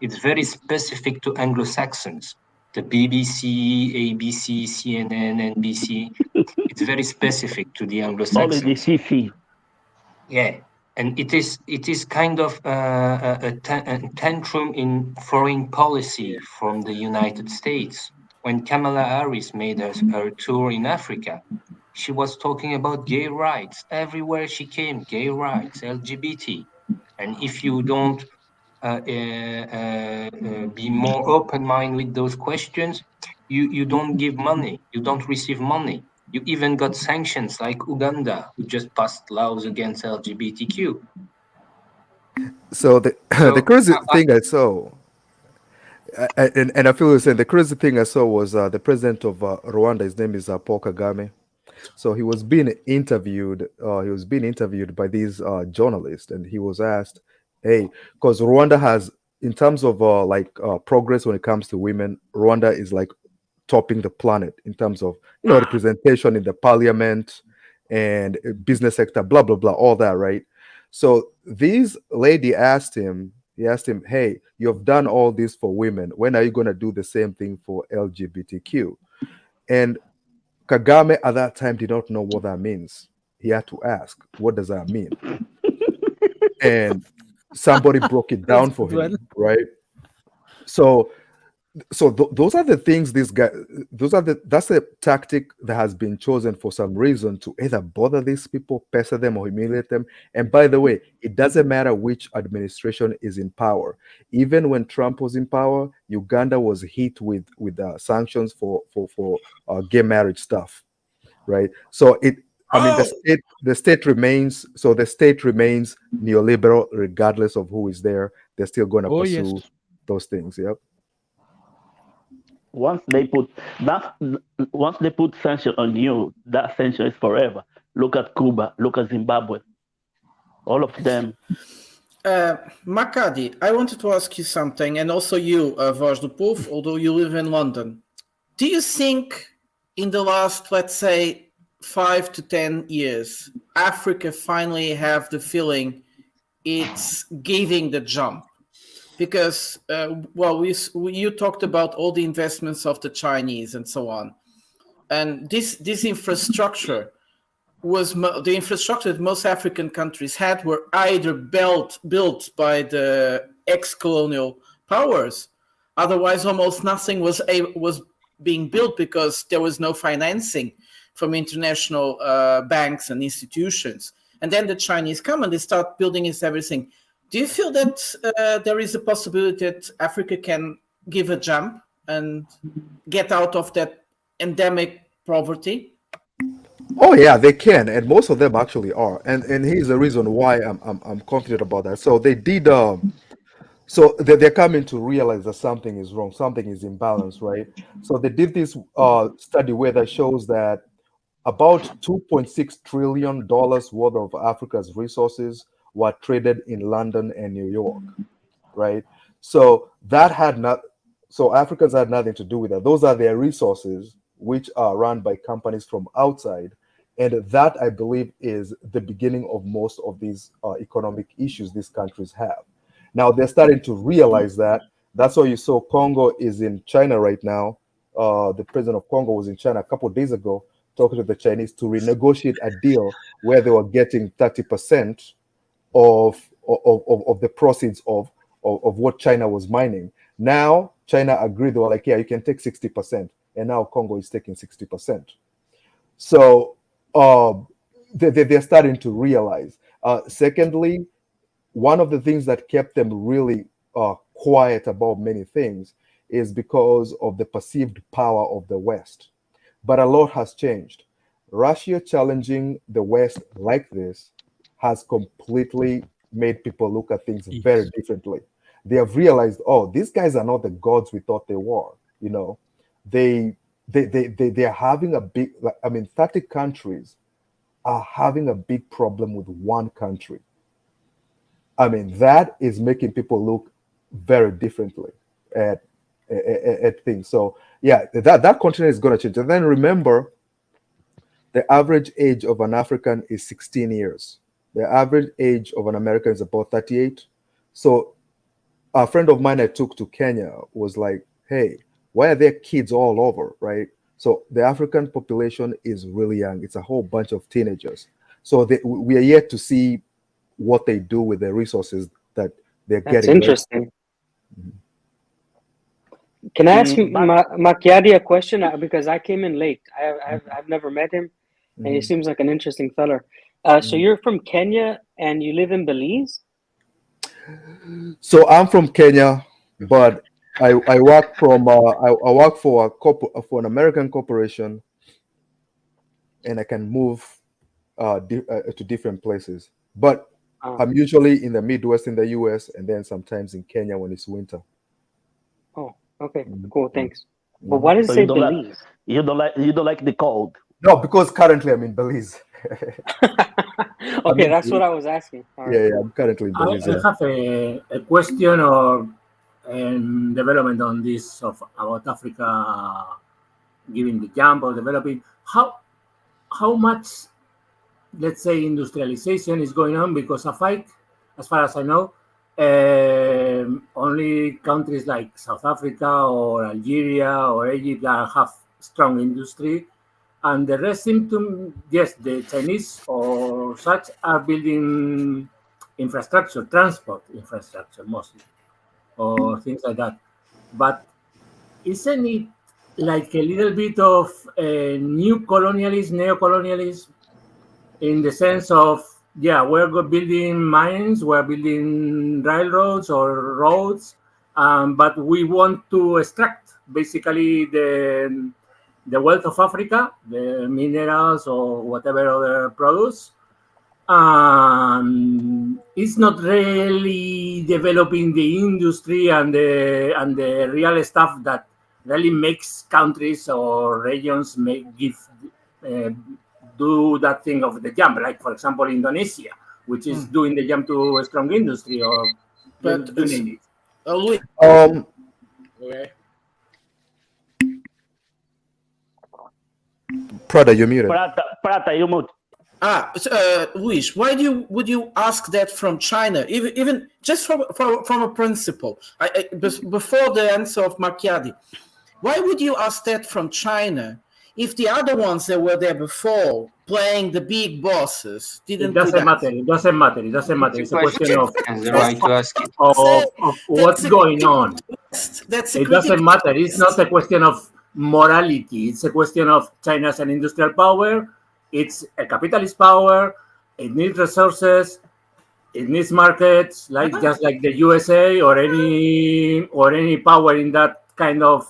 It's very specific to Anglo-Saxons. The BBC, ABC, CNN, NBC. It's very specific to the Anglo-Saxons. Only the CC. Yeah, and it is kind of a tantrum in foreign policy from the United States. When Kamala Harris made her tour in Africa, she was talking about gay rights. Everywhere she came, gay rights, LGBT. And if you don't be more open-minded with those questions, you don't give money. You don't receive money. You even got sanctions like Uganda, who just passed laws against LGBTQ. So the crazy thing I saw, and I feel the same. The crazy thing I saw was the president of Rwanda. His name is Paul Kagame. So he was being interviewed. He was being interviewed by these journalists, and he was asked, "Hey, because Rwanda has, in terms of progress when it comes to women, Rwanda is like topping the planet in terms of representation in the parliament and business sector, blah blah blah, all that, right?" So this lady asked him. He asked him, "Hey, you've done all this for women. When are you going to do the same thing for LGBTQ?" And Kagame at that time did not know what that means. He had to ask, "What does that mean?" And somebody broke it down for him, right? So those are the things this guy. That's a tactic that has been chosen for some reason to either bother these people, pester them, or humiliate them. And by the way, it doesn't matter which administration is in power. Even when Trump was in power, Uganda was hit with sanctions for gay marriage stuff, right? So the state remains neoliberal regardless of who is there. They're still going to pursue those things. Yep. Once they put sanction on you, that sanction is forever. Look at Cuba, look at Zimbabwe, all of them. Makadi, I wanted to ask you something, and also you, Vajdupov, although you live in London. Do you think in the last, let's say, 5 to 10 years, Africa finally have the feeling it's giving the jump? Because, you talked about all the investments of the Chinese and so on. And this infrastructure was the infrastructure that most African countries had were either built by the ex-colonial powers. Otherwise, almost nothing was being built because there was no financing from international banks and institutions. And then the Chinese come and they start building everything. Do you feel that there is a possibility that Africa can give a jump and get out of that endemic poverty? Oh yeah, they can, and most of them actually are. And here's the reason why I'm confident about that. So they did. So they're coming to realize that something is wrong, something is imbalanced, right? So they did this study where that shows that about $2.6 trillion worth of Africa's resources were traded in London and New York, right? So that had not, so Africans had nothing to do with that. Those are their resources, which are run by companies from outside. And that, I believe, is the beginning of most of these economic issues these countries have. Now they're starting to realize that. That's why you saw Congo is in China right now. The president of Congo was in China a couple of days ago talking to the Chinese to renegotiate a deal where they were getting 30% of the proceeds of what China was mining. Now China agreed. They were like, yeah, you can take 60%. And now Congo is taking 60%. So they're starting to realize. Secondly, one of the things that kept them really quiet about many things is because of the perceived power of the West. But a lot has changed. Russia challenging the West like this has completely made people look at things very differently. They have realized, oh, these guys are not the gods we thought they were. You know, they are having a big, 30 countries are having a big problem with one country. I mean, that is making people look very differently at things. So yeah, that continent is going to change. And then remember, the average age of an African is 16 years. The average age of an American is about 38. So a friend of mine I took to Kenya was like, hey, why are there kids all over, right? So the African population is really young. It's a whole bunch of teenagers. So we are yet to see what they do with the resources that they're getting. That's interesting. Right? Can I ask Macchiati a question? Because I came in late. I've never met him, and he seems like an interesting feller. So you're from Kenya and you live in Belize? So I'm from Kenya, but I work from I work for for an American corporation, and I can move to different places. But I'm usually in the Midwest in the US, and then sometimes in Kenya when it's winter. Oh, okay, cool, thanks. But why does it say Belize? You don't like the cold? No, because currently I'm in Belize. Okay, that's what I was asking. Yeah, I'm currently in Belize. I have a question or development on this about Africa giving the jump or developing. How much, let's say, industrialization is going on? Because as far as I know, only countries like South Africa or Algeria or Egypt have strong industry, and the rest seem to, yes, the Chinese or such are building infrastructure, transport infrastructure mostly, or things like that. But isn't it like a little bit of new colonialism, neo-colonialism, in the sense of, yeah, we're building mines, we're building railroads or roads, but we want to extract basically the wealth of Africa, the minerals or whatever other products. It's not really developing the industry and the real stuff that really makes countries or regions do that thing of the jump, like for example Indonesia, which is doing the jump to a strong industry, or doing it. Okay. Prada, you're muted. Prata, you mute. Luis, would you ask that from China, even just from a principle? Before the answer of Macchiati, why would you ask that from China if the other ones that were there before, playing the big bosses, didn't do that? It doesn't matter. It's a question of what's That's going on. It doesn't matter. It's not a question of morality. It's a question of China as an industrial power. It's a capitalist power. It needs resources. It needs markets, just like the USA or any power in that kind of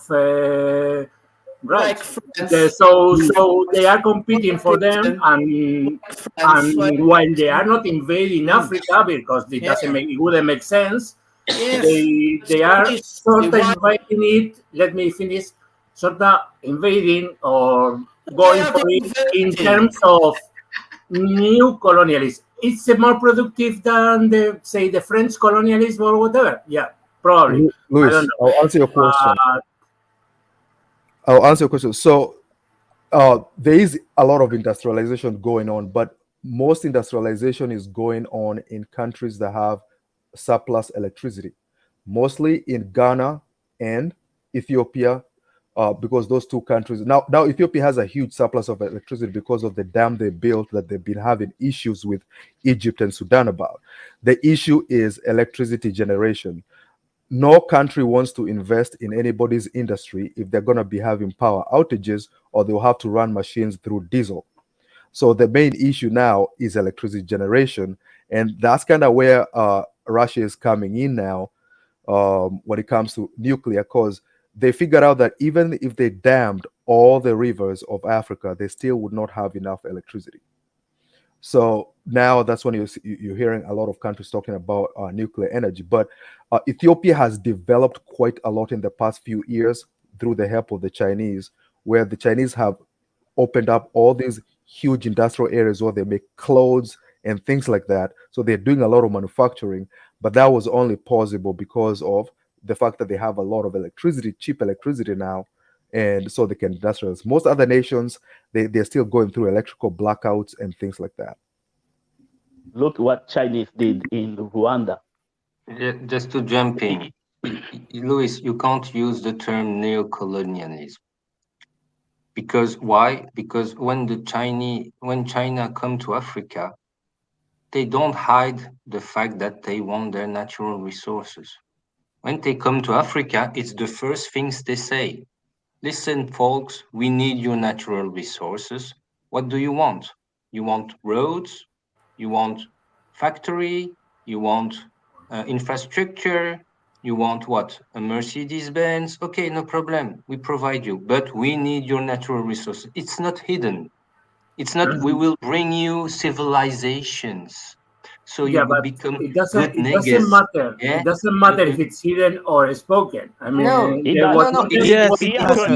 Right. Like France. So they are competing for them, and while they are not invading Africa because it wouldn't make sense, they are sort of invading it. Let me finish. Sort of invading or going for it in terms of new colonialism. It's more productive than the French colonialism or whatever. Yeah, probably. I don't Luis, know. I'll answer your question. So there is a lot of industrialization going on, but most industrialization is going on in countries that have surplus electricity, mostly in Ghana and Ethiopia, because those two countries now Ethiopia has a huge surplus of electricity because of the dam they built that they've been having issues with Egypt and Sudan about. The issue is electricity generation. No country wants to invest in anybody's industry if they're going to be having power outages or they'll have to run machines through diesel. So the main issue now is electricity generation, and that's kind of where Russia is coming in now when it comes to nuclear, because they figured out that even if they dammed all the rivers of Africa, they still would not have enough electricity. So now that's when you're hearing a lot of countries talking about nuclear energy. But Ethiopia has developed quite a lot in the past few years through the help of the Chinese, where the Chinese have opened up all these huge industrial areas where they make clothes and things like that. So they're doing a lot of manufacturing, but that was only possible because of the fact that they have a lot of electricity, cheap electricity now, and so they can industrialize. Most other nations, they're still going through electrical blackouts and things like that. Look what Chinese did in Rwanda. Just to jump in, Luis, you can't use the term neocolonialism. Because why? Because when China come to Africa, they don't hide the fact that they want their natural resources. When they come to Africa, it's the first things they say. Listen, folks, we need your natural resources. What do you want? You want roads? You want factory? You want infrastructure? You want what? A Mercedes-Benz? Okay, no problem. We provide you, but we need your natural resources. It's not hidden. It's not, we will bring you civilizations. So you will become it doesn't niggas. matter. Yeah? It doesn't matter if it's hidden or spoken. I mean, No, it's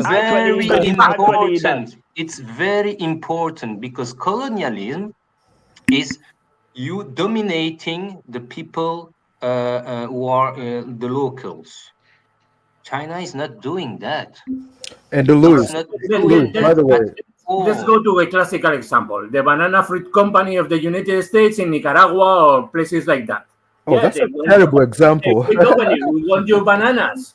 very important. It's very important because colonialism is you dominating the people who are the locals. China is not doing that. And Luis, by the way, let's go to a classical example: the banana fruit company of the United States in Nicaragua or places like that. Oh, that's a terrible example. We want your bananas,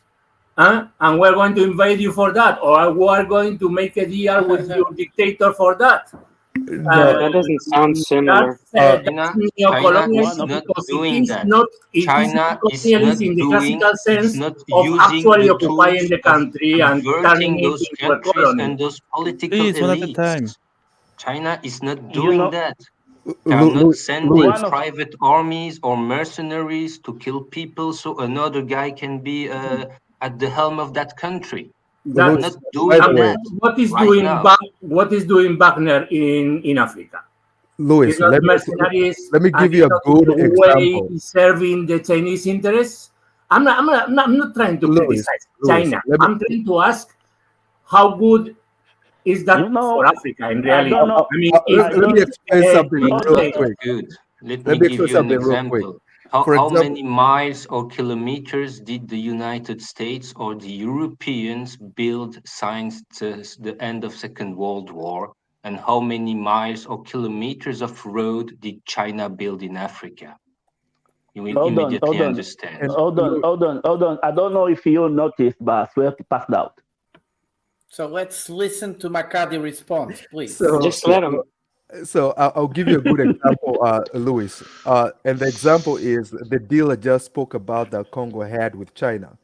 and we're going to invade you for that, or we are going to make a deal with your dictator for that. No, that doesn't sound similar. That's neocolonialism because it is not colonialism in the classical sense of actually occupying the country and turning it into a colony. And those political Please, one at a time. elites. China is not doing that. They are not sending private armies or mercenaries to kill people so another guy can be at the helm of that country. They're not doing that. What is doing Wagner in Africa? Luis, let me give you a good example. Serving the Chinese interests. I'm not trying to criticize China. I'm trying to ask how good is that for Africa in reality? Let me explain something real quick. Let me give you an example. How many miles or kilometers did the United States or the Europeans build since the end of Second World War? And how many miles or kilometers of road did China build in Africa? You will immediately understand. Hold on. I don't know if you noticed, but I swear to pass out. So let's listen to Makadi response, please. Just let him. So I'll give you a good example, Luis. And the example is the deal I just spoke about that Congo had with China.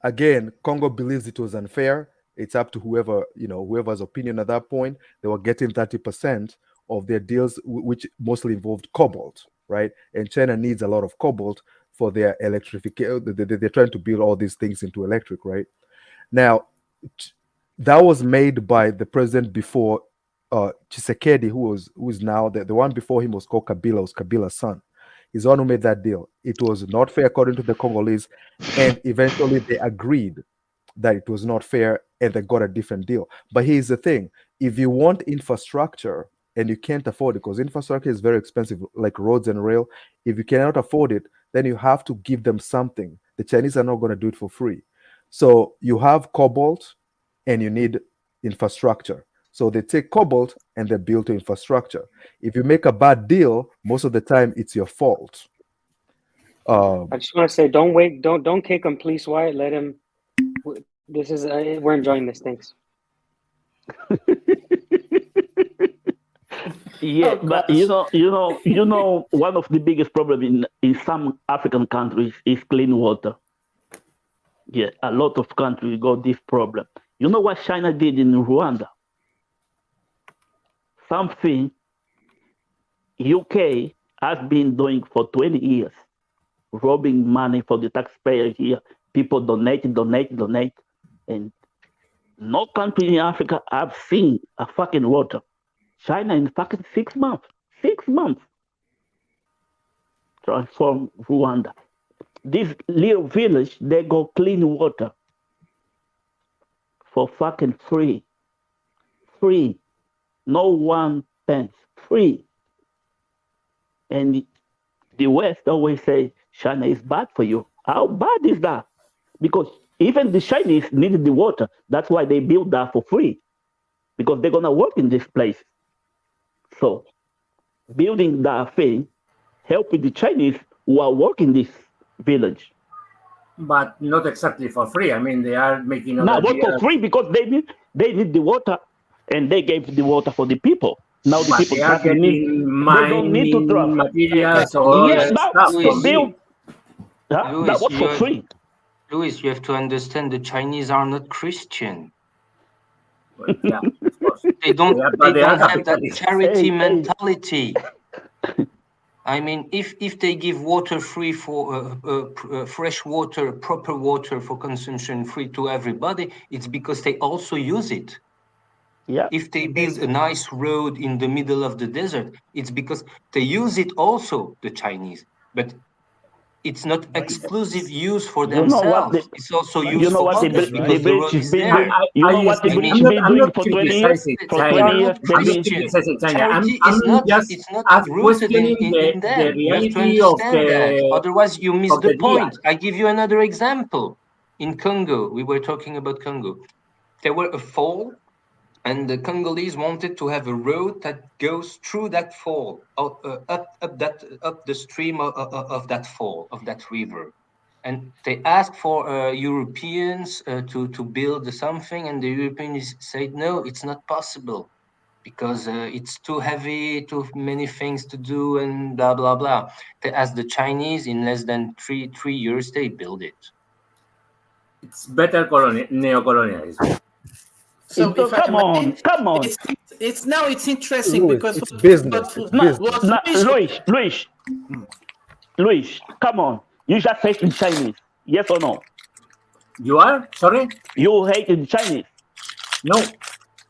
Again, Congo believes it was unfair. It's up to whoever's opinion at that point. They were getting 30% of their deals, which mostly involved cobalt, right? And China needs a lot of cobalt for their electrification. They're trying to build all these things into electric, right? Now, that was made by the president before Tshisekedi, who is now the one before him was called Kabila, was Kabila's son. He's the one who made that deal. It was not fair according to the Congolese, and eventually they agreed that it was not fair and they got a different deal. But here's the thing: if you want infrastructure and you can't afford it, because infrastructure is very expensive, like roads and rail, if you cannot afford it, then you have to give them something. The Chinese are not going to do it for free. So you have cobalt and you need infrastructure. So they take cobalt and they build infrastructure. If you make a bad deal, most of the time it's your fault. I just want to say, don't kick him, please, Wyatt. Let him. This is we're enjoying this. Thanks. Yeah, but you know, one of the biggest problems in some African countries is clean water. Yeah, a lot of countries got this problem. You know what China did in Rwanda? Something UK has been doing for 20 years, robbing money for the taxpayers here. People donate, and no country in Africa have seen a fucking water. China in fucking 6 months. 6 months. Transform Rwanda. This little village, they got clean water for fucking free. Free. No 1 pence. Free. And the West always say China is bad for you. How bad is that? Because even the Chinese needed the water. That's why they built that for free. Because they're going to work in this place. So building that thing, helping the Chinese who are working this village. But not exactly for free. I mean, they are making Not for free because they need the water, and they gave the water for the people. Now the people they are getting they don't need to drop materials or stuff to build. Louis, That was for free. Louis, you have to understand the Chinese are not Christian. Well, yeah, of course. They don't have that charity Hey. mentality. I mean, if they give water free for fresh water, proper water for consumption free to everybody, it's because they also use it. Yeah. If they build a nice road in the middle of the desert, it's because they use it also, the Chinese. But it's not exclusive use for themselves. It's also used for others because the road is there. You know what the British been doing for 20 years? For 20 years, I'm not criticizing China. I'm just questioning the reality of the. Otherwise, you miss of the the point. deal. I give you another example. In Congo, we were talking about Congo. There were a fall, and the Congolese wanted to have a road that goes through that fall, up the stream of that fall, of that river. And they asked for Europeans to build something, and the Europeans said, no, it's not possible because it's too heavy, too many things to do, and blah, blah, blah. They asked the Chinese, in less than three years, they build it. It's better neocolonialism. So come on. It's interesting Louis, because it's business. Louis, come on. You just hate the Chinese. Yes or no? You are? Sorry? You hate the Chinese. No.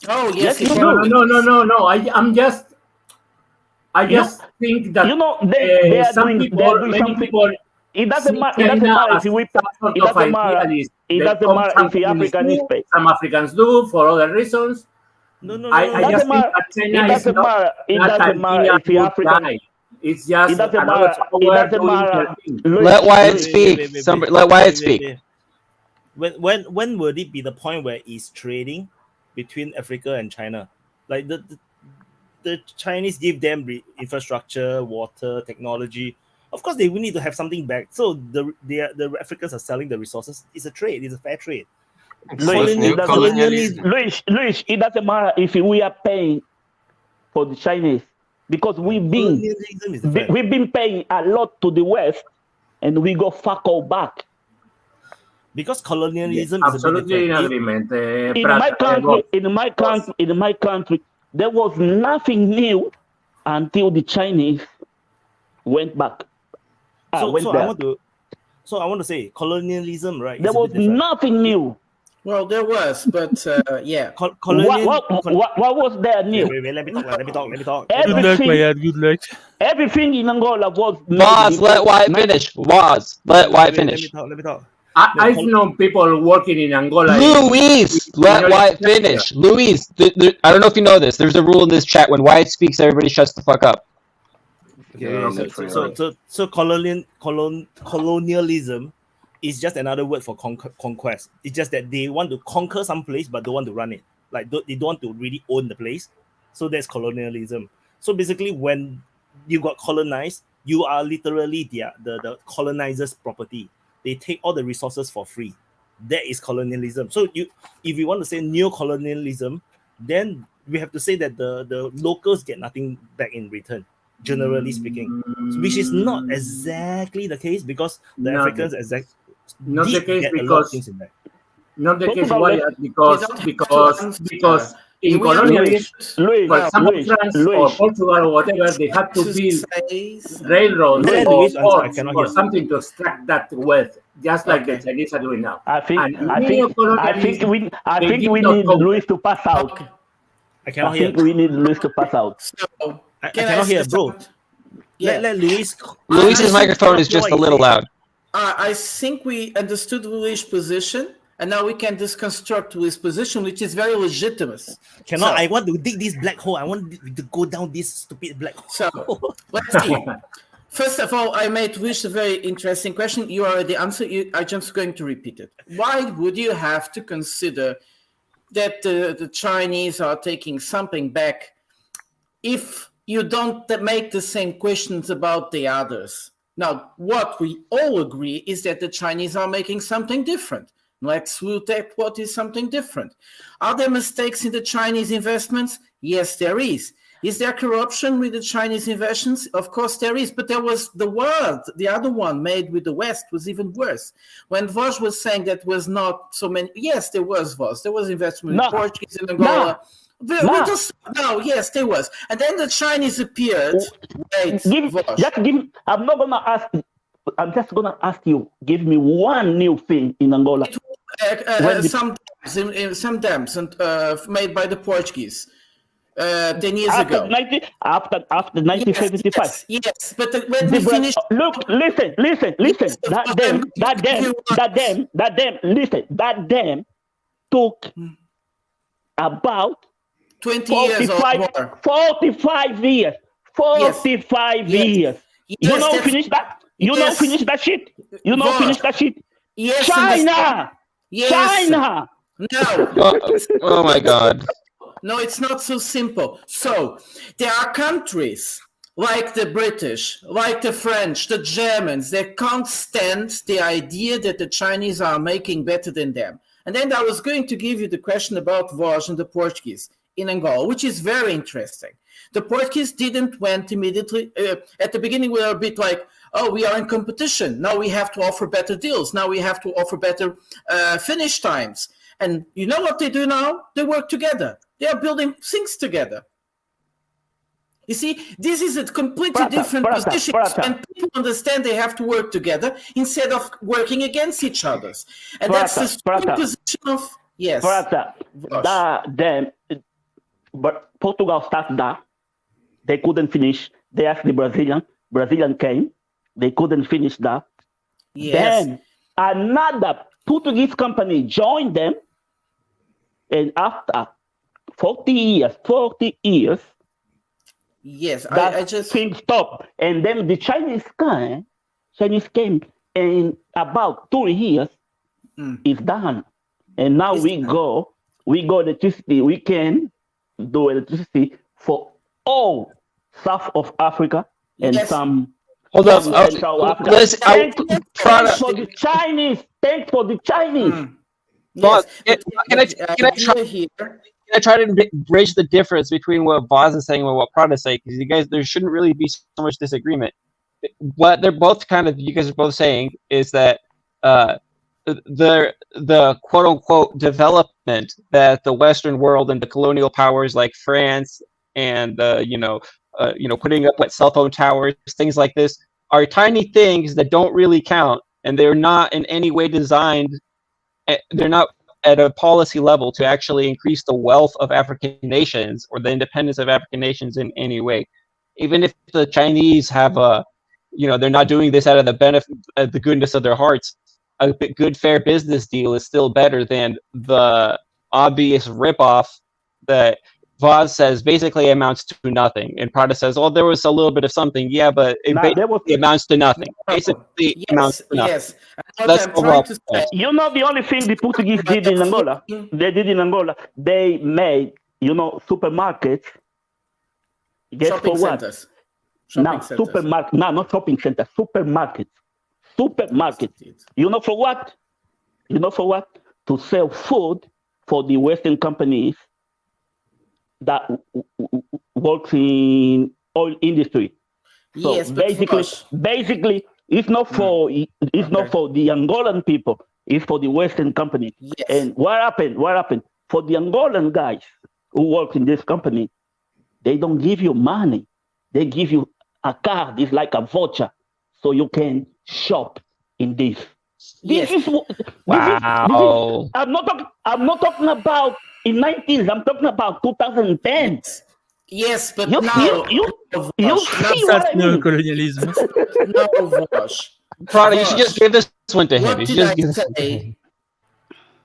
Oh, yes, you do. No. I just think that they are some doing, people, many something. people. It doesn't matter if we. It doesn't matter if the African is paid. Some Africans do for other reasons. No. I just think that China is not It doesn't matter if the African. It's just It doesn't matter. It doesn't matter. Let Wyatt speak. Somebody let Wyatt speak. When would it be the point where it's trading between Africa and China? Like the Chinese give them infrastructure, water, technology. Of course, they will need to have something back. So the Africans are selling the resources. It's a trade. It's a fair trade. Louis, it doesn't matter if we are paying for the Chinese because we've been paying a lot to the West, and we go fuck all back. Because colonialism is absolutely in agreement. In my country, there was nothing new until the Chinese went back. So I want to say colonialism, right? There was nothing new. Well, there was, but yeah. What was there new? Let me talk. Good luck, Wyatt. Good luck. Everything in Angola was Boss, let Wyatt finish. Boss, let Wyatt finish. Let me talk. I've known people working in Angola. Luis, let Wyatt finish. Luis, I don't know if you know this. There's a rule in this chat: when Wyatt speaks, everybody shuts the fuck up. Okay, so colonialism is just another word for conquest. It's just that they want to conquer some place, but don't want to run it. Like they don't want to really own the place. So that's colonialism. So basically, when you got colonized, you are literally the colonizer's property. They take all the resources for free. That is colonialism. So if you want to say neo-colonialism, then we have to say that the locals get nothing back in return, generally speaking, which is not exactly the case, because the Africans not the case because not the case. Why? Because in colonialism, for example, France or Portugal or whatever, they had to build railroads or ports or something to extract that wealth, just like the Chinese are doing now. I think we need Luis to pass out. I cannot hear. I think we need Luis to pass out. I cannot hear, bro. Let Luis. Luis's microphone is just a little loud. I think we understood Luis' position, and now we can deconstruct Luis' position, which is very legitimate. I want to dig this black hole. I want to go down this stupid black hole. So, let's see. First of all, I made Luis a very interesting question. You already answered. I'm just going to repeat it. Why would you have to consider that the Chinese are taking something back if you don't make the same questions about the others? Now, what we all agree is that the Chinese are making something different. Let's look at what is something different. Are there mistakes in the Chinese investments? Yes, there is. Is there corruption with the Chinese investments? Of course there is, but there was the other one made with the West was even worse. When Vos was saying that was not so many, yes, there was Vos. There was investment in Portuguese in Angola. Yes, there was. And then the Chinese appeared. I'm just gonna ask you, give me one new thing in Angola. Some dams made by the Portuguese 10 years ago. After 1975. Yes, but when we finished. Look, listen. That dam took about 20 years or more. 45 years. 45 years. You know, finish that. You know, finish that shit. You know, finish that shit. Yes, China. China. No. Oh my God. No, it's not so simple. So there are countries like the British, like the French, the Germans, they can't stand the idea that the Chinese are making better than them. And then I was going to give you the question about Vos and the Portuguese in Angola, which is very interesting. The Portuguese didn't went immediately. At the beginning, we were a bit like, oh, we are in competition. Now we have to offer better deals. Now we have to offer better finish times. And you know what they do now? They work together. They are building things together. You see, this is a completely different position. And people understand they have to work together instead of working against each other. And that's the strong position of, yes. But Portugal started that. They couldn't finish. They asked the Brazilian came. They couldn't finish that. Yes. Then another Portuguese company joined them. And after 40 years, yes, I just thing stopped. And then the Chinese came in about 2 years, it's done. And now we go electricity. We can do electricity for all South of Africa and some. Hold up. Thanks for the Chinese. Thanks for the Chinese. Boss, can I try to bridge the difference between what Vos is saying and what Prada is saying? Because you guys, there shouldn't really be so much disagreement. What they're both you guys are both saying is that the quote unquote development that the Western world and the colonial powers like France and putting up cell phone towers, things like this, are tiny things that don't really count, and they're not in any way designed. They're not at a policy level to actually increase the wealth of African nations or the independence of African nations in any way. Even if the Chinese have they're not doing this out of the benefit, the goodness of their hearts. A good, fair business deal is still better than the obvious ripoff that Voss says basically amounts to nothing. And Prada says, "Oh, there was a little bit of something." Yeah, but it basically amounts to nothing. Basically, amounts to nothing. Yes. That's overall. You know, the only thing the Portuguese did in Angola, they made, supermarkets. Guess Shopping for what? centers. Now, supermarket. No, not shopping centers. Supermarkets. Supermarkets. You know for what? You know for what? To sell food for the Western companies that works in oil industry. So Yes, but basically, it's not for the Angolan people. It's for the Western company. Yes. And what happened? For the Angolan guys who work in this company, they don't give you money. They give you a card. It's like a voucher, so you can shop in this. Yes. Wow. I'm not talking about in 90s. I'm talking about 2010. Yes, but you now see what I mean? No, Prada, you should just give this one to him.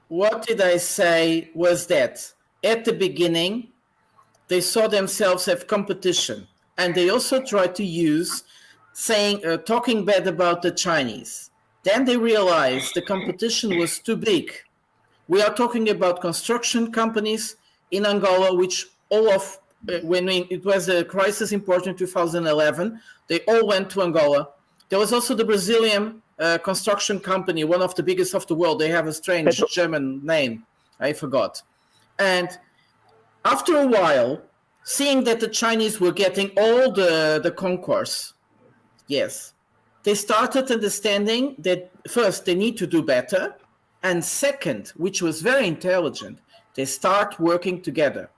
What did I say was that at the beginning, they saw themselves as competition. And they also tried to use talking bad about the Chinese. Then they realized the competition was too big. We are talking about construction companies in Angola, which when it was a crisis in Portugal in 2011, they all went to Angola. There was also the Brazilian construction company, one of the biggest of the world. They have a strange German name. I forgot. And after a while, seeing that the Chinese were getting all the concourse, yes, they started understanding that first they need to do better, and second, which was very intelligent, they start working together.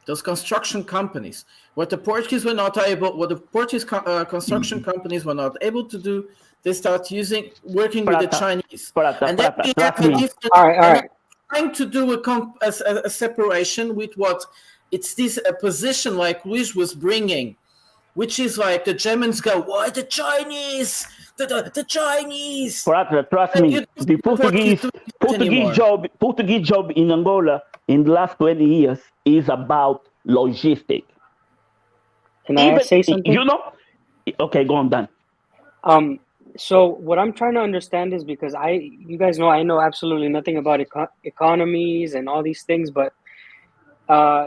Those construction companies, what the Portuguese were not able, what the Portuguese construction companies were not able to do, they start working with the Chinese, and then we have a different. All right. Trying to do a separation with what it's this a position like Luis was bringing, which is like the Germans go, why the Chinese? The Chinese. Trust me, the Portuguese job in Angola in the last 20 years is about logistics. Can I say something? Okay, go on, Dan. So what I'm trying to understand is because you guys know I know absolutely nothing about economies and all these things, but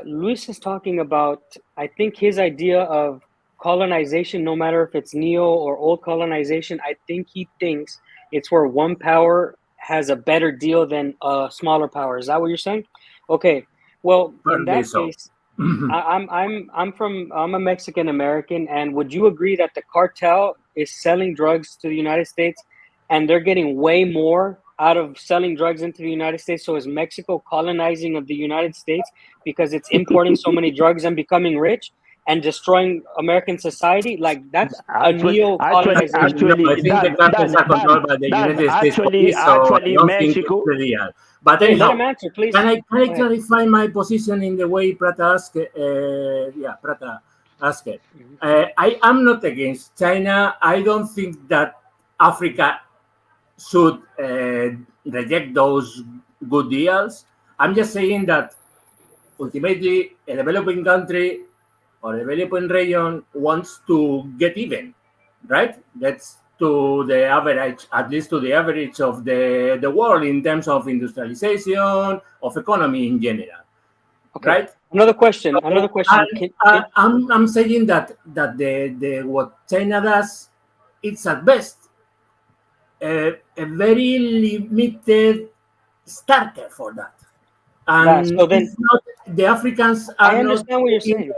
Luis is talking about, I think his idea of colonization, no matter if it's neo or old colonization, I think he thinks it's where one power has a better deal than a smaller power. Is that what you're saying? Okay. Well, in that case, I'm a Mexican American, and would you agree that the cartel is selling drugs to the United States, and they're getting way more out of selling drugs into the United States? So is Mexico colonizing of the United States because it's importing so many drugs and becoming rich and destroying American society? Like, that's a neo-colonization. I think the cartels are controlled by the United States police, so I don't think it's the real. But anyhow, let him answer, please. Can I clarify my position in the way Prata asked? Prata asked it. I am not against China. I don't think that Africa should reject those good deals. I'm just saying that ultimately a developing country or a developing region wants to get even, right? That's to the average, at least to the average of the world in terms of industrialization, of economy in general, right? Another question. I'm saying that the what China does, it's at best a very limited starter for that. And so then, the Africans are I understand what you're saying.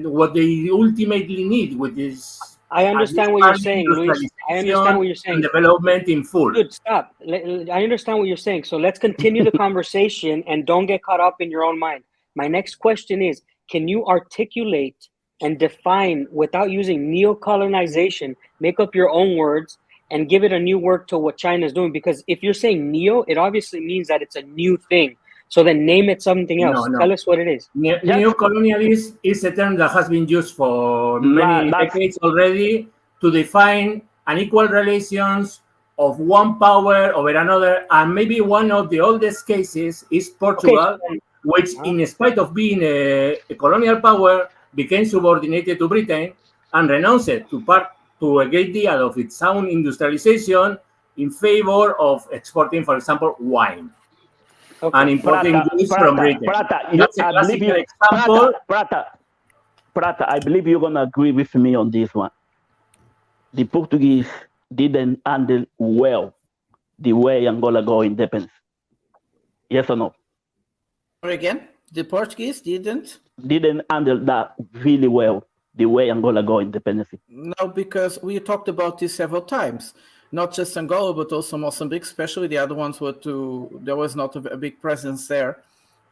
What they ultimately need, which is I understand what you're saying, Luis. I understand what you're saying. Development in full. Good, stop. I understand what you're saying. So let's continue the conversation and don't get caught up in your own mind. My next question is, can you articulate and define, without using neo-colonization, make up your own words and give it a new work to what China is doing. Because if you're saying neo, it obviously means that it's a new thing. So then name it something else. No. Tell us what it is. Neocolonialism is a term that has been used for many decades already to define unequal relations of one power over another. And maybe one of the oldest cases is Portugal, which, in spite of being a colonial power, became subordinated to Britain and renounced to a great deal of its own industrialization in favor of exporting, for example, wine. And importing goods from Britain. That's a classical example. Prata, I believe you're going to agree with me on this one. The Portuguese didn't handle well the way Angola got independence. Yes or no? Or again, the Portuguese didn't handle that really well, the way Angola got independence. No, because we talked about this several times. Not just Angola, but also Mozambique, especially the other ones there was not a big presence there,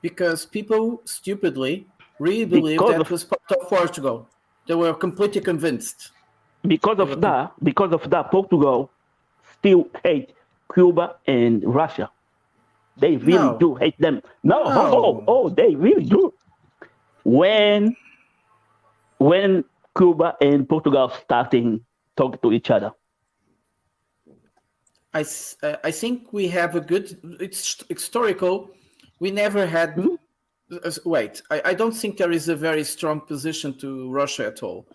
because people stupidly really believed that was part of Portugal. They were completely convinced. Because of that, Portugal still hate Cuba and Russia. They really do hate them. No, they really do. When Cuba and Portugal starting talking to each other. I think we have a good. It's historical. We never had. Wait, I don't think there is a very strong position to Russia at all.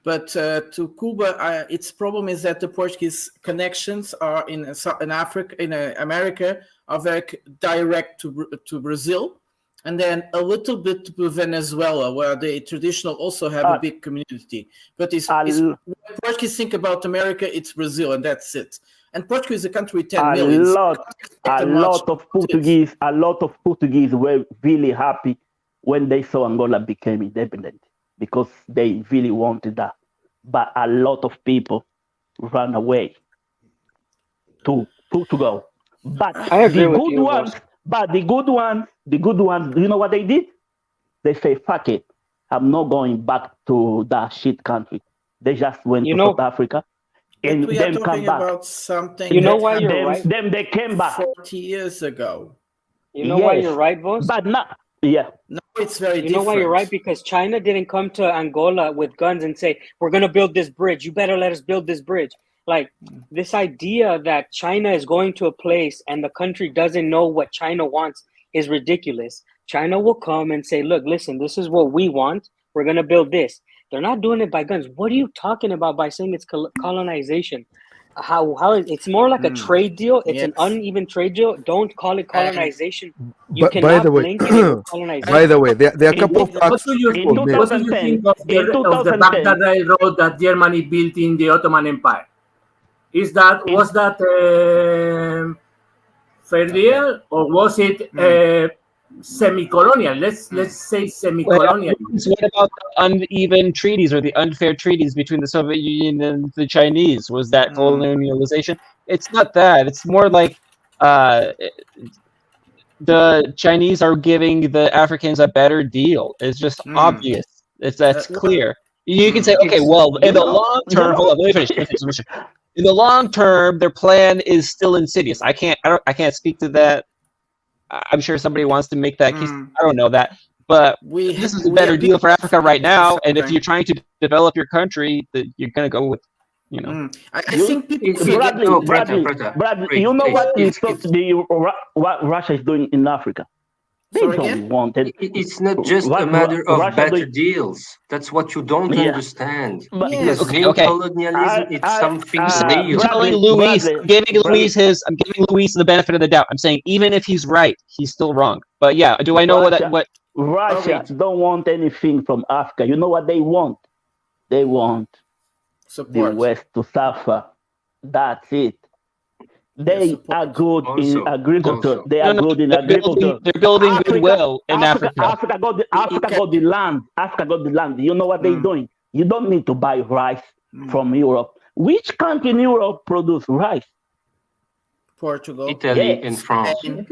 But to Cuba, its problem is that the Portuguese connections are in Africa, in America, are very direct to Brazil, and then a little bit to Venezuela, where they traditional also have a big community. But when Portuguese think about America, it's Brazil, and that's it. And Portugal is a country with 10 million. A lot of Portuguese were really happy when they saw Angola became independent, because they really wanted that. But a lot of people ran away to Portugal. But I agree with you, the good ones, you know what they did? They say, fuck it, I'm not going back to that shit country. They just went to South Africa. And we then are talking about something. You know why you're right? Then they came back 40 years ago. You know why you're right, boss? But not. Yeah. No, it's very different. You know why you're right? Because China didn't come to Angola with guns and say, we're going to build this bridge. You better let us build this bridge. Like, this idea that China is going to a place and the country doesn't know what China wants is ridiculous. China will come and say, look, listen, this is what we want. We're going to build this. They're not doing it by guns. What are you talking about by saying it's colonization? How it's more like a trade deal. It's an uneven trade deal. Don't call it colonization. You cannot blink and colonize. By the way, there are a couple of facts. What do you think of the Baghdad Railroad that Germany built in the Ottoman Empire? Was that fair deal, or was it semi-colonial? Let's say semi-colonial. What about the uneven treaties or the unfair treaties between the Soviet Union and the Chinese? Was that colonialization? It's not that. It's more like the Chinese are giving the Africans a better deal. It's just obvious. That's clear. You can say, okay, well, in the long term, hold on, let me finish. In the long term, their plan is still insidious. I can't speak to that. I'm sure somebody wants to make that case. I don't know that, but this is a better deal for Africa right now. And if you're trying to develop your country, you're gonna go with, you know. I think people Bradley, you know what Russia is doing in Africa? They don't want it. It's not just a matter of better deals. That's what you don't understand. Because colonialism, it's something real. I'm giving Luis the benefit of the doubt. I'm saying even if he's right, he's still wrong. But yeah, do I know what Russia don't want anything from Africa? You know what they want? They want the West to suffer. That's it. They are good in agriculture. They are good in agriculture. They're building goodwill in Africa. Africa got the land. Africa got the land. You know what they're doing? You don't need to buy rice from Europe. Which country in Europe produce rice? Portugal, Italy, and France. Is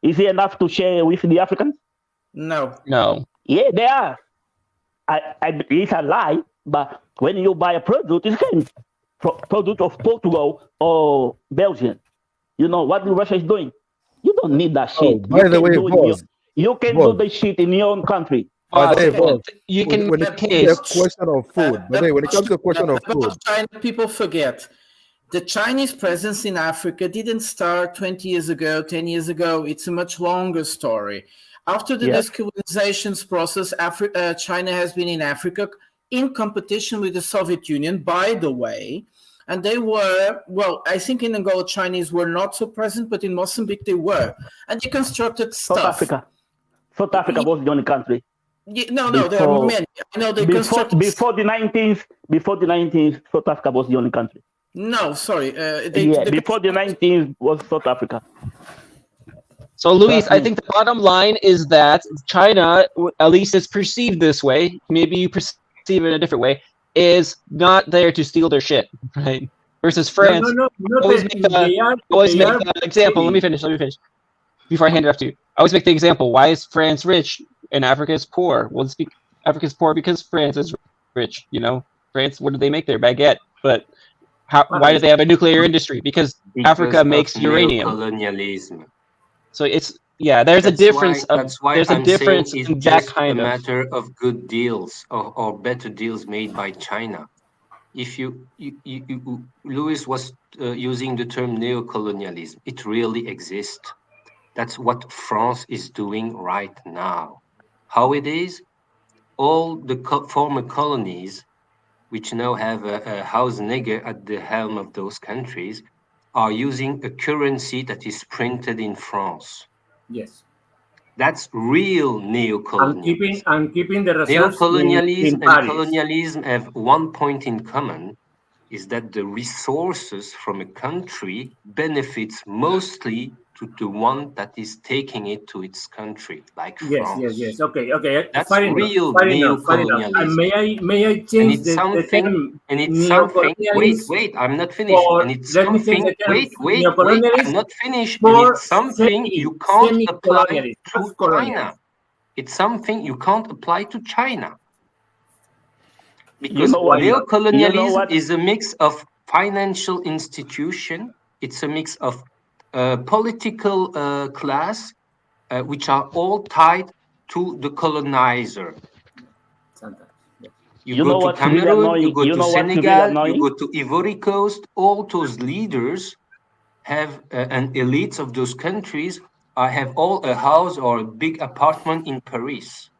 it enough to share with the Africans? No. Yeah, they are. It's a lie, but When you buy a product, it's the same product of Portugal or Belgium. You know what Russia is doing? You don't need that shit. By the way, boss, you can do the shit in your own country. But hey, boss, you can when it comes to a question of food, but hey, when it comes to a question of food, China, people forget the Chinese presence in Africa didn't start 20 years ago, 10 years ago. It's a much longer story. After the decolonizations process, China has been in Africa in competition with the Soviet Union, by the way. And they were, well, I think in Angola, Chinese were not so present, but in Mozambique they were. And they constructed stuff. South Africa was the only country. No, there are many. I know they constructed... Before the 19th, South Africa was the only country. No, sorry. Before the 19th was South Africa. So, Luis, I think the bottom line is that China, at least it's perceived this way, maybe you perceive it in a different way, is not there to steal their shit, right? Versus France, always make the example. Let me finish. Before I hand it off to you, I always make the example. Why is France rich and Africa is poor? Well, Africa is poor because France is rich. You know, France, what do they make there? Baguette. But why do they have a nuclear industry? Because Africa makes uranium. Colonialism. So it's there's a difference. That's why there's I'm a difference saying in it's that just kind a of matter of good deals or better deals made by China. If you Louis was using the term neocolonialism, it really exists. That's what France is doing right now. How it is? All the former colonies, which now have a Hausnegger at the helm of those countries, are using a currency that is printed in France. Yes. That's real neocolonialism. And keeping the reserves Neocolonialism in and Paris. colonialism have one point in common, is that the resources from a country benefits mostly to the one that is taking it to its country, like France. Yes. Okay. That's Fair real enough. neocolonialism. And may I change the term neocolonialism? Wait, I'm not finished. And it's something, wait, I'm not finished. And it's something you can't apply to China. It's something you can't apply to China. Because neocolonialism is a mix of financial institution, it's a mix of political class, which are all tied to the colonizer. You go to Cameroon, you go to Senegal, you go to Ivory Coast, all those leaders have and elites of those countries have all a house or a big apartment in Paris.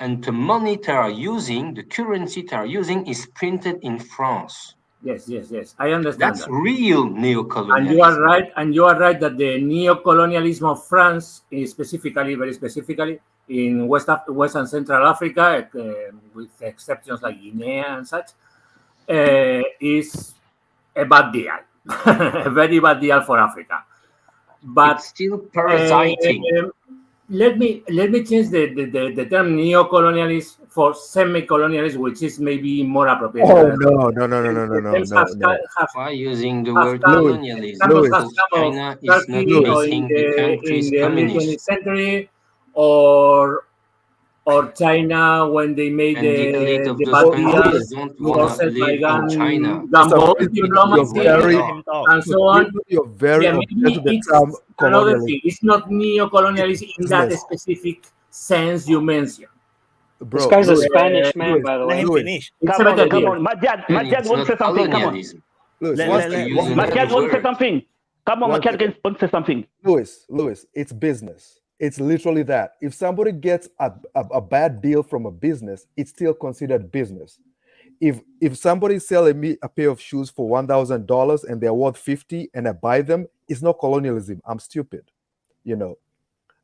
And the money they are using, the currency they are using is printed in France. Yes. I understand. That's real neocolonialism. And you are right that the neocolonialism of France is very specifically in West and Central Africa, with exceptions like Guinea and such, is a bad deal, a very bad deal for Africa. But it's still parasiting. Let me change the term neocolonialist for semi-colonialist, which is maybe more appropriate. Oh no. Why using the word colonialism? China is not making the countries in the early 20th century, or China when they made the elite of those countries don't want to live in China. And so on. You're very obsessed with the term another thing. It's not neocolonialism in that specific sense you mentioned. Bro, this guy's a Spanish man, by the way. Come on. My dad wants to say something. Come on. My dad wants to say something. Come on, my dad wants to say something. Louis, it's business. It's literally that. If somebody gets a bad deal from a business, it's still considered business. If somebody's selling me a pair of shoes for $1,000 and they're worth $50 and I buy them, it's not colonialism. I'm stupid, you know.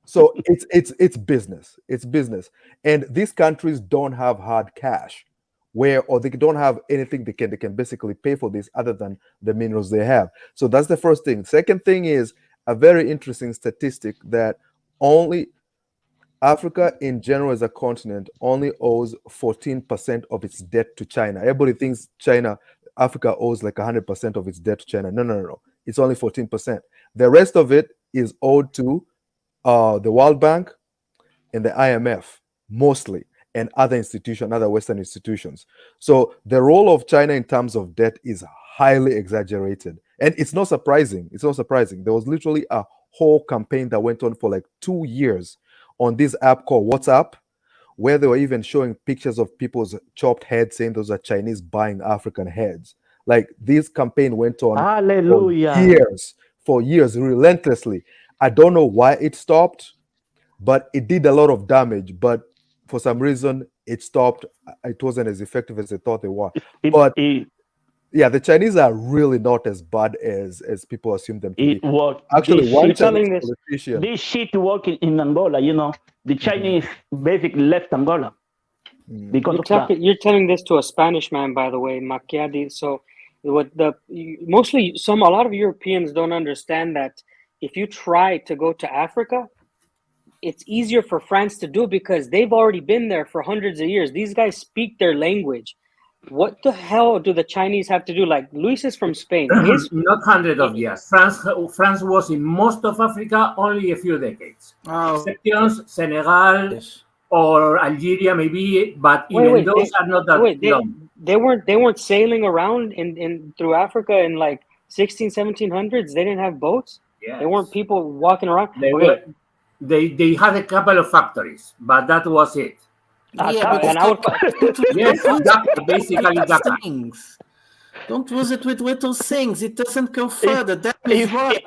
So it's business. It's business. And these countries don't have hard cash, or they don't have anything they can basically pay for this other than the minerals they have. So that's the first thing. Second thing is a very interesting statistic that only Africa in general as a continent only owes 14% of its debt to China. Everybody thinks Africa owes like 100% of its debt to China. No. It's only 14%. The rest of it is owed to the World Bank and the IMF mostly. and other institutions, other Western institutions. So the role of China in terms of debt is highly exaggerated. And it's not surprising. It's not surprising. There was literally a whole campaign that went on for like 2 years on this app called WhatsApp, where they were even showing pictures of people's chopped heads, saying those are Chinese buying African heads. Like, this campaign went on for years, relentlessly. I don't know why it stopped, but it did a lot of damage. But for some reason, it stopped. It wasn't as effective as they thought they were. Yeah, the Chinese are really not as bad as people assume them to be. Actually, one Chinese politician. This shit working in Angola, you know. The Chinese basically left Angola because of that. You're telling this to a Spanish man, by the way, Macchiati. So, a lot of Europeans don't understand that if you try to go to Africa, it's easier for France to do because they've already been there for hundreds of years. These guys speak their language. What the hell do the Chinese have to do? Like, Luis is from Spain. Not hundreds of years. France was in most of Africa only a few decades. Exceptions, Senegal or Algeria maybe, but those are not that long. They weren't sailing around in through Africa in like 1700s. They didn't have boats. Yes. They weren't people walking around. They had a couple of factories, but that was it. Basically things. Don't use it with little things. It doesn't go further. That is right.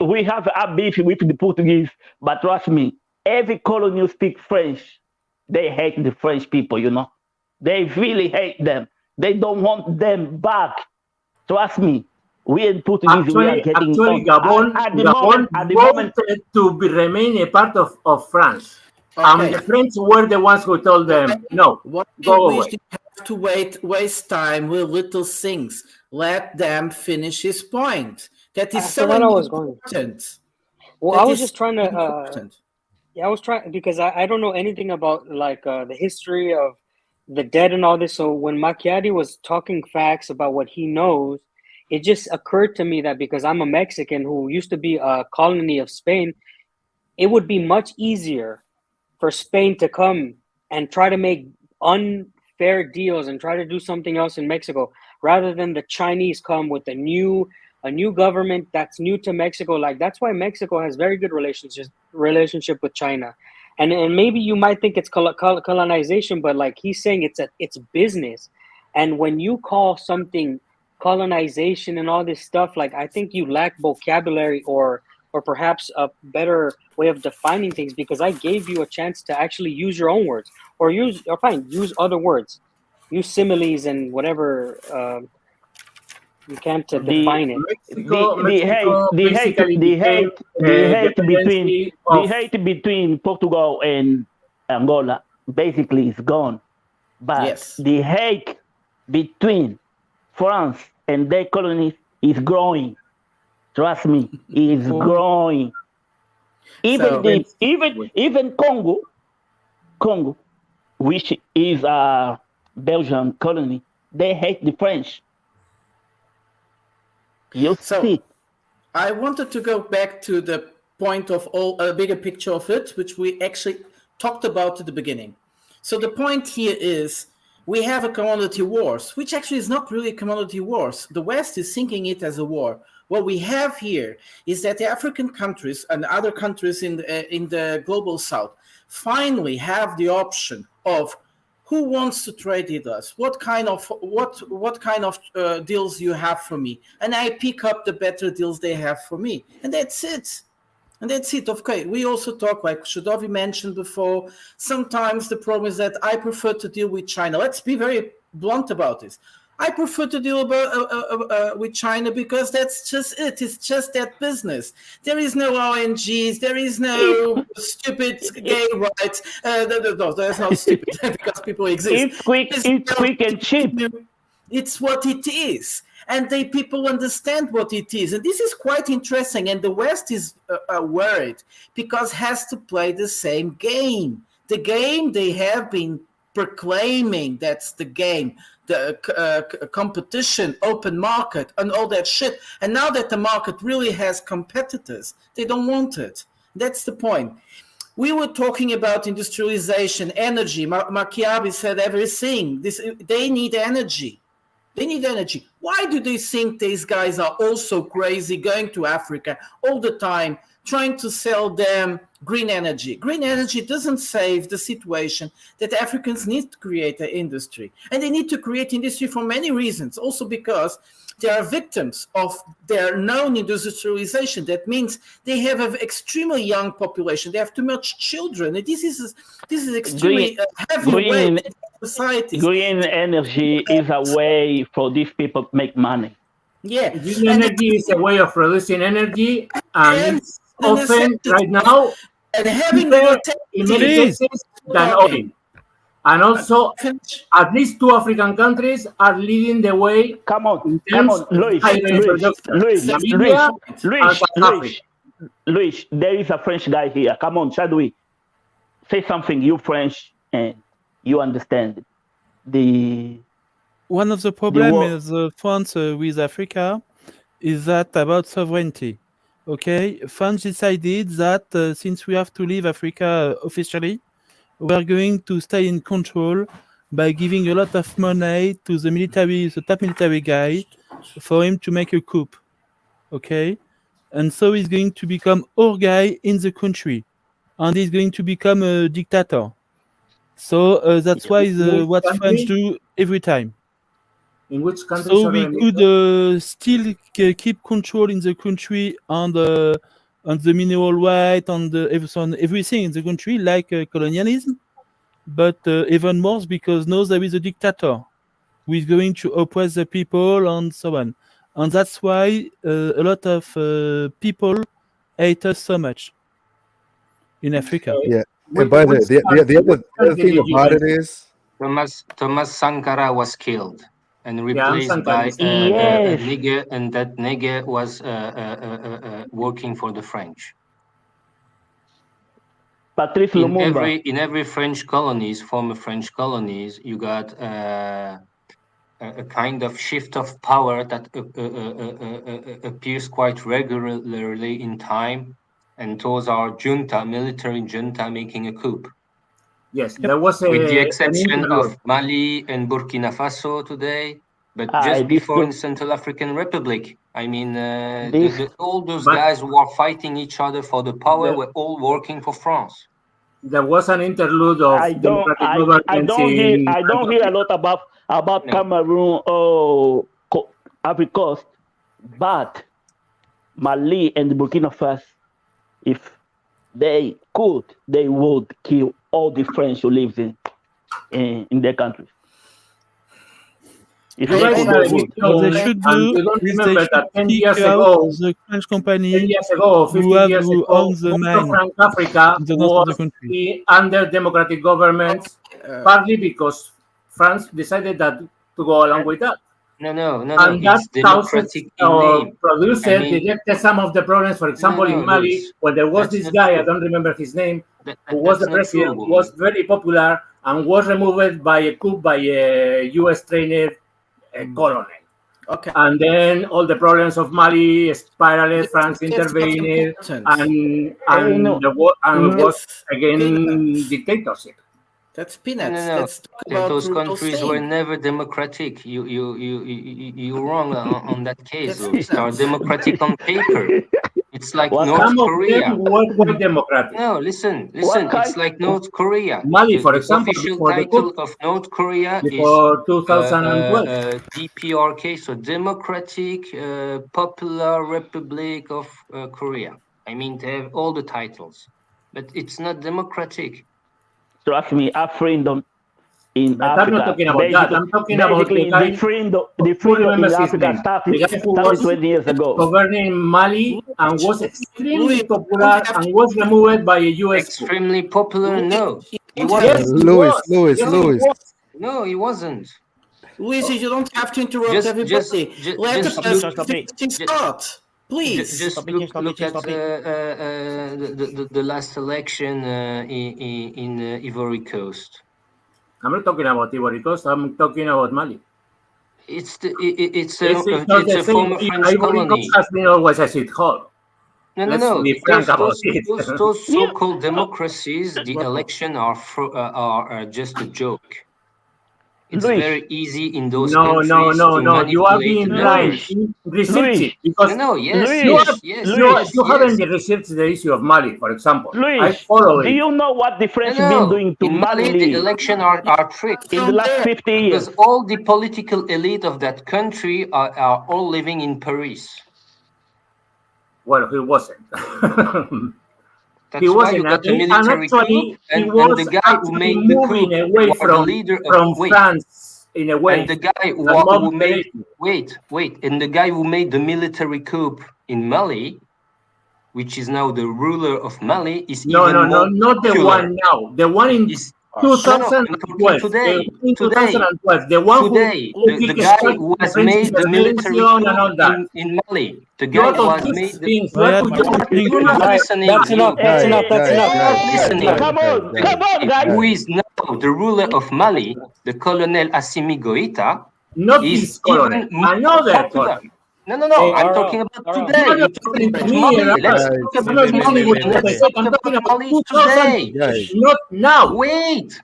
We have a beef with the Portuguese, but trust me, every colony speak French. They hate the French people, you know. They really hate them. They don't want them back. Trust me. We in Portuguese, we are getting Gabon wanted to remain a part of France. Okay. The French were the ones who told them, no, go away. You have to waste time with little things. Let them finish his point. That is so important. Well, I was just trying to, I was trying, because I don't know anything about like the history of the dead and all this. So when Macchiati was talking facts about what he knows, it just occurred to me that because I'm a Mexican who used to be a colony of Spain, it would be much easier for Spain to come and try to make unfair deals and try to do something else in Mexico, rather than the Chinese come with a new government that's new to Mexico. Like, that's why Mexico has very good relationship with China. And maybe you might think it's colonization, but like he's saying, it's business. And when you call something colonization and all this stuff, like, I think you lack vocabulary or perhaps a better way of defining things, because I gave you a chance to actually use your own words, or use other words, use similes and whatever you can to define it. The hate between Portugal and Angola basically is gone, but the hate between France and their colonies is growing. Trust me, it's growing. Even Congo, which is a Belgian colony, they hate the French. I wanted to go back to the point of a bigger picture of it, which we actually talked about at the beginning. So the point here is we have a commodity wars, which actually is not really a commodity wars. The West is thinking it as a war. What we have here is that the African countries and other countries in the global South finally have the option of who wants to trade with us, what kind of deals you have for me, and I pick up the better deals they have for me, and that's it. And that's it. Okay, we also talk, like Shadovi mentioned before, sometimes the problem is that I prefer to deal with China. Let's be very blunt about this. I prefer to deal with China because that's just it. It's just that business. There is no ONGs. There is no stupid gay rights. No, there's no stupid because people exist. It's quick and cheap. It's what it is. And people understand what it is. And this is quite interesting. And the West is worried because it has to play the same game. The game they have been proclaiming, that's the game. The competition, open market, and all that shit. And now that the market really has competitors, they don't want it. That's the point. We were talking about industrialization, energy. Machiavelli said everything. They need energy. They need energy. Why do they think these guys are also crazy going to Africa all the time, trying to sell them green energy? Green energy doesn't save the situation that Africans need to create an industry. And they need to create industry for many reasons. Also because they are victims of their known industrialization. That means they have an extremely young population. They have too much children. And this is extremely heavy weight in society. Green energy is a way for these people to make money. Yeah. Green energy is a way of producing energy, and it's often right now and having cheaper in many cases than oil. And also, at least 2 African countries are leading the way. Come on, Luis, Luis, there is a French guy here. Come on, shall we say something? You French and you understand one of the problems France with Africa is that about sovereignty. Okay, France decided that since we have to leave Africa officially, we are going to stay in control by giving a lot of money to the military, the top military guy, for him to make a coup. Okay, and so he's going to become our guy in the country, and he's going to become a dictator. So that's why what French do every time. In which country? So we could still keep control in the country on the mineral right, on everything in the country, like colonialism, but even more because now there is a dictator who is going to oppress the people and so on. And that's why a lot of people hate us so much in Africa. Yeah. And by the other thing about it is Thomas Sankara was killed and replaced by a nigger, and that nigger was working for the French. Patrice Lumumba. In every French colonies, former French colonies, you got a kind of shift of power that appears quite regularly in time, and those are junta, military junta making a coup. Yes, there was with the exception of Mali and Burkina Faso today, but just before in Central African Republic. I mean, all those guys who are fighting each other for the power were all working for France. There was an interlude of I don't hear a lot about Cameroon or Ivory Coast, but Mali and Burkina Faso, if they could, they would kill all the French who live in their countries. If they should do remember that 10 years ago, the French company 10 years ago, 15 years ago, Frank Africa was under democratic governments, partly because France decided that to go along with that. No. And that causes producers detected some of the problems. For example, in Mali, when there was this guy, I don't remember his name, who was the president, was very popular and was removed by a coup by a U.S. trained colonel. Okay. And then all the problems of Mali spiraled, France intervened, and was again dictatorship. That's peanuts. No. Those countries were never democratic. You're wrong on that case. They are democratic on paper. It's like North Korea. Were democratic. No, listen. It's like North Korea. Mali, for example, the official title of North Korea is 2012. DPRK, so Democratic Popular Republic of Korea. I mean, they have all the titles, but it's not democratic. Trust me, our freedom in Africa. I'm not talking about that. I'm talking about the freedom in Africa started 20 years ago. Governing Mali and was extremely popular and was removed by a U.S. Extremely popular? No. He wasn't. Louis. No, he wasn't. Luis, you don't have to interrupt everybody. Let us start. Please. Just look at the last election in Ivory Coast. I'm not talking about Ivory Coast. I'm talking about Mali. It's a former French colony. Ivory Coast has been always a shithole. No. Be frank about it. Those so-called democracies, the election are just a joke. It's very easy in those countries to No. You are manipulate being the blind. numbers. Research it because you haven't researched the issue of Mali, for example. I follow do it. you know what the French No. been doing to In Mali, the election are tricked. in the last 50 years? Because all the political elite of that country are all living in Paris. Well, he wasn't. That's He why wasn't. you got a And military actually, coup, and he was the guy who actually made the coup moving away was the from leader of France in a way. And the guy who made and the guy who made the military coup in Mali, which is now the ruler of Mali, is No, not the popular. one now. The one in 2012. Today, In 2012, the one today, who the guy who has made the military coup in Mali, the guy who has made the. You're not listening. That's enough. Listening. Come on, guys. Who is now the ruler of Mali, the Colonel Assimi Goïta, not is this colonel, even more another popular. colonel. No. Hey, I'm Ara, talking about Ara. today. You're You're not talking talking about to me, Mali. Ara. Let's talk about Mali. Let's talk about 2000. Today. Not now. Wait.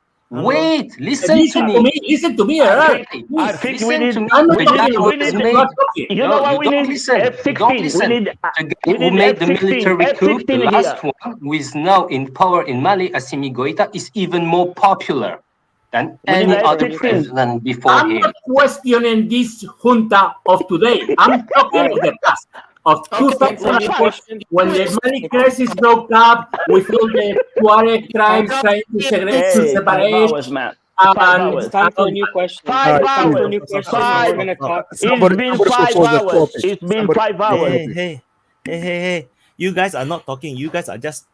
Listen to me. Listen to me, Ara. I think we need. I'm not We talking need. about We need. what you are talking. You know what we don't need? listen. F-16. Don't listen. We need. The guy We who need made the F-16. military coup, the F-16 last here. one, who is now in power in Mali, Assimi Goïta, is even more popular than We need any other F-16. president before I'm him. not questioning this junta of today. I'm talking of the past. Of 2004, when the Mali crisis broke up with all the Tuareg tribes trying to separate. 5 hours, man. 5 hours. It's time for a new question. 5 It's time for a hours. new question. And we're gonna talk. It's been 5 hours. It's been 5 hours. Hey. You guys are not talking. You guys are just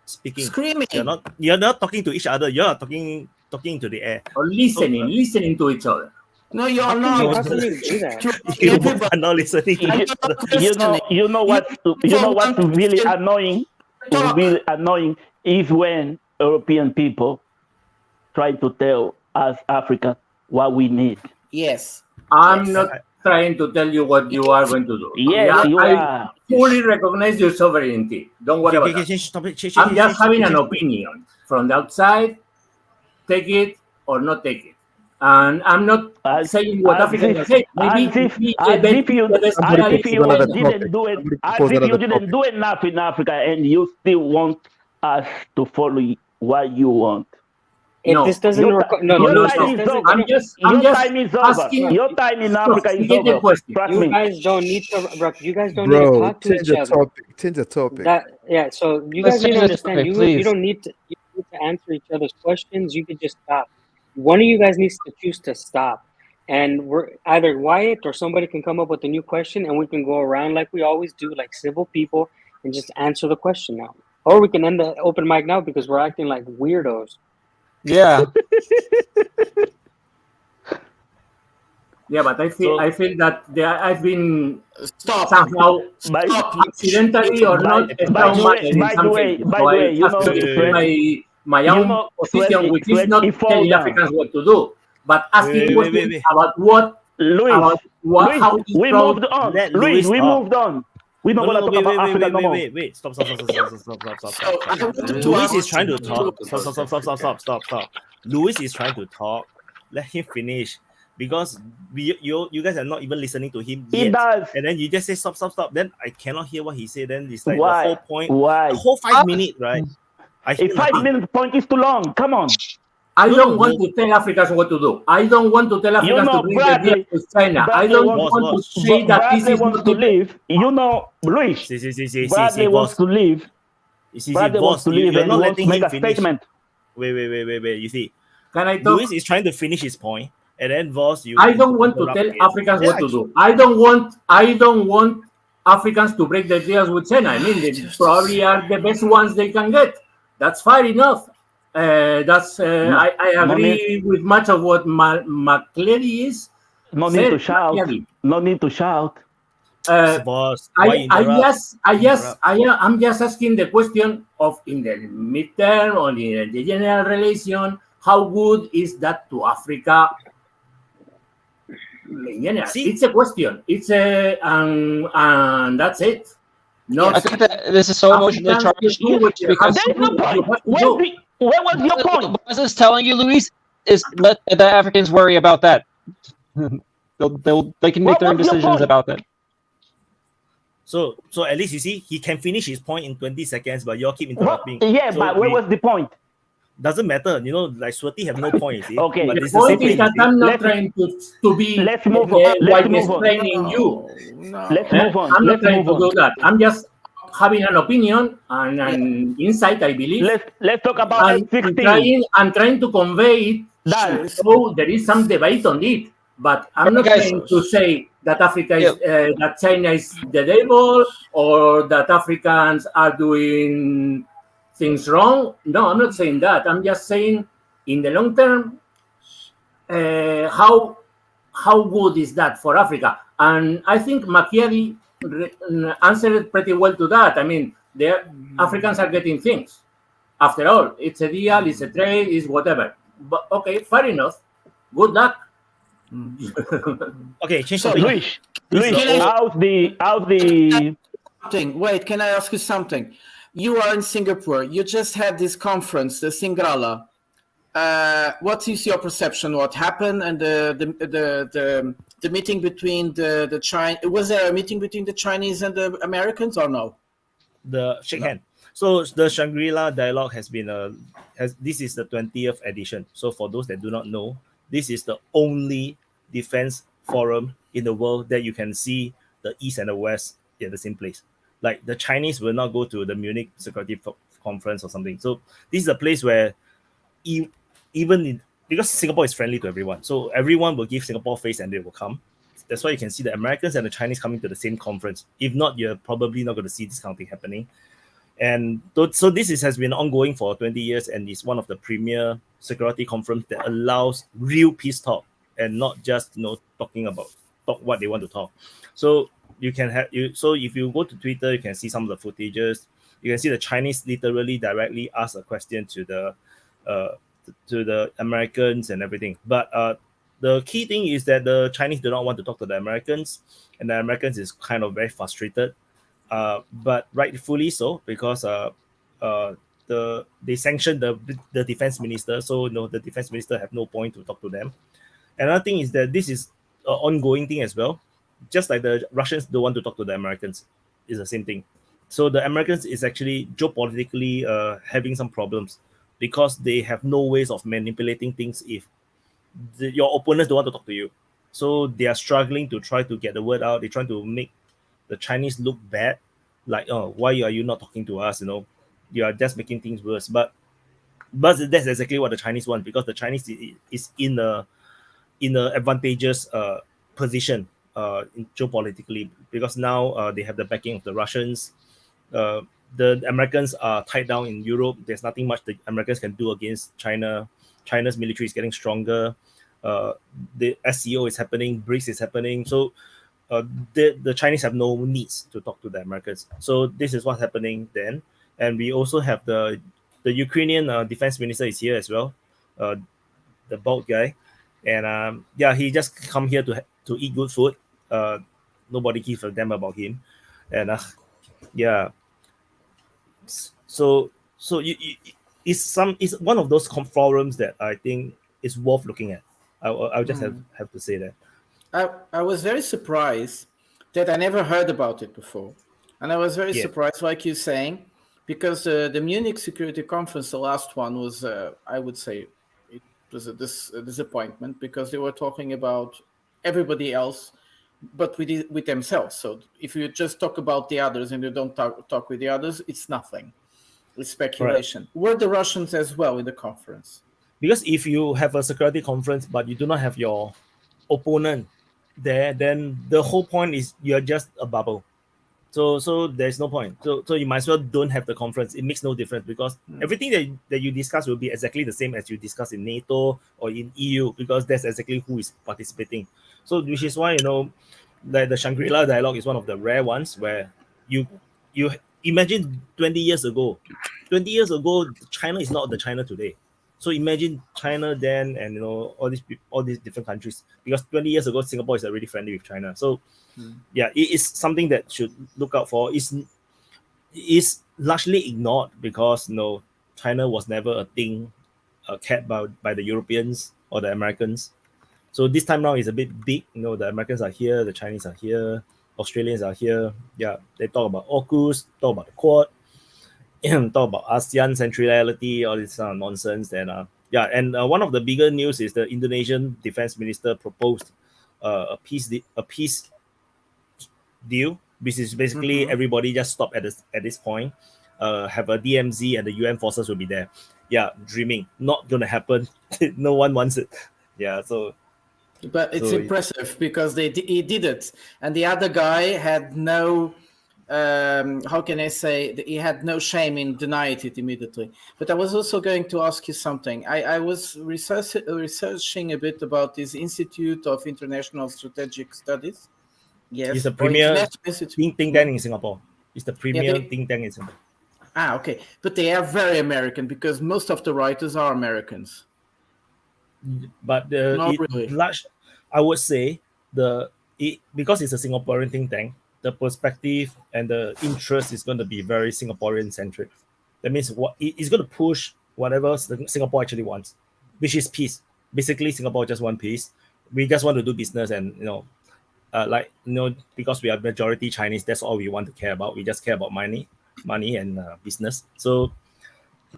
speaking. Screaming. You're not talking to each other. You're talking to the air. Or listening to each other. No, you're How not. can you do that? You are not listening. You know what's really annoying? Really annoying is when European people try to tell us Africans what we need. Yes. I'm not trying to tell you what you are going to do. Yes, you I are. fully recognize your sovereignty. Don't worry about that. I'm just having an opinion from the outside. Take it or not take it. And I'm not saying what Africans are saying. Maybe if you didn't do enough in Africa and you still want us to follow what you want. If this doesn't your time is over. Your time is over. Your time in Africa is over. You guys don't need to. You guys don't need to talk to each other. Change the topic. So you guys need to understand. You don't need to. You need to answer each other's questions. You could just stop. One of you guys needs to choose to stop, and we're either Wyatt or somebody can come up with a new question, and we can go around like we always do, like civil people, and just answer the question now. Or we can end the open mic now because we're acting like weirdos. Yeah. Yeah, but I feel that I've been somehow accidentally or not. By the way, you know, my own position, which is not telling Africans what to do, but asking questions about what. Luis, how we moved on. Luis, we moved on. We're not going to talk about Africa no more. Wait. Stop. Luis is trying to talk. Stop. Luis is trying to talk. Let him finish. Because you guys are not even listening to him yet. He does. And then you just say stop. Then I cannot hear what he said. Then it's like Why? the whole point. Why? The whole 5 minutes, right? A 5 minute point is too long. Come on. I don't want to tell Africans what to do. I don't want to tell Africans to bring their deal to China. I don't want to say that this is wants to leave. You know, Luis. Bradley wants to leave. Bradley wants to leave and wants to make a statement. Wait. You see, can I talk? Luis is trying to finish his point, and then Voss, I don't want to tell Africans what to do. I don't want Africans to break their deals with China. I mean, they probably are the best ones they can get. That's fair enough. I agree with much of what McCleary is. No need to shout. No need to shout. I'm just asking the question of in the midterm or in the general relation, how good is that to Africa? In general, it's a question. It's and that's it. Not I think that this is so emotionally Africans charged do what they because have to do. You have to do. Where was your point? What is telling you, Luis, is let the Africans worry about that. They can make their own decisions about that. So at least you see he can finish his point in 20 seconds, but you all keep What? interrupting. Yeah, So but where was the point? Doesn't matter, you know. Like Swati have no point. You see? Okay. But The it's the same point is thing. that I'm not trying to be Let's move on. like Let's move on. explaining you. Let's move on. I'm not Let's trying move to do on. that. I'm just having an opinion and an insight, I believe. Let's talk about and F-16. I'm trying to convey it so there is some debate on it. But I'm not trying to say that Africa is that China is the devil or that Africans are doing things wrong. No, I'm not saying that. I'm just saying in the long term, how good is that for Africa? And I think Machiavelli answered pretty well to that. I mean, the Africans are getting things. After all, it's a deal, it's a trade, it's whatever. But okay, fair enough. Good luck. Okay, change So, topic. Luis, how's the Wait, can I ask you something? You are in Singapore. You just had this conference, the Singrala. What is your perception? What happened? And the meeting between the Chinese? Was there a meeting between the Chinese and the Americans or no? The shake hand. So the Shangri-La dialogue has been this is the 20th edition. So for those that do not know, this is the only defense forum in the world that you can see the East and the West in the same place. Like the Chinese will not go to the Munich Security Conference or something. So this is a place where because Singapore is friendly to everyone, so everyone will give Singapore face and they will come. That's why you can see the Americans and the Chinese coming to the same conference. If not, you're probably not going to see this kind of thing happening. And so this has been ongoing for 20 years and is one of the premier security conference that allows real peace talk and not just talking about what they want to talk. So you can have so if you go to Twitter, you can see some of the footages. You can see the Chinese literally directly ask a question to the Americans and everything. But the key thing is that the Chinese do not want to talk to the Americans, and the Americans is kind of very frustrated. But rightfully so, because they sanctioned the defense minister, so the defense minister have no point to talk to them. Another thing is that this is an ongoing thing as well. Just like the Russians don't want to talk to the Americans, is the same thing. So the Americans is actually geopolitically having some problems because they have no ways of manipulating things if your opponents don't want to talk to you. So they are struggling to try to get the word out. They're trying to make the Chinese look bad, like, oh, why are you not talking to us? You are just making things worse. But that's exactly what the Chinese want, because the Chinese is in a advantageous position geopolitically, because now they have the backing of the Russians. The Americans are tied down in Europe. There's nothing much the Americans can do against China. China's military is getting stronger. The SCO is happening. BRICS is happening. So the Chinese have no needs to talk to the Americans. So this is what's happening then. And we also have the Ukrainian defense minister is here as well, the bald guy. And he just come here to eat good food. Nobody gives a damn about him. And so it's one of those forums that I think is worth looking at. I'll just have to say that. I was very surprised that I never heard about it before. And I was very surprised, like you're saying, because the Munich Security Conference, the last one, was, I would say, it was a disappointment, because they were talking about everybody else, but with themselves. So if you just talk about the others and you don't talk with the others, it's nothing. It's speculation. Right. Were the Russians as well in the conference? Because if you have a security conference, but you do not have your opponent there, then the whole point is you're just a bubble. So there's no point. So you might as well don't have the conference. It makes no difference, because everything that you discuss will be exactly the same as you discuss in NATO or in EU, because that's exactly who is participating. So which is why like the Shangri-La dialogue is one of the rare ones where you imagine 20 years ago, China is not the China today. So imagine China then, and all these different countries, because 20 years ago Singapore is already friendly with China. So it is something that should look out for. is largely ignored because China was never a thing cared by the Europeans or the Americans. So this time now is a bit big. The Americans are here, the Chinese are here, Australians are here. Yeah, they talk about AUKUS, talk about the Quad, talk about ASEAN centrality, all this nonsense. And one of the bigger news is the Indonesian defense minister proposed a peace deal, which is basically everybody just stop at this point. Have a DMZ and the UN forces will be there. Yeah, dreaming, not gonna happen. No one wants it. Yeah, so. But it's impressive because he did it, and the other guy had no. How can I say? He had no shame in denying it immediately. But I was also going to ask you something. I was researching a bit about this Institute of International Strategic Studies. Yes, it's the premier think tank in Singapore. It's the premier think tank in Singapore. Okay. But they are very American because most of the writers are Americans. But I would say because it's a Singaporean think tank, the perspective and the interest is going to be very Singaporean centric. That means it's going to push whatever Singapore actually wants, which is peace. Basically, Singapore just wants peace. We just want to do business, and because we are majority Chinese, that's all we want to care about. We just care about money and business. So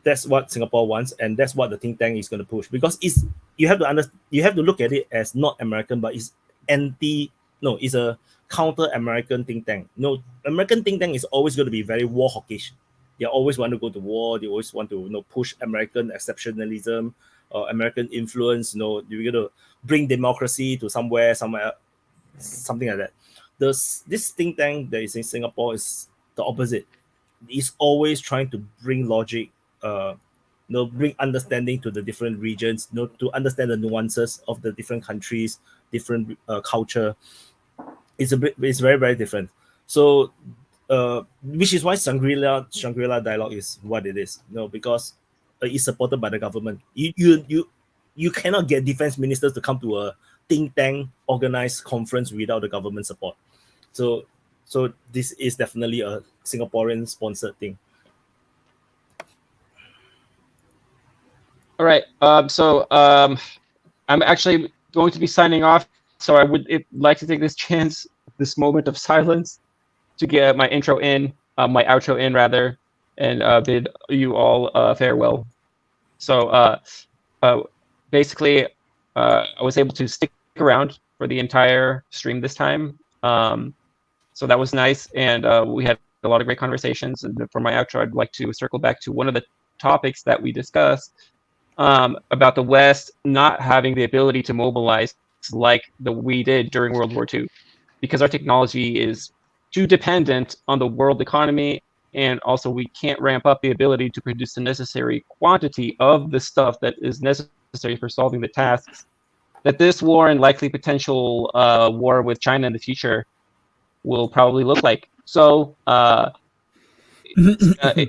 that's what Singapore wants, and that's what the think tank is going to push. Because you have to look at it as not American, but it's it's a counter-American think tank. American think tank is always going to be very war hawkish. They always want to go to war. They always want to push American exceptionalism or American influence. You're going to bring democracy to somewhere, something like that. This think tank that is in Singapore is the opposite. It's always trying to bring logic, bring understanding to the different regions, to understand the nuances of the different countries, different culture. It's very, very different. So, which is why Shangri-La dialogue is what it is. Because it's supported by the government. You cannot get defense ministers to come to a think tank organized conference without the government support. So this is definitely a Singaporean sponsored thing. All right. I'm actually going to be signing off. So I would like to take this moment of silence, to get my intro in, my outro in rather, and bid you all farewell. So basically, I was able to stick around for the entire stream this time. So that was nice, and we had a lot of great conversations. And for my outro, I'd like to circle back to one of the topics that we discussed about the West not having the ability to mobilize like we did during World War II, because our technology is too dependent on the world economy, and also we can't ramp up the ability to produce the necessary quantity of the stuff that is necessary for solving the tasks that this war and likely potential war with China in the future will probably look like. So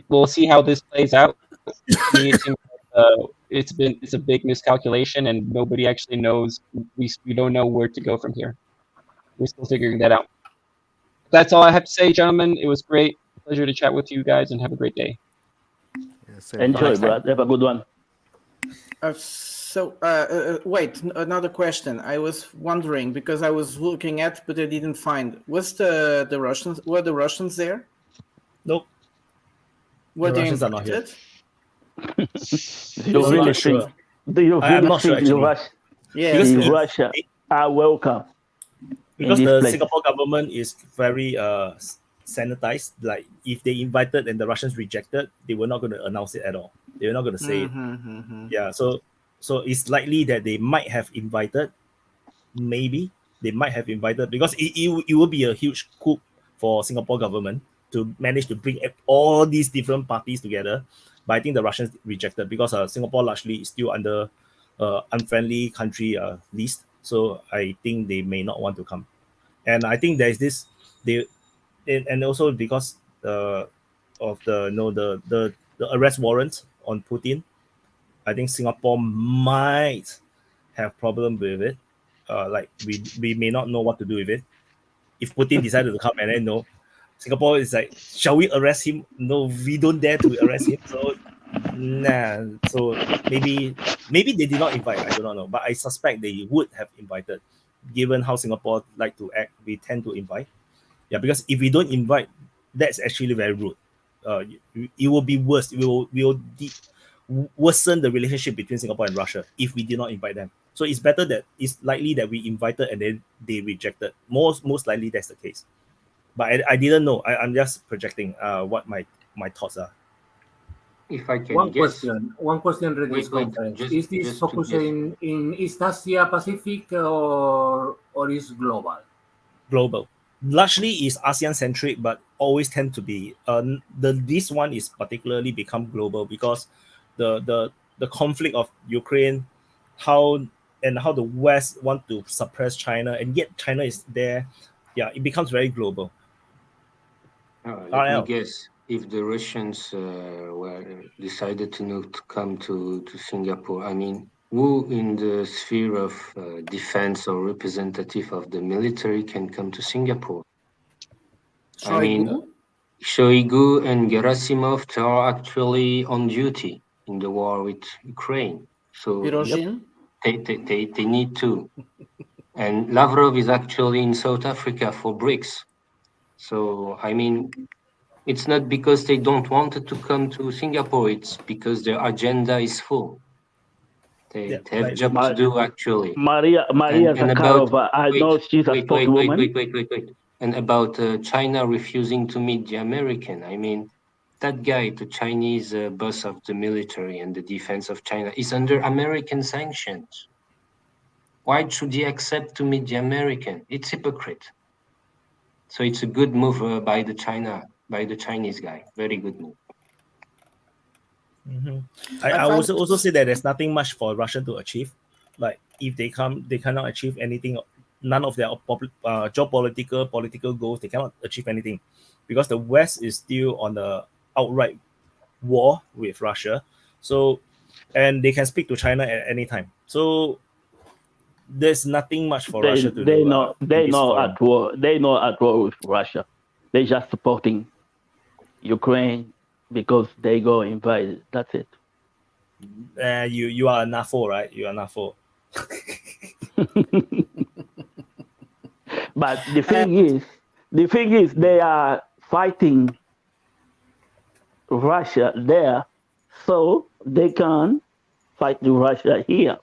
we'll see how this plays out. It's a big miscalculation, and nobody actually knows. We don't know where to go from here. We're still figuring that out. That's all I have to say, gentlemen. It was great. Pleasure to chat with you guys, and have a great day. Enjoy, Brad. Have a good one. Wait, another question. I was wondering, because I was looking at, but I didn't find. Was the Russians? Were the Russians there? Nope. Were the they Russians are not here. Do you really think? Do you really think the Russia are welcome? Because the Singapore government is very sanitized. Like, if they invited and the Russians rejected, they were not going to announce it at all. They were not going to say it. Yeah, so it's likely that they might have invited. Maybe they might have invited, because it will be a huge coup for Singapore government to manage to bring all these different parties together. But I think the Russians rejected, because Singapore largely is still under unfriendly country list. So I think they may not want to come. And I think there is this, and also because of the arrest warrant on Putin, I think Singapore might have problem with it. Like we may not know what to do with it. If Putin decided to come and then Singapore is like, shall we arrest him? No, we don't dare to arrest him. So nah. So maybe they did not invite. I do not know, but I suspect they would have invited, given how Singapore like to act. We tend to invite. Yeah, because if we don't invite, that's actually very rude. It will be worse. We will worsen the relationship between Singapore and Russia if we did not invite them. So it's better that it's likely that we invited and then they rejected. Most likely that's the case. But I didn't know. I'm just projecting what my thoughts are. If I can One guess. question read this conference. Is this focusing in East Asia Pacific or is global? Global. Largely is ASEAN centric, but always tend to be this one is particularly become global because the conflict of Ukraine, how the West want to suppress China, and yet China is there. Yeah, it becomes very global. Let me guess. If the Russians decided to not come to Singapore, I mean, who in the sphere of defense or representative of the military can come to Singapore? Shoigu? I mean, Shoigu and Gerasimov are actually on duty in the war with Ukraine. So they need to. And Lavrov is actually in South Africa for BRICS. So, I mean, it's not because they don't want to come to Singapore, it's because their agenda is full. They have job to do, actually. Maria Zakharova, I know she's a spokeswoman. Wait. And about China refusing to meet the American, I mean, that guy, the Chinese boss of the military and the defense of China, is under American sanctions. Why should he accept to meet the American? It's hypocrite. So it's a good move by the Chinese guy. Very good move. Mm-hmm. I also say that there's nothing much for Russia to achieve. Like if they come, they cannot achieve anything. None of their geopolitical political goals. They cannot achieve anything because the West is still on the outright war with Russia. So, and they can speak to China at any time. So there's nothing much for Russia to do. They're not at war. They're not at war with Russia. They're just supporting Ukraine because they go invade. That's it. You are a NAFO, right? You are NAFO. But the thing is, they are fighting Russia there, so they can fight Russia here.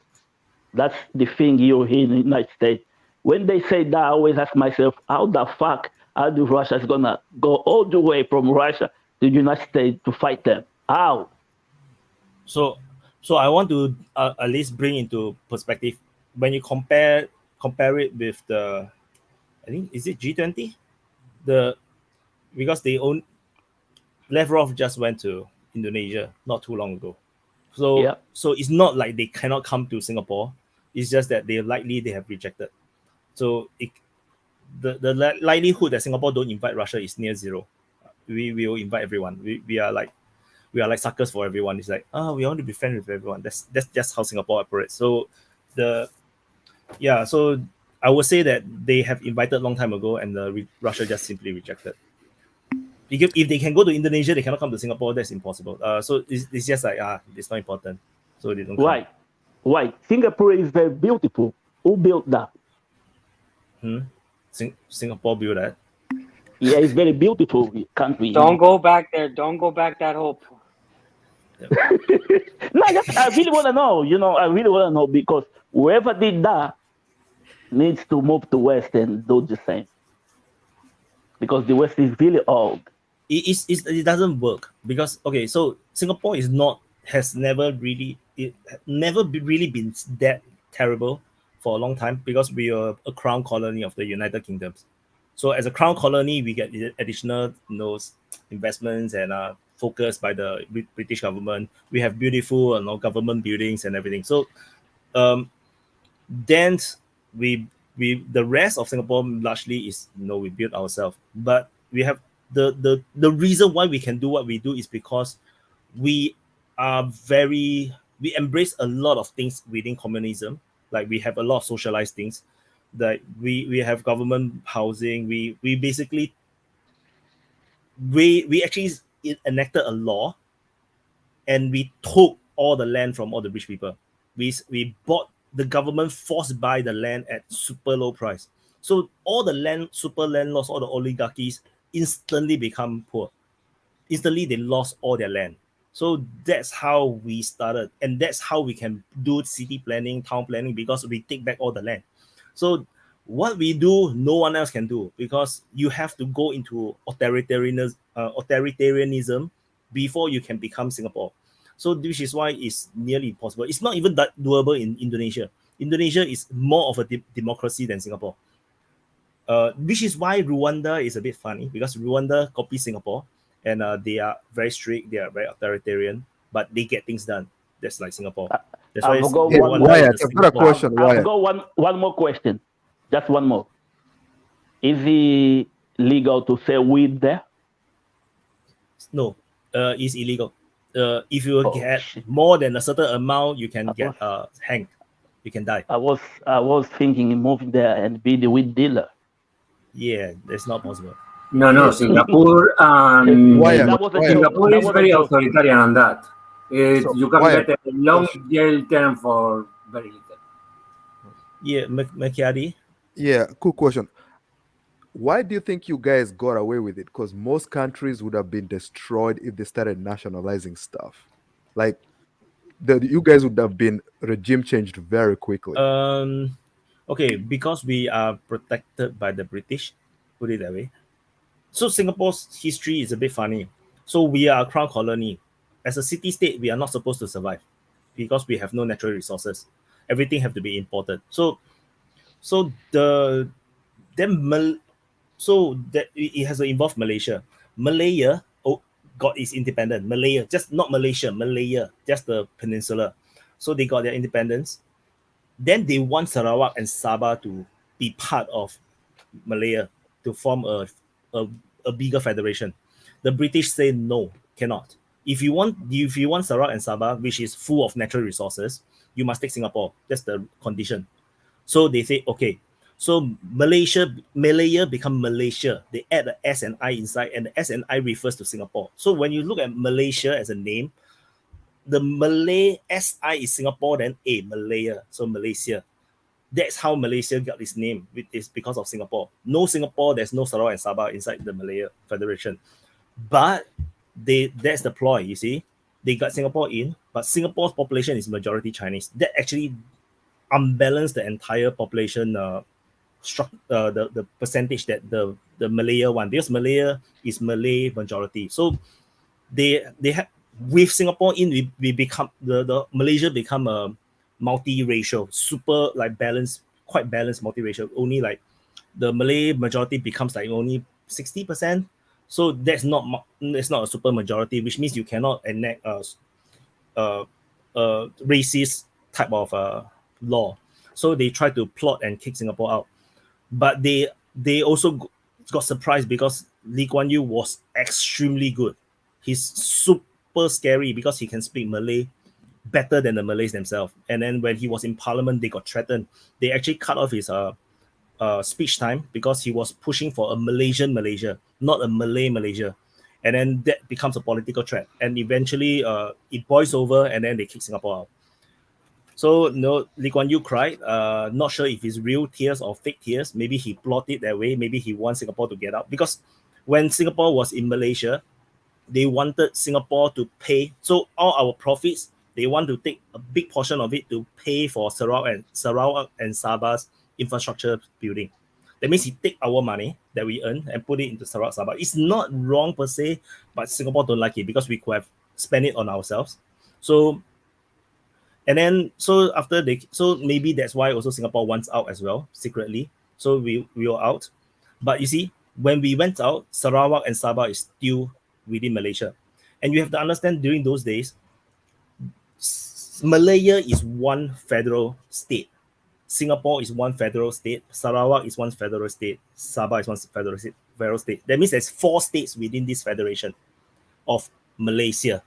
That's the thing you hear in the United States. When they say that, I always ask myself, how the fuck are the Russians gonna go all the way from Russia to the United States to fight them? How? So I want to at least bring into perspective when you compare it with the, I think, is it G20? Because they own, Lavrov just went to Indonesia not too long ago. So it's not like they cannot come to Singapore. It's just that they have rejected. So the likelihood that Singapore don't invite Russia is near zero. We will invite everyone. We are like suckers for everyone. It's like, we want to be friends with everyone. That's just how Singapore operates. So so I would say that they have invited a long time ago, and Russia just simply rejected. If they can go to Indonesia, they cannot come to Singapore. That's impossible. So it's just like it's not important. So they don't. Why? Singapore is very beautiful. Who built that? Singapore built that. Yeah, it's very beautiful country. Don't go back there. Don't go back that hope. No, I really want to know. I really want to know because whoever did that needs to move to West and do the same. Because the West is really old. It doesn't work because so Singapore has never really been that terrible for a long time because we are a crown colony of the United Kingdom. So as a crown colony, we get additional investments and focus by the British government. We have beautiful government buildings and everything. So then the rest of Singapore largely is we build ourselves. But we have the reason why we can do what we do is because we embrace a lot of things within communism. Like we have a lot of socialized things. That we have government housing. We basically we actually enacted a law, and we took all the land from all the rich people. We bought, the government forced buy the land at super low price. So all the super landlords, all the oligarchies instantly become poor. Instantly they lost all their land. So that's how we started, and that's how we can do city planning, town planning, because we take back all the land. So what we do, no one else can do, because you have to go into authoritarianism before you can become Singapore. So which is why it's nearly impossible. It's not even that doable in Indonesia. Indonesia is more of a democracy than Singapore. Which is why Rwanda is a bit funny, because Rwanda copies Singapore, and they are very strict, they are very authoritarian, but they get things done. That's like Singapore. That's why I've got Wyatt, I've got a question. I've got one more question. Just one more. Is it legal to sell weed there? No, it's illegal. If you get more than a certain amount, you can get hanged. You can die. I was thinking of moving there and be the weed dealer. Yeah, that's not possible. No, Singapore Singapore is very authoritarian on that. You can get a long jail term for very little. Yeah, Macchiati? Yeah, cool question. Why do you think you guys got away with it? Because most countries would have been destroyed if they started nationalizing stuff. Like, you guys would have been regime changed very quickly. Okay, because we are protected by the British, put it that way. So Singapore's history is a bit funny. So we are a crown colony. As a city-state, we are not supposed to survive because we have no natural resources. Everything have to be imported. So that it has to involve Malaysia. Malaya got its independence. Malaya, just not Malaysia, Malaya, just the peninsula. So they got their independence. Then they want Sarawak and Sabah to be part of Malaya to form a bigger federation. The British say no, cannot. If you want Sarawak and Sabah, which is full of natural resources, you must take Singapore. That's the condition. So they say okay. So Malaya become Malaysia. They add the S and I inside, and the S and I refers to Singapore. So when you look at Malaysia as a name, the Malay SI is Singapore, then A, Malaya, so Malaysia. That's how Malaysia got its name. It's because of Singapore. No Singapore, there's no Sarawak and Sabah inside the Malaya Federation. But that's the ploy, you see. They got Singapore in, but Singapore's population is majority Chinese. That actually unbalanced the entire population the percentage that the Malaya one, because Malaya is Malay majority. So they have, with Singapore in, we become the Malaysia become a multi-racial, super like balanced, quite balanced multi-racial. Only like the Malay majority becomes like only 60%. So that's not a super majority, which means you cannot enact a racist type of law. So they try to plot and kick Singapore out, but they also got surprised because Lee Kuan Yew was extremely good. He's super scary because he can speak Malay better than the Malays themselves. And then when he was in Parliament, they got threatened. They actually cut off his speech time because he was pushing for a Malaysian Malaysia, not a Malay Malaysia. And then that becomes a political threat. And eventually it boils over, and then they kick Singapore out. So no, Lee Kuan Yew cried. Not sure if it's real tears or fake tears. Maybe he plotted that way. Maybe he wants Singapore to get out. Because when Singapore was in Malaysia, they wanted Singapore to pay. So all our profits, they want to take a big portion of it to pay for Sarawak and Sabah's infrastructure building. That means he take our money that we earn and put it into Sarawak, Sabah. It's not wrong per se, but Singapore don't like it because we could have spent it on ourselves. So maybe that's why also Singapore wants out as well, secretly. So we were out. But you see, when we went out, Sarawak and Sabah is still within Malaysia. And you have to understand, during those days, Malaya is one federal state. Singapore is one federal state. Sarawak is one federal state. Sabah is one federal state. That means there's 4 states within this federation of Malaysia.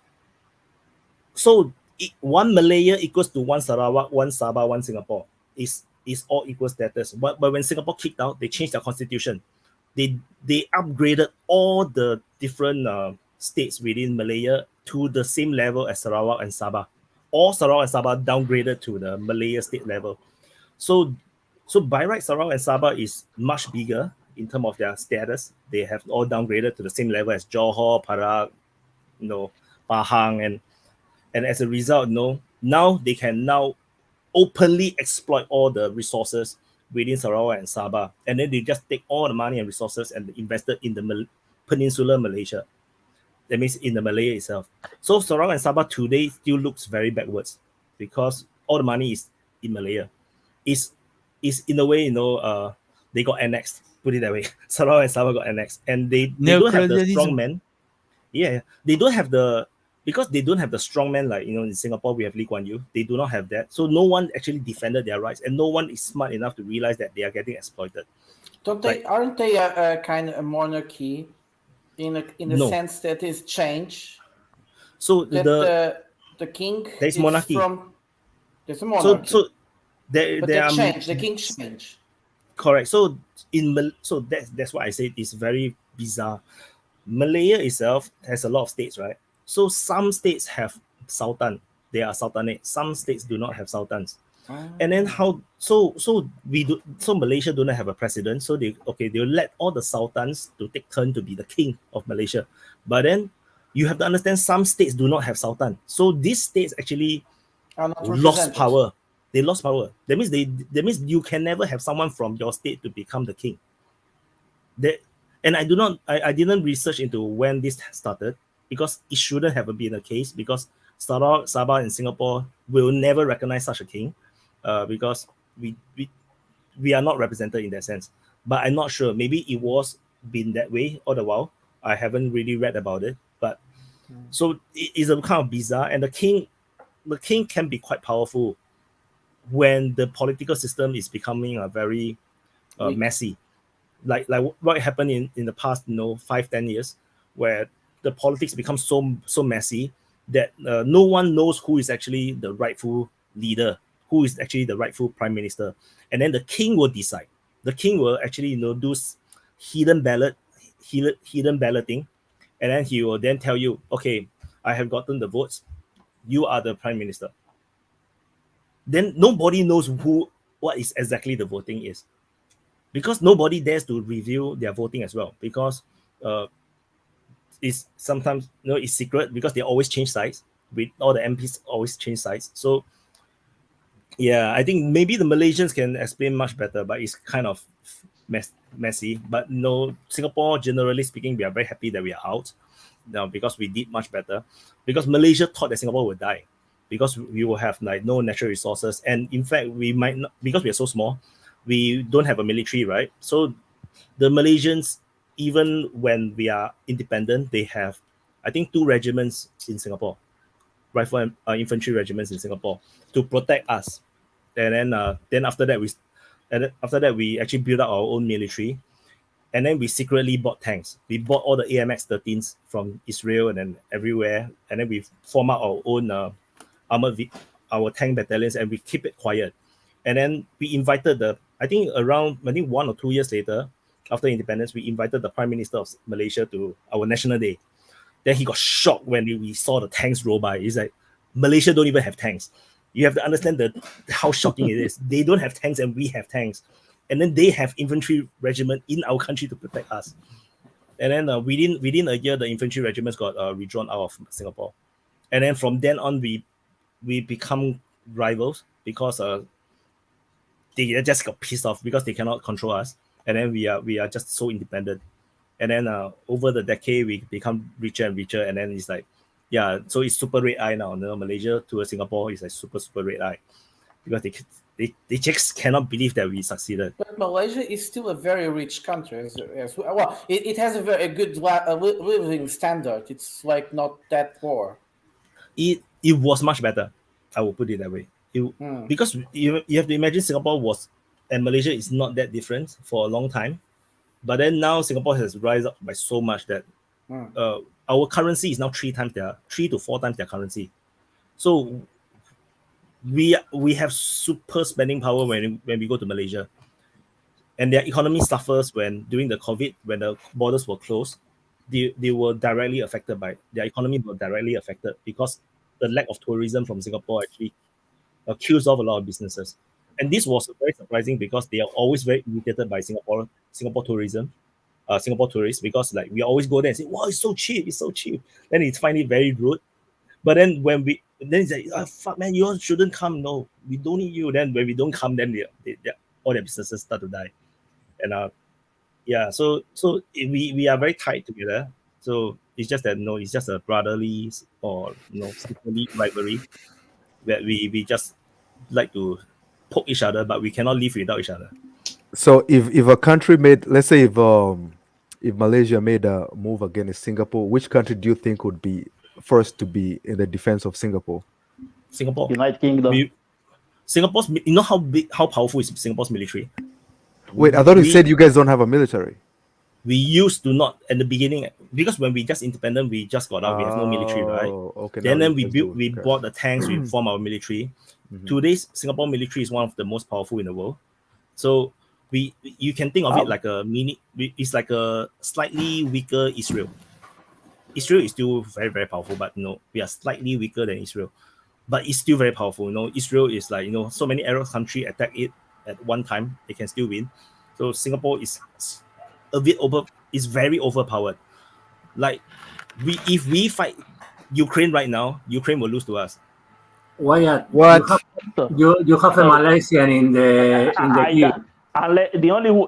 So one Malaya equals to one Sarawak, one Sabah, one Singapore. Is all equal status. But when Singapore kicked out, they changed their constitution. They upgraded all the different states within Malaya to the same level as Sarawak and Sabah. All Sarawak and Sabah downgraded to the Malaya state level. So by right, Sarawak and Sabah is much bigger in terms of their status. They have all downgraded to the same level as Johor, Perak, Pahang, and as a result, now they can now openly exploit all the resources within Sarawak and Sabah, and then they just take all the money and resources and invest it in the peninsular Malaysia. That means in the Malaya itself. So Sarawak and Sabah today still looks very backwards because all the money is in Malaya. Is in a way, they got annexed. Put it that way. Sarawak and Sabah got annexed, and they don't have the strong men. Yeah, they don't have because they don't have the strong men like in Singapore we have Lee Kuan Yew. They do not have that, so no one actually defended their rights, and no one is smart enough to realize that they are getting exploited. Aren't they a kind of a monarchy in the sense that is change? So that the king there's monarchy. There's a monarchy. So there are change. The king change. Correct. So that's why I say it's very bizarre. Malaya itself has a lot of states, right? So some states have sultan, they are sultanate. Some states do not have sultans. And then so Malaysia don't have a president, so they'll let all the sultans to take turn to be the king of Malaysia. But then you have to understand some states do not have sultan. So these states actually lost power. They lost power. That means you can never have someone from your state to become the king. And I didn't research into when this started, because it shouldn't have been the case, because Sarawak, Sabah, and Singapore will never recognize such a king, because we are not represented in that sense. But I'm not sure. Maybe it was been that way all the while. I haven't really read about it. But so it is a kind of bizarre, and the king can be quite powerful when the political system is becoming a very messy. Like what happened in the past 5-10 years, where the politics becomes so messy that no one knows who is actually the rightful leader, who is actually the rightful prime minister, and then the king will decide. The king will actually do hidden balloting, and then he will then tell you, okay, I have gotten the votes, you are the prime minister. Then nobody knows what is exactly the voting is, because nobody dares to review their voting as well, because it's sometimes it's secret, because they always change sides. With all the MPs always change sides. So yeah, I think maybe the Malaysians can explain much better, but it's kind of messy. But Singapore, generally speaking, we are very happy that we are out now, because we did much better, because Malaysia thought that Singapore would die, because we will have no natural resources, and in fact we might not, because we are so small, we don't have a military, right? So the Malaysians, even when we are independent, they have, I think, 2 regiments in Singapore, rifle and infantry regiments in Singapore, to protect us. And then after that we actually built up our own military, and then we secretly bought tanks. We bought all the AMX 13s from Israel and then everywhere, and then we form out our own our tank battalions, and we keep it quiet. And then we invited I think 1 or 2 years later, after independence, we invited the Prime Minister of Malaysia to our National Day. Then he got shocked when we saw the tanks roll by. He's like, Malaysia don't even have tanks. You have to understand how shocking it is. They don't have tanks and we have tanks. And then they have infantry regiment in our country to protect us. And then within a year, the infantry regiments got withdrawn out of Singapore. And then from then on, we become rivals, because they just got pissed off because they cannot control us. And then we are just so independent. And then over the decade, we become richer and richer. And then it's like, yeah, so it's super red eye now. Malaysia to Singapore is like super red eye, because they just cannot believe that we succeeded. But Malaysia is still a very rich country as well. Well, it has a very good living standard. It's like not that poor. It was much better. I will put it that way. Because you have to imagine Singapore and Malaysia is not that different for a long time. But then now Singapore has risen up by so much that our currency is now 3 to 4 times their currency. So we have super spending power when we go to Malaysia. And their economy suffers during the COVID, when the borders were closed. they were directly affected by their economy were directly affected because the lack of tourism from Singapore actually kills off a lot of businesses. And this was very surprising because they are always very irritated by Singapore tourism, Singapore tourists, because like we always go there and say, wow, it's so cheap, it's so cheap. Then it's find it very rude. But then when then it's like, oh, fuck man, you all shouldn't come. No, we don't need you. Then when we don't come, then all their businesses start to die. And yeah, so we are very tied together. So it's just that it's just a brotherly or sisterly rivalry that we just like to poke each other, but we cannot live without each other. So if a country made, let's say if Malaysia made a move against Singapore, which country do you think would be first to be in the defense of Singapore? Singapore. United Kingdom. Singapore's, how powerful is Singapore's military? Wait, I thought you said you guys don't have a military. We used to not at the beginning, because when we just independent, we just got out. We have no military, right? Okay. Then we bought the tanks. We formed our military. Today's Singapore military is one of the most powerful in the world. So you can think of it like a mini. It's like a slightly weaker Israel. Israel is still very, very powerful, but we are slightly weaker than Israel. But it's still very powerful. Israel is like so many Arab countries attack it at one time, they can still win. So Singapore is a bit is very overpowered. Like if we fight Ukraine right now, Ukraine will lose to us. Why? What? You have a Malaysian in the queue.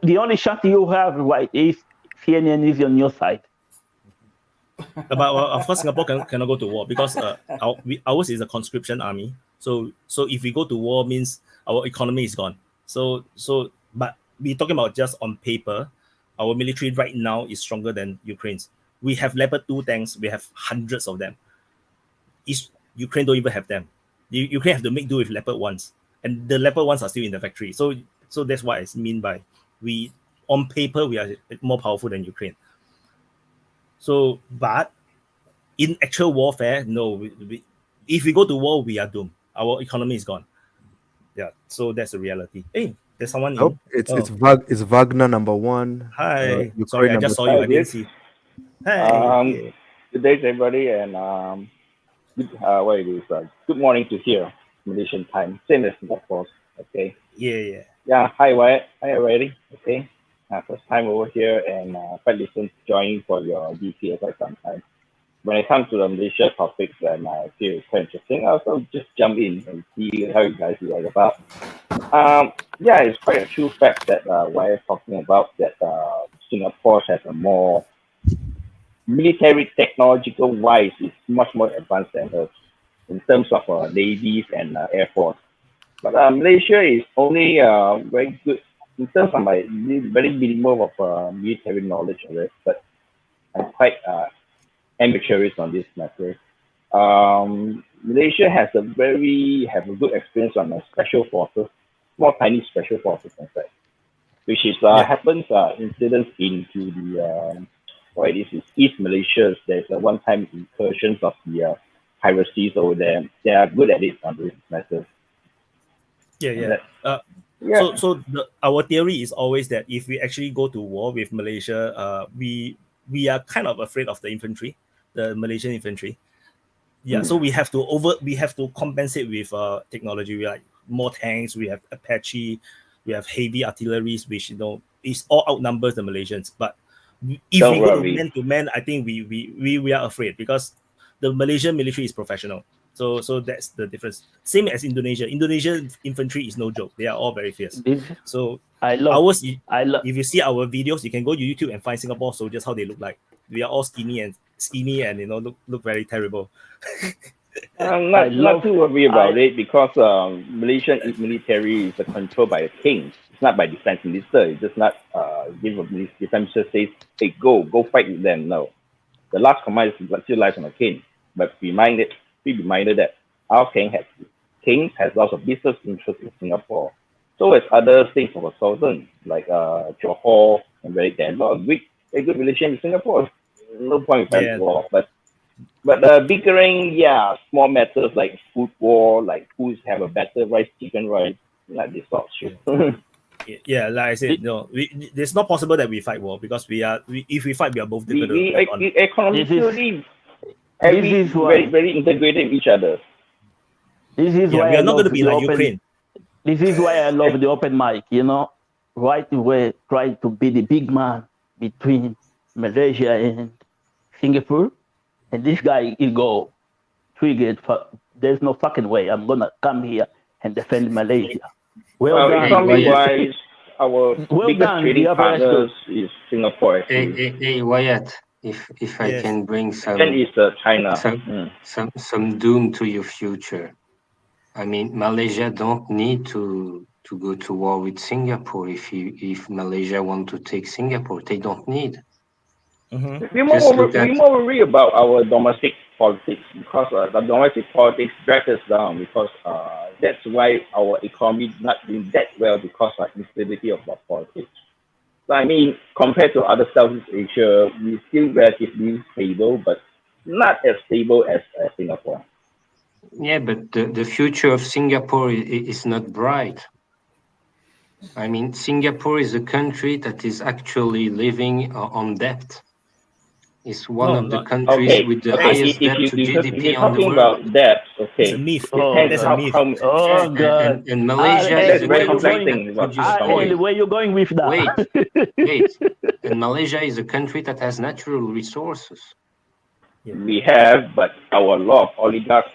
The only shot you have, right, if CNN is on your side. But of course, Singapore cannot go to war because ours is a conscription army. So if we go to war, means our economy is gone. But we're talking about just on paper, our military right now is stronger than Ukraine's. We have Leopard 2 tanks. We have hundreds of them. Ukraine don't even have them. Ukraine have to make do with Leopard 1s, and the Leopard 1s are still in the factory. So that's what I mean by on paper we are more powerful than Ukraine. So, but in actual warfare, no. If we go to war, we are doomed. Our economy is gone. Yeah, so that's the reality. Hey, there's someone in. It's Wagner number 1. Hi. Sorry, I just saw you. I didn't see. Hi. Good day, everybody, and good morning to here, Malaysian time, same as Singapore. Okay. Yeah. Yeah. Hi, Wyatt. Hi, already. Okay. First time over here, and quite joining for your DPA quite some time. When it comes to the Malaysia topics, and I feel it's quite interesting, I'll also just jump in and see how you guys are all about. Yeah, it's quite a true fact that Wyatt talking about that Singapore has a more military technological wise is much more advanced than us in terms of navies and air force. But Malaysia is only very good in terms of my very minimum of military knowledge of it, but I'm quite amateurish on this matter. Malaysia has a good experience on special forces, small tiny special forces in fact, which is happens incidents into the East Malaysia. There's a one-time incursions of the piracies over there. They are good at it on this matter. Yeah. So our theory is always that if we actually go to war with Malaysia, we are kind of afraid of the infantry, the Malaysian infantry. Yeah, so we have to compensate with technology. We like more tanks. We have Apache. We have heavy artillery, which is all outnumbers the Malaysians. But if we go man to man, I think we are afraid because the Malaysian military is professional. So that's the difference. Same as Indonesia. Indonesian infantry is no joke. They are all very fierce. So ours, if you see our videos, you can go to YouTube and find Singapore soldiers how they look like. We are all skinny and look very terrible. Not too worried about it because Malaysian military is controlled by the king. It's not by defense minister. It's just not give a defense minister says, hey, go fight with them. No, the last command still lies on the king. But be reminded that our king has lots of business interests in Singapore. So as other states of a sultan like Johor and there are a lot of very good relations in Singapore. No point in war, but bickering, small matters like food war, like who's have a better rice, chicken rice, like this sort of shit. Yeah, like I said, no, it's not possible that we fight war because if we fight, we are both We dependent. economically This is why very integrated with each other. This is Yeah, why we I are not going love to be the like open. Ukraine. This is why I love the open mic. Right away, try to be the big man between Malaysia and Singapore, and this guy he go triggered. There's no fucking way I'm gonna come here and defend Malaysia. Well done. Economy-wise, our biggest done, trading the partners is Singapore. Hey, Wyatt, if I can bring some, Then is China. some doom to your future. I mean, Malaysia don't need to go to war with Singapore. If Malaysia want to take Singapore, they don't need. We Just look more worry about our domestic politics because the domestic politics drags us down because that's why our economy not doing that well because of instability of our politics. So I mean, compared to other Southeast Asia, we still relatively stable, but not as stable as Singapore. Yeah, but the future of Singapore is not bright. I mean, Singapore is a country that is actually living on debt. It's one of the countries with the highest debt to GDP on the world. About debt, okay. It's a myth. Depends Oh God! And Malaysia is a very country complex thing. Where you going with that? Wait. And Malaysia is a country that has natural resources. We have, but our lot of oligarchs,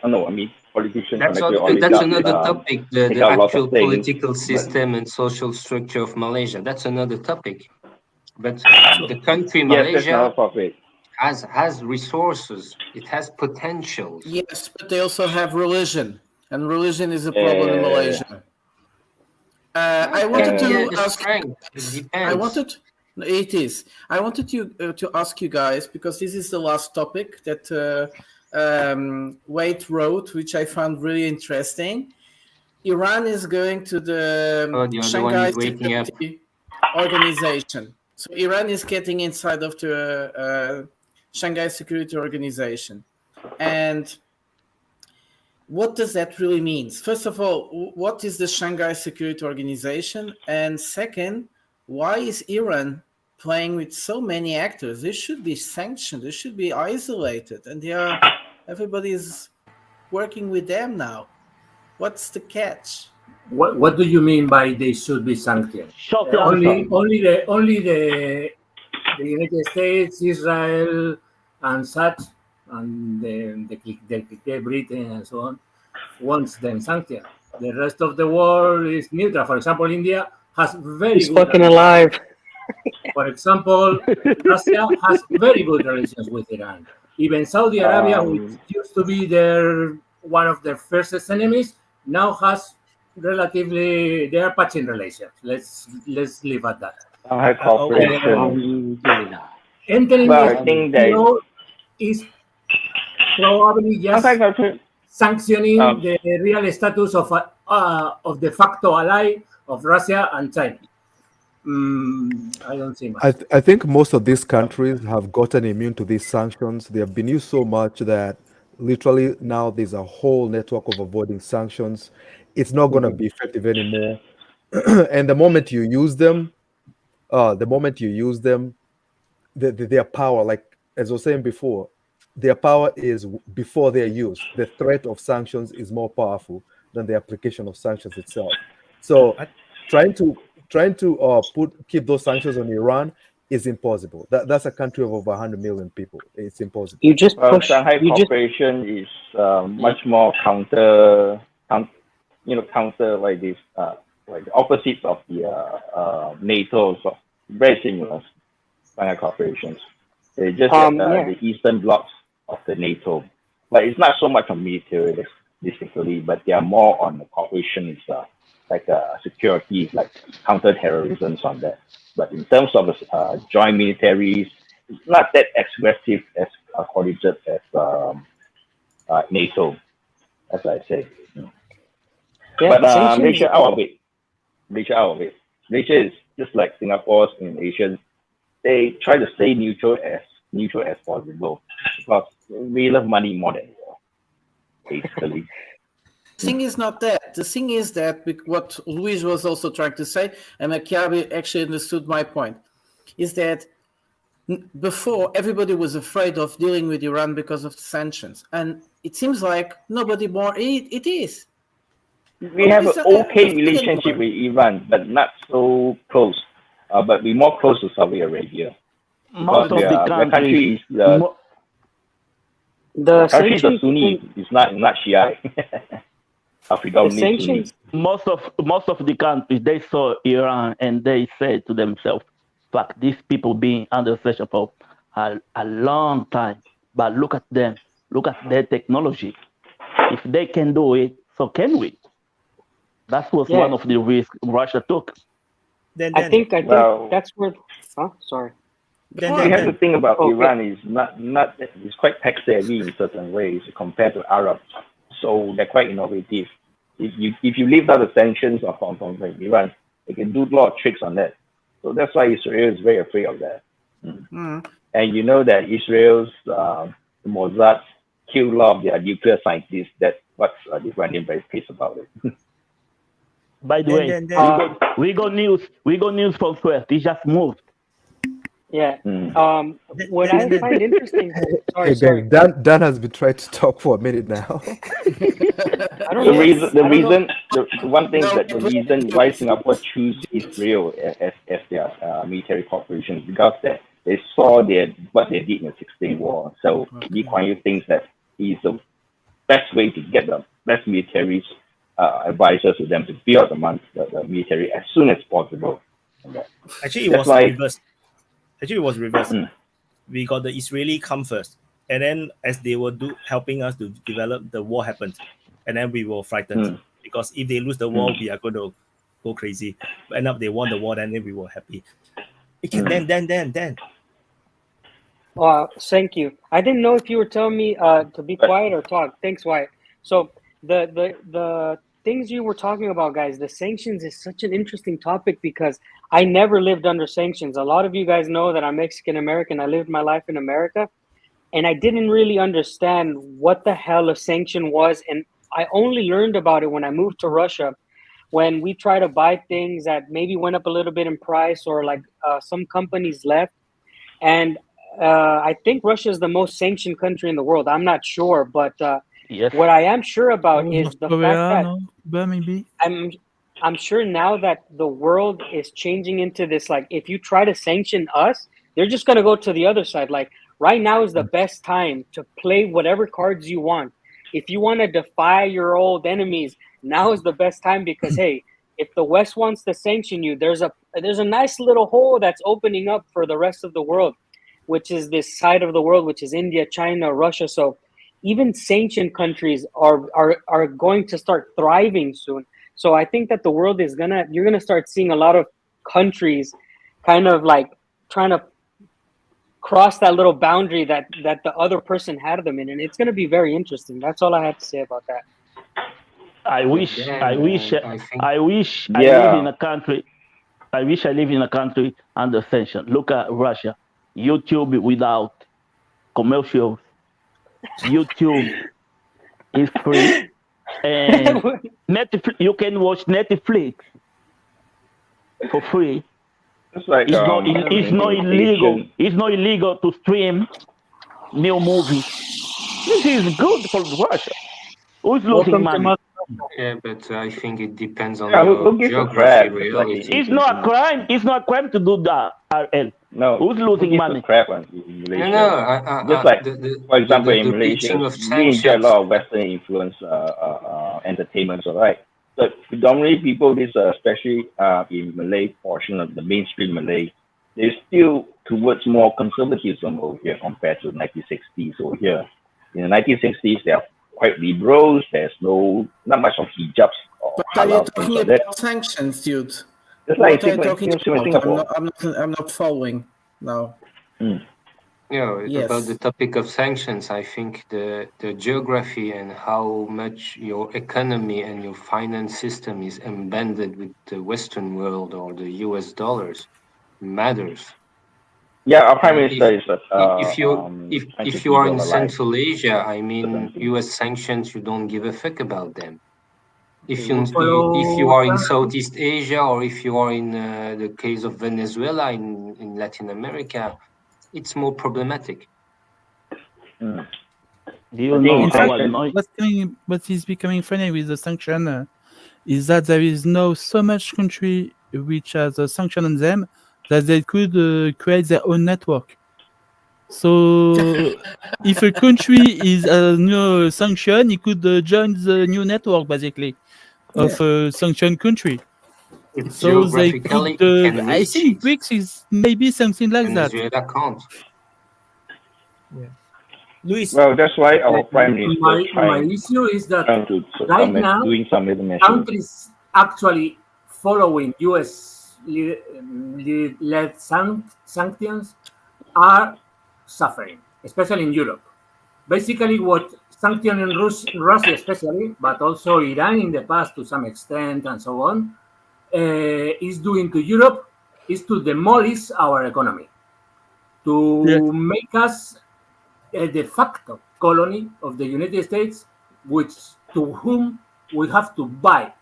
politicians. That's another topic, the actual political system and social structure of Malaysia. That's another topic. But the country Malaysia has resources. It has potential. Yes, but they also have religion, and religion is a problem in Malaysia. I wanted to ask. I wanted to ask you guys, because this is the last topic that Wade wrote, which I found really interesting. Iran is going to the Shanghai Security Organization. So Iran is getting inside of the Shanghai Security Organization. And what does that really mean? First of all, what is the Shanghai Security Organization? And second, why is Iran playing with so many actors? They should be sanctioned. They should be isolated. And everybody is working with them now. What's the catch? What do you mean by they should be sanctioned? Only the United States, Israel, and such, and the Britain and so on wants them sanctioned. The rest of the world is neutral. For example, India has very He's good fucking relations. alive. For example, Russia has very good relations with Iran. Even Saudi Arabia, which used to be one of their fiercest enemies, now has relatively, they are patching relations. Let's leave at that. Entering the is probably just sanctioning the real status of de facto ally of Russia and China. I don't see much. I think most of these countries have gotten immune to these sanctions. They have been used so much that literally now there's a whole network of avoiding sanctions. It's not going to be effective anymore. And the moment you use them, their power, like as I was saying before, their power is before they're used. The threat of sanctions is more powerful than the application of sanctions itself. So trying to keep those sanctions on Iran is impossible. That's a country of over 100 million people. It's impossible. You just push. Shanghai Cooperation is much more counter like this, like the opposites of the NATO. So very similar. Shanghai Cooperations. They just the eastern blocks of the NATO, but it's not so much on militaristically, but they are more on the cooperation, like security, like counter-terrorism on that. But in terms of joint militaries, it's not that aggressive as coordinated as NATO, as I say. But Malaysia out of it. Malaysia is just like Singapore in Asia. They try to stay neutral as possible because we love money more than war, basically. thing is not that. The thing is that what Luis was also trying to say, and Machiavelli actually understood my point, is that before everybody was afraid of dealing with Iran because of the sanctions, and it seems like nobody more. It is. We have an okay relationship with Iran, but not so close. But we're more close to Saudi Arabia. Most of the country is the country is a sanctions. Sunni. It's not Shiite. Sanctions. Most of the countries, they saw Iran and they said to themselves, "Fuck, these people being under pressure for a long time. But look at them. Look at their technology. If they can do it, so can we." That was one of the risks Russia took. I think well, that's where. Huh? Sorry. We have to think about Iran is not it's quite tech savvy in certain ways compared to Arabs. So they're quite innovative. If you leave out the sanctions from Iran, they can do a lot of tricks on that. So that's why Israel is very afraid of that. And you know that Israel's Mossad killed a lot of their nuclear scientists. That's what the Iranian very pissed about it. By the way, we got news from Suez. He just moved. Yeah. What I find interesting. Sorry. Dan has been trying to talk for a minute now. The reason why Singapore choose Israel as their military corporation is because they saw what they did in the 6-Day War. So Lee Kuan Yew thinks that is the best way to get the best military advisors to them to build the military as soon as possible. Actually, it was reversed. We got the Israeli come first, and then as they were helping us to develop, the war happened, and then we were frightened because if they lose the war, we are going to go crazy. But end up they won the war, and then we were happy. Then. Thank you. I didn't know if you were telling me to be quiet or talk. Thanks, Wyatt. So the things you were talking about, guys, the sanctions is such an interesting topic because I never lived under sanctions. A lot of you guys know that I'm Mexican American. I lived my life in America, and I didn't really understand what the hell a sanction was. And I only learned about it when I moved to Russia, when we try to buy things that maybe went up a little bit in price, or like some companies left. And I think Russia is the most sanctioned country in the world. I'm not sure, but what I am sure about is the fact that maybe. I'm sure now that the world is changing into this, like, if you try to sanction us, they're just going to go to the other side. Like, right now is the best time to play whatever cards you want. If you want to defy your old enemies, now is the best time because, hey, if the West wants to sanction you, there's a nice little hole that's opening up for the rest of the world, which is this side of the world, which is India, China, Russia. So even sanctioned countries are going to start thriving soon. So I think that the world you're gonna start seeing a lot of countries kind of like trying to cross that little boundary that the other person had them in, and it's gonna be very interesting. That's all I have to say about that. I wish I live in a country. I wish I live in a country under sanction. Look at Russia. YouTube without commercials. YouTube is free. And Netflix, you can watch Netflix for free. It's like it's not illegal. It's not illegal to stream new movies. This is good for Russia. Who's losing money? Yeah, but I think it depends on who gives a crap? reality. It's not a crime. It's not a crime to do that. RL. No. Who's losing money? Crap in Malaysia. No, just like, for example, in the Malaysia, reaching we of enjoy a lot sanctions. of Western influence entertainments, all right? So predominantly people, especially in Malay portion of the mainstream Malay, they're still towards more conservatism over here compared to the 1960s over here. In the 1960s, they are quite liberals. There's not much of hijabs. But are you talking about sanctions, dude? Just like what are you talking Singapore. about? I'm not following now. About the topic of sanctions, I think the geography and how much your economy and your finance system is embedded with the Western world or the US dollars matters. Yeah, our prime minister is. If you are in Central Asia, I mean, US sanctions, you don't give a fuck about them. If They you will follow if you are in Trump. Southeast Asia, or if you are in the case of Venezuela in Latin America, it's more problematic. Do you I think know In it's fact, our actually noise? what is becoming funny with the sanction is that there is now so much country which has a sanction on them that they could create their own network. So if a country is a new sanction, it could join the new network basically of a sanctioned country. If So they geographically could. it can I reach think it, BRICS is maybe something like that. Venezuela can't. Yeah. Luis. well, that's why our prime minister is My issue is that trying to right now doing some measurement. countries actually following US led sanctions are suffering, especially in Europe. Basically, what sanctioning Russia, especially, but also Iran in the past to some extent, and so on, is doing to Europe is to demolish our economy, to make us a de facto colony of the United States, which to whom we have to buy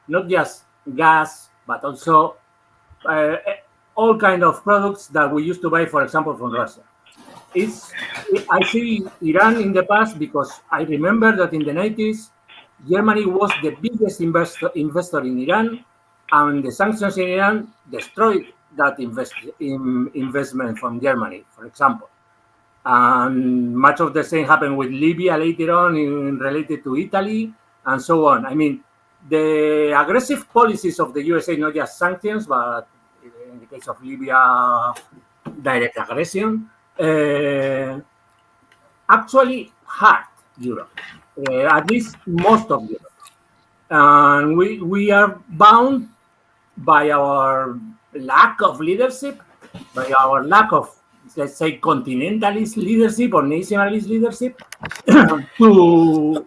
not just gas, but also uh, all kind of products that we used to buy, for example, from Russia. It's I see Iran in the past because I remember that in the 90s, Germany was the biggest investor in Iran, and the sanctions in Iran destroyed that investment from Germany, for example. And much of the same happened with Libya later on, related to Italy, and so on. I mean, the aggressive policies of the USA, not just sanctions, but in the case of Libya, direct aggression, actually hurt Europe, at least most of Europe. And we are bound by our lack of leadership, by our lack of, let's say, continentalist leadership or nationalist leadership, to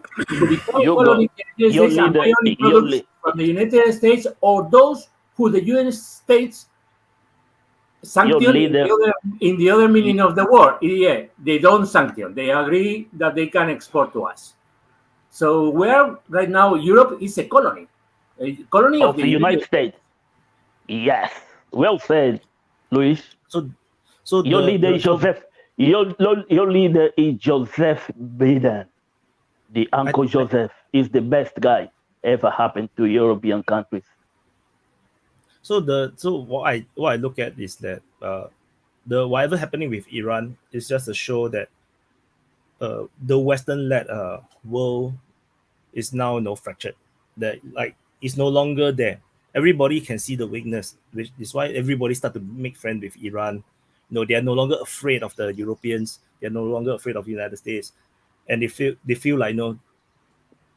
become You colony go. in the United Your States and buy leader. only products from the United States, or those who the United States sanction in the other meaning of the word. Yeah, they don't sanction. They agree that they can export to us. So where right now Europe is a colony of the United States. Yes, well said, Luis. So your leader is Joseph. Your leader is Joseph Biden. The Uncle Joseph is the best guy ever happened to European countries. So what I look at is that the whatever happening with Iran is just a show that the Western-led world is now fractured. That like it's no longer there. Everybody can see the weakness, which is why everybody start to make friends with Iran. They are no longer afraid of the Europeans. They are no longer afraid of the United States, and they feel like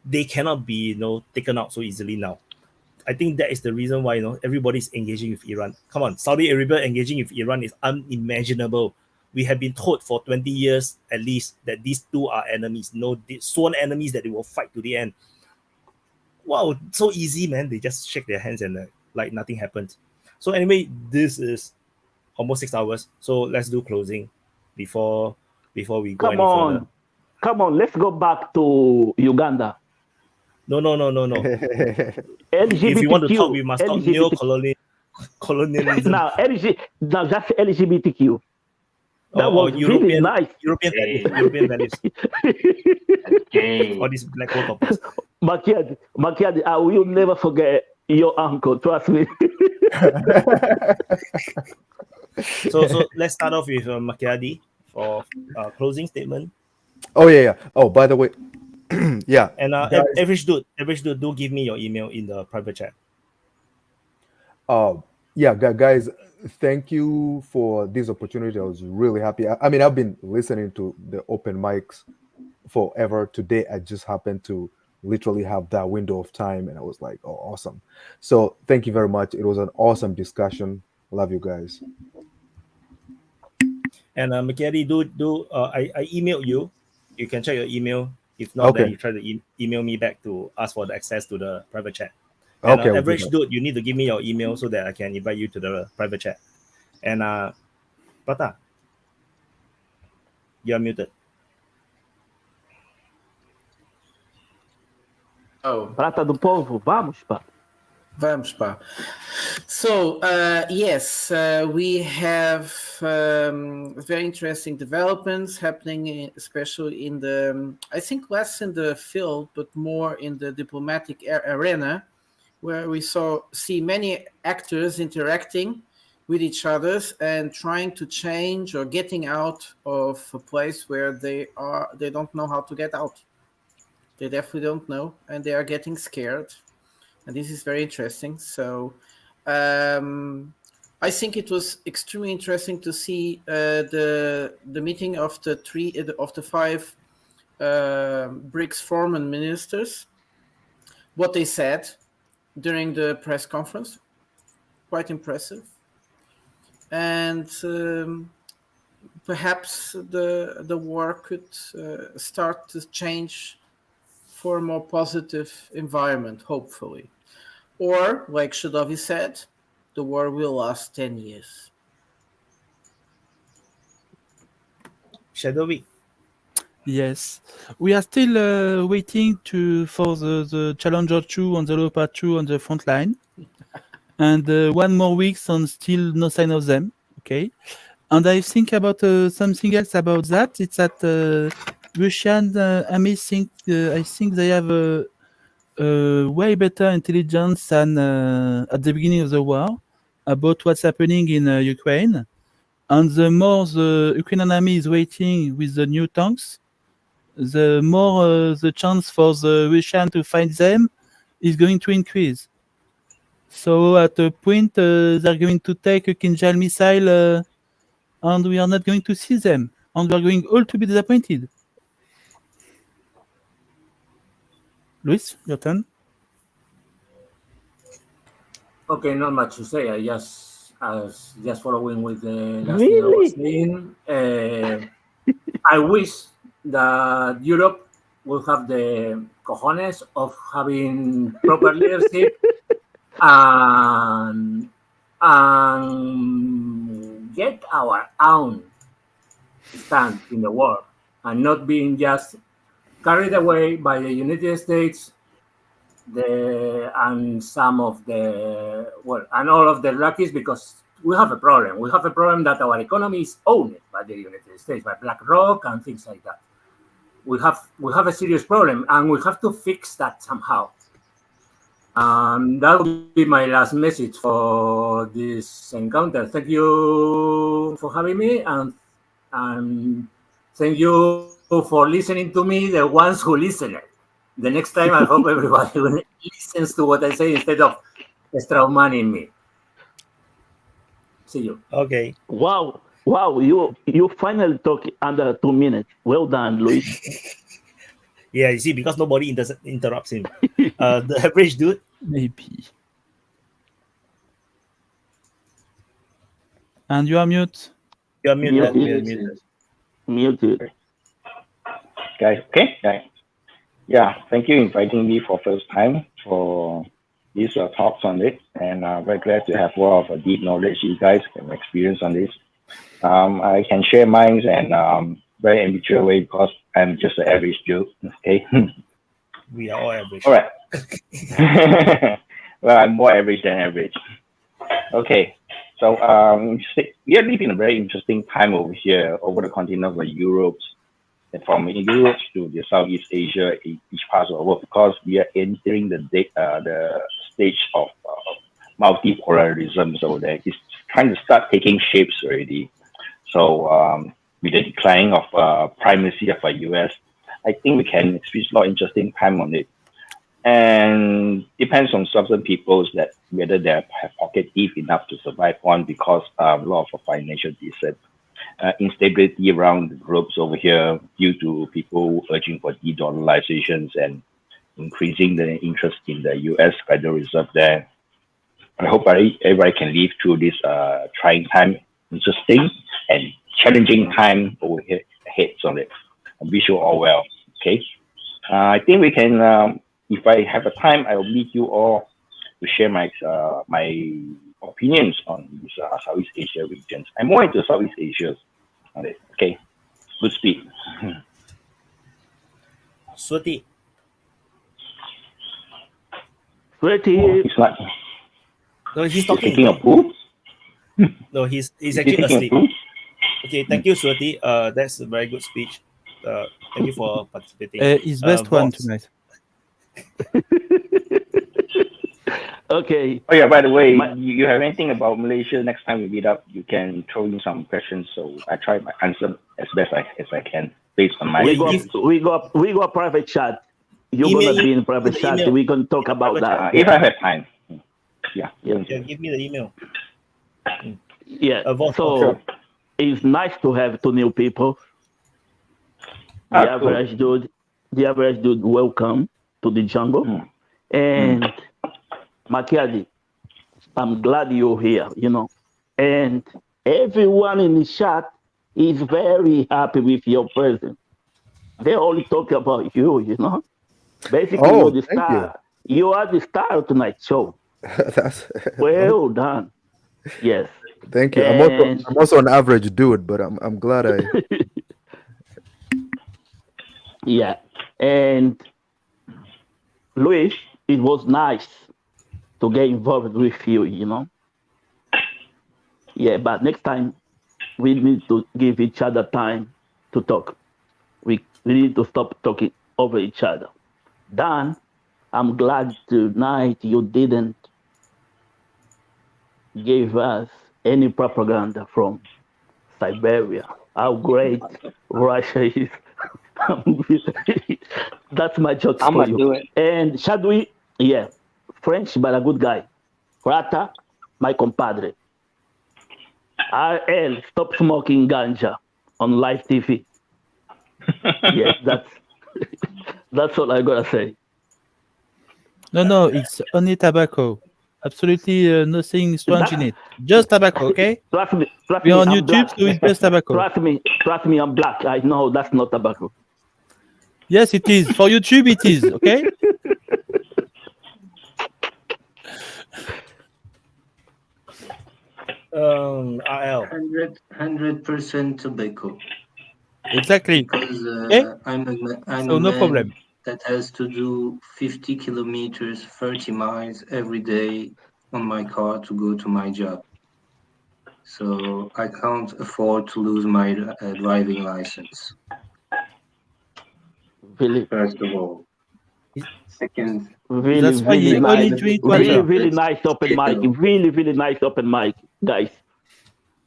they cannot be taken out so easily now. I think that is the reason why everybody's engaging with Iran. Come on, Saudi Arabia engaging with Iran is unimaginable. We have been told for 20 years at least that these two are enemies, sworn enemies that they will fight to the end. Wow, so easy, man. They just shake their hands and like nothing happened. So anyway, this is almost 6 hours. So let's do closing before we go any further. Come on, let's go back to Uganda. No. LGBTQ. If you want to talk, we must talk neo-colonialism. now that's LGBTQ. That was European, really nice. European values. All these black hole topics. Makiadi, I will never forget your uncle. Trust me. So let's start off with Makiadi for closing statement. Oh yeah. Oh, by the way, yeah. And average dude, do give me your email in the private chat. Yeah, guys, thank you for this opportunity. I was really happy. I mean, I've been listening to the open mics forever. Today, I just happened to literally have that window of time, and I was like, oh, awesome. So thank you very much. It was an awesome discussion. Love you guys. And Makiadi, I emailed you. You can check your email. If not, then you try to email me back to ask for the access to the private chat. And average dude, you need to give me your email so that I can invite you to the private chat. And Prata, you are muted. Oh. Prata do povo, vamos, pá. Vamos, pá. So, yes, we have very interesting developments happening, especially in the, I think less in the field, but more in the diplomatic arena, where we see many actors interacting with each other and trying to change or getting out of a place where they don't know how to get out. They definitely don't know, and they are getting scared. And this is very interesting. So I think it was extremely interesting to see the meeting of the five BRICS foreign ministers, what they said during the press conference. Quite impressive. And perhaps the war could start to change for a more positive environment, hopefully. Or, like Shadovi said, the war will last 10 years. Shadovi. Yes, we are still waiting for the Challenger 2 and the Leopard 2 on the front line. And 1 more week and still no sign of them. Okay. And I think about something else about that. It's that Russian army I think they have way better intelligence than at the beginning of the war about what's happening in Ukraine. And the more the Ukrainian army is waiting with the new tanks, the more the chance for the Russian to find them is going to increase. So at a point, they're going to take a Kinjal missile and we are not going to see them. And we are going all to be disappointed. Luis, your turn. Okay, not much to say. I just following with the last thing I was saying. I wish that Europe will have the cojones of having proper leadership and get our own stand in the world and not being just carried away by the United States and some of the and all of the luckies, because we have a problem. We have a problem that our economy is owned by the United States, by BlackRock and things like that. We have a serious problem, and we have to fix that somehow. That will be my last message for this encounter. Thank you for having me, and thank you for listening to me, the ones who listen. The next time, I hope everybody listens to what I say instead of strawmanning me. See you. Okay. Wow, you finally talk under 2 minutes. Well done, Luis. Yeah, you see, because nobody interrupts him. The average dude? Maybe. And you are mute. You are muted. Muted. Guys, okay? Guys. Yeah, thank you inviting me for first time for these talks on it, and very glad to have a lot of deep knowledge you guys can experience on this. I can share mine and very immature way because I'm just an average Joe. Okay. We are all average. All right. Well, I'm more average than average. Okay. So we are living a very interesting time over here, over the continent of Europe, and from Europe to the Southeast Asia, each part of the world, because we are entering the stage of multipolarism. So that it's trying to start taking shapes already. So with the decline of primacy of the US, I think we can experience a lot of interesting time on it. And depends on certain people that whether they have pocket deep enough to survive on, because a lot of financial instability around the groups over here due to people urging for de-dollarizations and increasing the interest in the US Federal Reserve there. I hope everybody can live through this trying time, interesting and challenging time over here ahead on it. I wish you all well. Okay. I think we can, if I have a time, I will meet you all to share my opinions on these Southeast Asia regions. I'm more into Southeast Asia on it. Okay. Good speak. Swati. Sweaty. He's not. No, he's He's talking. taking a poop. No, he's Is he actually taking a asleep. poop? Okay, thank you, Swati. That's a very good speech. Thank you for participating. His best one Voss. tonight. Okay. Oh yeah. By the way, you have anything about Malaysia? Next time we meet up, you can throw in some questions. So I try my answer as best as I can based on my. We got private chat. You're Email- gonna be in private chat. email. We can talk about that. If I have time. Yeah. Yeah, give me the email. Yeah. Voss, So sure. it's nice to have two new people. The average dude, welcome to the jungle. And Makiadi, I'm glad you're here, you know. And everyone in the chat is very happy with your presence. They only talk about you, you know. Basically, Oh, you're the thank star. You are the star of tonight's show. That's Well done. Yes. thank you. And I'm also an average dude, but I'm glad I. yeah. And Luis, it was nice to get involved with you, you know. Yeah, but next time we need to give each other time to talk. We need to stop talking over each other. Dan, I'm glad tonight you didn't give us any propaganda from Siberia. How great Russia is. That's my joke I'ma for you. do it. And Shadwi, yeah, French but a good guy. Rata, my compadre. RL, stop smoking ganja on live TV. Yes, that's all I gotta say. No, it's only tobacco. Absolutely nothing strange in it. Just tobacco, okay? Trust me, We're on I'm YouTube, black. so it's just tobacco. Trust me, I'm black. I know that's not tobacco. Yes, it is. For YouTube, it is, okay? RL. 100% tobacco. Exactly. Because Okay? I'm So a no man problem. that has to do 50 kilometers, 30 miles every day on my car to go to my job. So I can't afford to lose my driving license. Really? First of all. Second, Really, That's why really you only nice. drink Really, water. really nice open mic. Really, really nice open mic, guys.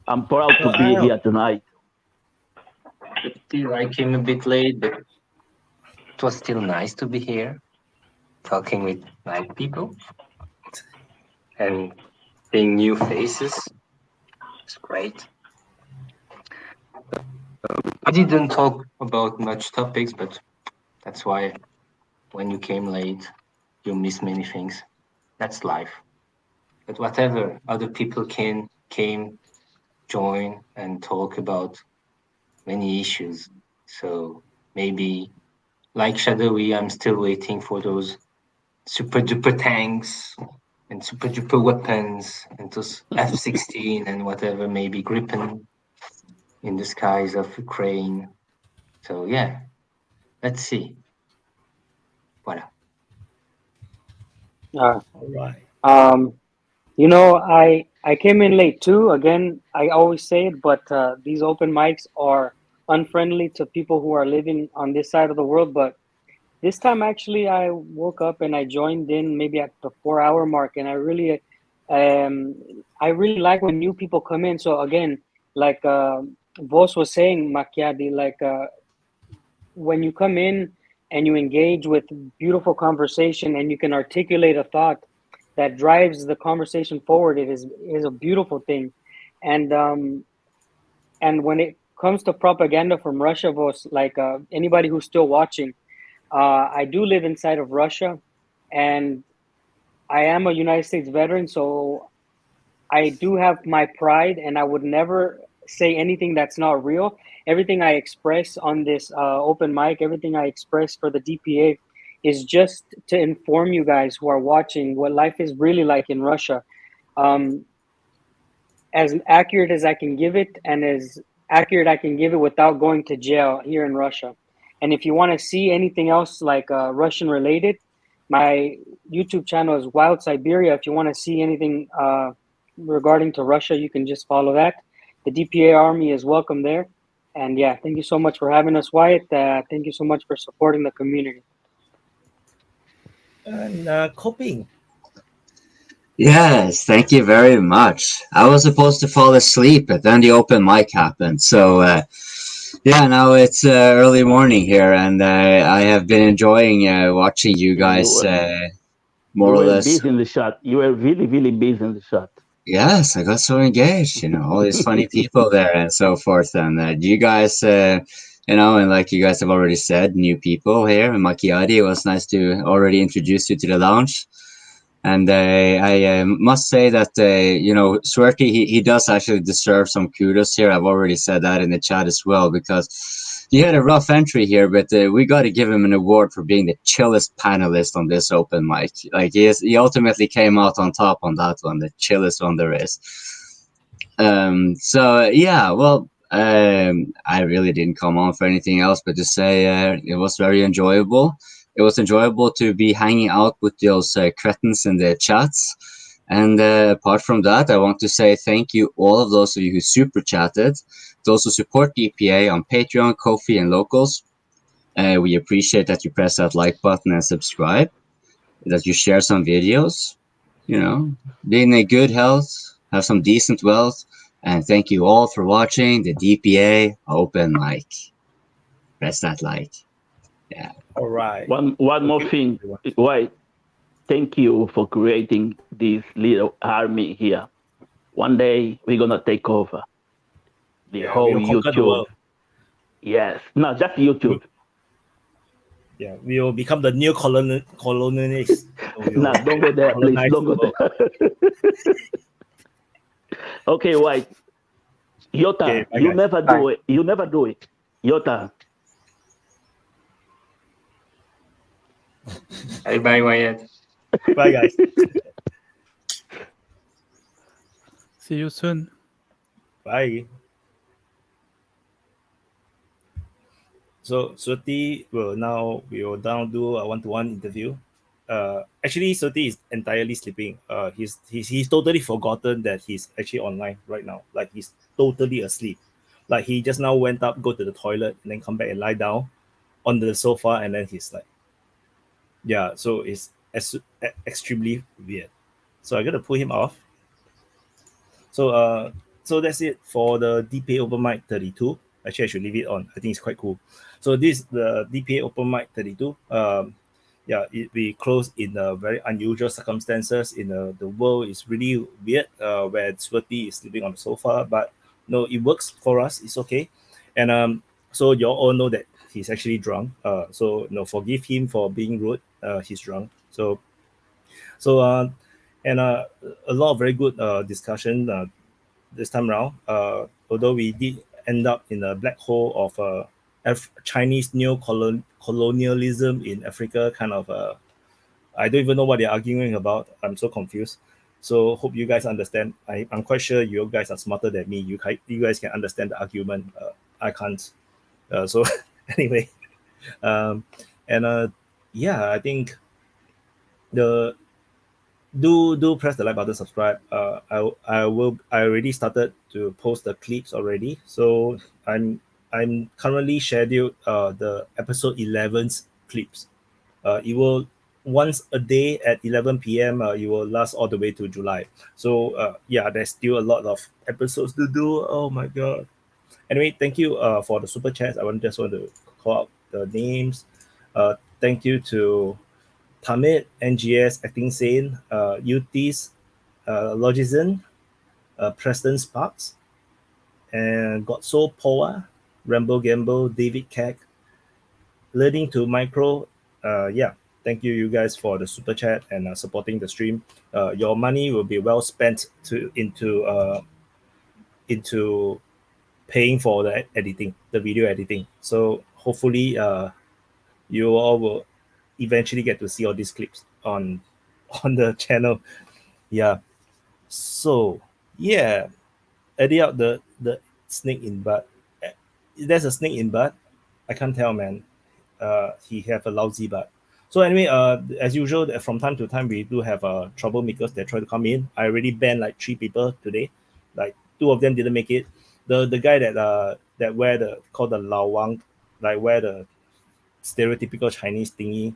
I'm proud to be here tonight. Still, I came a bit late, but it was still nice to be here, talking with nice people and seeing new faces. It's great. I didn't talk about much topics, but that's why when you came late, you miss many things. That's life. But whatever, other people came, join, and talk about many issues. So maybe, like Shadowy, I'm still waiting for those super duper tanks and super duper weapons and those F-16 and whatever, maybe Gripen in the skies of Ukraine. So yeah, let's see. Voilà. All right. You know, I came in late too. Again, I always say it, but these open mics are unfriendly to people who are living on this side of the world. But this time, actually, I woke up and I joined in maybe at the 4 hour mark, and I really like when new people come in. So again, like Vos was saying, Macchiati, like when you come in and you engage with beautiful conversation and you can articulate a thought that drives the conversation forward, it is a beautiful thing. And when it comes to propaganda from Russia, Vos, like anybody who's still watching, I do live inside of Russia, and I am a United States veteran, so I do have my pride, and I would never say anything that's not real. Everything I express on this open mic, everything I express for the DPA is just to inform you guys who are watching what life is really like in Russia. As accurate as I can give it, and as accurate I can give it without going to jail here in Russia. And if you want to see anything else like Russian related, My YouTube channel is Wild Siberia. If you want to see anything regarding to Russia, you can just follow that. The DPA Army is welcome there. And yeah, thank you so much for having us, Wyatt. Thank you so much for supporting the community. And Coping. Yes, thank you very much. I was supposed to fall asleep, but then the open mic happened. So, yeah, now it's early morning here, and I have been enjoying watching you guys more or less. Busy in the chat. You were really, really busy in the chat. Yes, I got so engaged, all these funny people there and so forth. And you guys, and like you guys have already said, new people here in Macchiati. It was nice to already introduce you to the lounge. And I must say that, Swerty, he does actually deserve some kudos here. I've already said that in the chat as well, because he had a rough entry here, but we got to give him an award for being the chillest panelist on this open mic. Like, he ultimately came out on top on that one, the chillest one there is. So, yeah, well, I really didn't come on for anything else, but to say it was very enjoyable. It was enjoyable to be hanging out with those cretins in the chats. And apart from that, I want to say thank you all of those of you who super chatted, those who support DPA on Patreon, Ko-fi, and Locals. We appreciate that you press that like button and subscribe, that you share some videos, be in a good health, have some decent wealth. And thank you all for watching the DPA Open Mic. Press that like. Yeah. All right. One more thing. Why? Thank you for creating this little army here. One day we're gonna take over the whole YouTube. Yes, not just YouTube. Yeah, we will become the new colonialists. No, don't go there, please. Don't go there. Okay, White. Yota, Okay, you never do it. You never do it. Yota. Bye, Wyatt. Bye, guys. See you soon. Bye. So Suti will now now do a one-to-one interview. Actually, Suti is entirely sleeping. He's totally forgotten that he's actually online right now. Like, he's totally asleep. Like, he just now went up, go to the toilet, and then come back and lie down on the sofa, and then he's like, yeah. So it's extremely weird. So I gotta pull him off. So that's it for the DPA Open Mic 32. Actually, I should leave it on. I think it's quite cool. So this is the DPA Open Mic 32. We closed in very unusual circumstances. The world is really weird, where Swati is sleeping on the sofa, but no, it works for us. It's okay. And so you all know that he's actually drunk. So forgive him for being rude. He's drunk. And a lot of very good discussion this time around. Although we did end up in a black hole of Chinese neo-colonialism in Africa, kind of. I don't even know what they're arguing about. I'm so confused. So hope you guys understand. I'm quite sure you guys are smarter than me. You guys can understand the argument. I can't. So anyway, I think do press the like button, subscribe. I already started to post the clips already. So I'm currently scheduled the episode 11's clips. It will once a day at 11 p.m. It will last all the way to July. So there's still a lot of episodes to do. Oh my god. Anyway, thank you for the super chats. I just want to call out the names. Thank you to Tamit, NGS, Acting Sane, Utis, Logizan, Preston Sparks, and Gotso Poa, Rambo Gamble, David Keck, Learning to Micro. Thank you guys for the super chat and supporting the stream. Your money will be well spent into paying for the editing, the video editing. So hopefully you all will eventually get to see all these clips on the channel. Yeah. So edit out the snake in butt. There's a snake in butt. I can't tell, man. He have a lousy butt. So anyway, as usual, from time to time we do have troublemakers that try to come in. I already banned like 3 people today. Like 2 of them didn't make it. The guy that wear the called the Lao Wang, like wear the stereotypical Chinese thingy.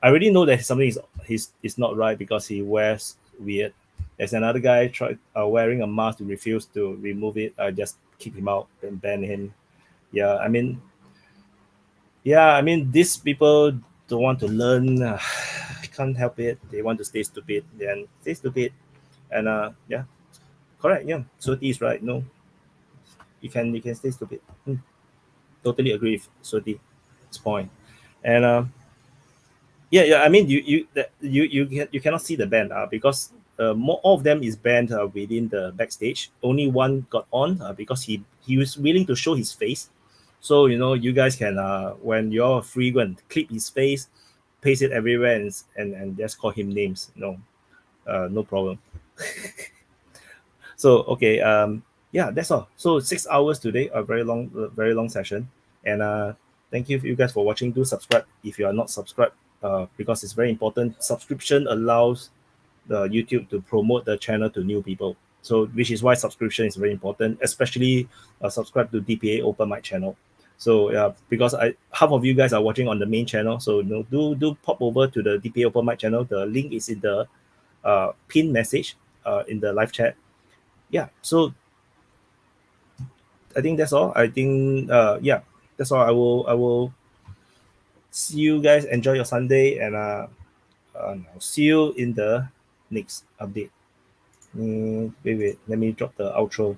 I already know that something is not right because he wears weird. There's another guy wearing a mask to refuse to remove it. I just kick him out and ban him. Yeah, I mean, these people don't want to learn. I can't help it. They want to stay stupid. Then stay stupid. And yeah, correct. Yeah, Soti is right. No, you can stay stupid. Totally agree with Soti's point. And yeah. I mean, you cannot see the ban because more of them is banned within the backstage. Only one got on because he was willing to show his face. So you guys can when you're free, go and clip his face, paste it everywhere, and just call him names. No problem. So okay, yeah, that's all. So 6 hours today, a very long session, and thank you guys for watching. Do subscribe if you are not subscribed, because it's very important. Subscription allows the YouTube to promote the channel to new people. So which is why subscription is very important, especially subscribe to DPA Open Mic channel. So because half of you guys are watching on the main channel, so do pop over to the DPA Open Mic channel. The link is in the pin message in the live chat. Yeah, so I think that's all. I think yeah, that's all. I will see you guys. Enjoy your Sunday, and I'll see you in the next update. Wait, let me drop the outro.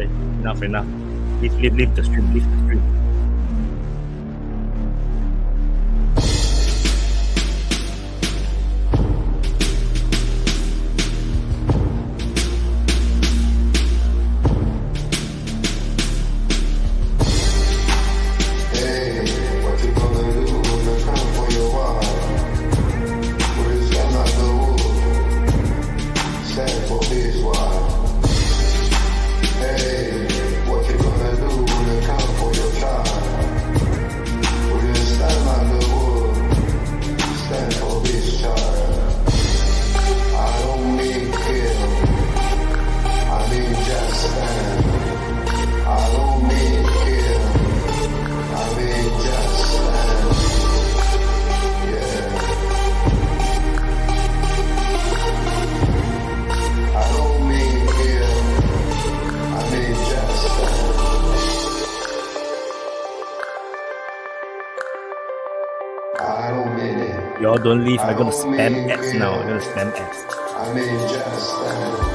Hey, enough. Leave the stream. Y'all don't leave. I'm gonna spam ads now. I mean, just